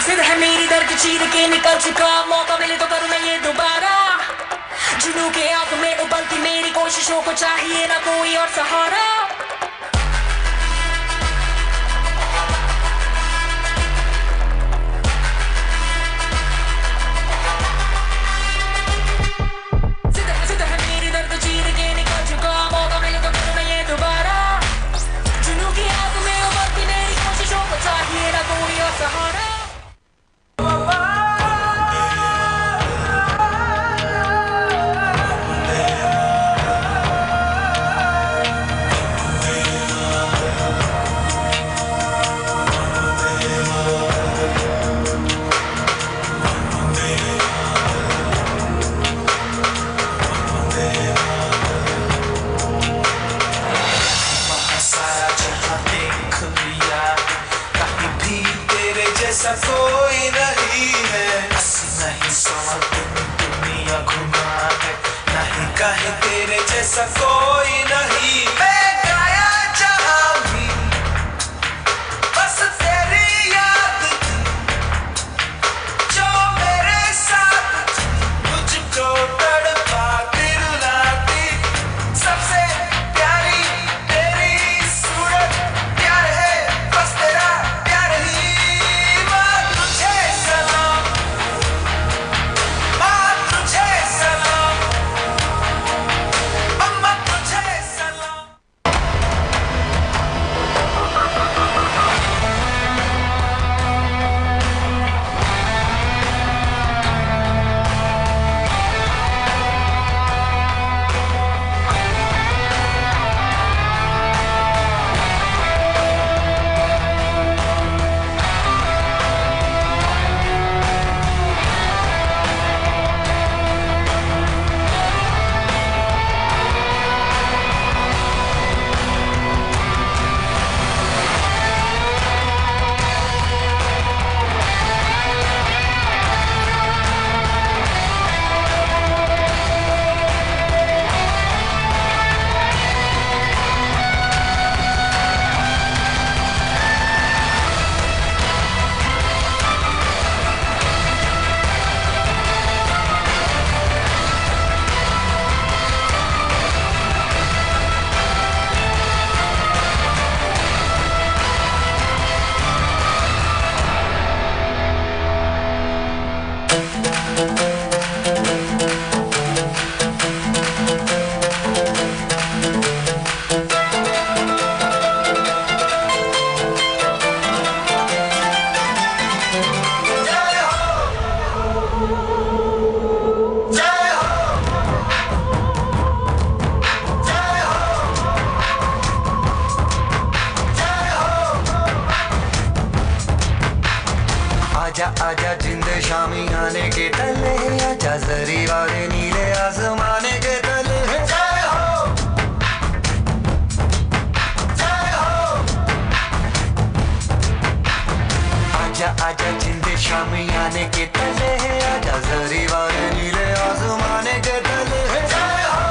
जिद है मेरी दर्द चीर के निकल चुका, मौका मिले तो करूँ मैं ये दोबारा. जुनून के आग में उबलती मेरी कोशिशों को चाहिए ना कोई और सहारा. जिद है मेरी दर्द चीर के निकल चुका, मौका मिले तो करूँ मैं ये दोबारा. जुनून की आग में उबलती मेरी कोशिशों को चाहिए ना कोई और सहारा. सारा जहां देख लिया, कहीं भी तेरे जैसा कोई नहीं है. 80 नहीं 100 दिन दुनिया घुमा है, नहीं कहे तेरे जैसा कोई नहीं. मैं गाया जहां भी बस तेरी याद आजा आजा जिंद शामी आने के तले आजा जरी वाले नीले आसमाने के तले जय हो जय हो आजा आजा जिंद शामी आने के तले आजा जरी वाले नीले आसमाने के तले जय हो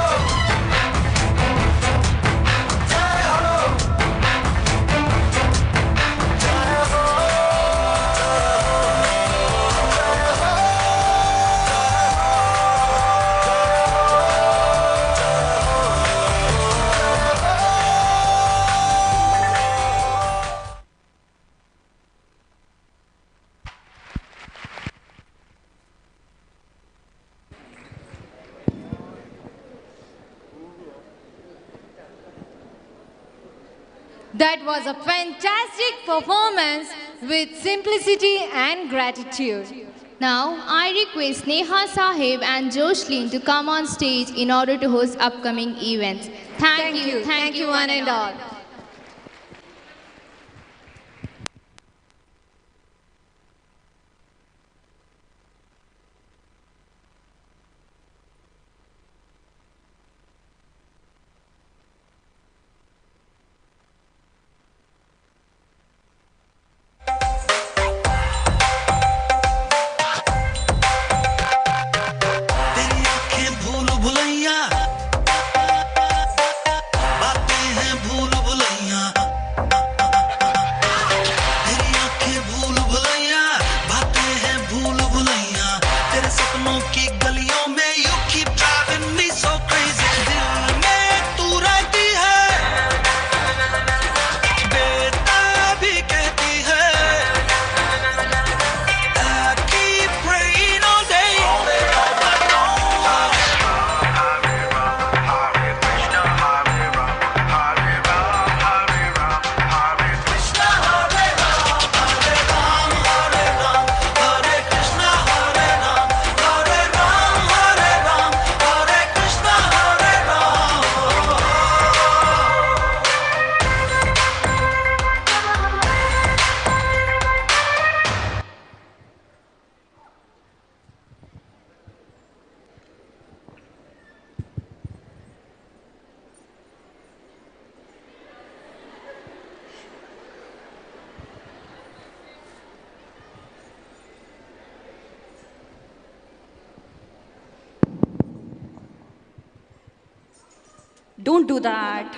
That was a fantastic performance with simplicity and gratitude. Now, I request Neha Sahib and Joshlin to come on stage in order to host upcoming events. Thank you. Thank you one and all. Don't do that.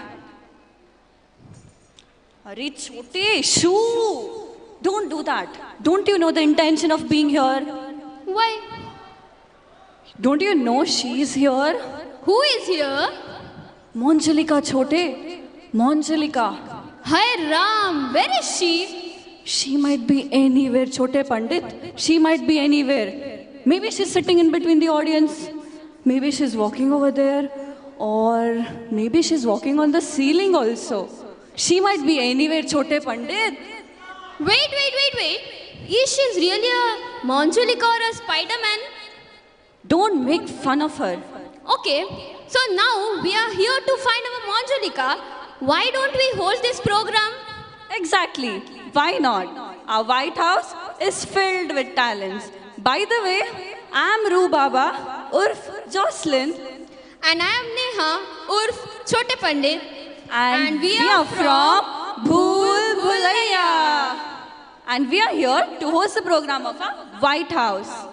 Arey chote, shoo. Don't do that. Don't you know the intention of being here? Why? Don't you know she is here? Who is here? Monjalika chote. Monjalika. Hi Ram, where is she? She might be anywhere, Chote Pandit. She might be anywhere. Maybe she's sitting in between the audience. Maybe she's walking over there. Or maybe she's walking on the ceiling also. She might be anywhere, Chote Pandit. Wait. Is she really a Monjalika or a Spider-Man? Don't make fun of her. Okay, so now we are here to find our Monjalika. Why don't we host this program? Exactly. Why not? Our White House is filled with talents. By the way, I am Ru Baba, Urf Jocelyn. And I am Neha, Urf Chote Pandit. And we are from Bhool Bhulaiya. And we are here to host the program of our White House.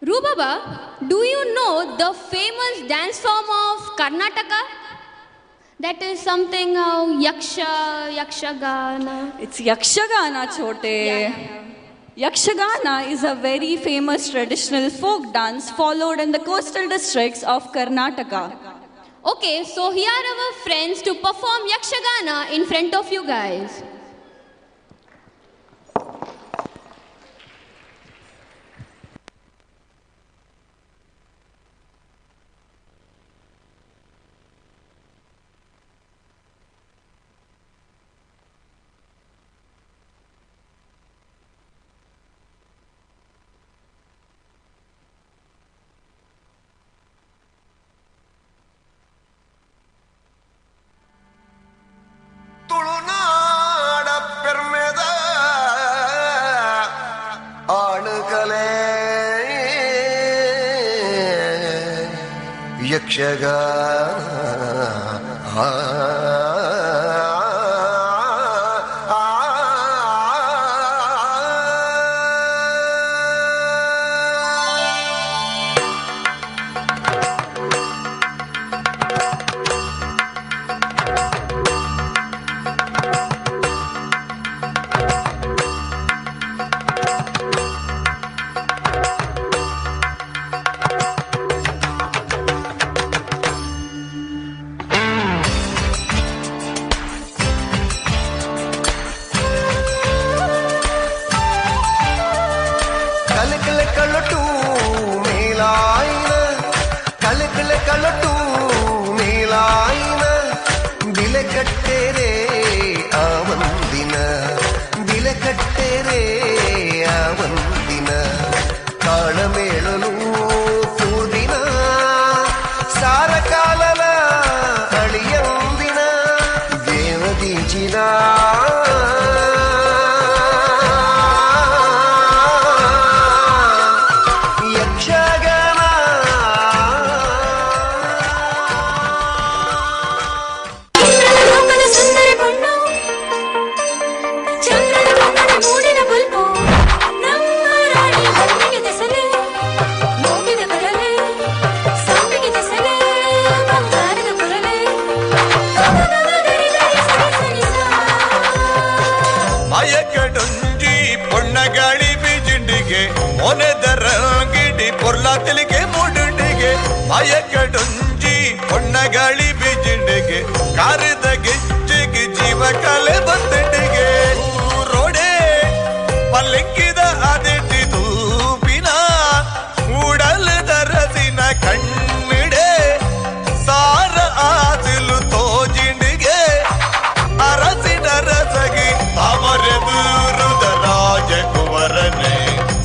Ru Baba, do you know the famous dance form of Karnataka? That is something Yakshagana. It's Yakshagana, Chote. Yakshagana is a very famous traditional folk dance followed in the coastal districts of Karnataka. Okay, so here are our friends to perform Yakshagana in front of you guys. तुड़ना Yakshagana ಮಾಯಕಡುಂಜಿ ಹೊಣ್ಣಗಾಳಿ ಬಿಜಿಂಡಿಗೆ ಕಾರಿದ ಗಿಚ್ಚಿಗೆ ಜೀವ ಕಲೆ ಬಂದಿಡಿಗೆ ರೋಡೆ ಪಲ್ಲಿಕ್ಕಿದ ಅದಿಟ್ಟಿ ತೂಪಿನ ಕೂಡಲದ ರಸಿನ ಕಣ್ಣಿಡೆ ಸಾರ ಆದಿಲು ತೋಜಿಂಡಿಗೆ ಅರಸಿನ ರಸಗಿ ತಾಮರೆ ದೂರುದ ರಾಜಕುವರನೇ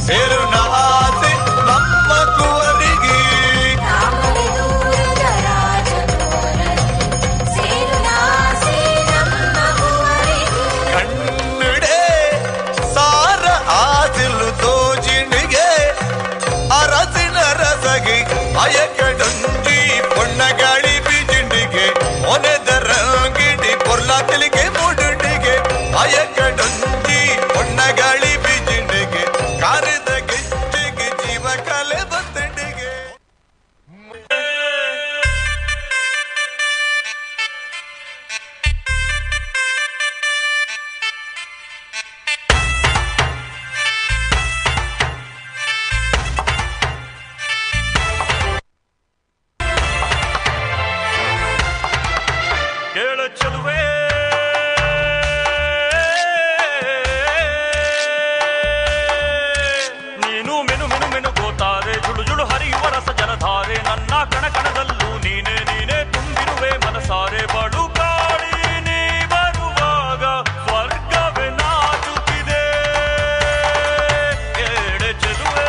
ಸೇರುನ ಆಸೆ ನಮ್ಮ ಕುವರಿಗೆ ಕಣ್ಣಿಡೆ ಸಾರ ಆದಿಲು ತೋಜಿಂಡಿಗೆ ಅರಸಿನ ರಸಗಿ ಅಯಕಡುಂಜಿ பொண்ணಗಾಳಿ ಬಿಜಿಂಡಿಗೆ ಮೊನೆದರಂಗಿಡಿ ಪೊರ್ಲಾತಿಲಿಗೆ ಮೂಡುಂಡಿಗೆ ಅಯಕಡುಂಜಿ பொண்ணಗಾಳಿ ಬಿಜಿಂಡಿಗೆ ಕಾರಿದ ಗಿಚ್ಚಿಗೆ ಜೀವ ಕಲೆ ಬಂದಿಡಿಗೆ ಕೇಳ ಚಲುವೆ ನೀನು ಮೆನು ಮೆನು ಮೆನು ಗೋತಾರೆ ಜುಳು ಜುಳು ಹರಿಯುವ ರಸ ಜಲಧಾರೆ ನನ್ನ ಕಣ ಕಣದಲ್ಲೂ ನೀನೆ ನೀನೆ ತುಂಬಿರುವೆ ಮನಸಾರೆ ಬಡು ಕಾಡಿ ನೀ ಬರುವಾಗ ಸ್ವರ್ಗವೇ ನಾಚುತ್ತಿದೆ ಕೇಳ ಚಲುವೆ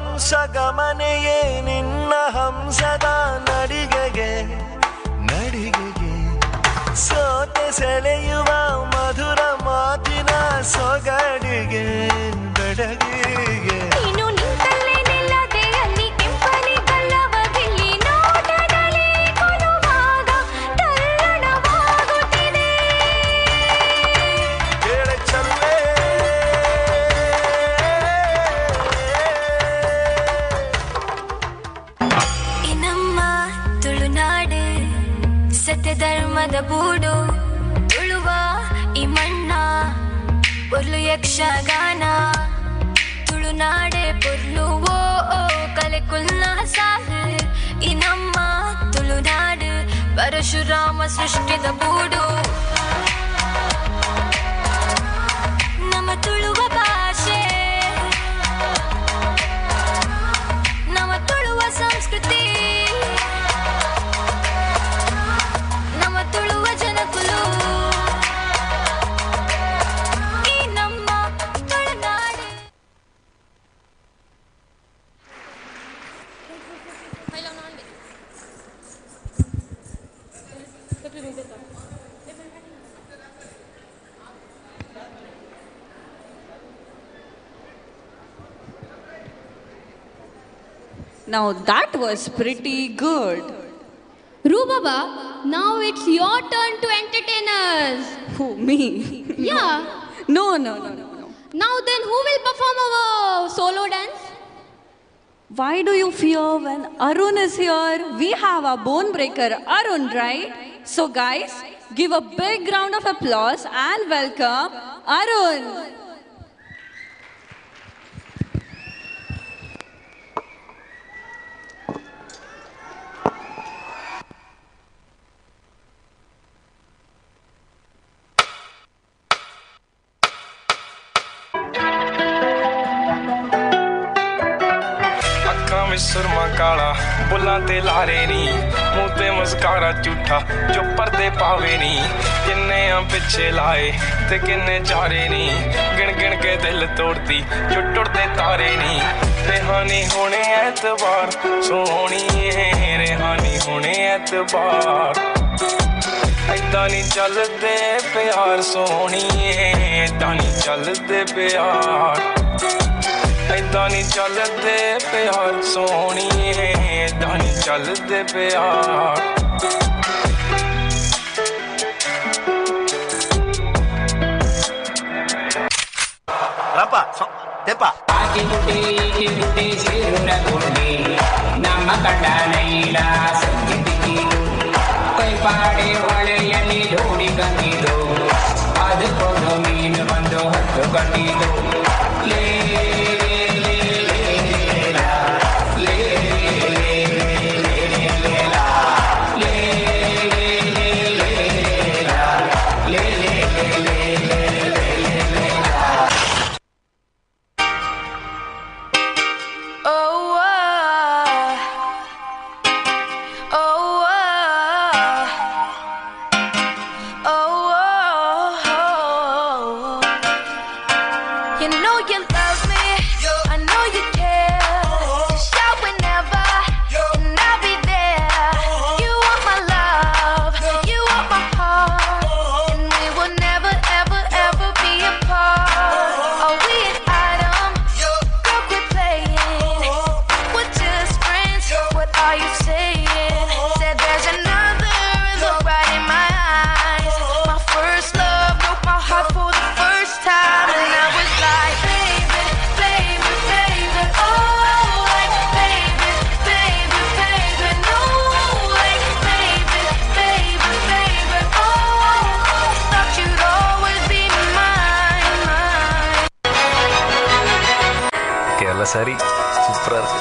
ಹಂಸಗಮನೆಯೇ ನಿನ್ನ ಹಂಸದ ನಡಿಗೆಗೆ ನಡಿಗೆಗೆ ಸೋತೆ ಸೆಳೆಯುವ ಮಧುರ ಮಾತಿನ ಸೊಗಡಿಗೆ ಬೆಡಗಿಗೆ ನೀನು ನಿಂತಲ್ಲೇ ನಿಲ್ಲದೆ ಅಲ್ಲಿ ಕೆಂಪಲಿ ಕಲ್ಲವ ಬಿಲ್ಲಿ ನೋಟದಲ್ಲಿ ಕೊಲುವಾಗ ತಲ್ಲಣವಾಗುತ್ತಿದೆ ಕೇಳ ಚಲ್ಲೆ ಈ ನಮ್ಮ ತುಳುನಾಡು ಸತ್ಯ ಧರ್ಮದ ಬೂಡು ತುಳುವ ಈ ಮಣ್ಣ ಪೊರ್ಲು ಯಕ್ಷಗಾನ ತುಳುನಾಡೆ ಪೊರ್ಲು ಓ ಕಲೆ ಕುಲ್ನ ಸಾಲು ಈ ನಮ್ಮ ತುಳುನಾಡು ಪರಶುರಾಮ ಸೃಷ್ಟಿದ ಬೂಡು ನಮ್ಮ ತುಳುವ ಭಾಷೆ ನಮ್ಮ ತುಳುವ ಸಂಸ್ಕೃತಿ Now that was pretty good. Rubaba, now it's your turn to entertain us. Who, me? Yeah. No. Now then, who will perform our solo dance? Why do you fear when Arun is here? We have a bone breaker, Arun, right? So guys, give a big round of applause and welcome Arun. सुरमा काला बुल्लां ते लारे नी मुंह ते mascara झूठा जो पर्दे पावे नी किन्ने पिछे लाए ते किन्ने चारे नी गिन गिन के दिल तोड़ती जो टुटदे तारे नी रेहानी होने एतबार सोहनी रेहानी होने एतबार ऐदां नी चलदे प्यार सोहनी ऐदां नी चलदे प्यार ऐदां नी चलदे प्यार सोहणिए ऐदां नी चलदे प्यार रपा तेपा आके गुटे सिरुना गुंडी नम्मा कंडा नैला संगीत की कोई पाड़े वाले यनी ढोड़ी गंगी दो आध को मीन बंदो हत्तो गंगी दो ले சரி சூப்பரா இருக்கு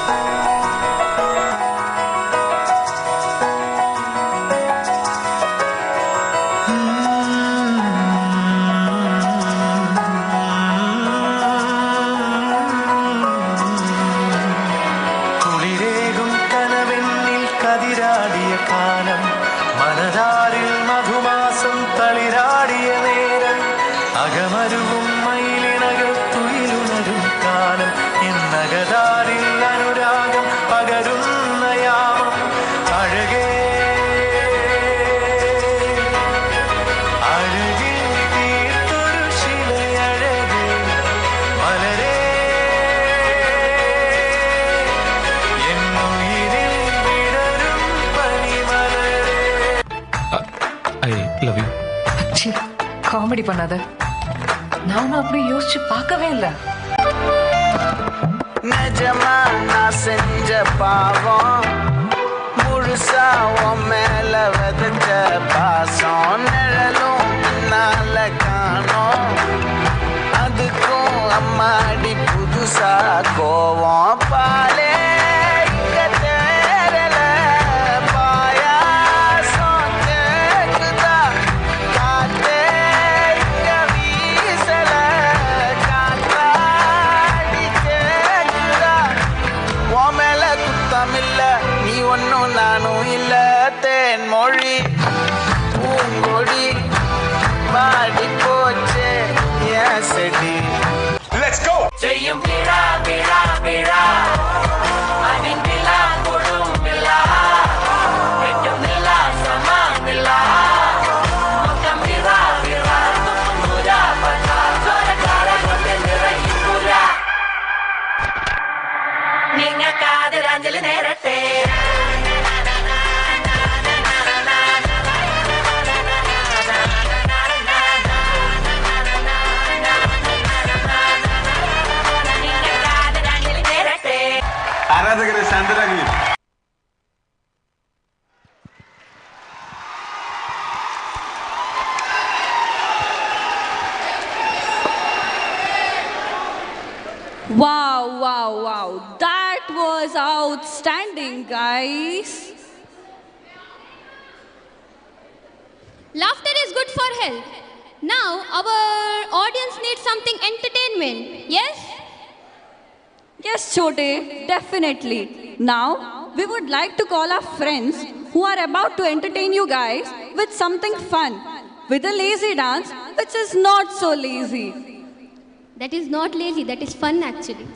കുളിരേകും കനവെന്നിൽ കതിരാടിയ കാലം മനതാരിൽ മധുമാസം തളിരാടിയ നേരം അകമരുവും മയിലിണകൾ തുയിലുണരും കാലം എന്നകതാരിൽ അനുരാഗം പകരുന്ന യാമം അഴകേ അഴകിൽ തീർത്തൊരു ശിലയഴകേ മലരേ എന്നുയിരിൽ വിടരും പനിമലരേ ஐ லவ் யூ சி காமெடி பண்ணாத நானும் அப்படி யோசிச்சு பார்க்கவே இல்லை நிஜமா நான் செஞ்ச பாவம் முழுசா உன் மேல விதைச்ச பாசம் நிழலும் பின்னால காணோம் அதுக்கும் அம்மாடி புதுசா கோவம் பாலே இங்க தேரல பாயாசம் கேக்குதா காத்தே இங்க வீசல காத்தாடி கேக்குதா உன் மேல குத்தம் இல்ல நீ ஒன்னும் நானும் இல்ல தேன் மொழி பூங்கொடி பாடி போச்சே என் செடி Let's go! செய்யும் விழா விழா விழா Wow, wow, wow. That was outstanding, guys. Laughter is good for health. Now, our audience needs something entertainment. Yes? Yes, Chote, definitely. Now, we would like to call our friends who are about to entertain you guys with something fun, with a lazy dance, which is not so lazy. That is not lazy, that is fun actually.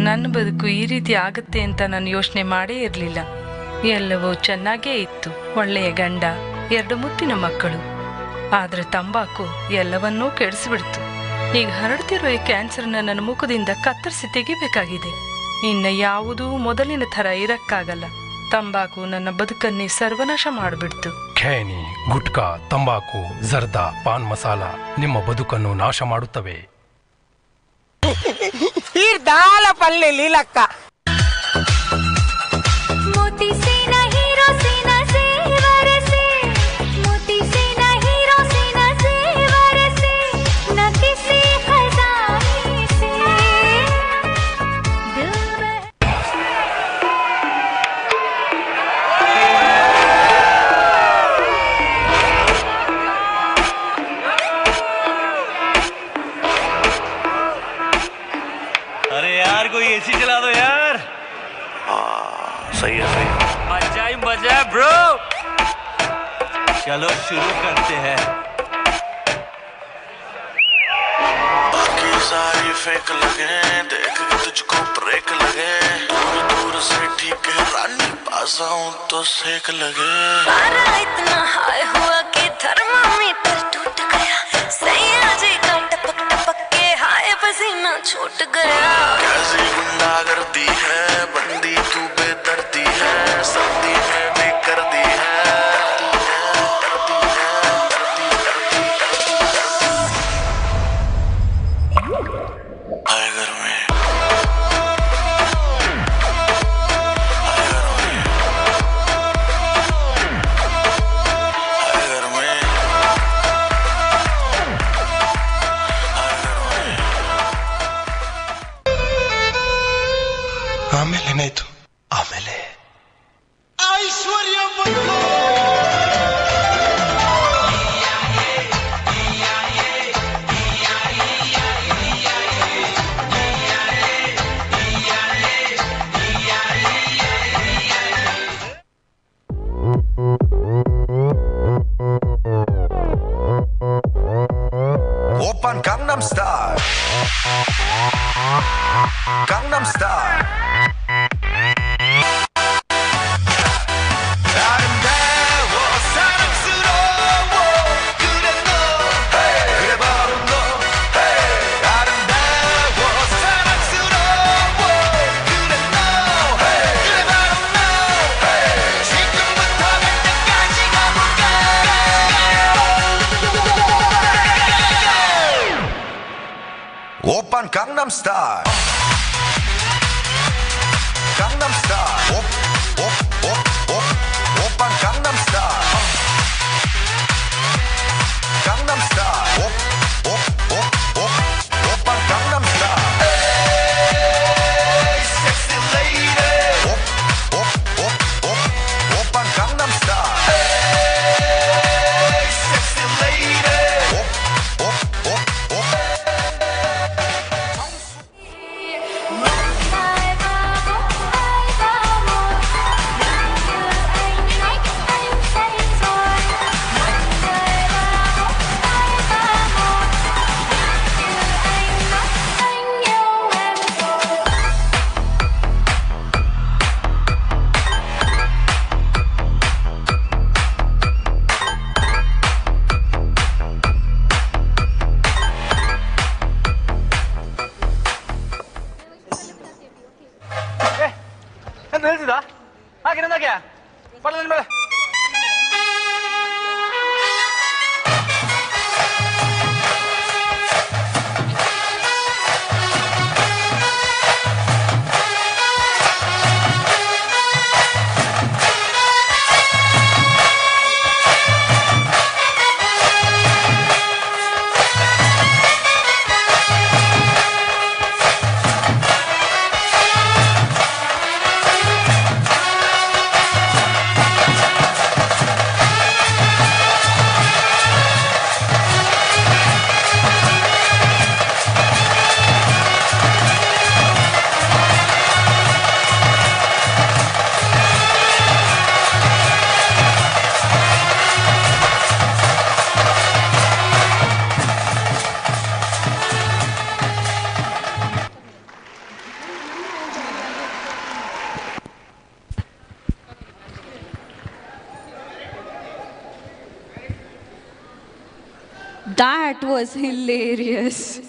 ನನ್ನ ಬದುಕು ಈ ರೀತಿ ಆಗುತ್ತೆ ಅಂತ ನಾನು ಯೋಚನೆ ಮಾಡೇ ಇರಲಿಲ್ಲ. ಎಲ್ಲವೂ ಚೆನ್ನಾಗೇ ಇತ್ತು. ಒಳ್ಳೆಯ ಗಂಡ, 2 ಮುತ್ತಿನ ಮಕ್ಕಳು. ಆದರೆ ತಂಬಾಕು ಎಲ್ಲವನ್ನೂ ಕೆಡಿಸಿಬಿಡ್ತು. ಈಗ ಹರಡ್ತಿರೋ ಈ ಕ್ಯಾನ್ಸರ್ನ ನನ್ನ ಮುಖದಿಂದ ಕತ್ತರಿಸಿ ತೆಗಿಬೇಕಾಗಿದೆ. ಇನ್ನು ಯಾವುದೂ ಮೊದಲಿನ ಥರ ಇರಕ್ಕಾಗಲ್ಲ. ತಂಬಾಕು ನನ್ನ ಬದುಕನ್ನೇ ಸರ್ವನಾಶ ಮಾಡಿಬಿಡ್ತು. ಖೇನಿ, ಗುಟ್ಕಾ, ತಂಬಾಕು, ಜರ್ದಾ, ಪಾನ್ ಮಸಾಲ ನಿಮ್ಮ ಬದುಕನ್ನು ನಾಶ ಮಾಡುತ್ತವೆ. दाल पल्ले लीलक्का मोती से न हीरो से न सेवर से, मोती से न हीरो से न सेवर से, न किसी खजाने से दिल में। अरे यार कोई एसी चला दो यार। सही है सही है। मजा ही मजा है ब्रो। चलो शुरू करते हैं। बाकी सारी फेक लगे, देख के तुझको ब्रेक लगे, दूर दूर से ठीक है रानी, पास आऊं तो सेक लगे। पारा इतना हाई हुआ कि थर्मामीटर टूट गया, सैया जी का टपक टपक के हाय पसीना छूट गया। कैसी गुंडागर्दी है, बंदी तू बेदर्दी है, सर्दी में भी कर दी है। आए घर में ಆಮೇಲೆ ಏನಾಯ್ತು? ಆಮೇಲೆ ಐಶ್ವರ್ಯ ಬಂತು. Open Gangnam Style. Gangnam Style. 아름다워 사랑스러워 그래 너 그래 바로 너 아름다워 사랑스러워 그래 너 그래 바로 너 지금부터 갈 때까지 가볼까. 오빤 강남 스타일. 강남 스타일. 오빤 강남 스타일. 강남 스타일. 오빤 강남 스타일. Hey, sexy lady. 오빤 강남 스타일. Hey, sexy lady. That was hilarious.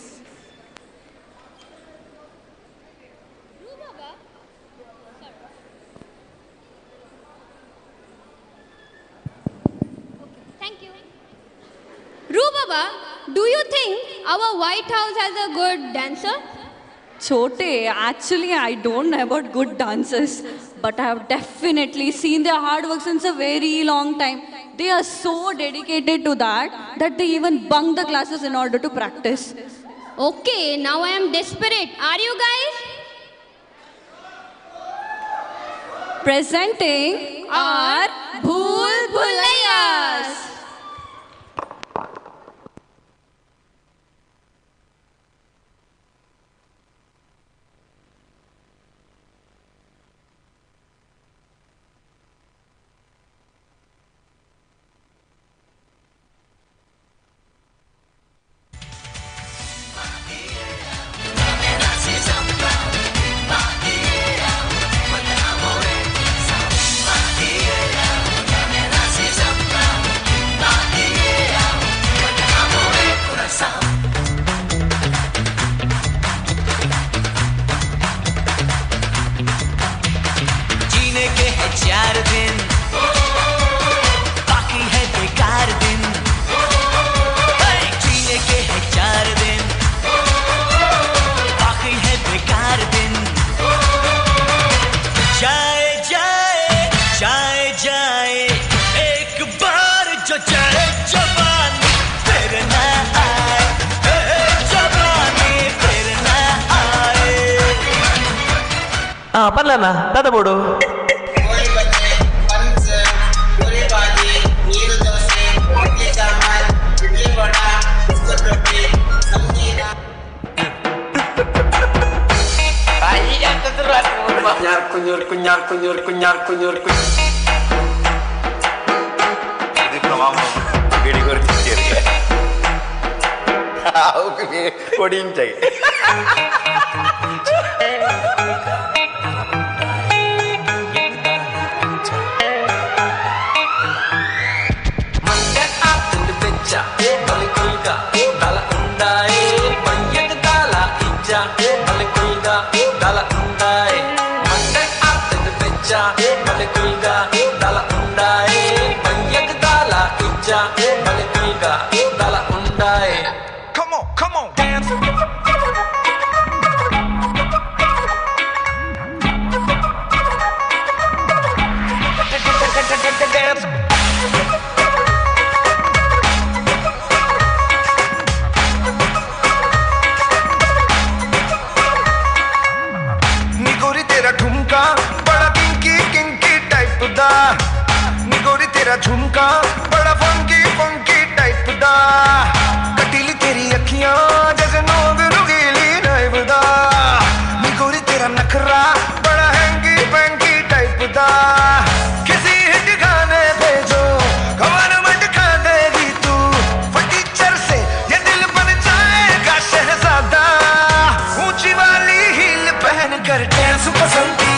Rubaba, do you think our White House has a good dancer? Chote, actually I don't know about good dancers, but I have definitely seen their hard work since a very long time. They are so dedicated to that they even bunk the classes in order to practice. Okay, now I am desperate. Are you guys? Presenting our Bhool Bhulayas. పర్లేనా దాదాబోడు പൊടിയിഞ്ചായി Come on, dance. Dance. निगोरी तेरा ठुमका बड़ा kinky kinky type दा निगोरी तेरा झुमका बड़ा funky funky type दा कटीली तेरी अखियां जैसे नोग रुगीली नाइब दा निगोरी तेरा नखरा बड़ा हैंगी फैंकी टाइप दा किसी हिट गाने भेजो कमर मट खा देगी तू फटीचर से ये दिल बन जाएगा शहजादा ऊंची वाली हील पहन कर dance Basanti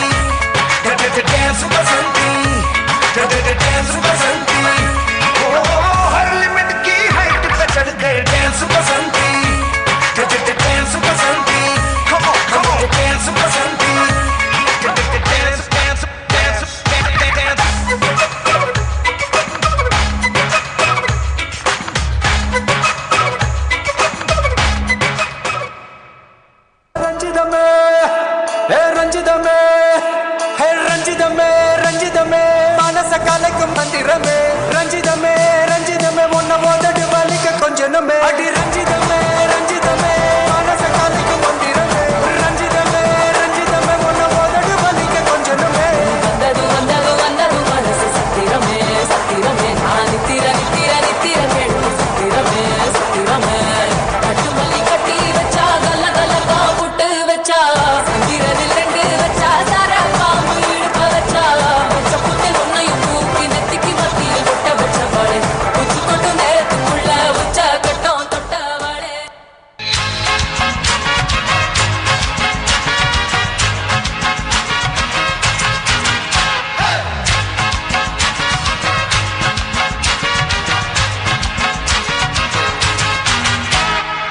dance Basanti dance Basanti ओ हर लिमिट की हाइट पे चढ़ गए dance Basanti dance Basanti come on dance Basanti dance dance dance रंजितमे मानस कालक मंदिरमे रंजितमे उन्न मोदड बालिक కొంచెనమే अडी रंजितमे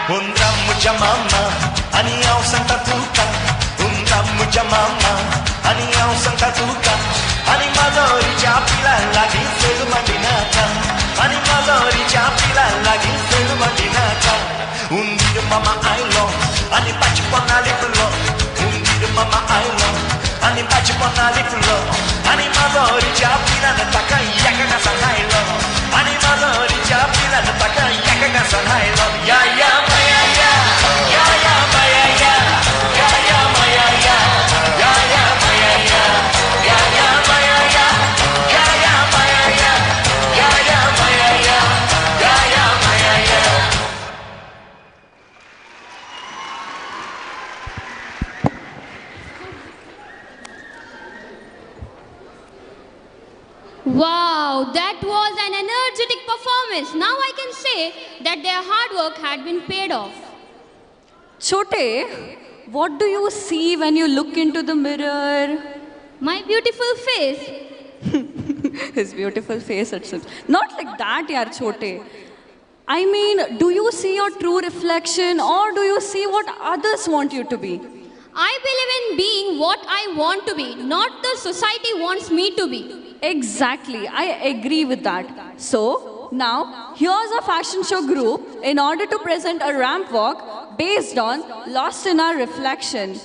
Unrammuja mama, aniyaw sang tatuka. Unrammuja mama, aniyaw sang tatuka. Ani malori chapila lagi selu mandinata. Ani malori chapila lagi selu mandinata. Undir mama I love, ani pachipona little. Undir mama I love, ani pachipona little. Ani malori chapila nataka yaka sanhailo. Ani malori chapila nataka yaka sanhailo. Ya ya maya ya, ya ya maya ya, ya ya maya ya, ya ya maya ya, ya ya maya ya, ya ya maya ya, ya ya maya ya, ya ya maya ya. Wow, that was an energetic performance. Now I can say that their hard work had been paid off. Chote, what do you see when you look into the mirror? My beautiful face. His beautiful face itself. Not like that, yaar, Chote. I mean, do you see your true reflection or do you see what others want you to be? I believe in being what I want to be, not the society wants me to be. Exactly, I agree with that. So, now, here's a fashion show group in order to present a ramp walk based on Lost in Our Reflection.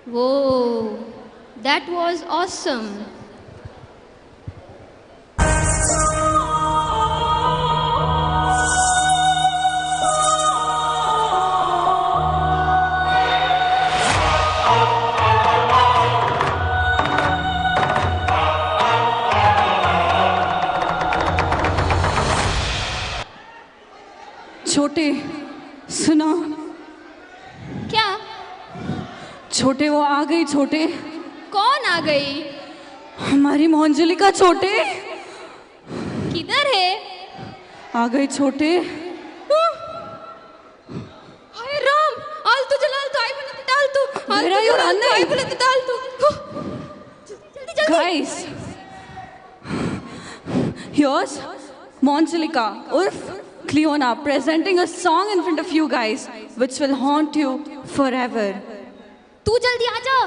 Whoa, that was awesome. छोटे सुना। क्या? छोटे वो आ गई। छोटे कौन आ गई? हमारी मोहनजली का छोटे। किधर है? आ गई छोटे। हाय राम, आलतू जलालतू आई बने डाल तू। मेरा ये रान्ने आई बने डाल तू। जल्दी जल्दी। Guys, here's Monchalika Urf Cleona presenting a song in front of you guys which will haunt you forever. तू जल्दी आ जा।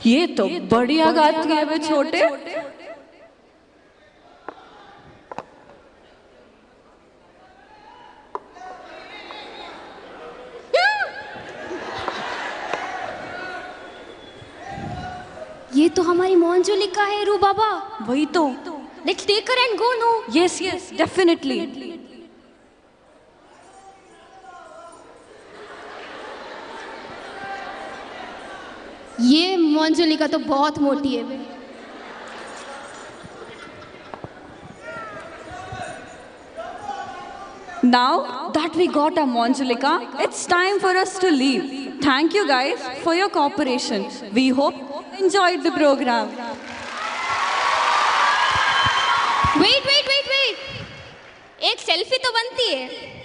ये तो बढ़िया गाती है वे छोटे। ये तो हमारी मोहनजोलिका है रू बाबा। वही तो। Let's take her and go no. Yes yes definitely. ये मोहनजोलिका तो बहुत मोटी है। Now that we got our Monjalika, it's time for us to leave. Thank you guys for your cooperation. We hope you enjoyed the program. Wait. एक selfie तो बनती है.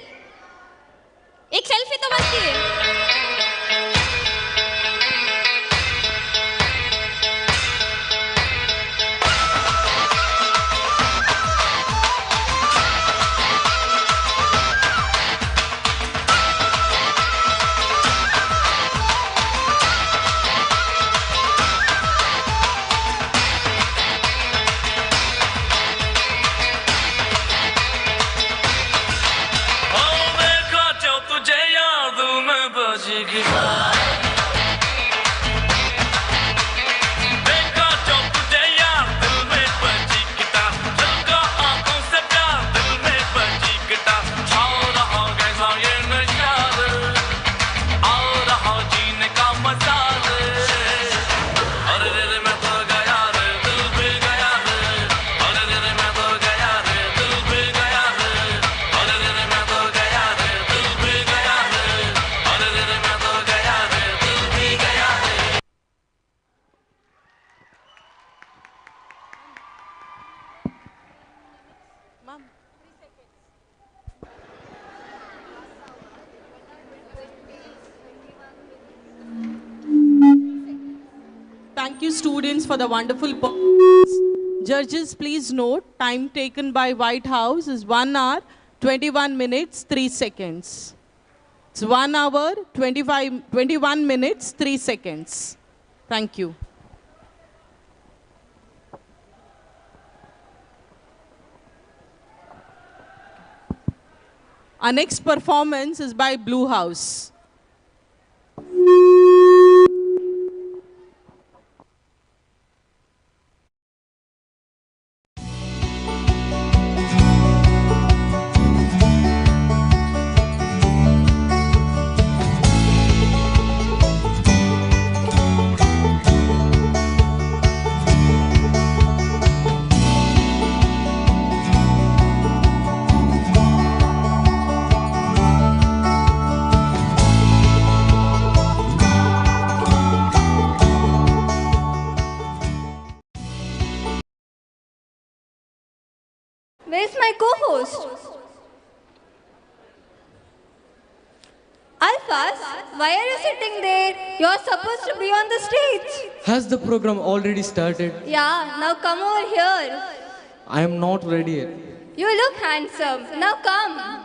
Thank you, students, for the wonderful performance. Judges, please note, time taken by White House is 1 hour, 21 minutes, 3 seconds. It's 1 hour, 21 minutes, 3 seconds. Thank you. Our next performance is by Blue House. Where's my co-host? Alphas, why are you sitting there? You're supposed to be on the stage. Has the program already started? Yeah, now come over here. I am not ready yet. You look handsome. Now come.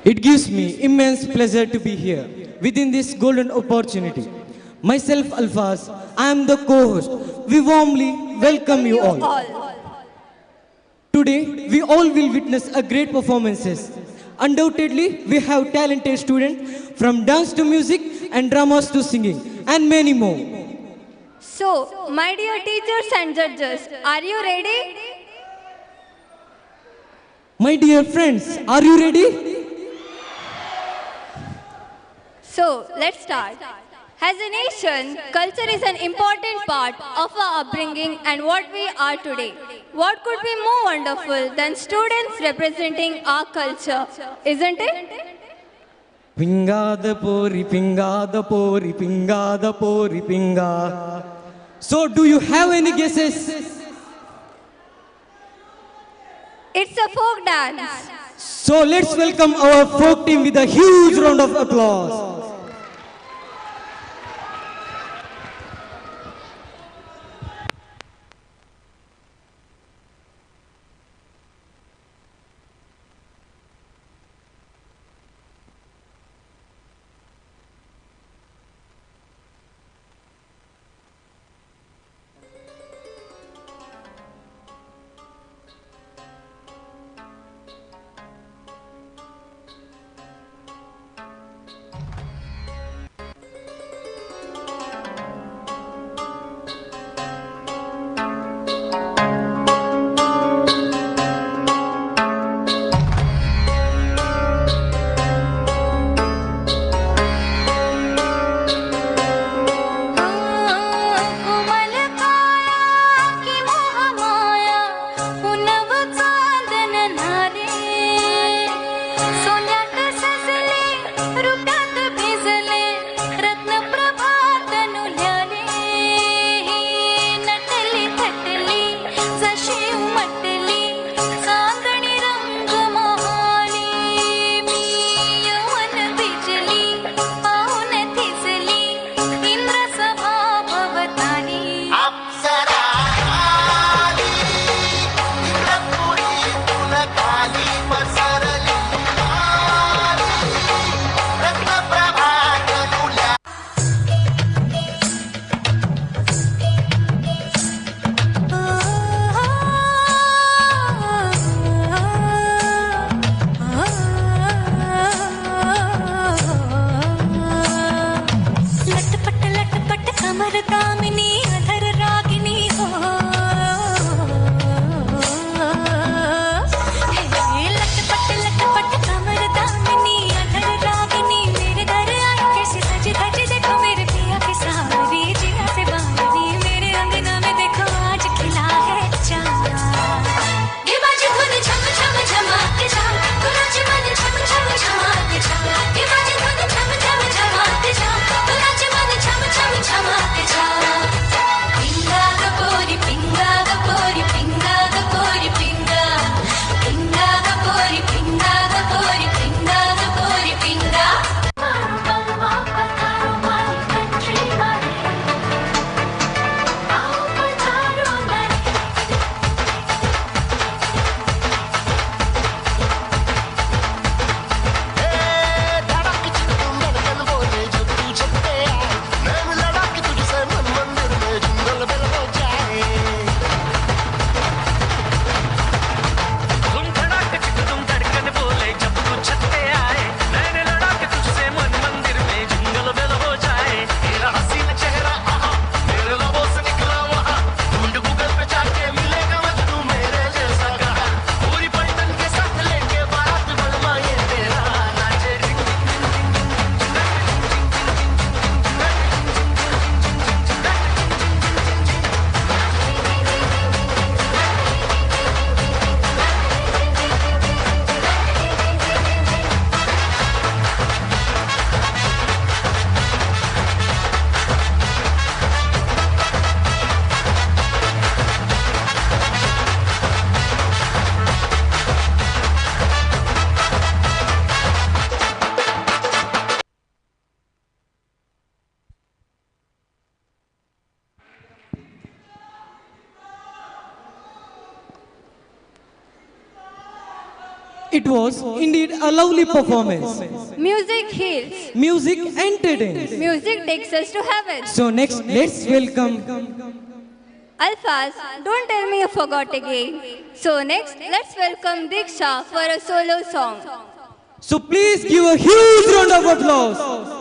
It gives me immense pleasure to be here within this golden opportunity. Myself, Alphas, I am the co-host. We warmly welcome you all. Today, we all will witness a great performances. Undoubtedly, we have talented students from dance to music and dramas to singing and many more. So, my dear teachers and judges, are you ready? My dear friends, are you ready? So, let's start. As a nation, culture is an important part of our upbringing and what we are today. What could be more wonderful than students representing our culture, isn't it? Pinga the pori, pinga the pori, pinga the pori, pinga. So, do you have any guesses? It's a folk dance. So, let's welcome our folk team with a huge round of applause. It was indeed a lovely performance. Music heals. Music entertains. Music takes us to heaven. So next, let's welcome. Alphas, don't tell me you forgot again. So next, let's welcome Diksha for a solo song. So please give a huge round of applause.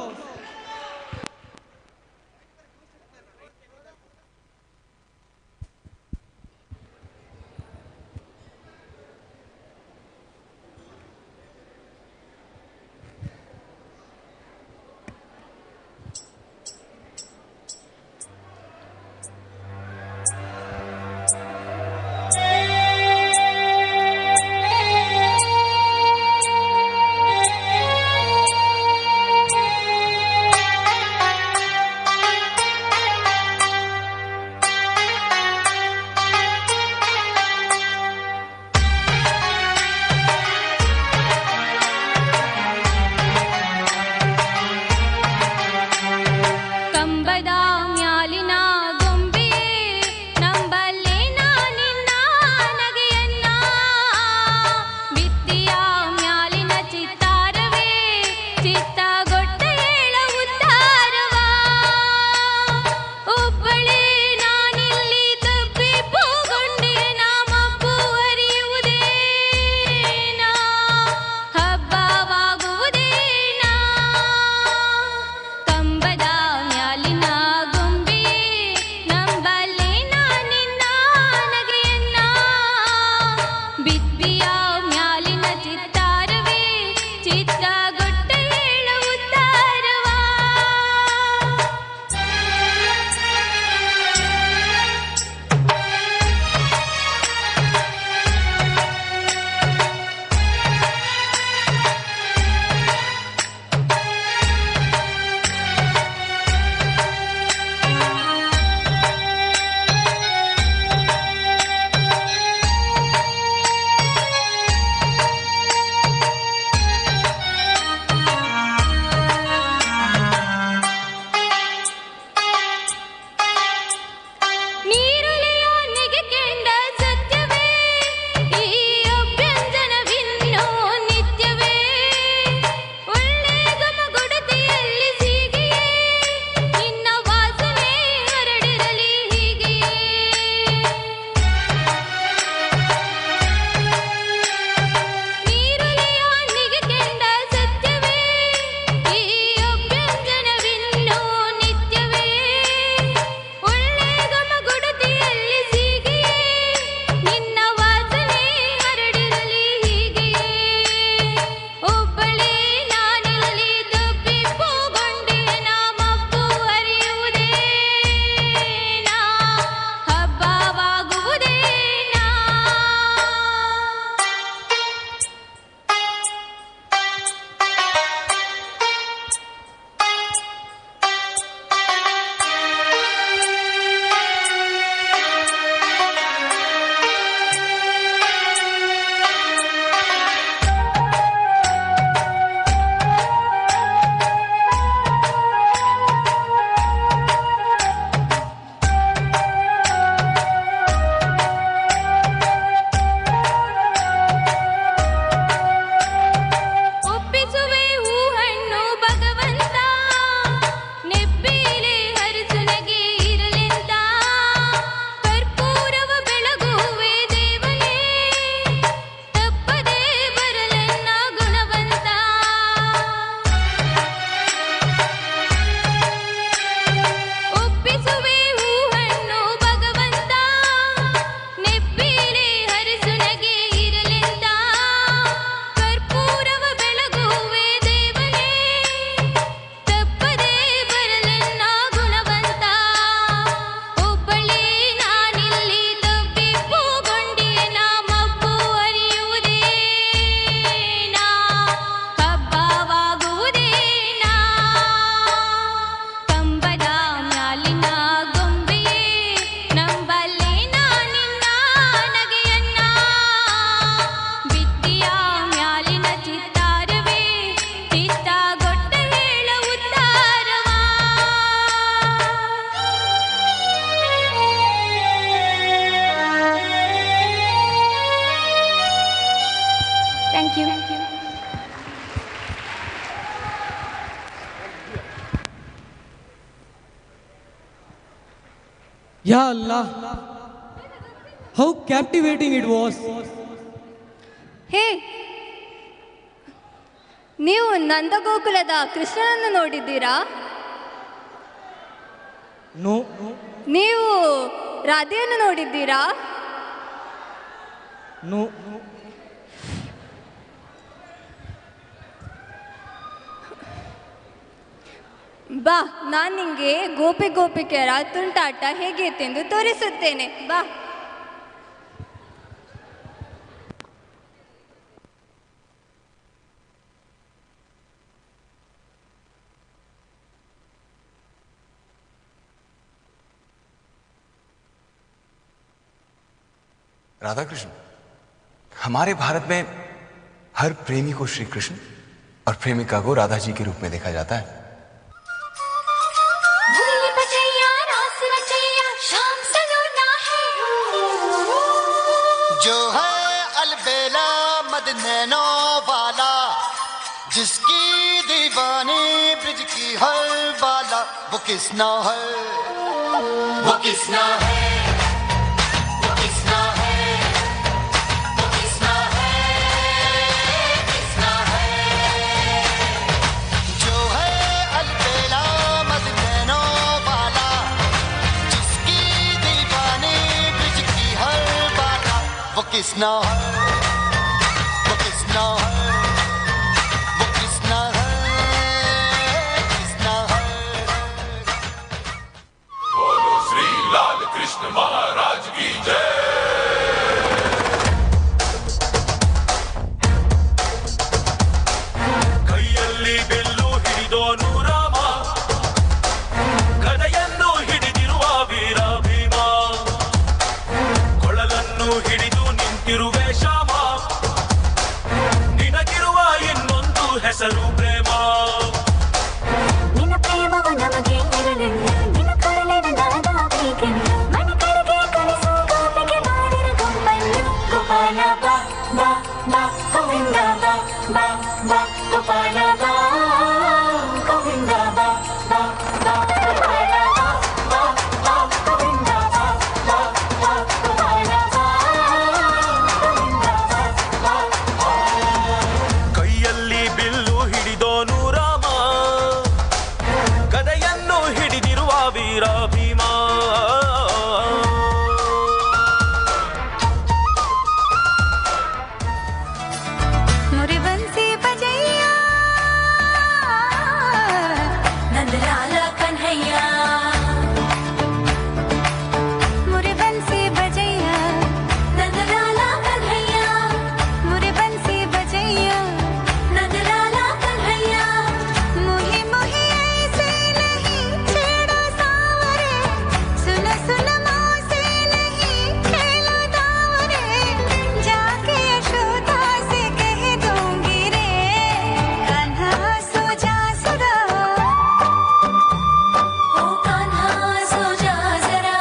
Ya Allah, how captivating it was. ಹೇ, ನೀವು ನಂದಗೋಕುಲದ ಕೃಷ್ಣನನ್ನು ನೋಡಿದ್ದೀರಾ? No. ನೀವು ರಾಧೆಯನ್ನು ನೋಡಿದ್ದೀರಾ? No. ಬಾ, ನಾನು ನಿಂಗೆ ಗೋಪಿ ಗೋಪಿಕೆಯರ ತುಂಟಾಟ ಹೇಗಿತ್ತೆಂದು ತೋರಿಸುತ್ತೇನೆ. ಬಾ. राधा कृष्ण, हमारे भारत में हर प्रेमी को श्री कृष्ण और प्रेमिका को राधा जी के रूप में देखा जाता है। जो है अलबेला मद नैनो वाला, जिसकी दीवानी ब्रिज की हर बाला, वो किसना है, वो किसना है, वो किसना है, वो किसना है, किसना है। जो है अलबेला मद नैनो वाला, जिसकी दीवानी ब्रिज की हर बाला, वो किसना है, वो किसना है, वो किसना है, किसना है। बोलो श्री लाल कृष्ण महाराज की जय। ಕೈಯಲ್ಲಿ ಬಿಲ್ಲು ಹಿಡಿದೋನು ರಾಮ, ಗದೆಯನ್ನು ಹಿಡಿದಿರುವ ವೀರ ಭೀಮ, ಕೊಳಲನ್ನು ಹಿಡಿದು ನಿಂತಿರುವೆ ಶ್ಯಾಮ, ನಿನಗಿರುವ ಇನ್ನೊಂದು ಹೆಸರು ಪ್ರೇಮ. ನಿನ್ನ ಪ್ರೇಮವು ನಮಗೆ ಇರಲಿಲ್ಲ, ನಿನ್ನ ಕೊರಳಿನ ನಾದ ಬೇಕೆಂದು ಮಣಿಕರಿಗೆ ಕಲಿಸು ಗೋಪಿಗೆ ಮಾಡಿರ ಗುಂಪನ್ನು. ಗೋಪಾಲ ಬಾ ಬಾ ಬಾ ಗೋವಿಂದ ಬಾ ಬಾ ಬಾ ಗೋಪಾಲ ಬಾ ಗೋವಿಂದ ಬಾ ಬಾ ಬಾ ಗೋಪಾಲ ಬಾ ಬಾ ಬಾ ಗೋವಿಂದ ಬಾ ಬಾ ಬಾ ಗೋಪಾಲ ಬಾ ಗೋವಿಂದ ಬಾ ಬಾ. ಕೈಯಲ್ಲಿ ಬಿಲ್ಲು ಹಿಡಿದೋನು ರಾಮ, ಗದೆಯನ್ನು ಹಿಡಿದಿರುವ ವೀರ ಭೀಮ. मुरी बंसी बजैया नंदलाल कन्हैया, मुरी बंसी बजैया नंदलाल कन्हैया, मुरी बंसी बजैया नंदलाल कन्हैया। मुही मुही ऐसे नहीं छेड़ो सावरे, सुन सुन मौसे नहीं खेलो दावरे, जाके यशोदा से कह दूंगी रे, कान्हा सो जा सदा, ओ कान्हा सो जा जरा,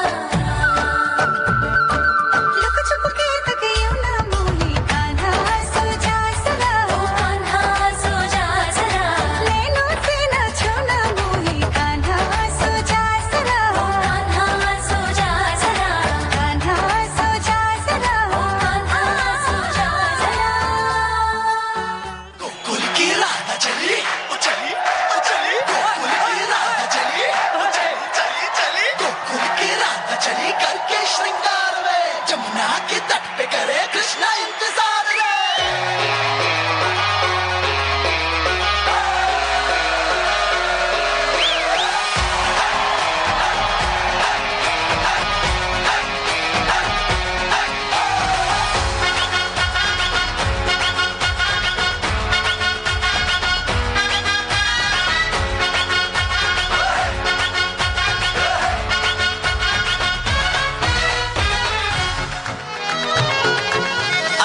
लुक छुप के तक यूं ना मोही, कान्हा सो जा सदा, ओ कान्हा सो जा जरा, नैनों से न छूना मोही, कान्हा सो जा सदा, ओ कान्हा सो जा जरा, कान्हा सो जा सदा, ओ कान्हा सो जा जरा। गोकुल की राधा चली, ओ चली, ओ चली, गोकुल की राधा चली, ओ चली, चली, चली, गोकुल की राधा चली करके श्रृंगार में, जमुना के तट पे करे कृष्णा इंतजार रे।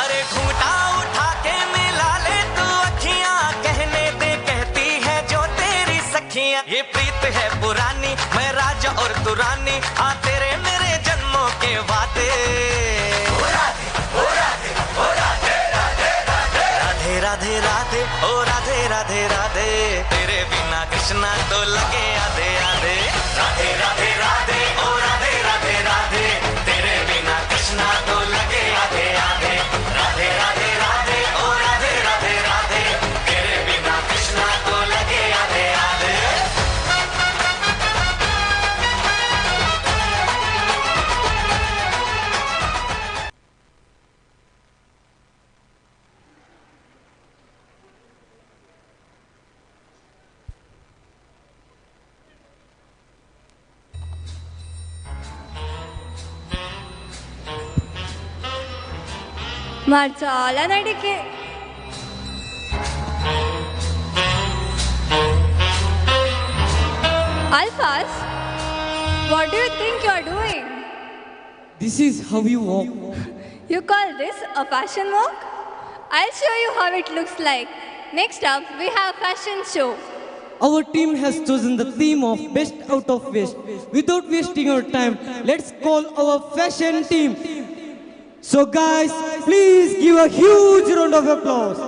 अरे घूंघटा उठा के मिला ले तू अखियां, कहने दे कहती है जो तेरी सखियां, ये प्रीत है पुरानी, मैं राजा और तू रानी, हाँ तेरे मेरे जन्मों के वादे। राधे राधे राधे ओ राधे राधे राधे, तेरे बिना कृष्णा तो लगे आधे आधे। राधे राधे राधे ओ Radhe Radhe Radhe. మర్చాల నడికే Alphas, what do you think you are doing? This is how you walk. You call this a fashion walk? I'll show you how it looks like. Next up, we have fashion show. Our team has chosen the theme of best out of waste. Without wasting your time, let's call our fashion team. So guys, please give a huge round of applause.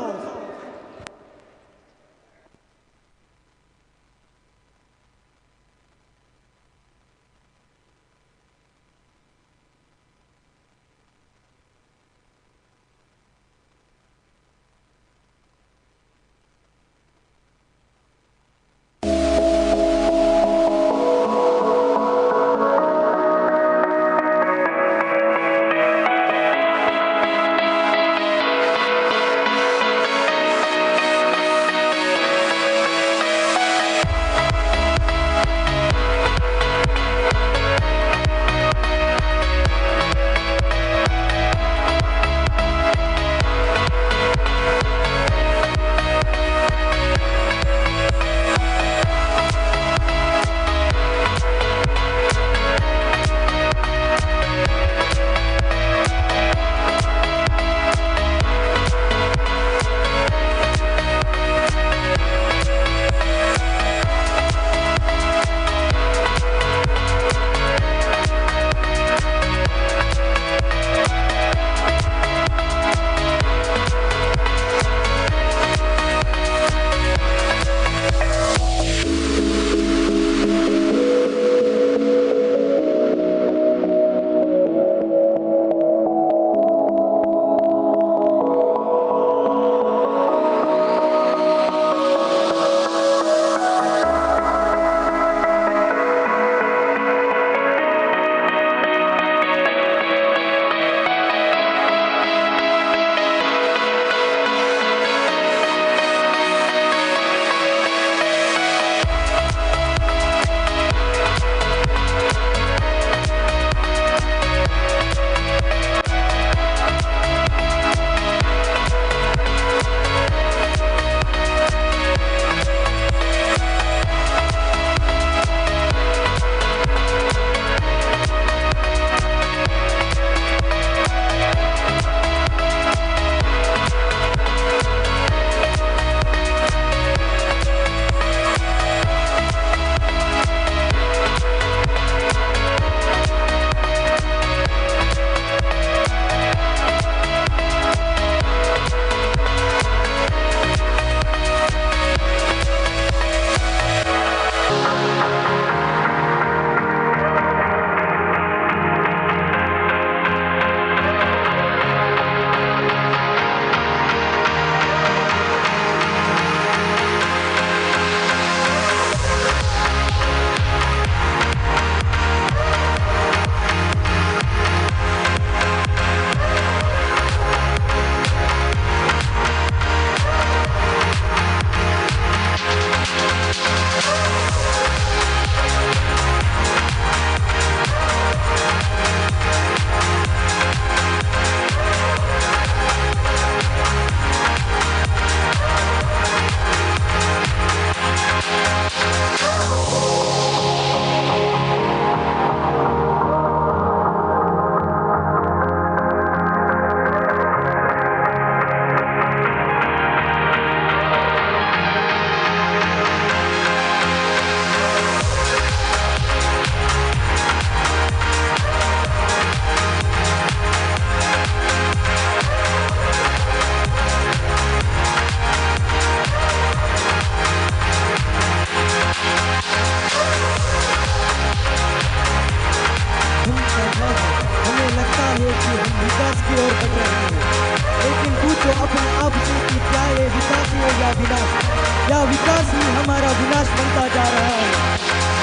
या विकास ही हमारा विनाश बनता जा रहा है।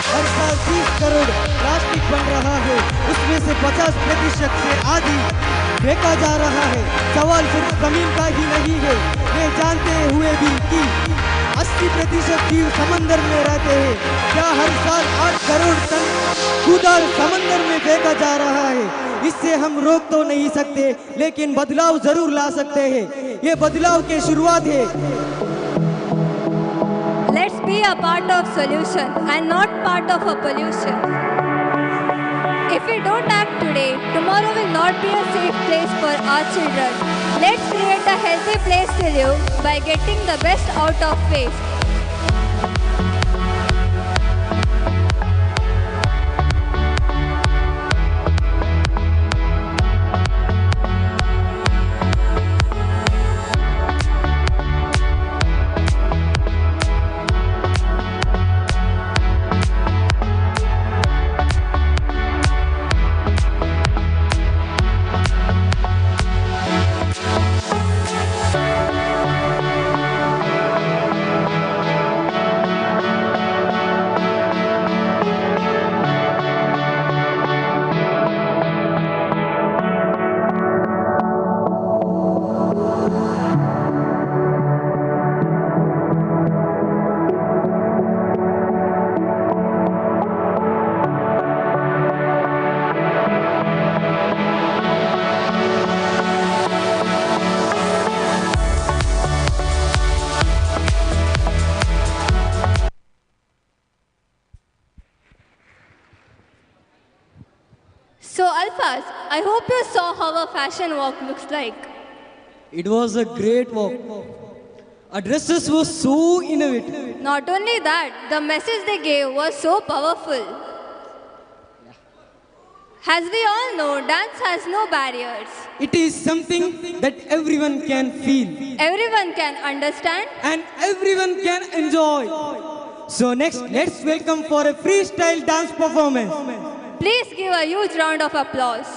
हर साल 30 crore plastic बन रहा है, उसमें से 50% से आधी फेंका जा रहा है। सवाल सिर्फ जमीन का ही नहीं है, ये जानते हुए भी कि 80% जीव समंदर में रहते हैं। क्या हर साल 8 करोड़ टन कूड़ा समंदर में फेंका जा रहा है? इससे हम रोक तो नहीं सकते, लेकिन बदलाव जरूर ला सकते हैं। ये बदलाव की शुरुआत है। Let's be a part of solution and not part of a pollution. If we don't act today, tomorrow will not be a safe place for our children. Let's create a healthy place to live by getting the best out of waste. So Alphas, I hope you saw how a fashion walk looks like. It was a great walk. Our dresses were so innovative. Not only that, the message they gave was so powerful. As we all know, dance has no barriers. It is something that everyone can feel. Everyone can understand. And everyone can enjoy. So next, let's welcome for a freestyle dance performance. Please give a huge round of applause.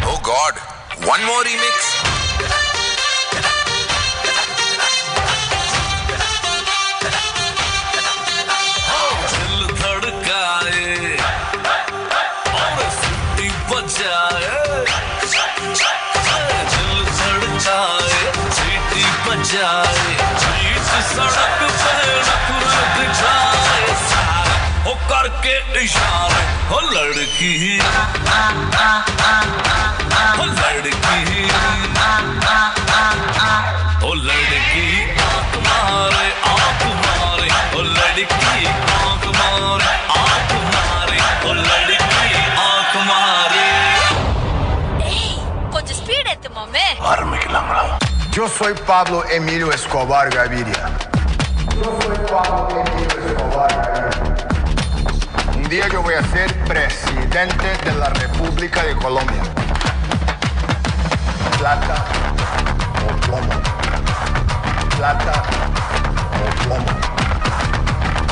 Oh God, one more remix. दिल धड़काए और सीटी बजाए, दिल धड़काए सीटी बजाए, बीच सड़क पे नखरे दिखाए, ओ करके इशारे, ओ लड़की, ओ लड़की, ओ लड़की आँख मारे, आँख मारे, ओ लड़की आँख मारे, आँख मारे, ओ लड़की आँख मारे. కొంచెం స్పీడ్ ఎత్తు మమ్మే. Yo soy Pablo Emilio Escobar Gaviria. Un día yo voy a ser presidente de la República de Colombia. Plata o plomo. Plata o plomo.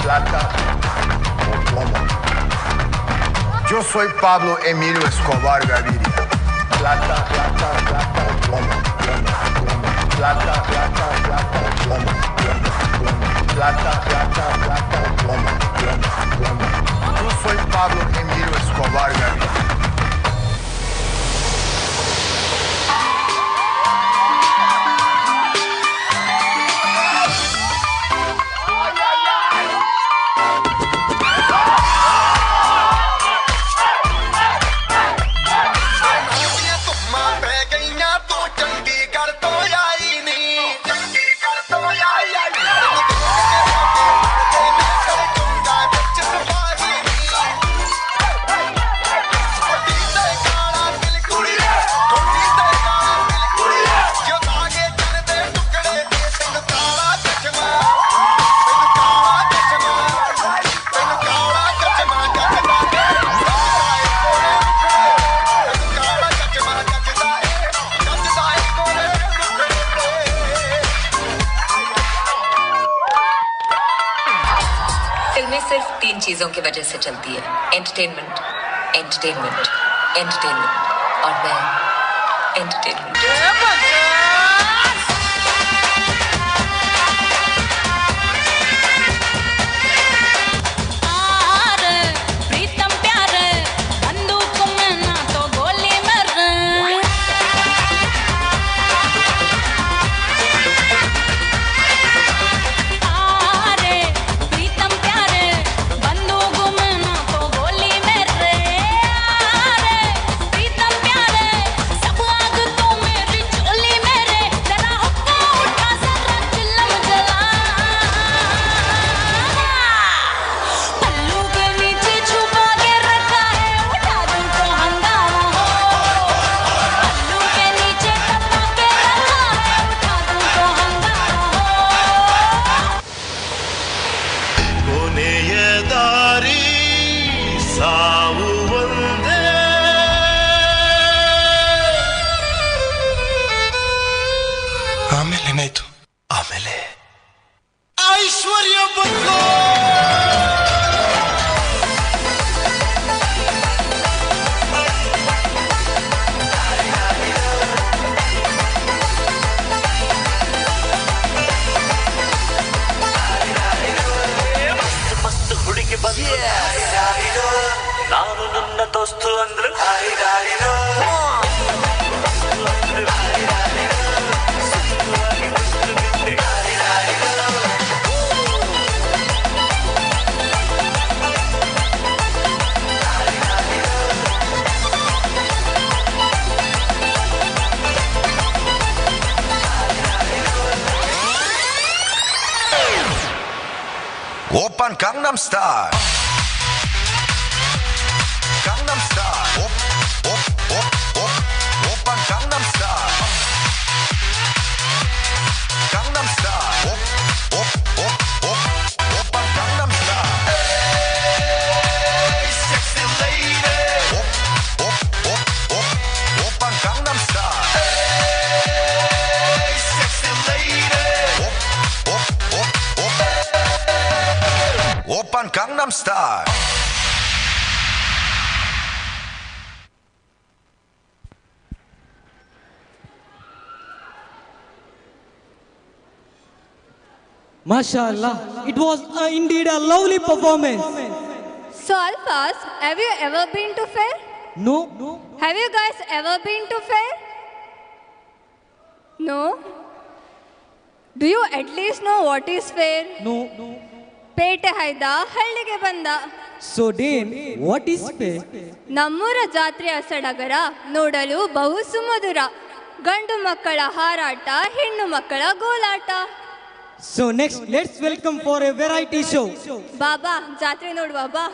Plata o plomo. Yo soy Pablo Emilio Escobar Gaviria. Plata, plata, plata o plomo. Plata, plata, plata o plomo. Plata, plata, plata o plomo. Yo soy Pablo Emilio Escobar Gaviria. फिल्में सिर्फ 3 चीजों की वजह से चलती है, entertainment, entertainment, entertainment, और मैं एंटरटेनमेंट। ನಾನು ನನ್ನ ದೋಸ್ತು ಅಂದ್ರೆ Open Gangnam Style. Gangnam Style. Open Gangnam Style. Gangnam Style. Open Gangnam Style. Hey, sexy lady. Open Gangnam Style. Hey, sexy lady. Open Gangnam Style. MashaAllah, it was indeed a lovely performance. So Alphas, have you ever been to fair? No. Have you guys ever been to fair? No? Do you at least know what is fair? No. ಪೇಟೆ ಹಾಯ್ದ ಹಳ್ಳಿಗೆ ಬಂದ. So Dane, what is fair? ನಮ್ಮೂರ ಜಾತ್ರೆಯ ಸಡಗರ ನೋಡಲು ಬಹು ಸುಮಧುರ. ಗಂಡು ಮಕ್ಕಳ ಹಾರಾಟ, ಹೆಣ್ಣು ಮಕ್ಕಳ ಗೋಲಾಟ. So next, let's welcome for a variety show. ಬಾಬಾ ಜಾತ್ರೆ ನೋಡುವ ಬಾ.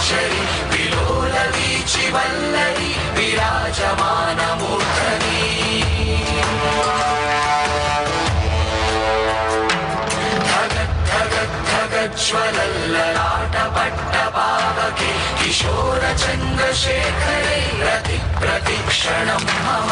पराशरी विलोलवीचि वल्लरी विराजमानमूर्धनि ज्वलल्ललाटपट्टपावके किशोरचन्द्रशेखरे प्रतिक्षणं मम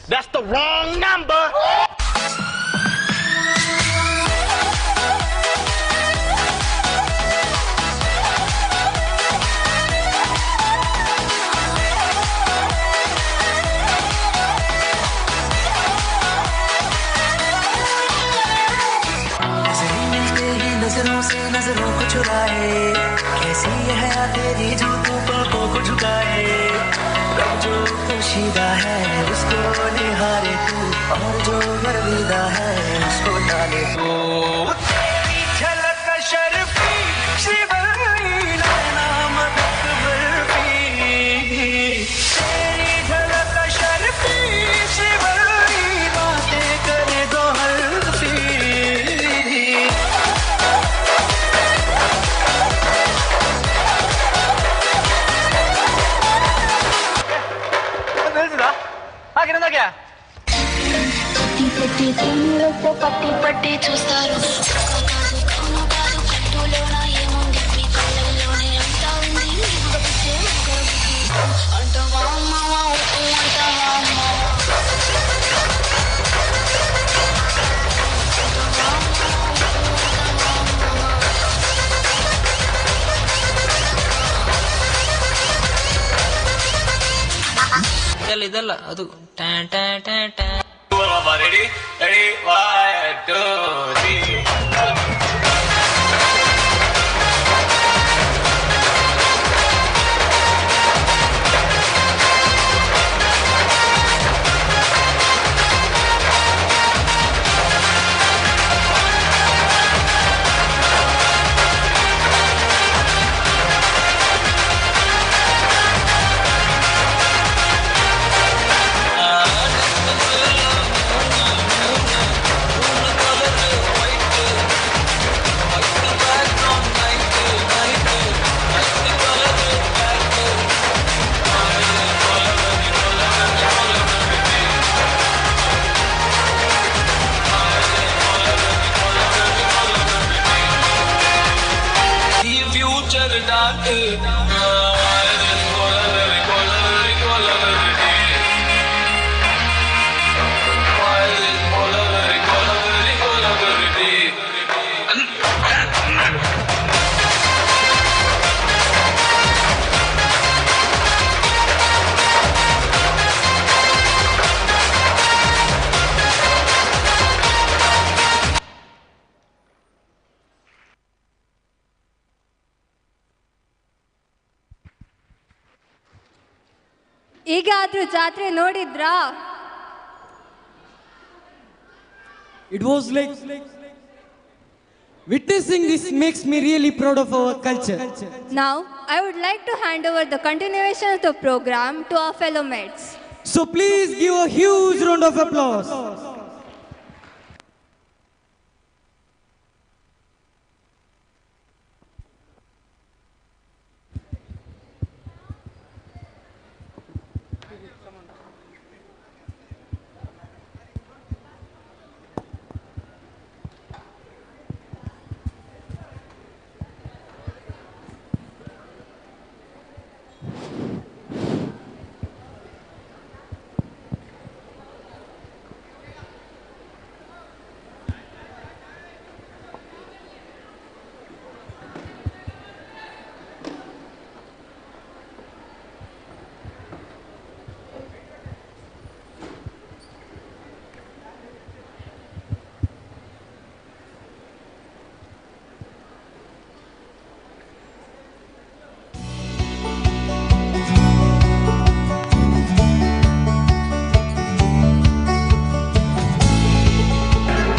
That's the wrong number. नजरों से नजरों को चुराए कैसी है तेरी जो तू पलकों को झुकाए रब जो पोशीदा है उसको निहारे तू और जो गर्विदा है उसको डाले तू तेरी झलक शर्फी शिवरी नाम बर्फी तेरी झलक शर्फी शिवरी बातें करे दो हल्फी क्या పట్టి తూములతో పట్టి పట్టి చూస్తారు కాదు కాదు కట్టులోన ఏముంది మీ కళ్ళల్లోనే అంతా ఉంది అంటావా అమ్మ అంటావా అమ్మ ಇದಲ್ಲ ಅದು tan tan tan tan ready ready 1 2 3 ಈಗಾದ್ರೂ ಜಾತ್ರೆ ನೋಡಿದ್ರಾ? It was like witnessing this makes me really proud of our culture. Now, I would like to hand over the continuation of the program to our fellow mates. So please give a huge round of applause.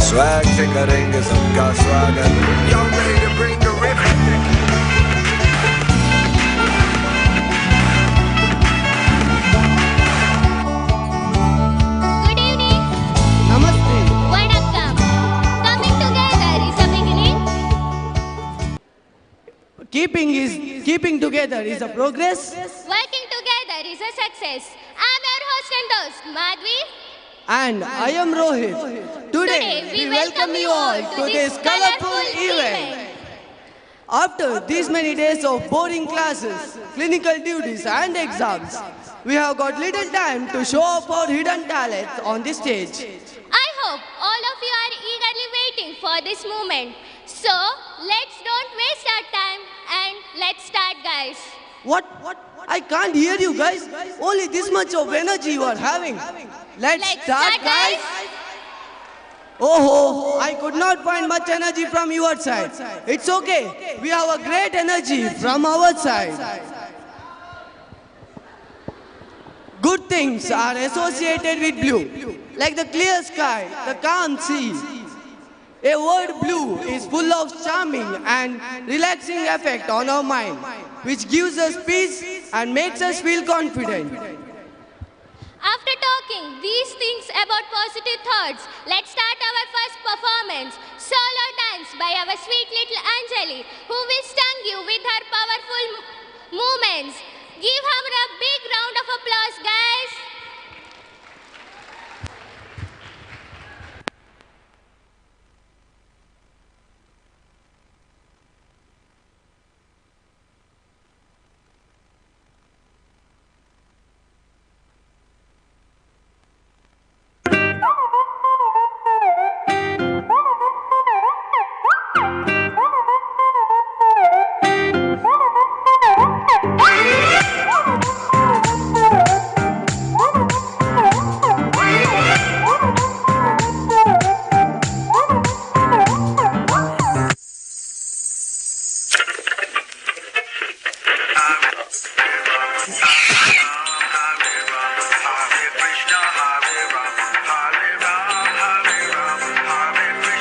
Swag से करेंगे सबका स्वागत. Y'all ready to bring the river? Good evening. Namaste. Vanakkam. Coming together is a beginning. Keeping together is a progress. Working together is a success. I'm your host and host, Madhvi. And I am Rohit. Today we welcome you all to this colorful event. After these many days of boring classes, clinical duties and exams, we have got little time to show off our hidden talents on the stage. I hope all of you are eagerly waiting for this moment. So, let's don't waste our time and let's start, guys. What? I can't hear you guys. Only this much of energy you are having. Let's start, guys. Oh, I could not find much energy from your side. It's okay. We have a great energy from our side. Good things are associated with blue, like the clear sky, the calm sea. A word blue is full of charming and relaxing effect on our mind, which gives us peace and makes us feel confident. After talking these things about positive thoughts, let's start our first performance, solo dance by our sweet little Anjali, who will stung you with her powerful movements. Give her a big round of applause, guys.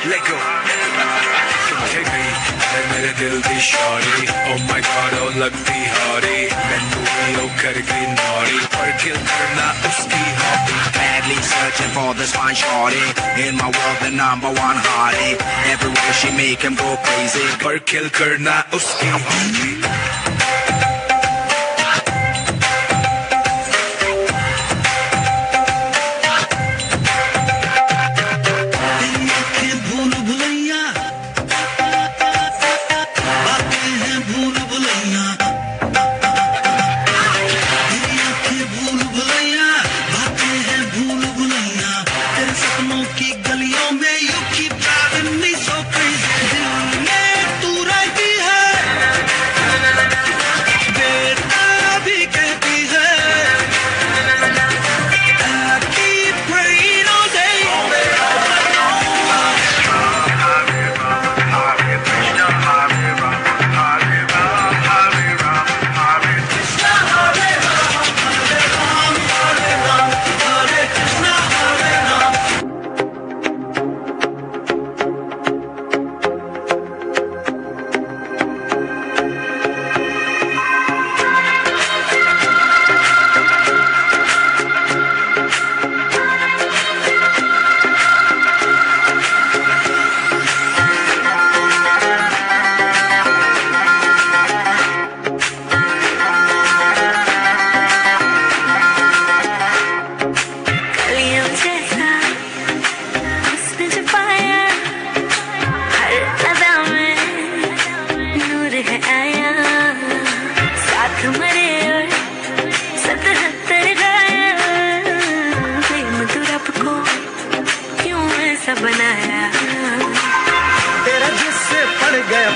Let go. मेरे दिल दी Shauri, oh my god, oh लगती हारी, मैनू भी ओ कर गई नौरी, पर किल करना उसकी hobby. Badly searching for this fine shorty, in my world the number one hottie. Everywhere she make him go crazy, पर किल करना उसकी हॉबी.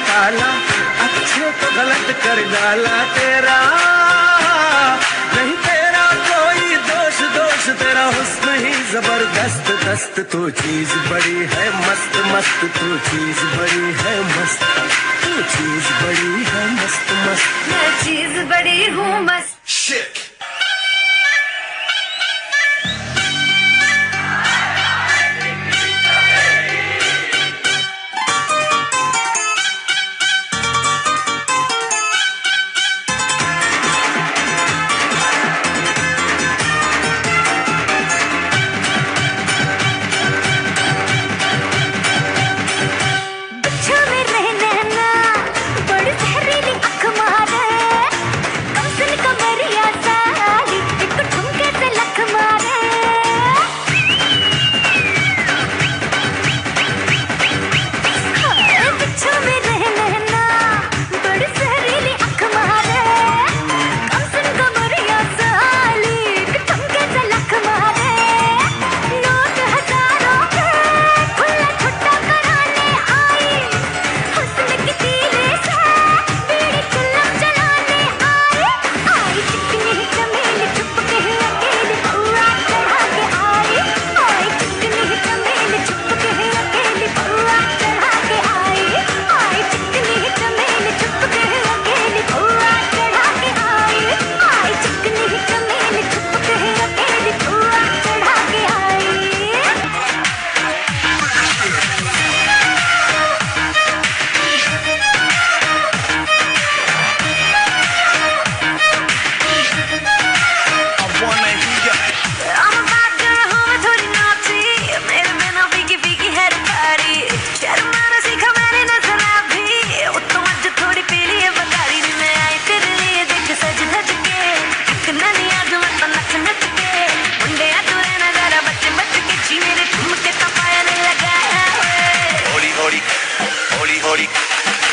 पाला, अच्छे को गलत कर डाला तेरा, नहीं तेरा कोई दोष, दोष तेरा हुस्न ही जबरदस्त दस्त, तू चीज बड़ी है मस्त मस्त, तू चीज बड़ी है मस्त, तू चीज बड़ी है मस्त मस्त, मैं चीज बड़ी हूँ मस्त। Shit.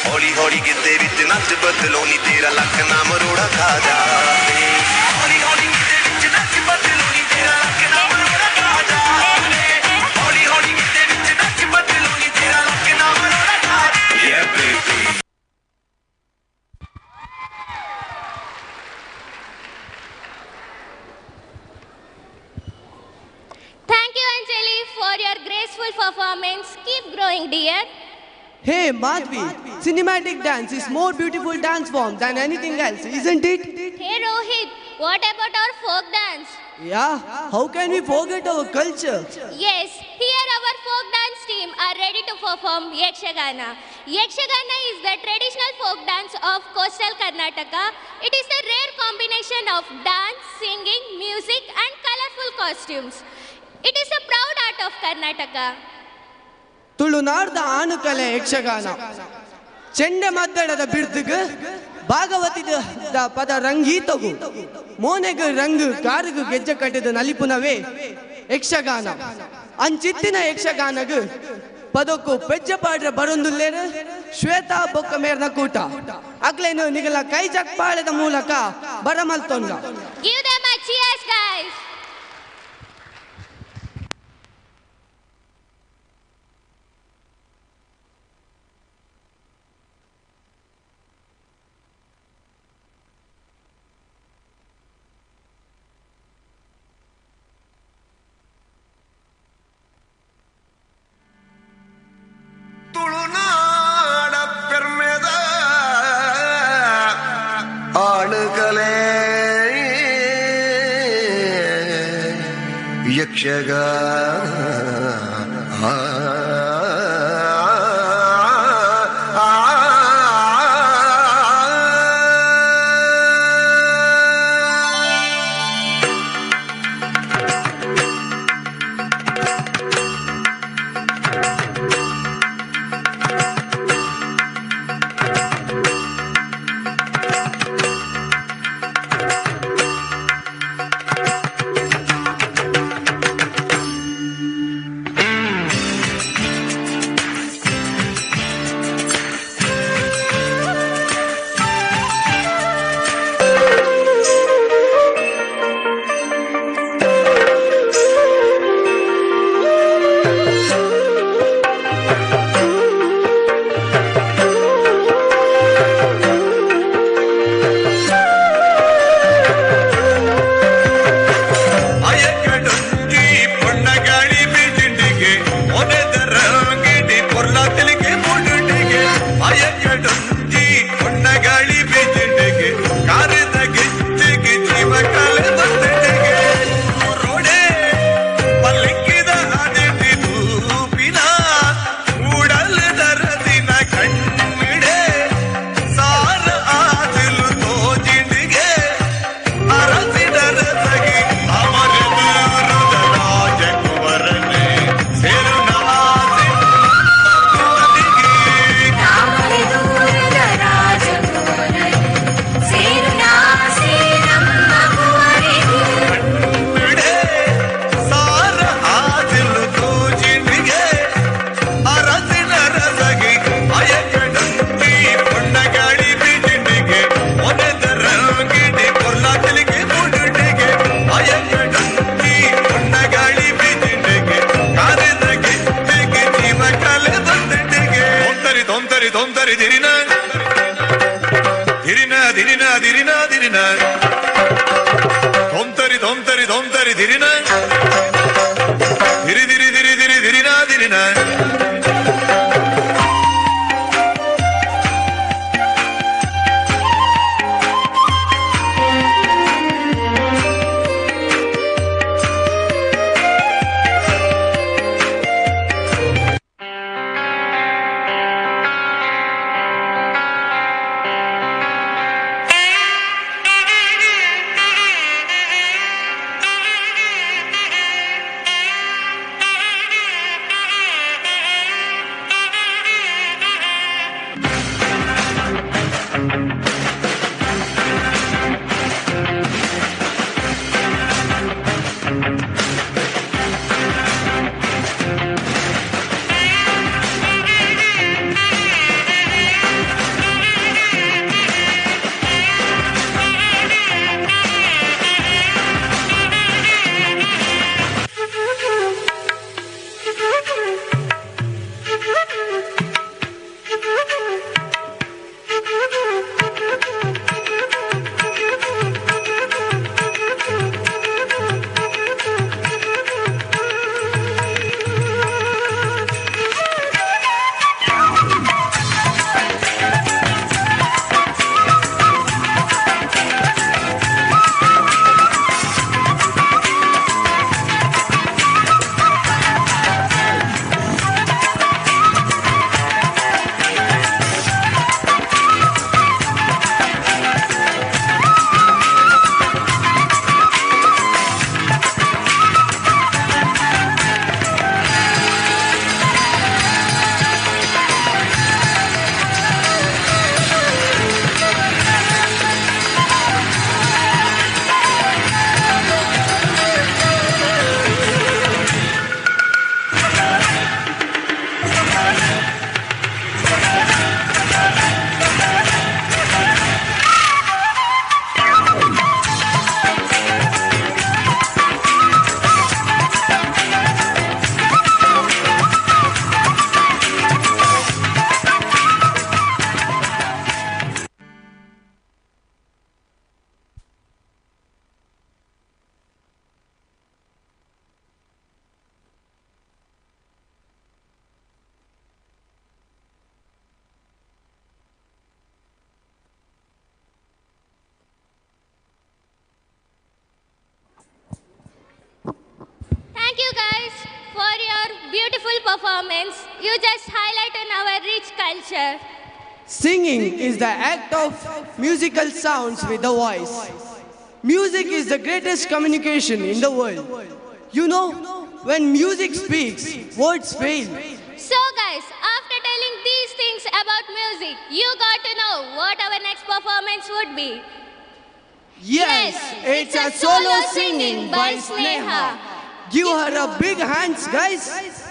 हौली हौली गिद्दे विच नच बदलो नी तेरा लक ना मरोड़ा खा जावे, हौली हौली गिद्दे विच नच बदलो नी तेरा लक ना मरोड़ा खा जावे, हौली हौली गिद्दे विच नच बदलो नी तेरा लक ना मरोड़ा खा जावे। Yeah baby. Thank you, Anjali, for your graceful performance. Keep growing, dear. Hey Madhvi, cinematic dance is more beautiful dance form than anything else, isn't it? Hey Rohit, what about our folk dance? Yeah, how can we forget our culture? Yes, here our folk dance team are ready to perform Yakshagana. Yakshagana is the traditional folk dance of coastal Karnataka. It is a rare combination of dance, singing, music and colorful costumes. It is a proud art of Karnataka. ತುಳುನಾಡ್ದ ಆನುಕಲೆ ಯಕ್ಷಗಾನ ಚೆಂಡೆ ಮದ್ದಳದ ಬಿರ್ದುಗ ಭಾಗವತಿದ ಪದ ರಂಗೀತಗು ಮೋನೆಗ ರಂಗು ಕಾರುಗು ಗೆಜ್ಜೆ ಕಟ್ಟಿದ ನಲಿಪುನವೇ ಯಕ್ಷಗಾನ ಅಂಚಿತ್ತಿನ ಯಕ್ಷಗಾನಗು ಪದಕ್ಕೂ ಪೆಜ್ಜ ಪಾಡ್ರ ಬರೊಂದುಲ್ಲೇರು ಶ್ವೇತಾ ಬೊಕ್ಕ ಮೇರ್ನ ಕೂಟ ಅಗ್ಲೇನು ನಿಗಲ ಕೈ ಜಕ್ಪಾಳದ ಮೂಲಕ ಬರಮಲ್ತೊಂಡ. Give them a cheers, guys. ತುಳುನಾಡ ಪೆರ್ಮೆದ ಆಳುಕಲೆ Yakshagana ಧಿರಿನ ಧಿರಿನ ಧಿರಿನ ಧಿರಿನ ಧೋಮ್ತರಿ ಧೋಮ್ತರಿ ಧೋಮ್ತರಿ ಧಿರಿನ ಧಿರಿ ಧಿರಿ ಧಿರಿ ಧಿರಿ ಧಿರಿನ ಧಿರಿನ Thank you guys for your beautiful performance. You just highlighted our rich culture. Singing is the act of musical sounds with the voice. Music is the greatest communication in the world. You know, when music speaks, words fail. So guys, after telling these things about music, you got to know what our next performance would be. Yes, it's a solo singing by Sneha. Give her a big hands, guys.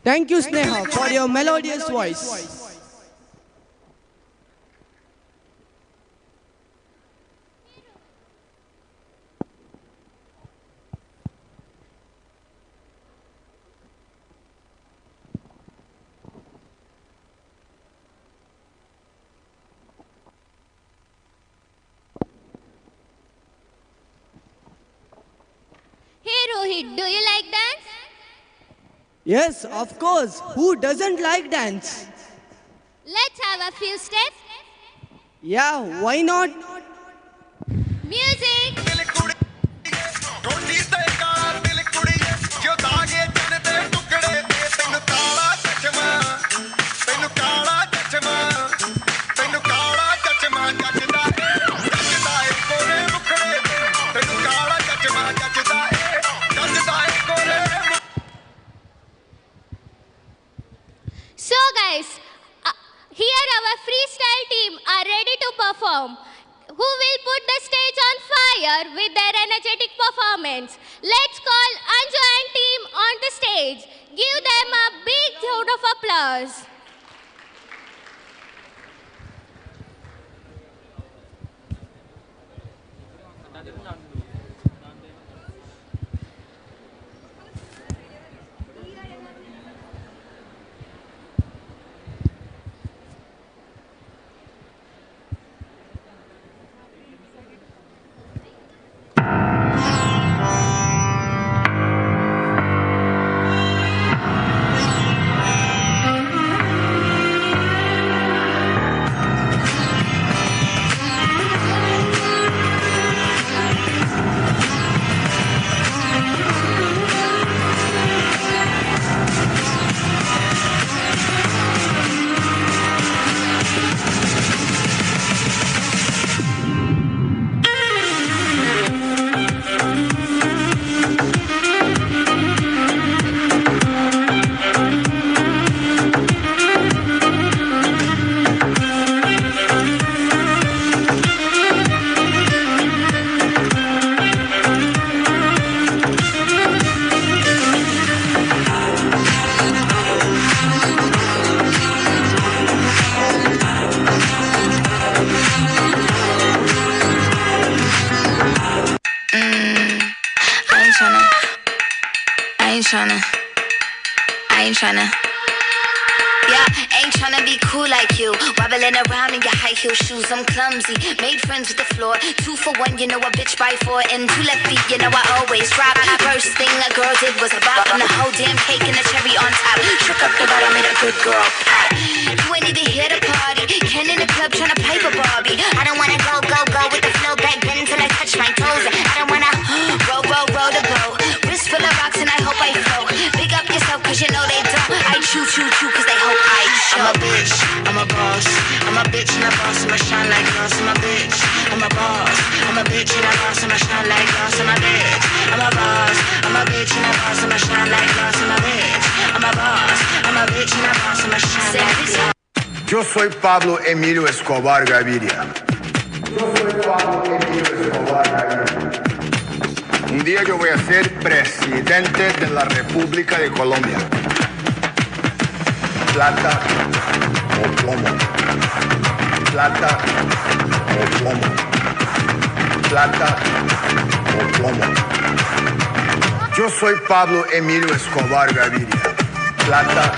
Thank you, Sneha, for your melodious voice. Hey Rohit, do you like dance? Yes, of course. Who doesn't like dance? Let's have a few steps. Yeah, why not? Music! So guys, here our freestyle team are ready to perform. Who will put the stage on fire with their energetic performance? Let's call Anju and team on the stage. Give them a big round of applause. I ain't tryna. Yeah, ain't tryna be cool like you. Wobbling around in your high heel shoes, I'm clumsy. Made friends with the floor. 2 for 1, you know a bitch by 4. And 2 left feet, you know I always rock. First thing a girl did was a bop. And the whole damn cake and the cherry on top. Shook up the bottom, made a good girl pop. You ain't even here to party. Ken in the club tryna pipe a Barbie. I don't wanna go with the flow back then until I touch my toes. I don't wanna roll the boat. Wrist full of rocks and I hope I float. Big up yourself cause you know they don't. I chew cause they hope I show. I'm a bitch, I'm a boss. I'm a bitch and a boss and I shine like glass. I'm a bitch, I'm a boss. I'm a bitch and a boss and I shine like glass. I'm a bitch, I'm a boss. I'm a bitch and a boss and I shine like glass. I'm a bitch, I'm a boss. I'm a bitch and a boss and I shine like glass. Yo soy Pablo Emilio Escobar Gaviria. Un día yo voy a ser presidente de la República de Colombia. Plata o plomo. Plata o plomo. Plata o plomo. Yo soy Pablo Emilio Escobar Gaviria. Plata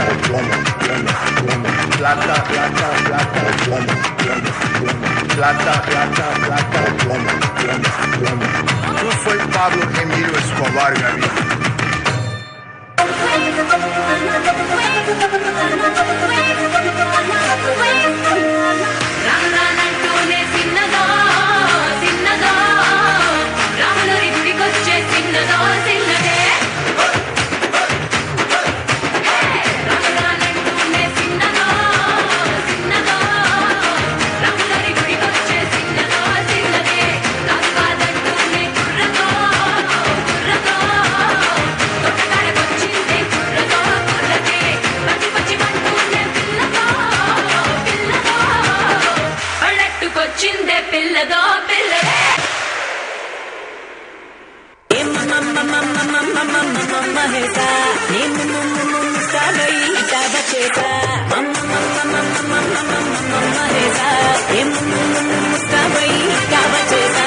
o plomo. Plata o plomo. Plata o plomo. Yo soy Pablo Emilio Escobar Gaviria. Mama చేసా మమ్మరేసా ఏం ముస్తాబై కావ చేసా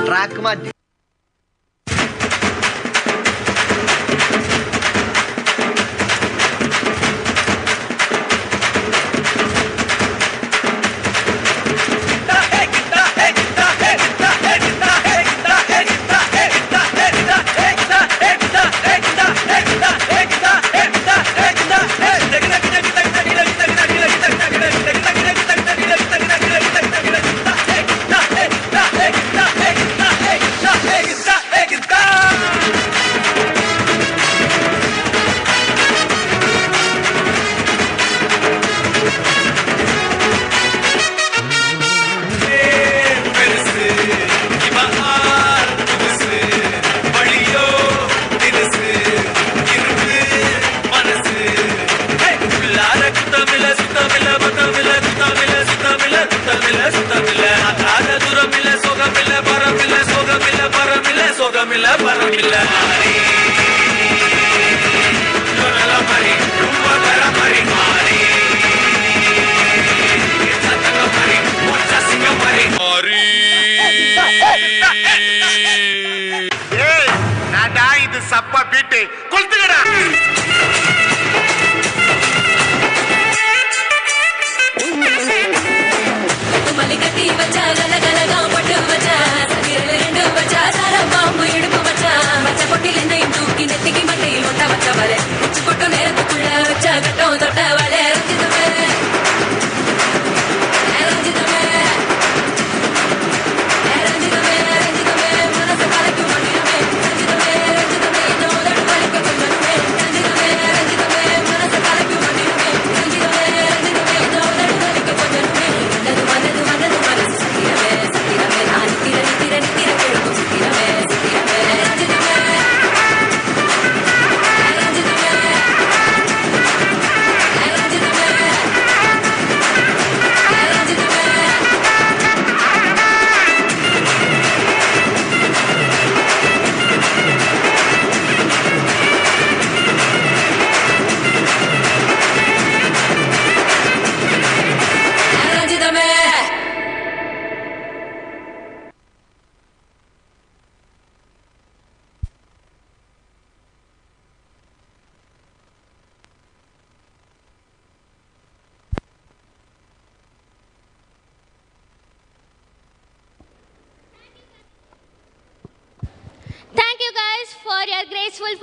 track में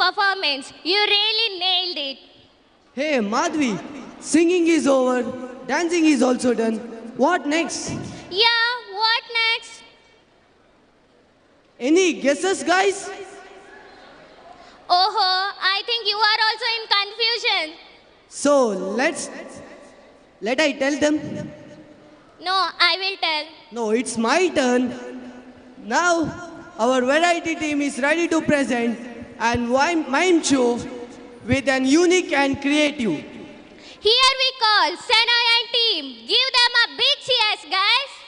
Performance. You really nailed it. Hey Madhvi, singing is over, dancing is also done. What next? Yeah, what next? Any guesses, guys? Oh, I think you are also in confusion. So let I tell them. No, I will tell. No, it's my turn. Now our variety team is ready to present and mime show with an unique and creative. Here we call Senai and team. Give them a big cheers, guys.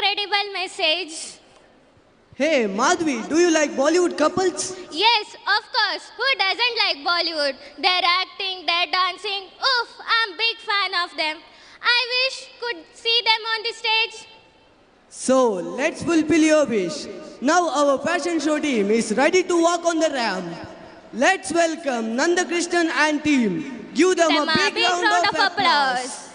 incredible message. Hey, Madhvi, do you like Bollywood couples? Yes, of course. Who doesn't like Bollywood? Their acting, their dancing. Oof, I'm big fan of them. I wish could see them on the stage. So, let's fulfill your wish. Now our fashion show team is ready to walk on the ramp. Let's welcome Nanda Krishnan and team. Give them a big round of applause.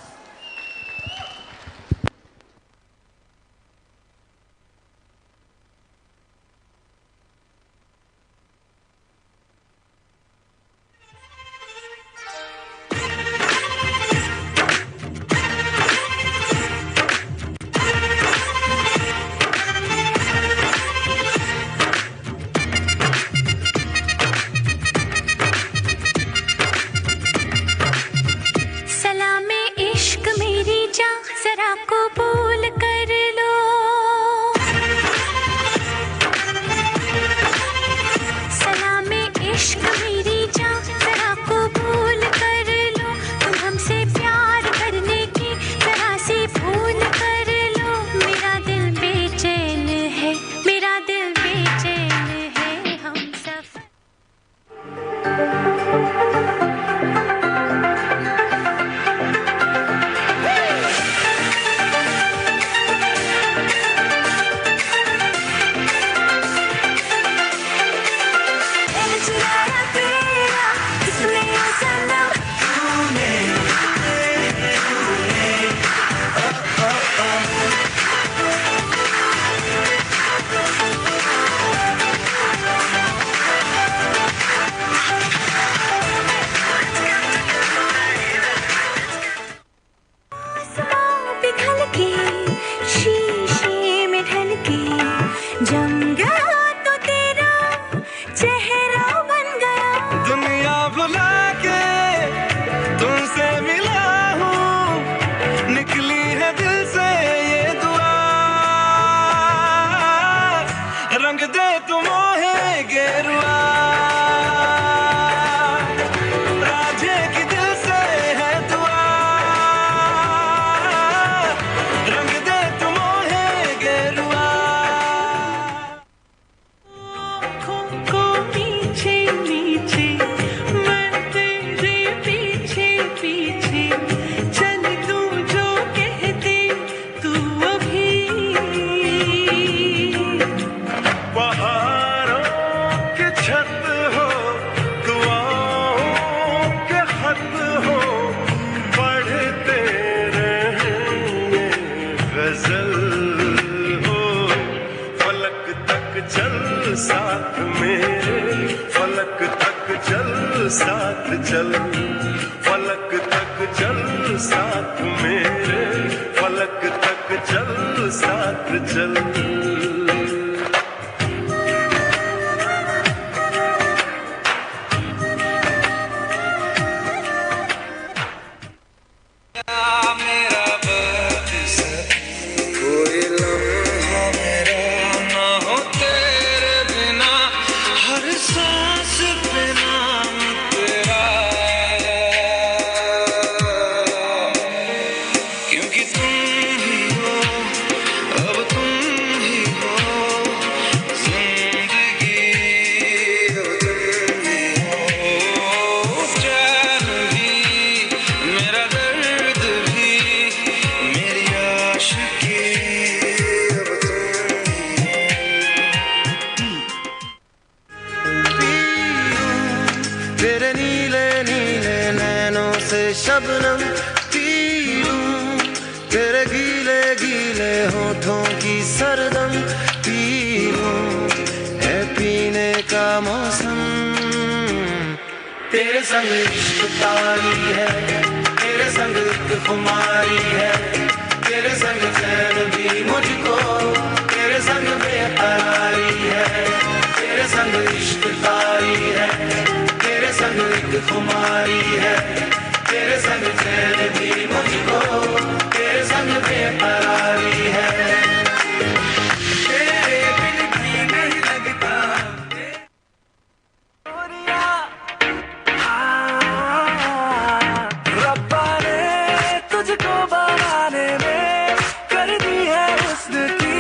तुझको बनाने में कर दी है हुस्न की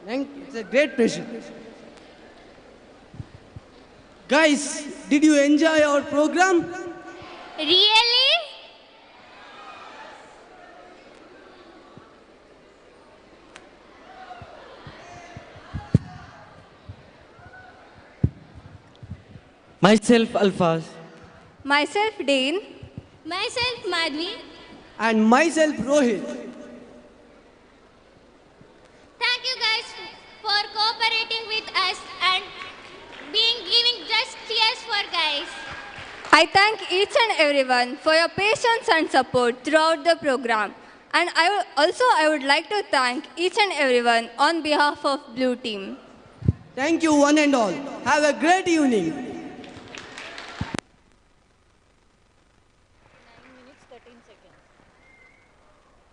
Thank you. It's a great pleasure. Guys, did you enjoy our program? Really? Myself, Alfaz. Myself, Dane. Myself, Madhvi. And myself, Rohit. Thank you guys for cooperating with us and giving just cheers for guys. I thank each and everyone for your patience and support throughout the program. And I would like to thank each and everyone on behalf of Blue Team. Thank you one and all. Have a great evening.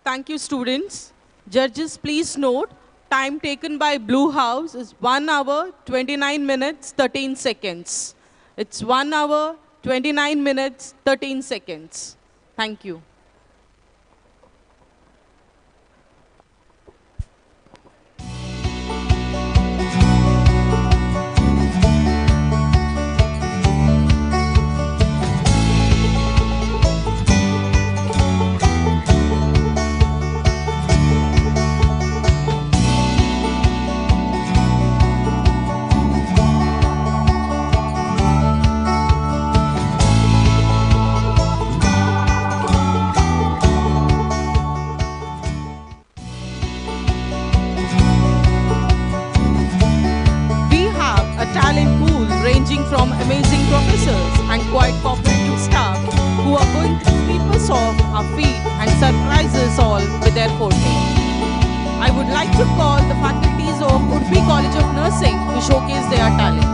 Thank you, students. Judges, please note, time taken by Blue House is 1 hour, 29 minutes, 13 seconds. It's 1 hour, 29 minutes, 13 seconds. Thank you. Ranging from amazing professors and quite cooperative staff who are going to sweep us off our feet and surprise us all with their forte. I would like to call the faculties of Udupi College of Nursing to showcase their talent.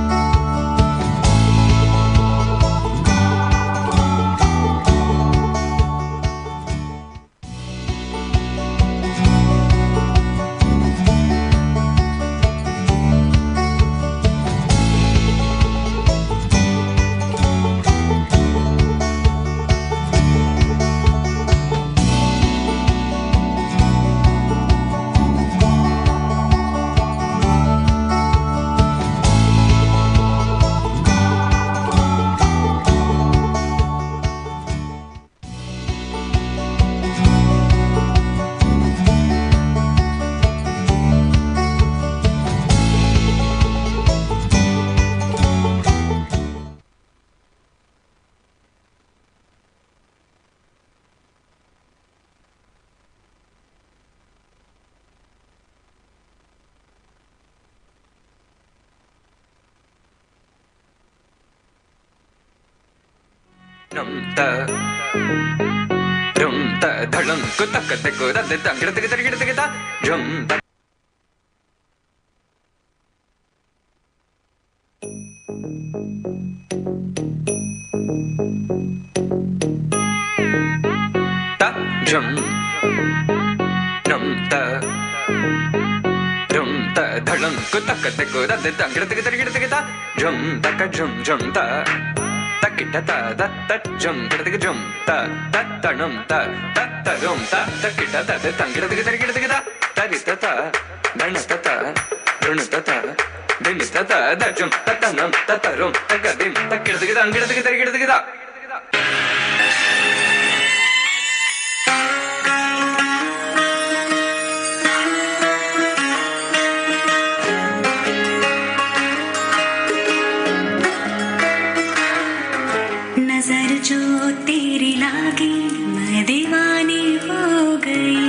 नजर जो तेरी लागी मैं दीवानी हो गई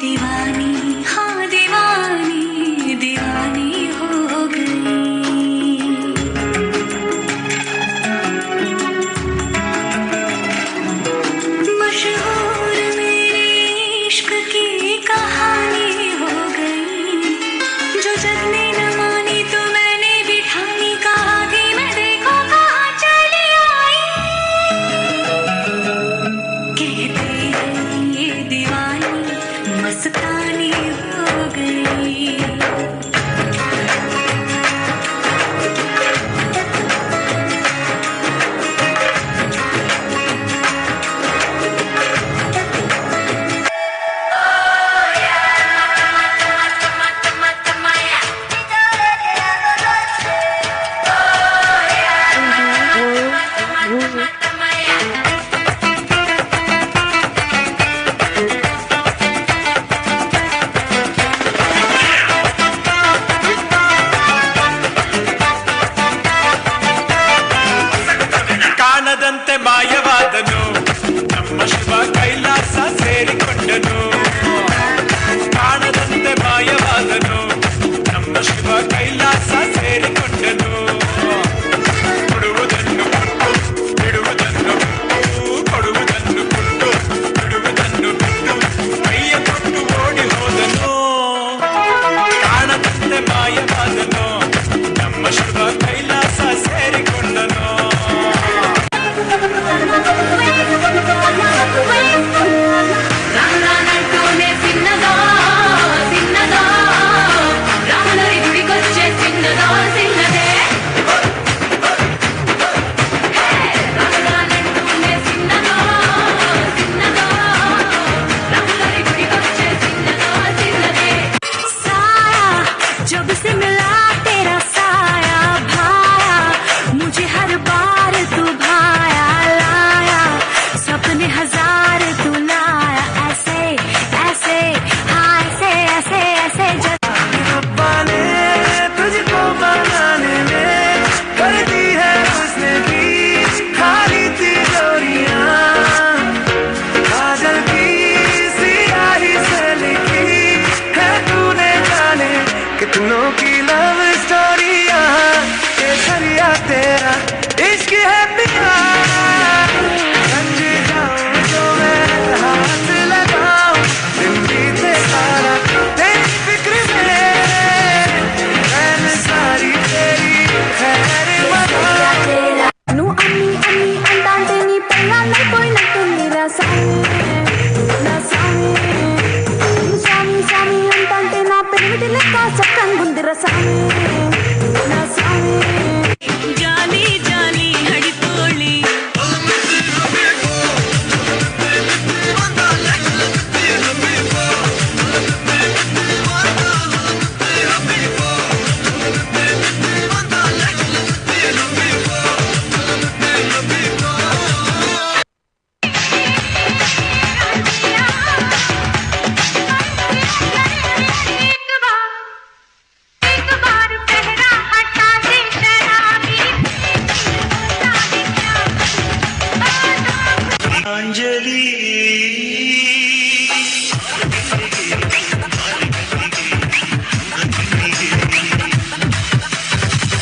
दीवानी हाँ दीवानी दीवानी हो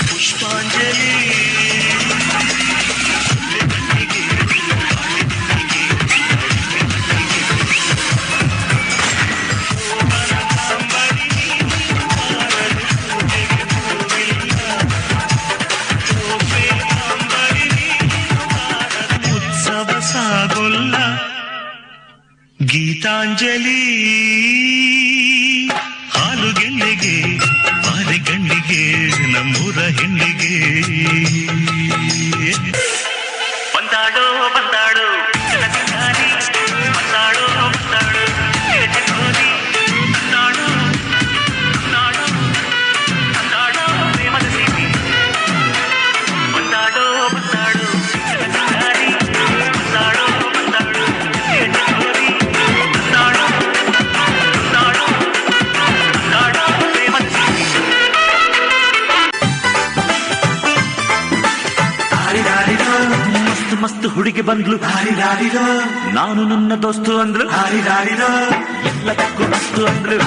पुष्पांजलि ಗೀತಾಂಜಲಿ ಹಾಲು ಗೆಂಡೆಗೆ ಬಾರೆ ಗಂಡಿಗೆ ನಮ್ಮೂರ ಹೆಣ್ಣಿಗೆ ಬಂದಾಡೋ ಬಂದಾಡೋ ಜಲಕಂಗಾರಿ ಬಂದಾಡೋ ಬಂದಾಡೋ ಜಲಕೋರಿ ಬಂದಾಡೋ ಬಂದಾಡೋ ಬಂದಾಡೋ ಪ್ರೇಮದ ಸಿರಿ ಬಂದಾಡೋ ಬಂದಾಡೋ ಜಲಕಂಗಾರಿ ಬಂದಾಡೋ ಬಂದಾಡೋ ಜಲಕೋರಿ ಮಸ್ತ್ ಮಸ್ತ್ ಹುಡುಗಿ ಬಂದ್ಲು ನಾನು ನನ್ನ ದೋಸ್ತು ಅಂದ್ಲು ಎಲ್ಲದಕ್ಕೂ ಮಸ್ತು ಅಂದ್ಲು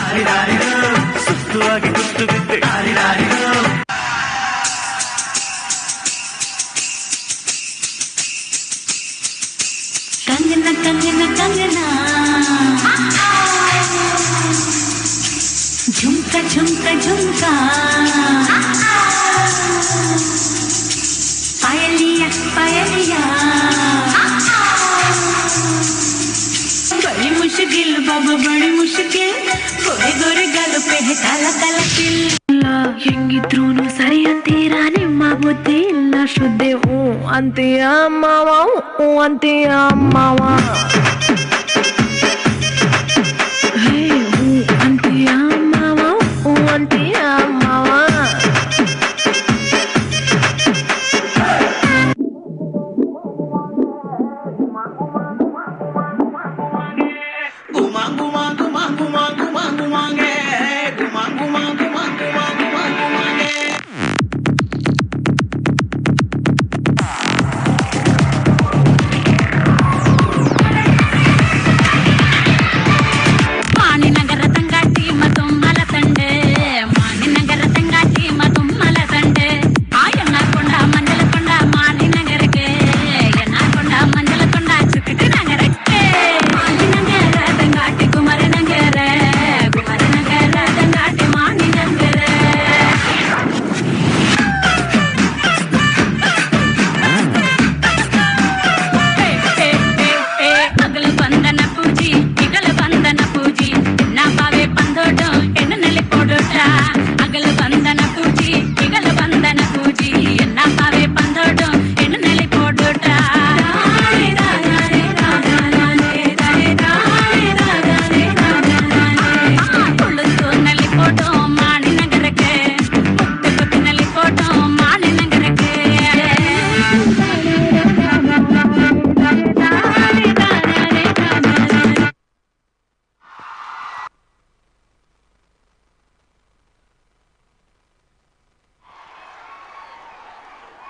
ಸುಸ್ತುವಾಗಿ ಗುರ್ತು ಬಿದ್ದೆ ಕಂಗನ ಕಂಗನ ಕಂಗನ ಝುಮ್ಕ ಝುಮ್ಕ ಝುಮ್ಕ पायलिया पायलिया बड़ी मुश्किल बाबा बड़ी मुश्किल गोरे गोरे गालों पे है काला काला तिल ಹೆಂಗಿದ್ರೂನು ಸರಿ ಅಂತೀರಾ ನಿಮ್ಮ ಬುದ್ಧಿ ಇಲ್ಲ ಶುದ್ಧಿ ಹೂ ಅಂತೀಯ ಮಾವ ಹೂ ಅಂತೀಯ ಮಾವ ಹೇ ಹೂ ಅಂತೀಯ ಮಾವ ಹೂ ಅಂತೀಯ ಮಾವ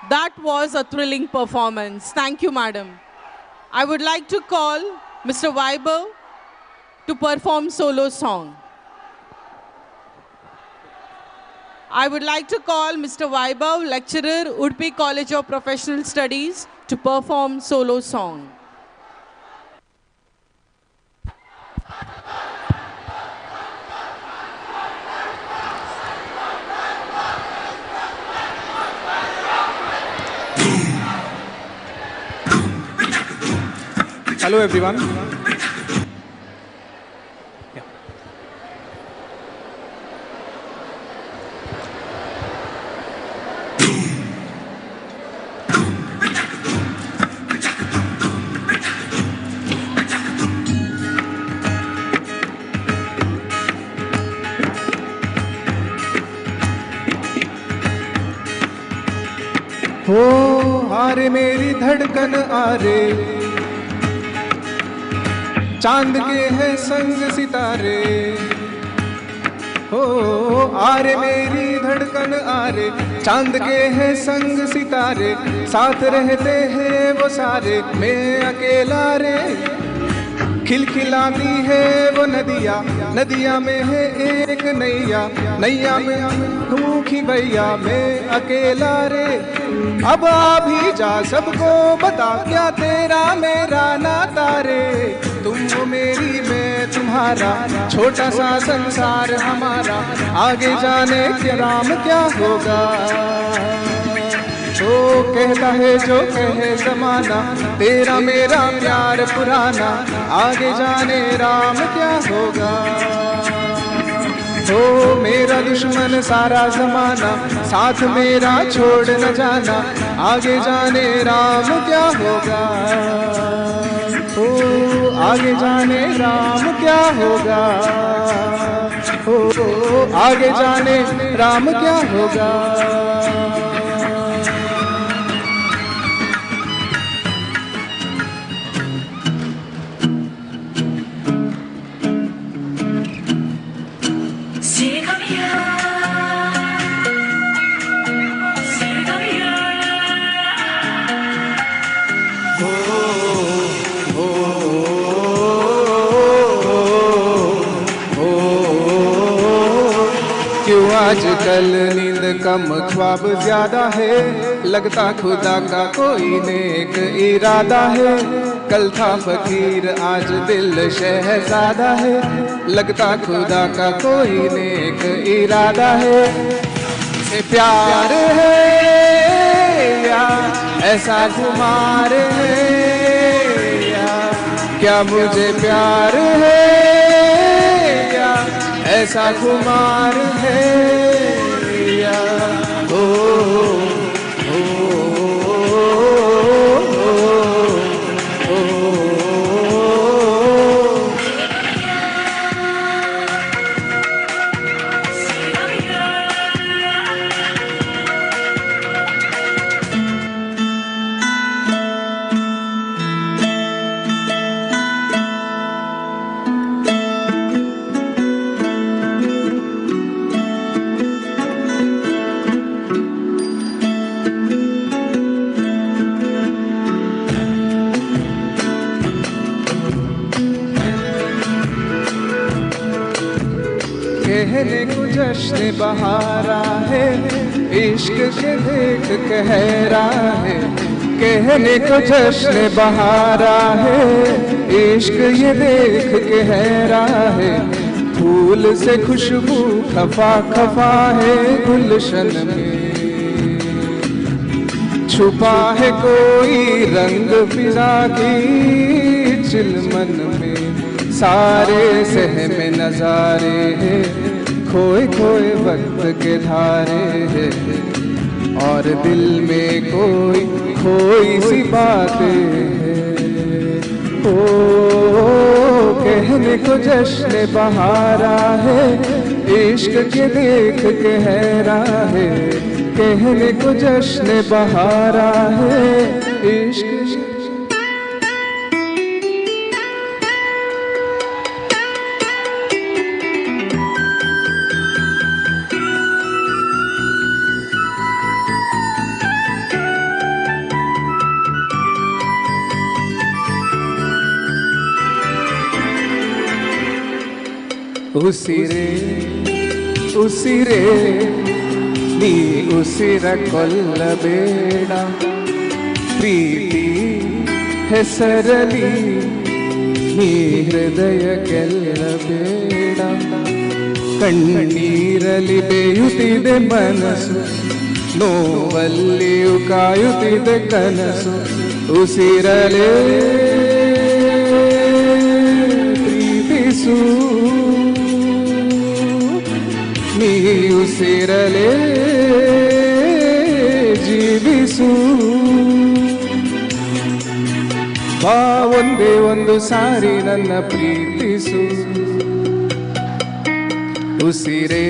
That was a thrilling performance. Thank you, madam. I would like to call Mr. Vaibhav to perform solo song. I would like to call Mr. Vaibhav, lecturer, Udupi College of Professional Studies, to perform solo song. Hello everyone. हो आरे मेरी धड़कन आरे चांद के हैं संग सितारे हो आरे मेरी धड़कन आरे चांद के हैं संग सितारे, साथ रहते हैं वो सारे, मैं अकेला रे। खिलखिलाती है वो नदिया, नदिया में है एक नैया, नैया में भूखी भैया, मैं अकेला रे। अब आ भी जा सबको बता, क्या तेरा मेरा नाता रे। तुम वो मेरी मैं तुम्हारा, छोटा सा संसार हमारा, आगे जाने के राम क्या होगा। तो कहता है जो कहे जमाना, तेरा मेरा प्यार पुराना, आगे जाने राम क्या होगा। तो मेरा दुश्मन सारा जमाना, साथ मेरा छोड़ न जाना, आगे जाने राम क्या होगा। तो आगे जाने राम क्या होगा। ओ आगे जाने राम क्या होगा। आजकल नींद कम ख्वाब ज्यादा है, लगता खुदा का कोई नेक इरादा है। कल था फकीर आज दिल शहजादा है, लगता खुदा का कोई नेक इरादा है। से प्यार है या ऐसा खुमार है, या क्या मुझे प्यार है या ऐसा खुमार है, या ओ, ओ, ओ, ओ, कहने को जश्न बहारा है, इश्क के देख कहरा है। कहने को जश्न बहारा है, इश्क ये देख कहरा है। फूल से खुशबू खफा खफा है गुलशन में, छुपा है कोई रंग फिजा की चिलमन में। सारे सहमे नजारे हैं, खोए खोए वक्त के धारे हैं, और दिल में कोई खोई सी बातें हैं। ओ कहने को जश्न बहारा है, इश्क के देख कहरा है। कहने को जश्न बहारा है, इश्क ಉಸಿರೇ ಉಸಿರೇ ನೀ ಉಸಿರ ಕೊಲ್ಲಬೇಡ, ಪ್ರೀತಿ ಹೆಸರಲಿ ನೀ ಹೃದಯ ಗೆಲ್ಲಬೇಡ. ಕಣ್ಣೀರಲಿ ಬೇಯುತ್ತಿದೆ ಮನಸ್ಸು, ನೋವಲ್ಲಿಯೂ ಕಾಯುತ್ತಿದೆ ಕನಸು. ಉಸಿರಲೇ ಪ್ರೀತಿಸು, ನೀ ಉಸಿರಲೇ ಜೀವಿಸು. ಬಾ ಒಂದೇ ಒಂದು ಸಾರಿ ನನ್ನ ಪ್ರೀತಿಸು. ಉಸಿರೇ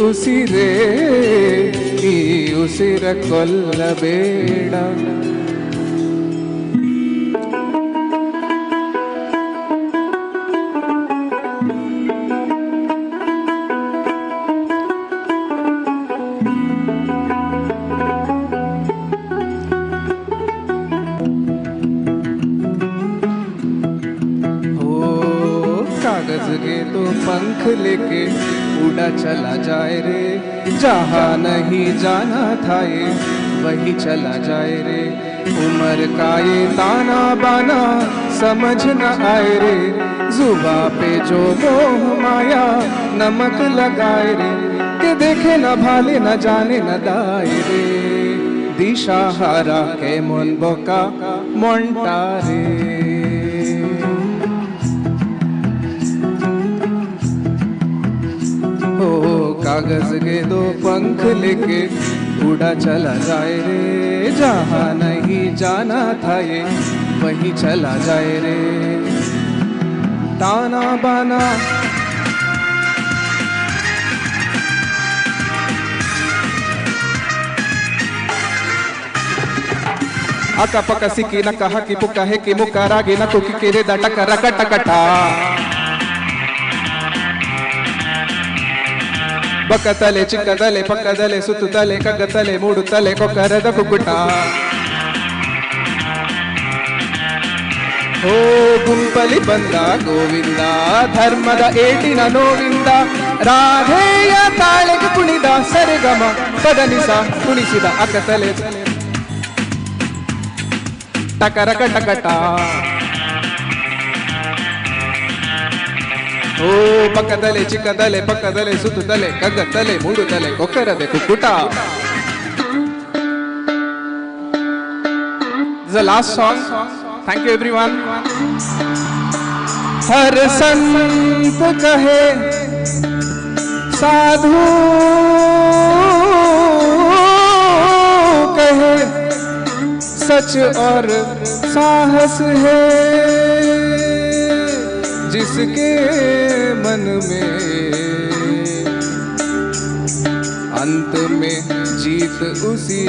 ಉಸಿರೇ ಈ ಉಸಿರ ಕೊಲ್ಲಬೇಡ. कागज के तो पंख लेके उड़ा चला जाए रे, जहाँ नहीं जाना था ये वही चला जाए रे। उम्र का ये ताना बाना समझ न आए रे, जुबा पे जो मोह माया नमक लगाए रे, के देखे न भाले न जाने न दाए रे, दिशा हारा के मन बोका मोंटारे। ओ कागज के दो पंख लेके उड़ा चला जाए रे, जहाँ नहीं जाना था ये वही चला जाए रे। ताना बाना अका पका सिकी न कहा कि पुका है कि मुका रागे न कुकी केरे दाटा करा कटकटा, बकतले चिಕ್ಕದಲೆ ಪಕ್ಕದಲೆ ಸುತ್ತುತ್ತಲೆ ಕಗ್ಗತ್ತಲೆ ಮೂಡುತ್ತಲೆ ಕೊಕ್ಕರದ ಕುಕ್ಕುಟ. ಓ ಗುಂಪಲಿ ಬಂದ ಗೋವಿಂದ ಧರ್ಮದ ಏಟಿನ ನೋವಿಂದ, ರಾಧೆಯ ತಾಳೆಗೆ ಕುಣಿದ ಸರಿಗಮ ಪದನಿಸ ಕುಣಿಸಿದ ಅಕ್ಕತಲೆ ಟಕರ ಕಟಕಟ. ಓ ಪಕ್ಕದಲೆ ಚಿಕ್ಕದಲೆ ಪಕ್ಕದಲೆ ಸುತ್ತುತ್ತಲೆ ಕಗ್ಗತ್ತಲೆ ಮೂಡುತ್ತಲೆ ಕೊಕ್ಕರದೆ ಕುಕ್ಕುಟ. This is the last song. Thank you everyone. हर संत कहे साधु कहे सच और साहस है, जिसके मन में अंत में जीत उसी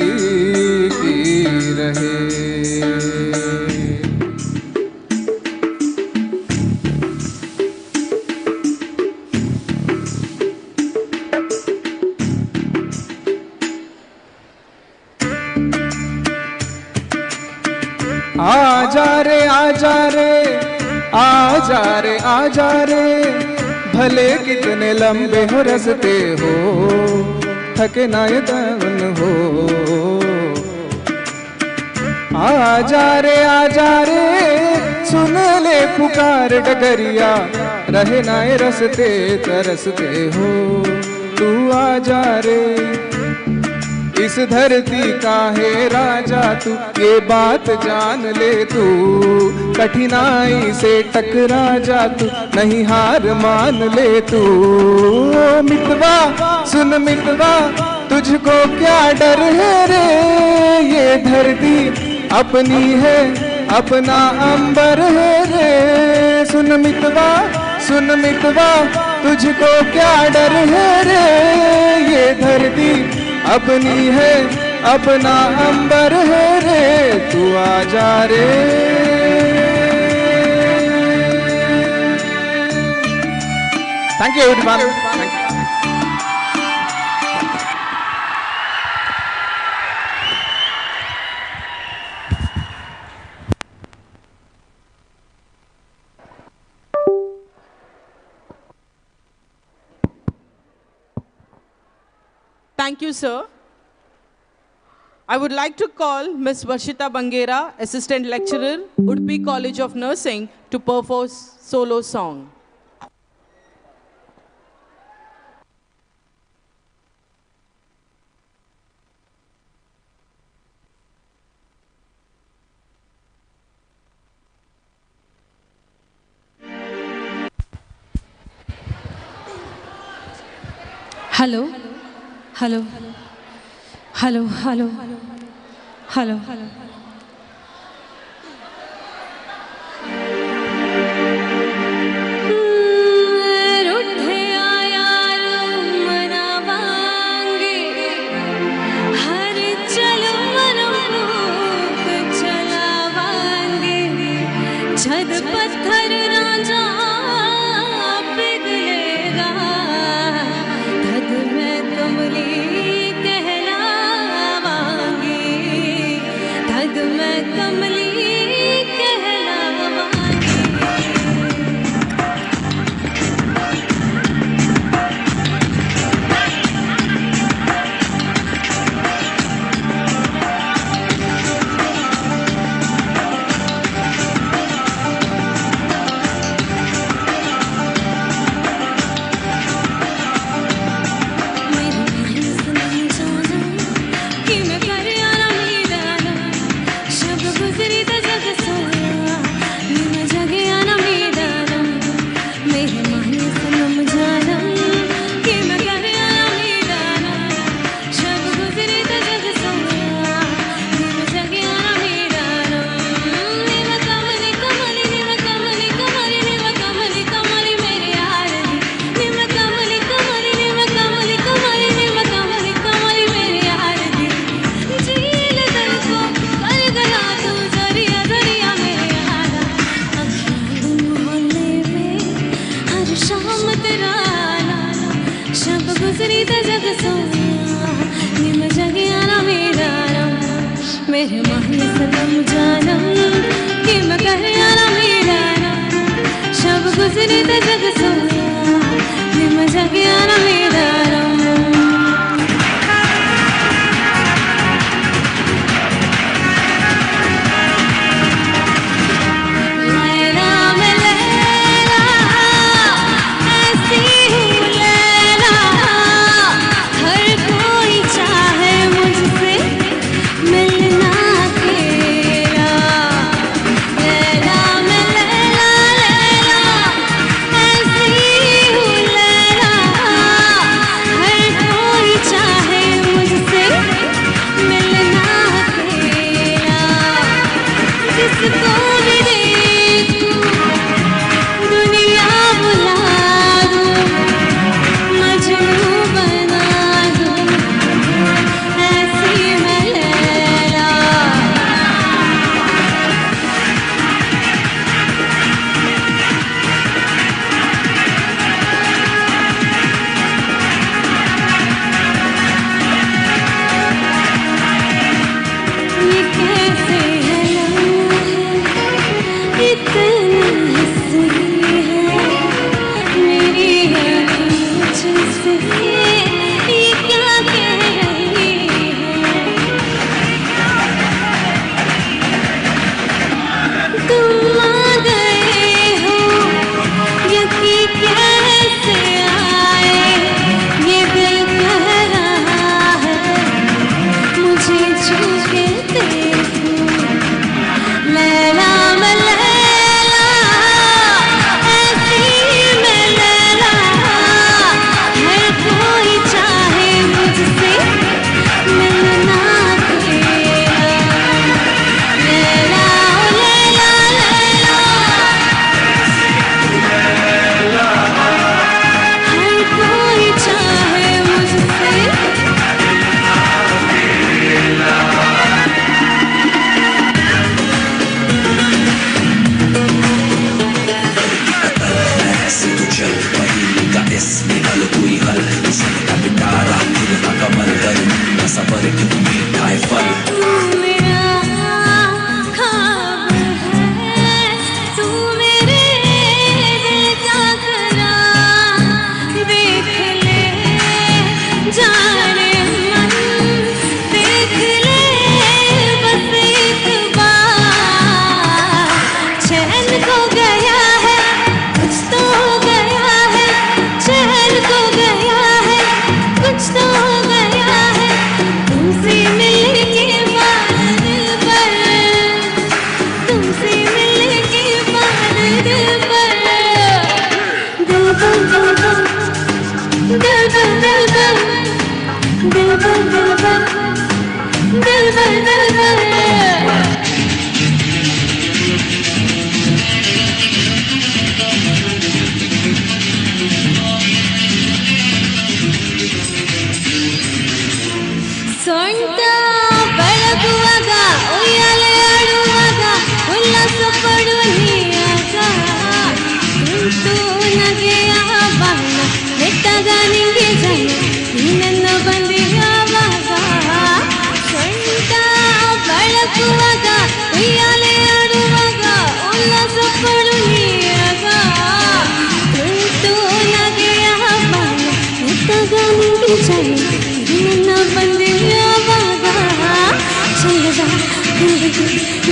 की रहे। आजा रे आजा रे आजा रे आजा रे, भले कितने लंबे हो रस्ते हो थके ना ये दामन हो। आजा रे सुन ले पुकार डगरिया, रहे ना ये रस्ते तरसते हो। तू आजा रे इस धरती का है राजा तू, ये बात जान ले तू, कठिनाई से टकरा जा तू, नहीं हार मान ले तू। मितवा सुन मितवा तुझको क्या डर है रे, ये धरती अपनी है अपना अंबर है रे। सुन मितवा तुझको क्या डर है रे, ये धरती अपनी है अपना अंबर है रे। तू आजा रे thank you everyone. Thank you, sir. I would like to call Ms. Varshita Bangera, Assistant Lecturer, Udupi College of Nursing, to perform solo song. Hello. Hello. Hello. Hello. Hello. छद पत्थर राजा पिघलेगा, धद में कमली कहलावांगी, धद में कमली कहलावांगी। गुजरी त जग सोना निम जगिया ना मेरा रम मेरे माही सनम जानम किम कहिया ना मेरा रम शब गुजरी त जग सोना निम जगिया ना मेरा रम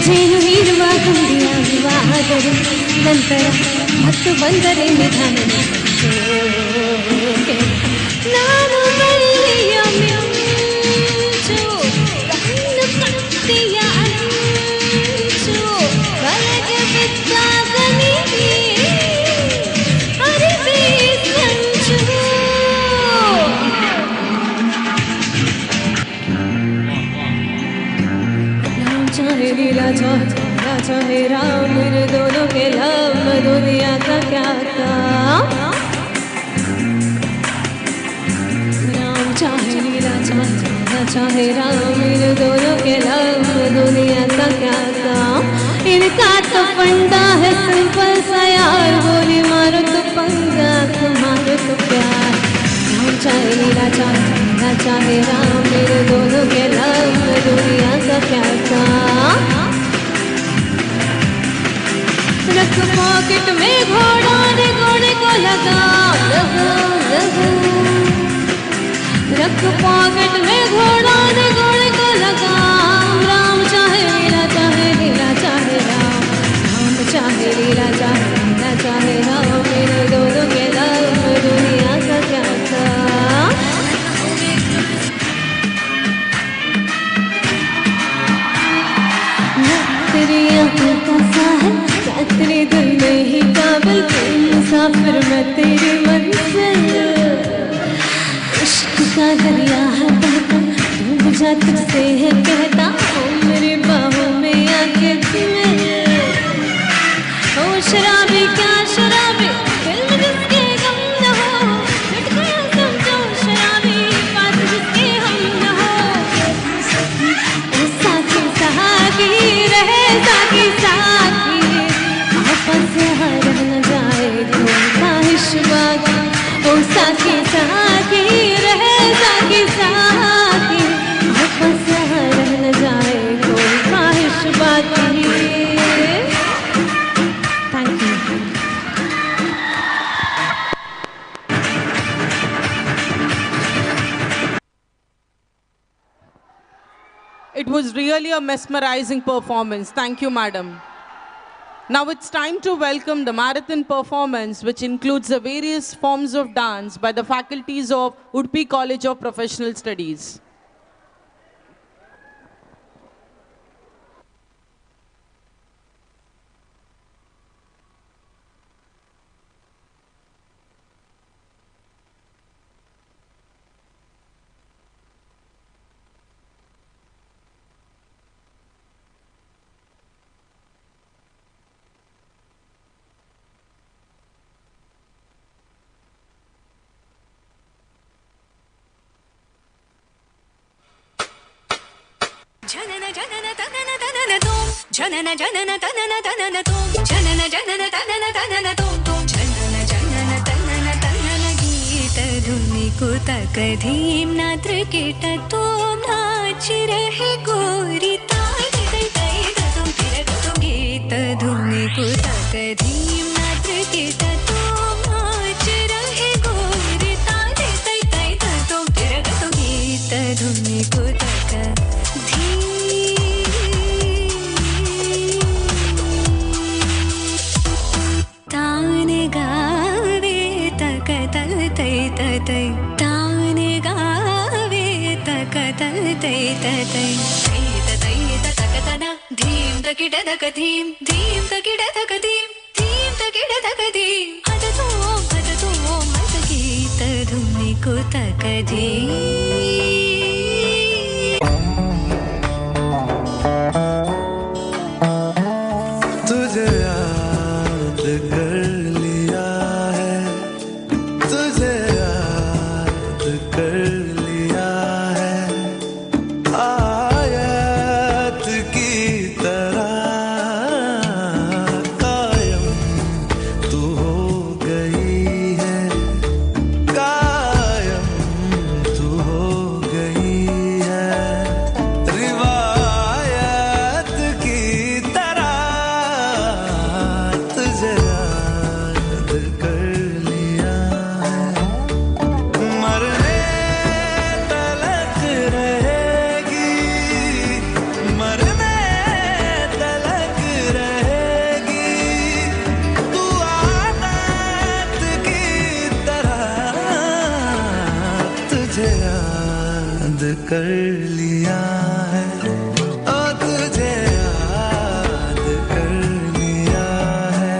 ಜೇನು ನೀಡುವ ಗುಂಡಿಯಾಗುವಾದರೆ ನಂತರ ಮತ್ತು ಬಂದರೆ ನಿಧಾನ ನಾನು ಬಳ್ಳಿಯ ಮಿಂಚು ಕಣ್ಣು ಕತ್ತಿಯ ಅಂಚು ಬಲೆಗೆ ಬಿದ್ದಾಗ ನೀ ಅರಿವೆ ಸಂಚು चाहे लीला चाहे राम मेरे दोनों के लव दुनिया का क्या काम राम चाहे लीला चाहे राम मेरे दोनों के लव दुनिया का क्या काम इनका तो फंडा है सिंपल सा यार गोली मारो तो पंगा मारो तो प्यार राम चाहे लीला चाहे राम, मेरे दोनों के नाम दुनिया का क्या काम। रख पॉकेट में घोड़ा रे घोड़े को लगाम, रख पॉकेट में घोड़ा रे घोड़े को लगाम। राम चाहे लीला चाहे राम, राम चाहे लीला चाहे राम, मेरे दोनों के नाम दुनिया का क्या काम। तेरी आँखों का साहिल तेरे दिल में ही काबिल, मुसाफिर मैं तेरी मंजिल। इश्क का दरिया है बहता, डूब जा तुझसे है कहता, ओ मेरी बाहों में आके मिल। ओ शराबी क्या शराबी, दिल में जिसके गम न हो, छुट गया समझो शराबी, बात जिसके हम न हो। ओ साथी सहागी रहे साथी साथी, आपस यहाँ रह न जाए कोई ख्वाहिश बाकी। ओ साथी साथी रहे साथी साथी, आपस यहाँ रह न जाए कोई ख्वाहिश बाकी। Thank you. It was really a mesmerizing performance. Thank you, madam. Now it's time to welcome the marathon performance, which includes the various forms of dance by the faculties of Udupi College of Professional Studies. जनन जनन तनन तनन तुम, जनन जनन तनन तनन तुम, जनन जनन तनन तनन तुम, जनन जनन तनन तनन गीत धुनि कुतक धीम नात्र कीट तुम नाच रहे गोरी ताल तै तै तुम तिरक तुम गीत धुनि कुतक धीम नात्र कीट तुम नाच रहे गोरी ताल तै तै तुम तिरक तुम गीत धुनि कुतक तान गावे तक तल तै तै, तान गावे तक तल तै तै, तै तक तना धीम तकिड तक धीम, धीम तकिड तक धीम, धीम तकिड तक धीम, हद तो मत गीत धुनि को तक धीम। तुझे याद कर लिया है, तुझे याद कर लिया है, आयत की तरह कायम तू हो गई है, कायम तू हो गई है, रिवायत की तरह तुझे याद कर लिया है, मरने तलक रहेगी, मरने तलक रहेगी, तू आदत की तरह तुझे याद कर लिया है, ओ तुझे याद कर लिया है,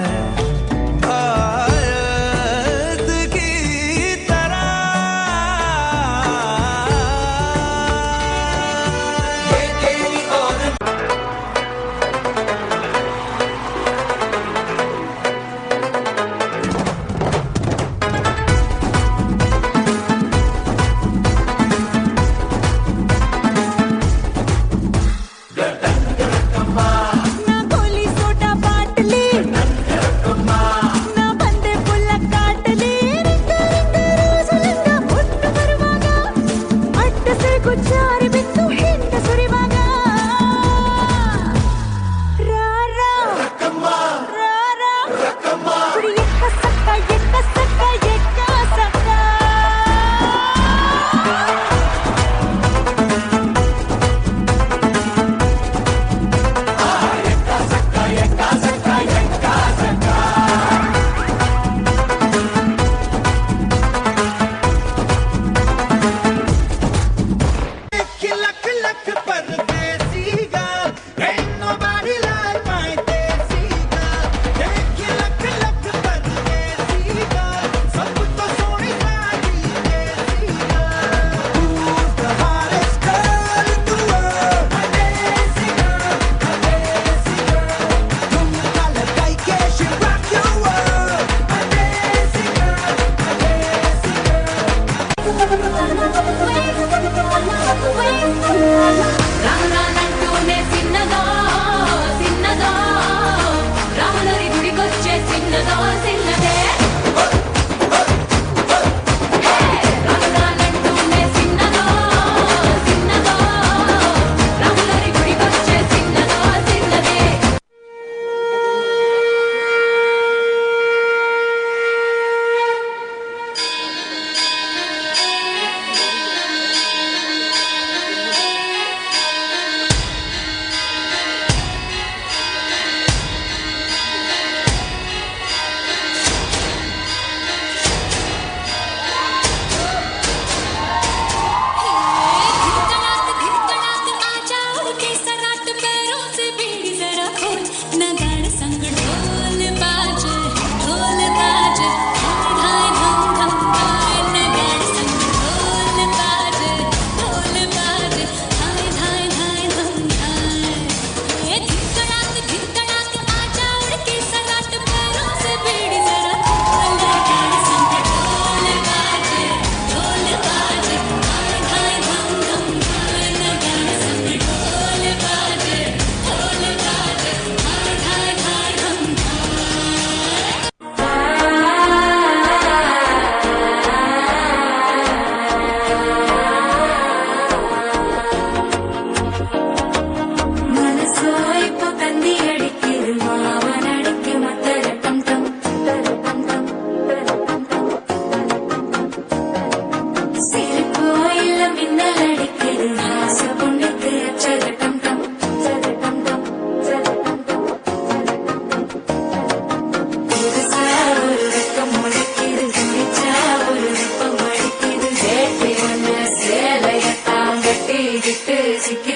आयत की तरह।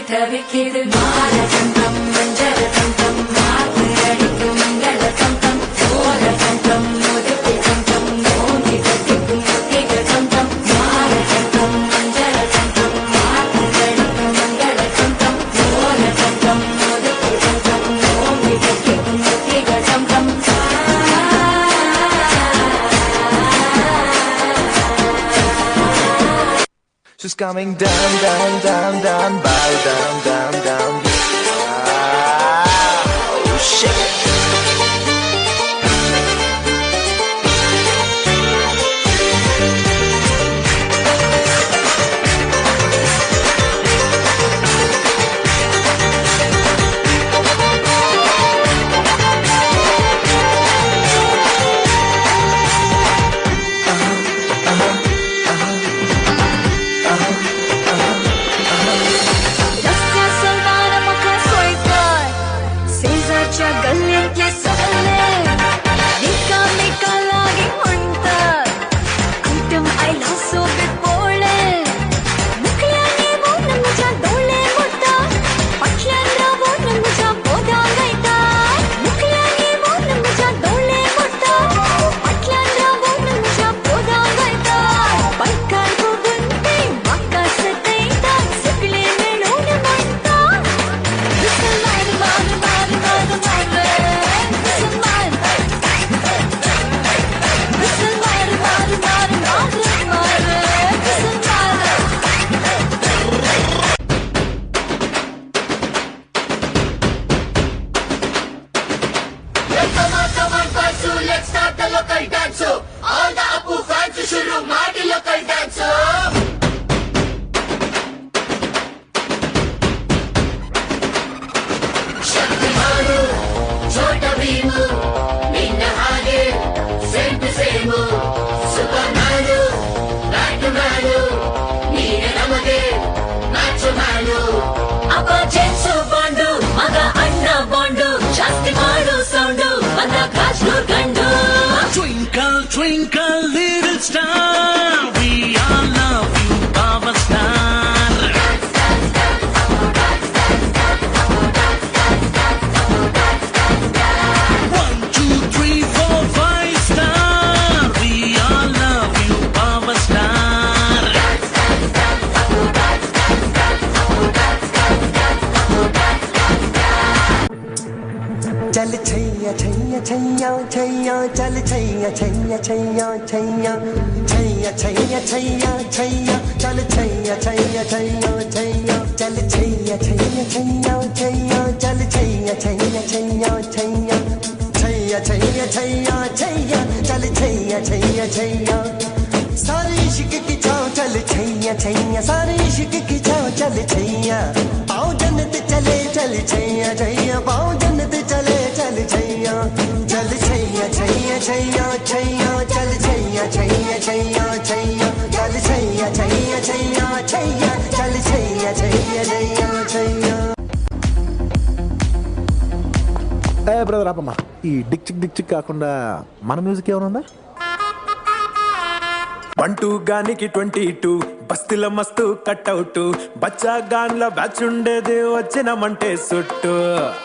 தவிக்கிது மாரசந்தம் மஞ்சள் சந்தம் மாத்து அடிக்கும் மங்கள சந்தம் சோர சந்தம் முதுகு சந்தம் மோங்கி கட்டிக்கும் முத்திக சந்தம் மாரசந்தம் மஞ்சள் சந்தம் மாத்து அடிக்கும் மங்கள சந்தம் சோர சந்தம் முதுகு சந்தம் மோங்கி கட்டிக்கும் முத்திக சந்தம் She's coming down, down, down, down, bow down, down, down. Oh shit. Twinkle, twinkle, little star, we all love you, power star. 1, 2, 3, 4, 5 star, we all love you, power star. चल छैया छैया छैया छैया चल छैया छैया छैया छैया छैया छैया छैया छैया चल छैया छैया छैया छैया चल छैया छैया छैया छैया चल छैया छैया छैया छैया छैया छैया छैया छैया चल छैया छैया छैया सारे इश्क की छाँव चल छैया छैया सारे इश्क की छाँव चल छैया पाँव जन्नत चले चल छैया छैया पाँव जन्नत चले चल छैया चल छैया छैया छैया छैया चल छैया छैया छैया छैया चल छैया छैया छैया छैया चल छैया छैया छैया छैया ఏ బ్రదర్ ఆపమ్మా ఈ డిక్ చిక్ డిక్ చిక్ కాకుండా మన మ్యూజిక్ ఏమైనా ఉందా 1 2 గానికి 22 బస్తిల మస్తు కట్అవుట్ బచ్చా గాన్ల బ్యాచ్ ఉండేది వచ్చినమంటే సుట్టు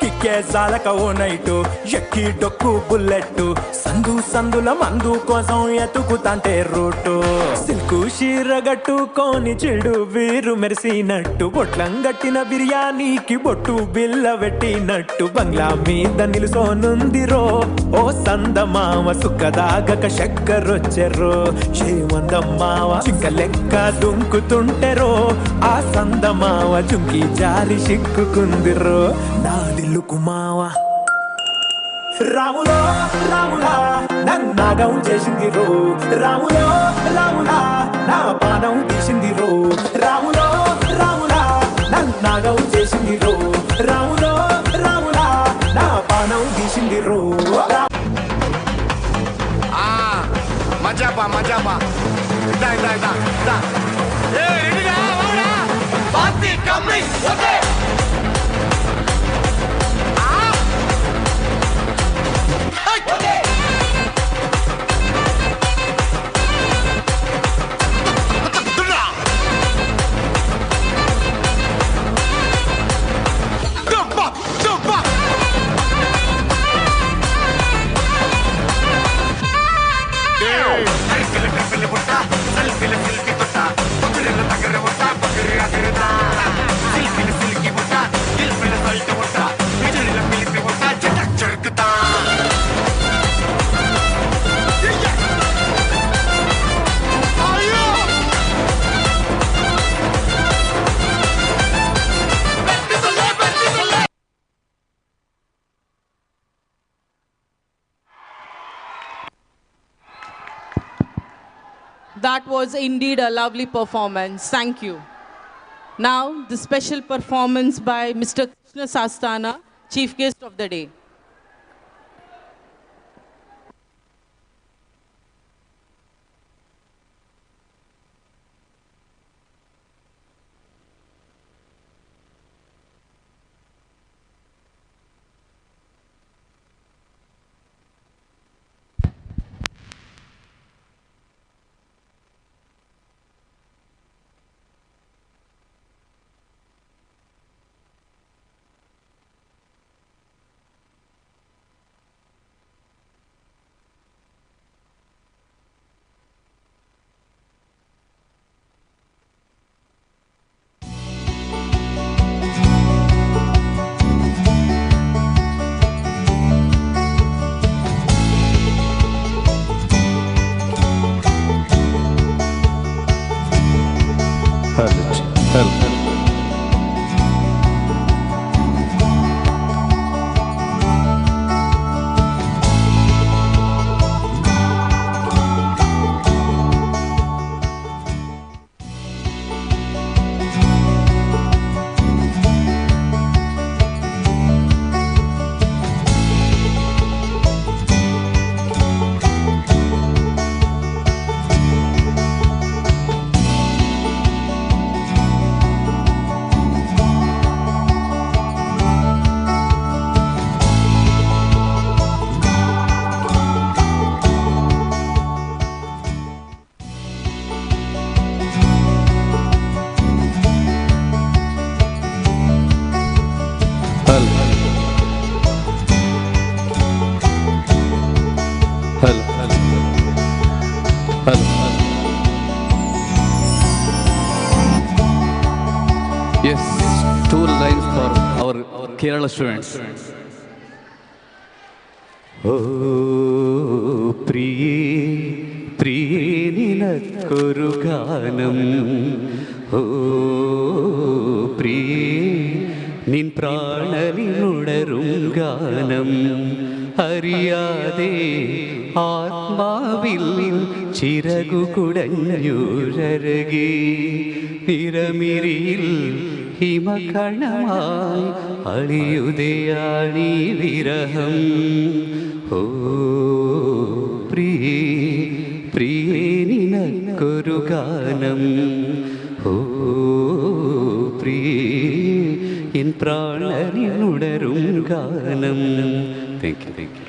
కిక్కే సాలక ఓ నైటు ఎక్కి డొక్కు బుల్లెట్ సందు సందుల మందు కోసం ఎతుకుతాంటే రూటు సిల్కు షీరగట్టుకోని చెడు వీరు మెరిసినట్టు బొట్లం గట్టిన బిర్యానీకి బొట్టు బిల్ల పెట్టినట్టు బంగ్లా మీద నిలుసోనుందిరో ఓ సందమామ సుక్కదాగక చక్కరొచ్చెర్రో చేమందమ్మావ చింక లెక్క దుంకుతుంటెరో ఆ సందమావ చుంకి జారి సిక్కుకుందిరో నా దిల్లుకు మావ రాములో రాములా నన్నాగం చేసిందిరో రాములో రాములా నా పానం తీసిందిరో రాములో రాములా నన్నాగం చేసిందిరో రాములో రాములా నా పానం తీసిందిరో మజాబా మజాబా దా దా దా దా ఏ రెడీగా వాడా party coming okay That was indeed a lovely performance. Thank you. Now, the special performance by Mr. Krishna Sastana, Chief Guest of the Day. Yes, 2 lines for our Kerala students. Oh, priye, priye ninakkoru gaanam. Oh, priye, nin pranalinudarum gaanam. Ariyade ആത്മാവിൽ ചിറകു കുടഞ്ഞുഴകി നിറമിരിയിൽ ഹിമകണമായി അളിയുതയാണീ വിരഹം. ഓ പ്രിയേ പ്രിയേ നിനക്കൊരു ഗാനം. ഓ പ്രിയേ N പ്രാണനിനുടരും ഗാനം. Thank you, thank you.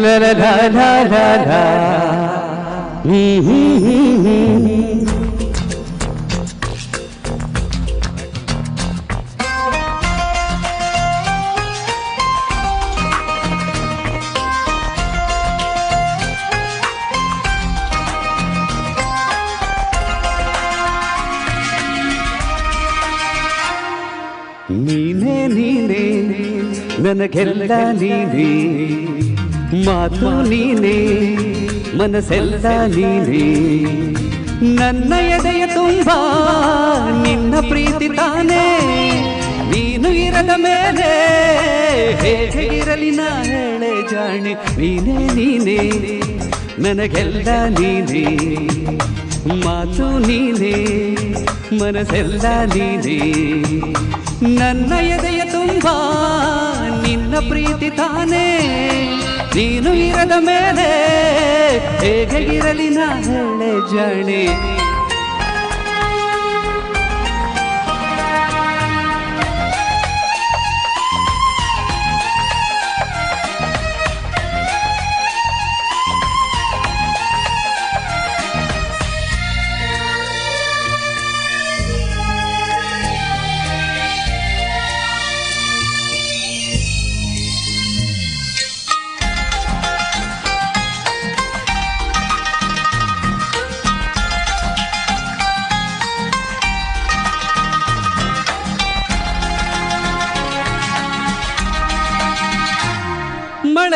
La la la la la la. ನೀನೇ ನೀನೇ ನನಗೆಲ್ಲ ನೀನೇ, ಮಾತು ನೀನೇ ಮನಸ್ಸೆಲ್ಲ ನೀನೇ, ನನ್ನ ಎದೆಯ ತುಂಬ ನಿನ್ನ ಪ್ರೀತಿ ತಾನೇ. ನೀನು ಇರದ ಮೇಲೆ ಹೇಗೆ ಇರಲಿ ನಾ ಹೇಳೆ ಜಾಣೆ. ನೀನೇ ನೀನೇ ನನಗೆಲ್ಲ ನೀನೇ, ಮಾತು ನೀನೇ ಮನಸ್ಸೆಲ್ಲ ನೀನೇ, ನನ್ನ ಎದೆಯ ತುಂಬ ನಿನ್ನ ಪ್ರೀತಿ ತಾನೇ. ನೀನು ಇರದ ಮೇಲೆ ಹೇಗೆ ಇರಲಿ ನಾ ಹೇಳೆ ಜಾಣೆ.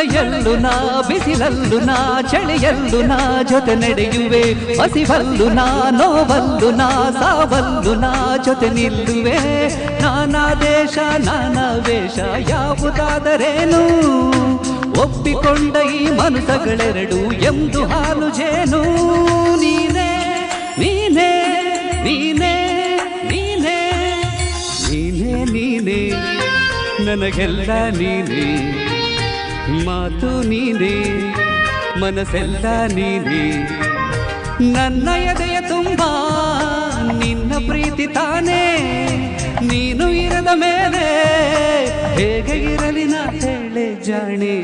ಮಳೆಯಲ್ಲೂ ನಾ ಬಿಸಿಲಲ್ಲೂ ನಾ ಚಳಿಯಲ್ಲೂ ನಾ ಜೊತೆ ನಡೆಯುವೆ ಹಸಿವಲ್ಲೂ ನಾ ನೋವಲ್ಲೂ ನಾ ಸಾವಲ್ಲೂ ನಾ ಜೊತೆ ನಿಲ್ಲುವೆ ನಾನಾ ದೇಶ ನಾನಾ ವೇಷ ಯಾವುದಾದರೇನು ಒಪ್ಪಿಕೊಂಡ ಈ ಮನಸ್ಸುಗಳೆರಡು ಎಂದು ಹಾಲು ಜೇನು ನೀನೇ ನೀನೇ ನೀನೇ ನೀನೇ ನೀನೇ ನೀನೇ ನನಗೆಲ್ಲ ನೀನೇ ಮಾತು ನೀನೇ ಮನಸ್ಸೆಲ್ಲ ನೀನೇ ನನ್ನ ಎದೆಯ ತುಂಬ ನಿನ್ನ ಪ್ರೀತಿ ತಾನೇ ನೀನು ಇರದ ಮೇಲೆ ಹೇಗೆ ಇರಲಿ ನಾ ಹೇಳೆ ಜಾಣೆ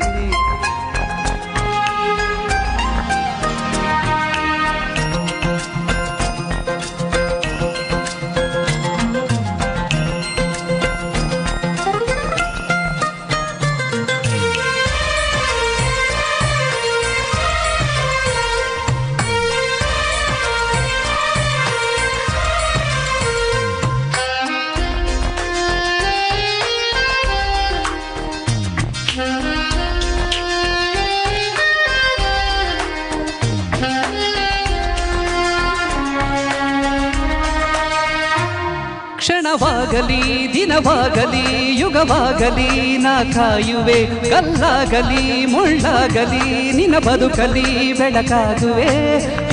ಕ್ಷಣವಾಗಲಿ ದಿನವಾಗಲಿ ಯುಗವಾಗಲಿ ನಾ ಕಾಯುವೆ ಕಲ್ಲಾಗಲಿ ಮುಳ್ಳಾಗಲಿ ನಿನ್ನ ಬದುಕಲಿ ಬೆಳಕಾಗುವೆ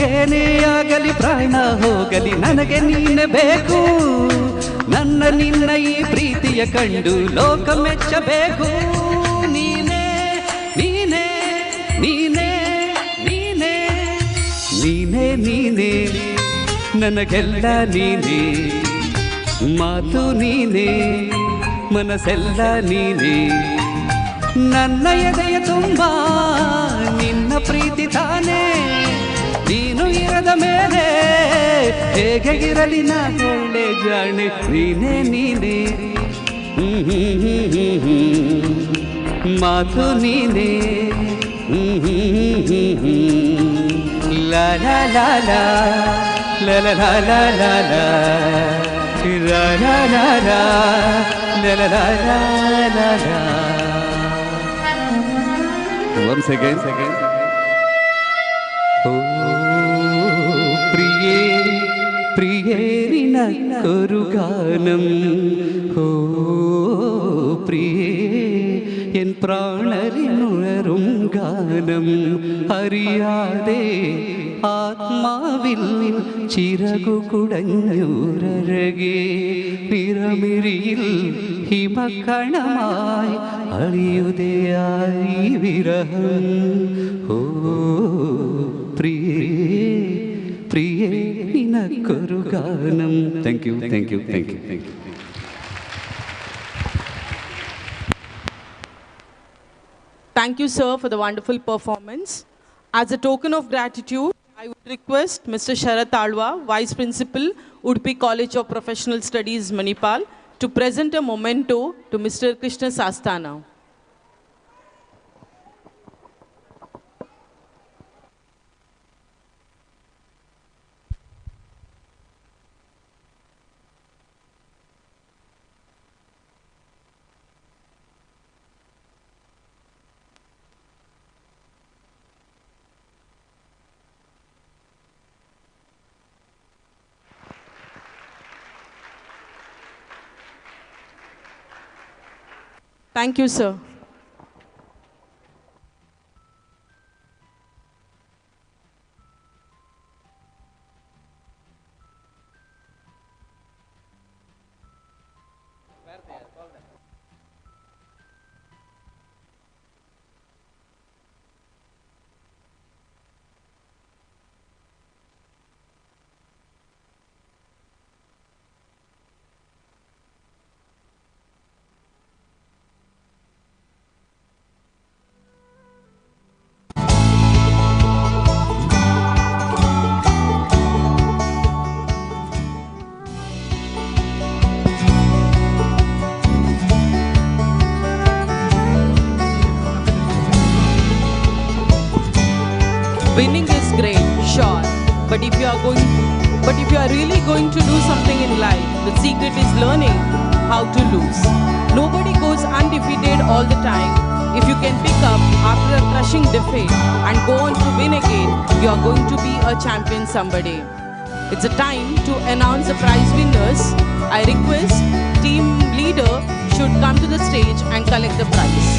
ಏನೇ ಆಗಲಿ ಪ್ರಾಣ ಹೋಗಲಿ ನನಗೆ ನೀನೆ ಬೇಕು ನನ್ನ ನಿನ್ನ ಈ ಪ್ರೀತಿಯ ಕಂಡು ಲೋಕ ಮೆಚ್ಚಬೇಕು ನೀನೇ ನೀನೇ ನೀನೇ ನೀನೇ ನೀನೇ ನೀನೇ ನನಗೆಲ್ಲ ನೀನೇ ಮಾತು ನೀನೇ ಮನಸ್ಸೆಲ್ಲ ನೀನೇ ನನ್ನ ಎದೆಯ ತುಂಬ ನಿನ್ನ ಪ್ರೀತಿ ತಾನೇ ನೀನು ಇರದ ಮೇಲೆ ಹೇಗೆ ಇರಲಿ ನಾ ಹೇಳೆ ಜಾಣೆ ನೀನೇ ನೀನೇ ಮಾತು ನೀನೇ ಲಾ ಲಾ ಲಾ ಲಾ ಲಾ ಲಾ ಲಾ ಲಾ ಲಾ La la la la la la la la la. Once again. Oh, priye priye ninakkoru gaanam. Oh, priye en pranalinunarum gaanam ariyade ആത്മാവിൽ ചിറകു കുടഞ്ഞൂരഴകെ നിറമിഴിയിൽ ഹിമക്കണമായി അഴിയുതയായി വിരഹം ഓ പ്രിയേ പ്രിയേ നിനക്കൊരു ഗാനം thank you thank you thank you thank you Thank you, sir, for the wonderful performance. As a token of gratitude, I would request Mr. Sharat Alwa, Vice Principal, Udupi College of Professional Studies, Manipal, to present a memento to Mr. Krishna Sastana. Thank you, sir. Winning is great, sure, but if you are really going to do something in life, the secret is learning how to lose. Nobody goes undefeated all the time. if you can pick up after a crushing defeat and go on to win again, you are going to be a champion someday. It's a time to announce the prize winners. I request team leader should come to the stage and collect the prize.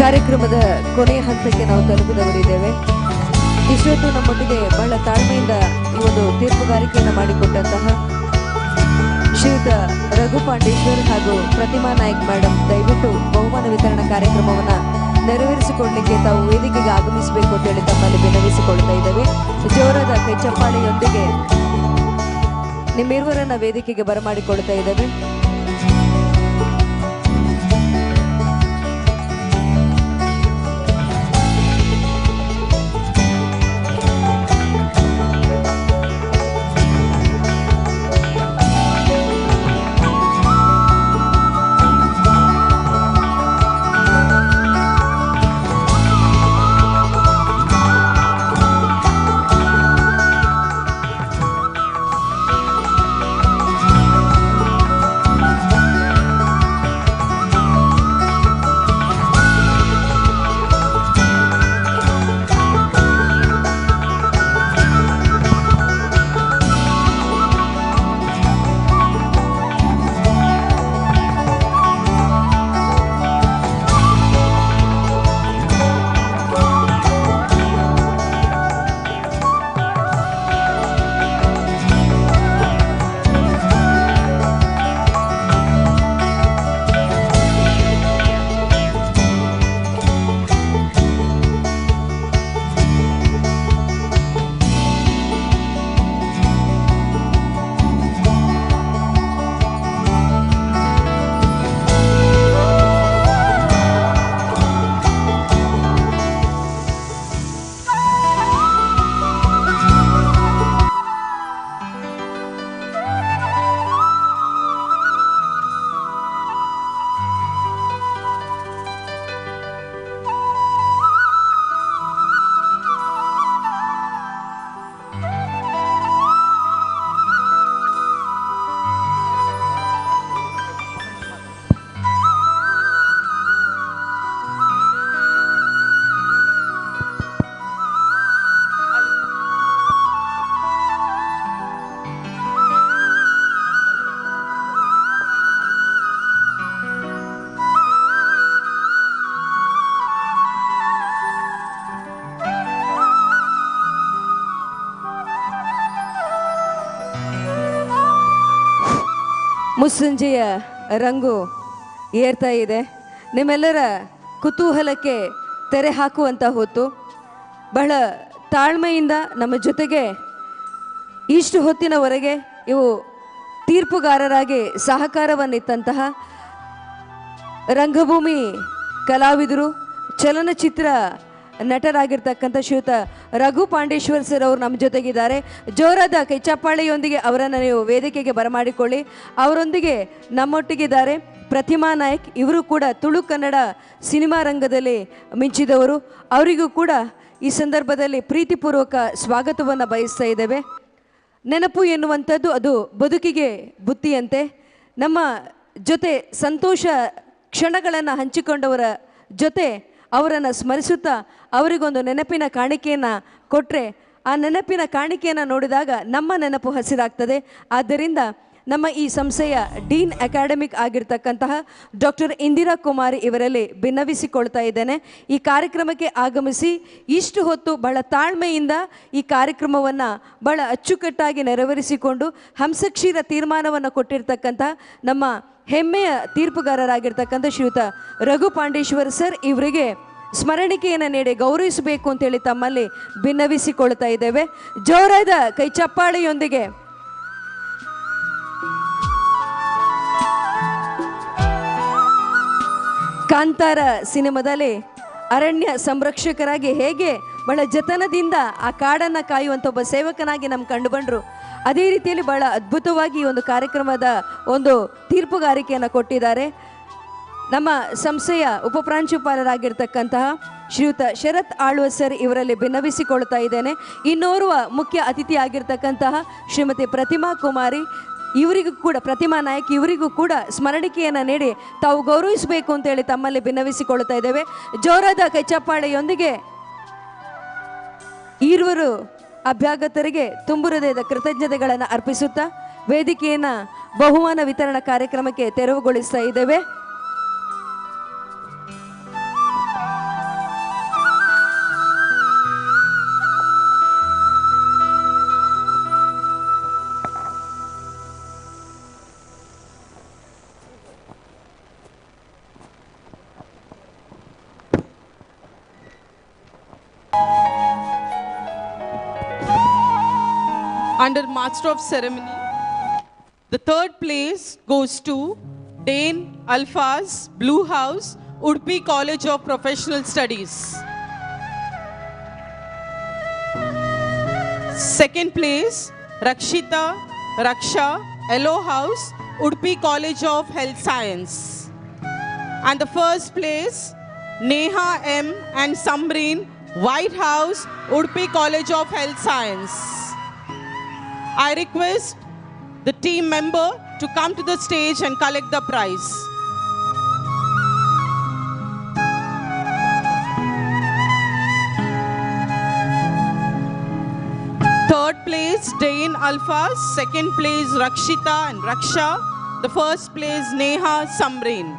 ಕಾರ್ಯಕ್ರಮದ ಕೊನೆಯ ಹಂತಕ್ಕೆ ನಾವು ತಲುಪಿದವರಿದ್ದೇವೆ. ಇಷ್ಟೊತ್ತು ನಮ್ಮೊಟ್ಟಿಗೆ ಬಹಳ ತಾಳ್ಮೆಯಿಂದ ಈ ಒಂದು ತೀರ್ಪುಗಾರಿಕೆಯನ್ನು ಮಾಡಿಕೊಟ್ಟಂತಹ ಶ್ರೀಯುತ ರಘು ಪಾಂಡೇಶ್ವರ್ ಹಾಗೂ ಪ್ರತಿಮಾ ನಾಯ್ಕ್ ಮೇಡಮ್, ದಯವಿಟ್ಟು ಬಹುಮಾನ ವಿತರಣಾ ಕಾರ್ಯಕ್ರಮವನ್ನು ನೆರವೇರಿಸಿಕೊಳ್ಳಲಿಕ್ಕೆ ತಾವು ವೇದಿಕೆಗೆ ಆಗಮಿಸಬೇಕು ಅಂತೇಳಿ ತಮ್ಮಲ್ಲಿ ವಿನವಿಸಿಕೊಳ್ತಾ ಇದ್ದೇವೆ. ಜೋರಾದ ಕೈಚಪ್ಪಾಳೆಯೊಂದಿಗೆ ನಿಮ್ಮಿರುವರನ್ನ ವೇದಿಕೆಗೆ ಬರಮಾಡಿಕೊಳ್ತಾ ಇದ್ದೇವೆ. ಮುಸ್ಸಂಜೆಯ ರಂಗು ಏರ್ತಾ ಇದೆ. ನಿಮ್ಮೆಲ್ಲರ ಕುತೂಹಲಕ್ಕೆ ತೆರೆ ಹಾಕುವಂಥ ಹೊತ್ತು. ಬಹಳ ತಾಳ್ಮೆಯಿಂದ ನಮ್ಮ ಜೊತೆಗೆ ಇಷ್ಟು ಹೊತ್ತಿನವರೆಗೆ ಇವು ತೀರ್ಪುಗಾರರಾಗಿ ಸಹಕಾರವನ್ನಿತ್ತಂತಹ ರಂಗಭೂಮಿ ಕಲಾವಿದರು, ಚಲನಚಿತ್ರ ನಟರಾಗಿರ್ತಕ್ಕಂಥ ಶ್ರೀಯುತ ರಘು ಪಾಂಡೇಶ್ವರ್ ಸರ್ ಅವರು ನಮ್ಮ ಜೊತೆಗಿದ್ದಾರೆ. ಜೋರಾದ ಕೈಚಪ್ಪಾಳೆಯೊಂದಿಗೆ ಅವರನ್ನು ನೀವು ವೇದಿಕೆಗೆ ಬರಮಾಡಿಕೊಳ್ಳಿ. ಅವರೊಂದಿಗೆ ನಮ್ಮೊಟ್ಟಿಗಿದ್ದಾರೆ ಪ್ರತಿಮಾ ನಾಯ್ಕ್. ಇವರು ಕೂಡ ತುಳು ಕನ್ನಡ ಸಿನಿಮಾ ರಂಗದಲ್ಲಿ ಮಿಂಚಿದವರು. ಅವರಿಗೂ ಕೂಡ ಈ ಸಂದರ್ಭದಲ್ಲಿ ಪ್ರೀತಿಪೂರ್ವಕ ಸ್ವಾಗತವನ್ನು ಬಯಸ್ತಾ ಇದ್ದೇವೆ. ನೆನಪು ಎನ್ನುವಂಥದ್ದು ಅದು ಬದುಕಿಗೆ ಬುತ್ತಿಯಂತೆ. ನಮ್ಮ ಜೊತೆ ಸಂತೋಷ ಕ್ಷಣಗಳನ್ನು ಹಂಚಿಕೊಂಡವರ ಜೊತೆ ಅವರನ್ನು ಸ್ಮರಿಸುತ್ತಾ ಅವರಿಗೊಂದು ನೆನಪಿನ ಕಾಣಿಕೆಯನ್ನು ಕೊಟ್ಟರೆ ಆ ನೆನಪಿನ ಕಾಣಿಕೆಯನ್ನು ನೋಡಿದಾಗ ನಮ್ಮ ನೆನಪು ಹಸಿರಾಗ್ತದೆ. ಆದ್ದರಿಂದ ನಮ್ಮ ಈ ಸಂಸ್ಥೆಯ ಡೀನ್ ಅಕಾಡೆಮಿಕ್ ಆಗಿರ್ತಕ್ಕಂತಹ ಡಾಕ್ಟರ್ ಇಂದಿರಾ ಕುಮಾರಿ ಇವರಲ್ಲಿ ಭಿನ್ನವಿಸಿಕೊಳ್ತಾ ಇದ್ದೇನೆ. ಈ ಕಾರ್ಯಕ್ರಮಕ್ಕೆ ಆಗಮಿಸಿ ಇಷ್ಟು ಹೊತ್ತು ಬಹಳ ತಾಳ್ಮೆಯಿಂದ ಈ ಕಾರ್ಯಕ್ರಮವನ್ನು ಬಹಳ ಅಚ್ಚುಕಟ್ಟಾಗಿ ನೆರವೇರಿಸಿಕೊಂಡು ಹಂಸಕ್ಷೀರ ತೀರ್ಮಾನವನ್ನು ಕೊಟ್ಟಿರ್ತಕ್ಕಂತಹ ನಮ್ಮ ಹೆಮ್ಮೆಯ ತೀರ್ಪುಗಾರರಾಗಿರ್ತಕ್ಕಂಥ ಶ್ರೀಯುತ ರಘು ಪಾಂಡೇಶ್ವರ್ ಸರ್ ಇವರಿಗೆ ಸ್ಮರಣಿಕೆಯನ್ನು ನೀಡಿ ಗೌರವಿಸಬೇಕು ಅಂತೇಳಿ ತಮ್ಮಲ್ಲಿ ಭಿನ್ನವಿಸಿಕೊಳ್ತಾ ಇದ್ದೇವೆ. ಜೋರಾದ ಕೈ ಚಪ್ಪಾಳೆಯೊಂದಿಗೆ ಕಾಂತಾರ ಸಿನಿಮಾದಲ್ಲಿ ಅರಣ್ಯ ಸಂರಕ್ಷಕರಾಗಿ ಹೇಗೆ ಬಹಳ ಜತನದಿಂದ ಆ ಕಾಡನ್ನು ಕಾಯುವಂಥ ಒಬ್ಬ ಸೇವಕನಾಗಿ ನಮ್ಗೆ ಕಂಡುಬಂದರು, ಅದೇ ರೀತಿಯಲ್ಲಿ ಬಹಳ ಅದ್ಭುತವಾಗಿ ಈ ಒಂದು ಕಾರ್ಯಕ್ರಮದ ಒಂದು ತೀರ್ಪುಗಾರಿಕೆಯನ್ನು ಕೊಟ್ಟಿದ್ದಾರೆ. ನಮ್ಮ ಸಂಸ್ಥೆಯ ಉಪಪ್ರಾಂಶುಪಾಲರಾಗಿರ್ತಕ್ಕಂತಹ ಶ್ರೀಯುತ ಶರತ್ ಆಳ್ವ ಸರ್ ಇವರಲ್ಲಿ ಭಿನ್ನವಿಸಿಕೊಳ್ತಾ ಇದ್ದೇನೆ. ಇನ್ನೋರ್ವ ಮುಖ್ಯ ಅತಿಥಿ ಆಗಿರ್ತಕ್ಕಂತಹ ಶ್ರೀಮತಿ ಪ್ರತಿಮಾ ಕುಮಾರಿ ಇವರಿಗೂ ಕೂಡ, ಪ್ರತಿಮಾ ನಾಯಕ್ ಇವರಿಗೂ ಕೂಡ ಸ್ಮರಣಿಕೆಯನ್ನು ನೀಡಿ ತಾವು ಗೌರವಿಸಬೇಕು ಅಂತೇಳಿ ತಮ್ಮಲ್ಲಿ ಭಿನ್ನವಿಸಿಕೊಳ್ತಾ ಇದ್ದೇವೆ. ಜೋರಾದ ಕೈಚಪ್ಪಾಳೆಯೊಂದಿಗೆ ಈರ್ವರು ಅಭ್ಯಾಗತರಿಗೆ ತುಂಬು ಹೃದಯದ ಕೃತಜ್ಞತೆಗಳನ್ನು ಅರ್ಪಿಸುತ್ತಾ ವೇದಿಕೆಯನ್ನು ಬಹುಮಾನ ವಿತರಣಾ ಕಾರ್ಯಕ್ರಮಕ್ಕೆ ತೆರವುಗೊಳಿಸ್ತಾ ಇದ್ದೇವೆ. Under Master of Ceremony, the third place goes to Dane Alphaz, Blue House, Udupi College of Professional Studies. Second place, Rakshita Raksha, Yellow House, Udupi College of Health Science. And the first place, Neha M and Samreen, White House, Udupi College of Health Science. I request the team member to come to the stage and collect the prize. Third place, Dane Alphaz. Second place, Rakshita and Raksha. The first place, Neha Samreen.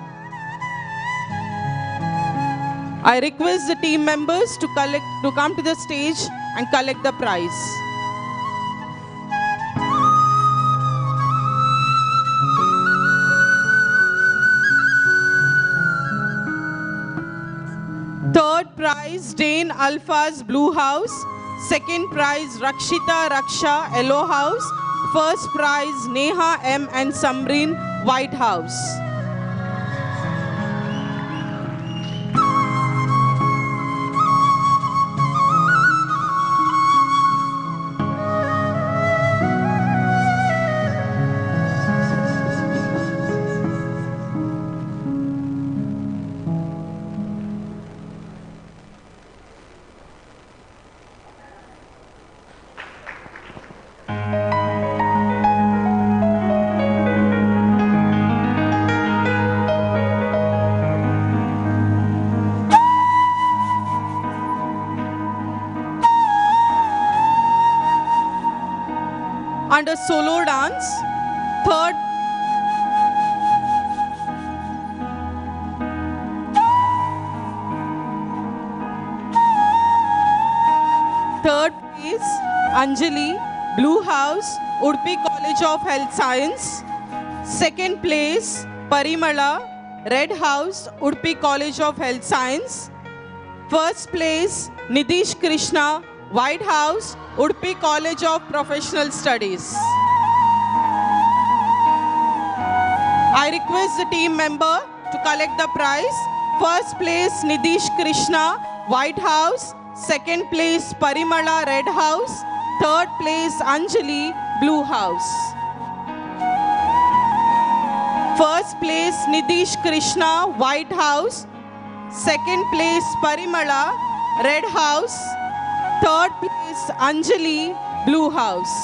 I request the team members to come to the stage and collect the prize. Third prize, Dane Alphaz, Blue House. Second prize, Rakshita Raksha, Yellow House. First prize, Neha M and Samreen, White House. Under solo dance, third place, Anjali, Blue House, Udupi College of Health Science. Second place, Parimala, Red House, Udupi College of Health Science. First place, Nidish Krishna, White House, Udupi College of Professional Studies. I request the team member to collect the prize. First place, Nidish Krishna, White House. Second place, Parimala, Red House. Third place, Anjali, Blue House. First place, Nidish Krishna, White House. Second place, Parimala, Red House. Third place, Anjali, Blue House.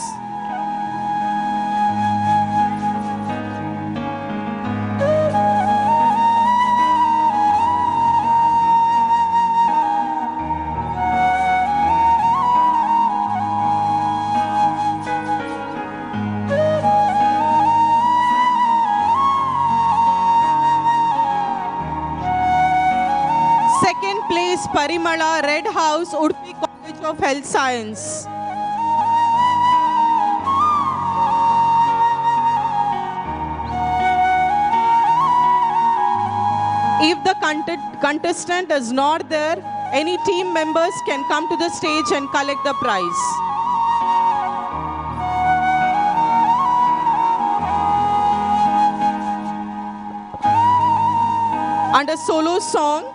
Second place, Parimala, Red House, Udupi College of Health Science. If the contestant is not there, any team members can come to the stage and collect the prize. And a solo song,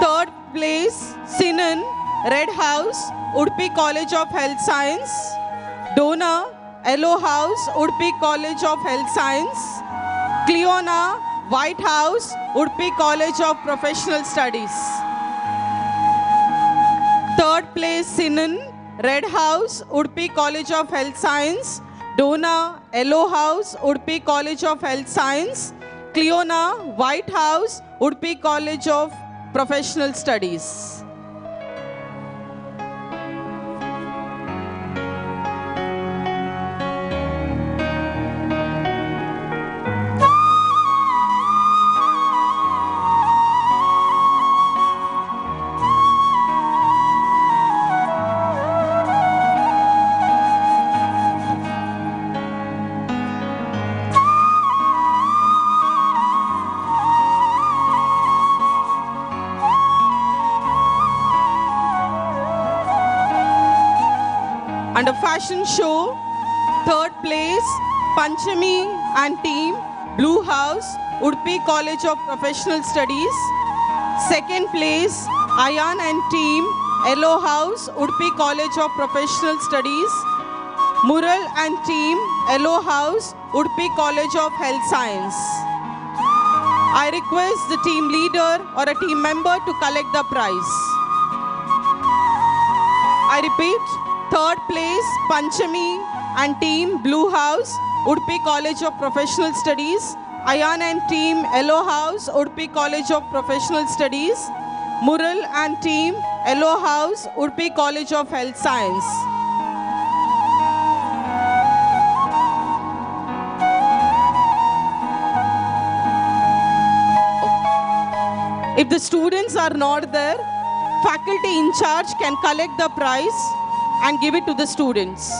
third place, Sinan, Red House, Udupi College of Health Science. Dona, Yellow House, Udupi College of Health Science. Cleona, White House, Udupi College of Professional Studies. Third place, Sinan, Red House, Udupi College of Health Science. Dona, Yellow House, Udupi College of Health Science. Cleona, White House, Udupi College of Professional Studies. And a fashion show, third place, Panchami and team, Blue House, Udupi College of Professional Studies. Second place, Ayan and team, Yellow House, Udupi College of Professional Studies. Mural and team, Yellow House, Udupi College of Health Science. I request the team leader or a team member to collect the prize. I repeat, third place, Panchami and team, Blue House, Udupi College of Professional Studies. Ayan and team, Yellow House, Udupi College of Professional Studies. Mural and team, Yellow House, Udupi College of Health Science. If the students are not there, faculty in charge can collect the prize and give it to the students.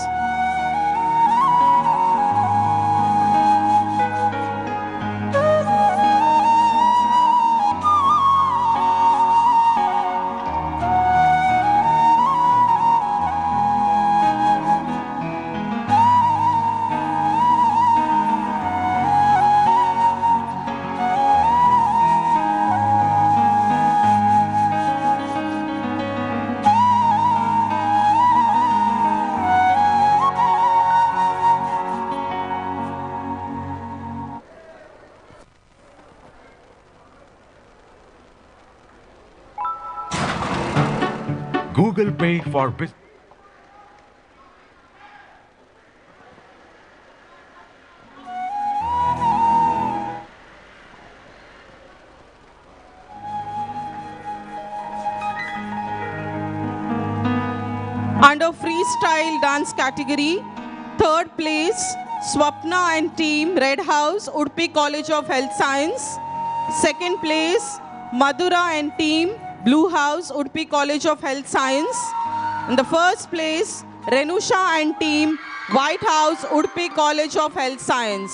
Google Pay for Business. Under freestyle dance category, third place, Swapna and team, Red House, Udupi College of Health Science. Second place, Madhura and team, Blue House, Udupi College of Health Science. In the first place, Renusha and team, White House, Udupi College of Health Science.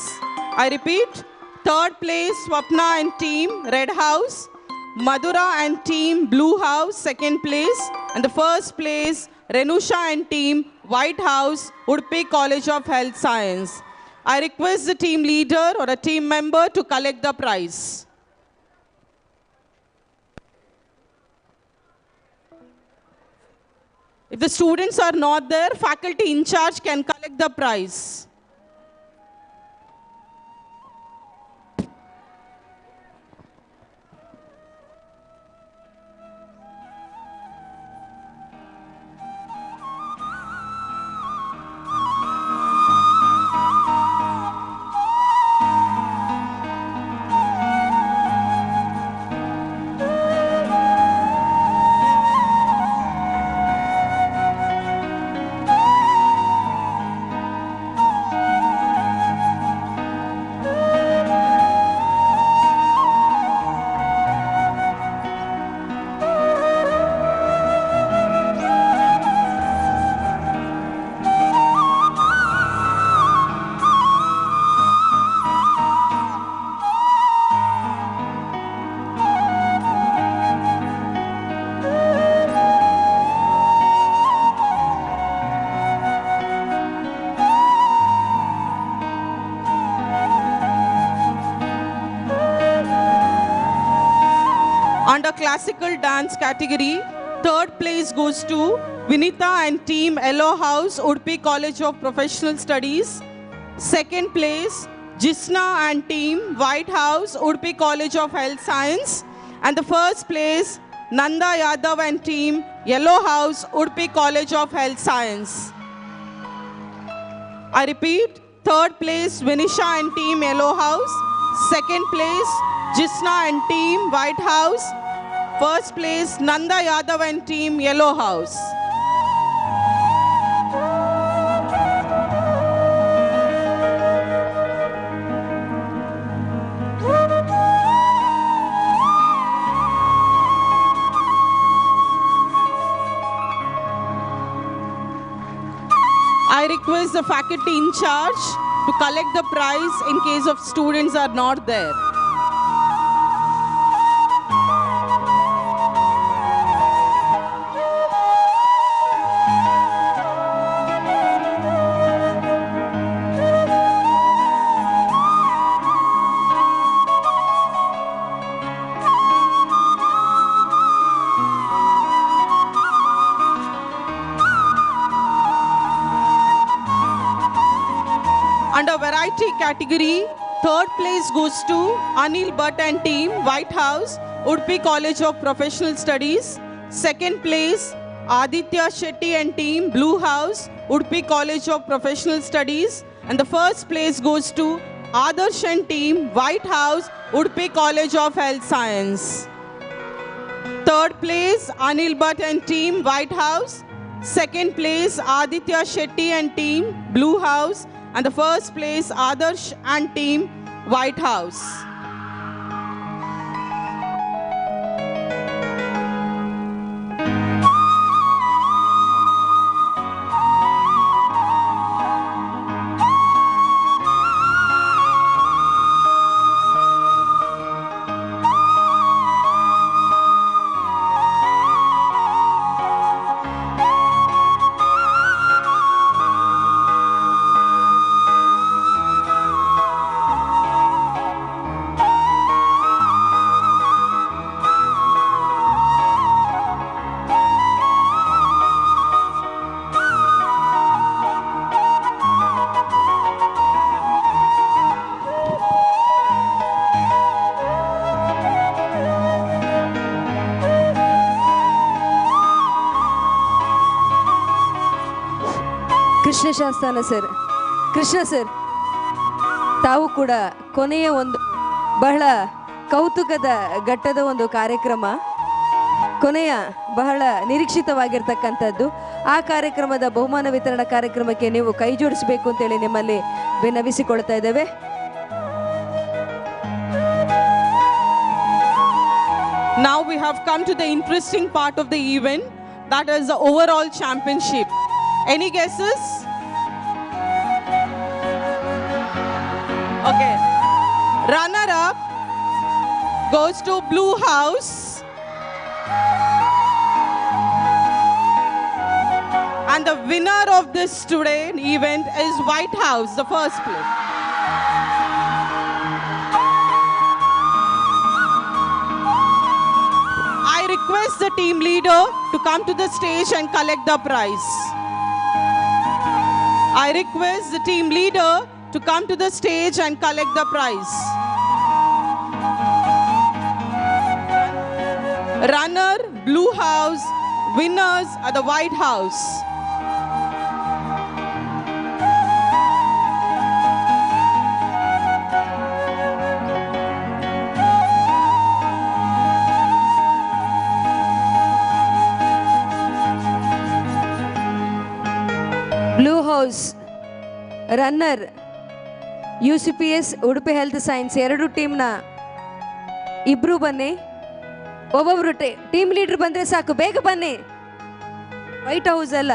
I repeat, third place, Swapna and team, Red House. Madhura and team, Blue House, second place. And the first place, Renusha and team, White House, Udupi College of Health Science. I request the team leader or a team member to collect the prize. If the students are not there, faculty in charge can collect the prize. Under classical dance category, third place goes to Vinita and team Yellow House, Udupi College of Professional Studies. Second place, Jisna and team White House, Udupi College of Health Science. And the first place, Nanda Yadav and team Yellow House, Udupi College of Health Science. I repeat, third place, Vinisha and team Yellow House. Second place, Jisna and team White House. First place, Nanda Yadav and team Yellow House. I request the faculty in charge to collect the prize in case of students are not there. Under variety category, third place goes to Anil Bhatt and team White House, Udupi College of Professional Studies. Second place, Aditya Shetty and team Blue House, Udupi College of Professional Studies. And the first place goes to Adarsh and team White House, Udupi College of Health Science. Third place, Anil Bhatt and team White House. Second place, Aditya Shetty and team Blue House. And the first place, Adarsh and team White House. Krishna ಶಾಸ್ತಾನ sir, Krishna sir, ತಾವು ಕೂಡ ಕೊನೆಯ ಒಂದು ಬಹಳ ಕೌತುಕದ ಘಟ್ಟದ ಒಂದು ಕಾರ್ಯಕ್ರಮ, ಕೊನೆಯ ಬಹಳ ನಿರೀಕ್ಷಿತವಾಗಿರ್ತಕ್ಕಂಥದ್ದು. ಆ ಕಾರ್ಯಕ್ರಮದ ಬಹುಮಾನ ವಿತರಣಾ ಕಾರ್ಯಕ್ರಮಕ್ಕೆ ನೀವು ಕೈ ಜೋಡಿಸಬೇಕು ಅಂತೇಳಿ ನಿಮ್ಮಲ್ಲಿ ವಿನವಿಸಿಕೊಳ್ತಾ ಇದ್ದೇವೆ. Now we have come to the interesting part of the event, that is the overall championship. Any guesses? Okay. Runner up goes to Blue House. And the winner of this today event is White House, the first place. I request the team leader to come to the stage and collect the prize. I request the team leader to come to the stage and collect the prize. Runner, Blue House, winners are the White House. Blue house runner UCPS Udupi health science ಎರಡು ಟೀಮ್ನ ಇಬ್ರು ಬನ್ನಿ, ಒಬ್ಬೊಬ್ರು team leader ಬಂದರೆ ಸಾಕು, ಬೇಗ ಬನ್ನಿ. White house ಅಲ್ಲ,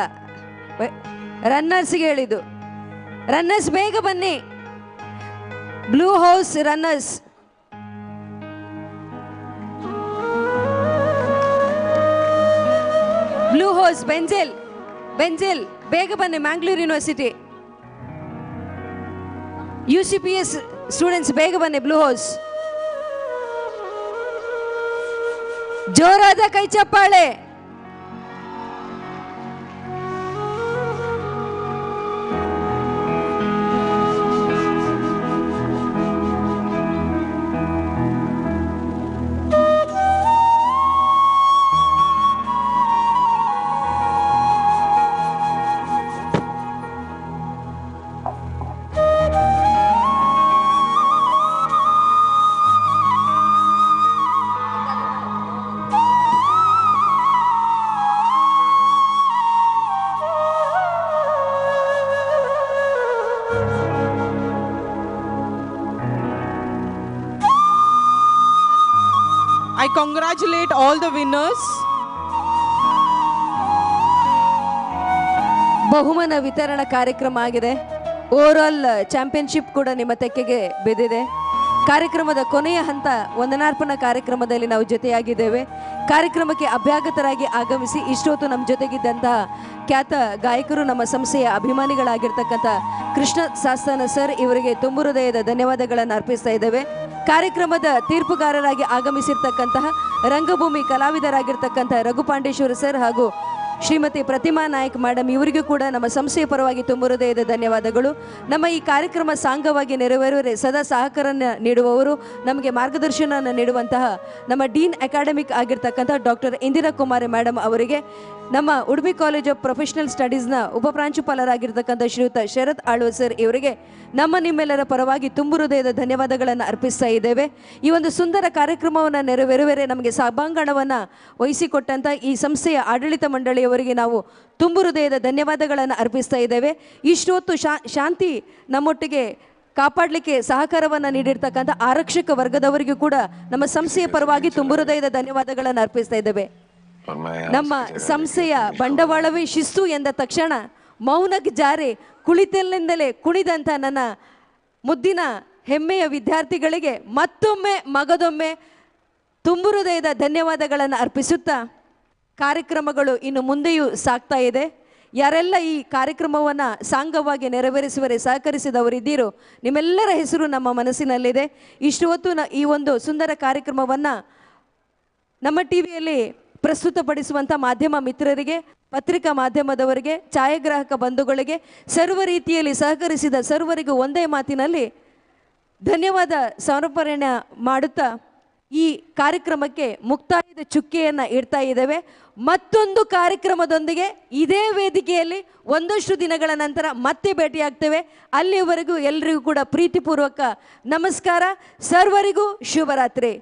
ರನ್ನರ್ಸ್ಗೆ ಹೇಳಿದ್ದು. ರನ್ನರ್ಸ್ ಬೇಗ ಬನ್ನಿ. Blue house runners. Blue house ಬೆಂಜೆಲ್ ಬೇಗ ಬನ್ನಿ. ಮ್ಯಾಂಗ್ಳೂರ್ ಯೂನಿವರ್ಸಿಟಿ UCPS ಸ್ಟೂಡೆಂಟ್ಸ್ ಬೇಗ ಬನ್ನಿ. ಬ್ಲೂ ಹೌಸ್ ಜೋರಾದ ಕೈ ಚಪ್ಪಾಳೆ. I congratulate all the winners. ಬಹುಮಾನ ವಿತರಣಾ ಕಾರ್ಯಕ್ರಮ ಆಗಿದೆ. ಓವರ್ ಚಾಂಪಿಯನ್ಶಿಪ್ ಕೂಡ ನಿಮ್ಮ ತೆಕ್ಕೆಗೆ ಬಿದ್ದಿದೆ. ಕಾರ್ಯಕ್ರಮದ ಕೊನೆಯ ಹಂತ ವಂದನಾರ್ಪಣಾ ಕಾರ್ಯಕ್ರಮದಲ್ಲಿ ನಾವು ಜೊತೆಯಾಗಿದ್ದೇವೆ. ಕಾರ್ಯಕ್ರಮಕ್ಕೆ ಅಭ್ಯಾಗತರಾಗಿ ಆಗಮಿಸಿ ಇಷ್ಟೊತ್ತು ನಮ್ಮ ಜೊತೆಗಿದ್ದಂತಹ ಖ್ಯಾತ ಗಾಯಕರು, ನಮ್ಮ ಸಂಸ್ಥೆಯ ಅಭಿಮಾನಿಗಳಾಗಿರ್ತಕ್ಕಂಥ ಕೃಷ್ಣ ಸಾಸ್ತಾನ ಸರ್ ಇವರಿಗೆ ತುಂಬು ಹೃದಯದ ಧನ್ಯವಾದಗಳನ್ನು ಅರ್ಪಿಸ್ತಾ ಇದ್ದೇವೆ. ಕಾರ್ಯಕ್ರಮದ ತೀರ್ಪುಗಾರರಾಗಿ ಆಗಮಿಸಿರ್ತಕ್ಕಂತಹ ರಂಗಭೂಮಿ ಕಲಾವಿದರಾಗಿರ್ತಕ್ಕಂಥ ರಘುಪಾಂಡೇಶ್ವರ ಸರ್ ಹಾಗೂ ಶ್ರೀಮತಿ ಪ್ರತಿಮಾ ನಾಯಕ್ ಮೇಡಮ್ ಇವರಿಗೂ ಕೂಡ ನಮ್ಮ ಸಂಸ್ಥೆಯ ಪರವಾಗಿ ತುಂಬು ಹೃದಯದ ಧನ್ಯವಾದಗಳು. ನಮ್ಮ ಈ ಕಾರ್ಯಕ್ರಮ ಸಾಂಗವಾಗಿ ನೆರವೇರುವರೆ ಸದಾ ಸಹಕಾರ ನೀಡುವವರು, ನಮಗೆ ಮಾರ್ಗದರ್ಶನ ನೀಡುವಂತಹ ನಮ್ಮ ಡೀನ್ ಅಕಾಡೆಮಿಕ್ ಆಗಿರ್ತಕ್ಕಂಥ ಡಾಕ್ಟರ್ ಇಂದಿರಾ ಕುಮಾರಿ ಮೇಡಮ್ ಅವರಿಗೆ, ನಮ್ಮ ಉಡುಪಿ ಕಾಲೇಜ್ ಆಫ್ ಪ್ರೊಫೆಷನಲ್ ಸ್ಟಡೀಸ್ನ ಉಪಪ್ರಾಂಶುಪಾಲರಾಗಿರ್ತಕ್ಕಂಥ ಶ್ರೀಯುತ ಶರತ್ ಆಳ್ವ ಸರ್ ಇವರಿಗೆ ನಿಮ್ಮೆಲ್ಲರ ಪರವಾಗಿ ತುಂಬು ಹೃದಯದ ಧನ್ಯವಾದಗಳನ್ನು ಅರ್ಪಿಸ್ತಾ ಇದ್ದೇವೆ. ಈ ಒಂದು ಸುಂದರ ಕಾರ್ಯಕ್ರಮವನ್ನು ನೆರವೇರುವರೆ ನಮಗೆ ಸಭಾಂಗಣವನ್ನು ವಹಿಸಿಕೊಟ್ಟಂಥ ಈ ಸಂಸ್ಥೆಯ ಆಡಳಿತ ಮಂಡಳಿಯವರಿಗೆ ನಾವು ತುಂಬು ಹೃದಯದ ಧನ್ಯವಾದಗಳನ್ನು ಅರ್ಪಿಸ್ತಾ ಇದ್ದೇವೆ. ಇಷ್ಟೊತ್ತು ಶಾಂತಿ ನಮ್ಮೊಟ್ಟಿಗೆ ಕಾಪಾಡಲಿಕ್ಕೆ ಸಹಕಾರವನ್ನು ನೀಡಿರ್ತಕ್ಕಂಥ ಆರಕ್ಷಕ ವರ್ಗದವರಿಗೂ ಕೂಡ ನಮ್ಮ ಸಂಸ್ಥೆಯ ಪರವಾಗಿ ತುಂಬು ಹೃದಯದ ಧನ್ಯವಾದಗಳನ್ನು ಅರ್ಪಿಸ್ತಾ ಇದ್ದೇವೆ. ನಮ್ಮ ಸಂಸ್ಥೆಯ ಬಂಡವಾಳವೇ ಶಿಸ್ತು ಎಂದ ತಕ್ಷಣ ಮೌನಕ್ಕೆ ಜಾರಿ ಕುಳಿತಲ್ಲಿಂದಲೇ ಕುಣಿದಂಥ ನನ್ನ ಮುದ್ದಿನ ಹೆಮ್ಮೆಯ ವಿದ್ಯಾರ್ಥಿಗಳಿಗೆ ಮತ್ತೊಮ್ಮೆ ಮಗದೊಮ್ಮೆ ತುಂಬು ಹೃದಯದ ಧನ್ಯವಾದಗಳನ್ನು ಅರ್ಪಿಸುತ್ತಾ ಕಾರ್ಯಕ್ರಮಗಳು ಇನ್ನು ಮುಂದೆಯೂ ಸಾಗ್ತಾ ಇದೆ. ಯಾರೆಲ್ಲ ಈ ಕಾರ್ಯಕ್ರಮವನ್ನು ಸಾಂಗವಾಗಿ ನೆರವೇರಿಸುವರೆ ಸಹಕರಿಸಿದವರಿದ್ದೀರೋ ನಿಮ್ಮೆಲ್ಲರ ಹೆಸರು ನಮ್ಮ ಮನಸ್ಸಿನಲ್ಲಿದೆ. ಇಷ್ಟು ಹೊತ್ತು ಈ ಒಂದು ಸುಂದರ ಕಾರ್ಯಕ್ರಮವನ್ನು ನಮ್ಮ ಟಿವಿಯಲ್ಲಿ ಪ್ರಸ್ತುತಪಡಿಸುವಂಥ ಮಾಧ್ಯಮ ಮಿತ್ರರಿಗೆ, ಪತ್ರಿಕಾ ಮಾಧ್ಯಮದವರಿಗೆ, ಛಾಯಾಗ್ರಾಹಕ ಬಂಧುಗಳಿಗೆ, ಸರ್ವ ರೀತಿಯಲ್ಲಿ ಸಹಕರಿಸಿದ ಸರ್ವರಿಗೂ ಒಂದೇ ಮಾತಿನಲ್ಲಿ ಧನ್ಯವಾದ ಸಮರ್ಪಣೆ ಮಾಡುತ್ತಾ ಈ ಕಾರ್ಯಕ್ರಮಕ್ಕೆ ಮುಕ್ತಾಯದ ಚುಕ್ಕೆಯನ್ನು ಇಡ್ತಾ ಇದ್ದೇವೆ. ಮತ್ತೊಂದು ಕಾರ್ಯಕ್ರಮದೊಂದಿಗೆ ಇದೇ ವೇದಿಕೆಯಲ್ಲಿ ಒಂದಷ್ಟು ದಿನಗಳ ನಂತರ ಮತ್ತೆ ಭೇಟಿಯಾಗ್ತೇವೆ. ಅಲ್ಲಿವರೆಗೂ ಎಲ್ಲರಿಗೂ ಕೂಡ ಪ್ರೀತಿಪೂರ್ವಕ ನಮಸ್ಕಾರ. ಸರ್ವರಿಗೂ ಶುಭರಾತ್ರಿ.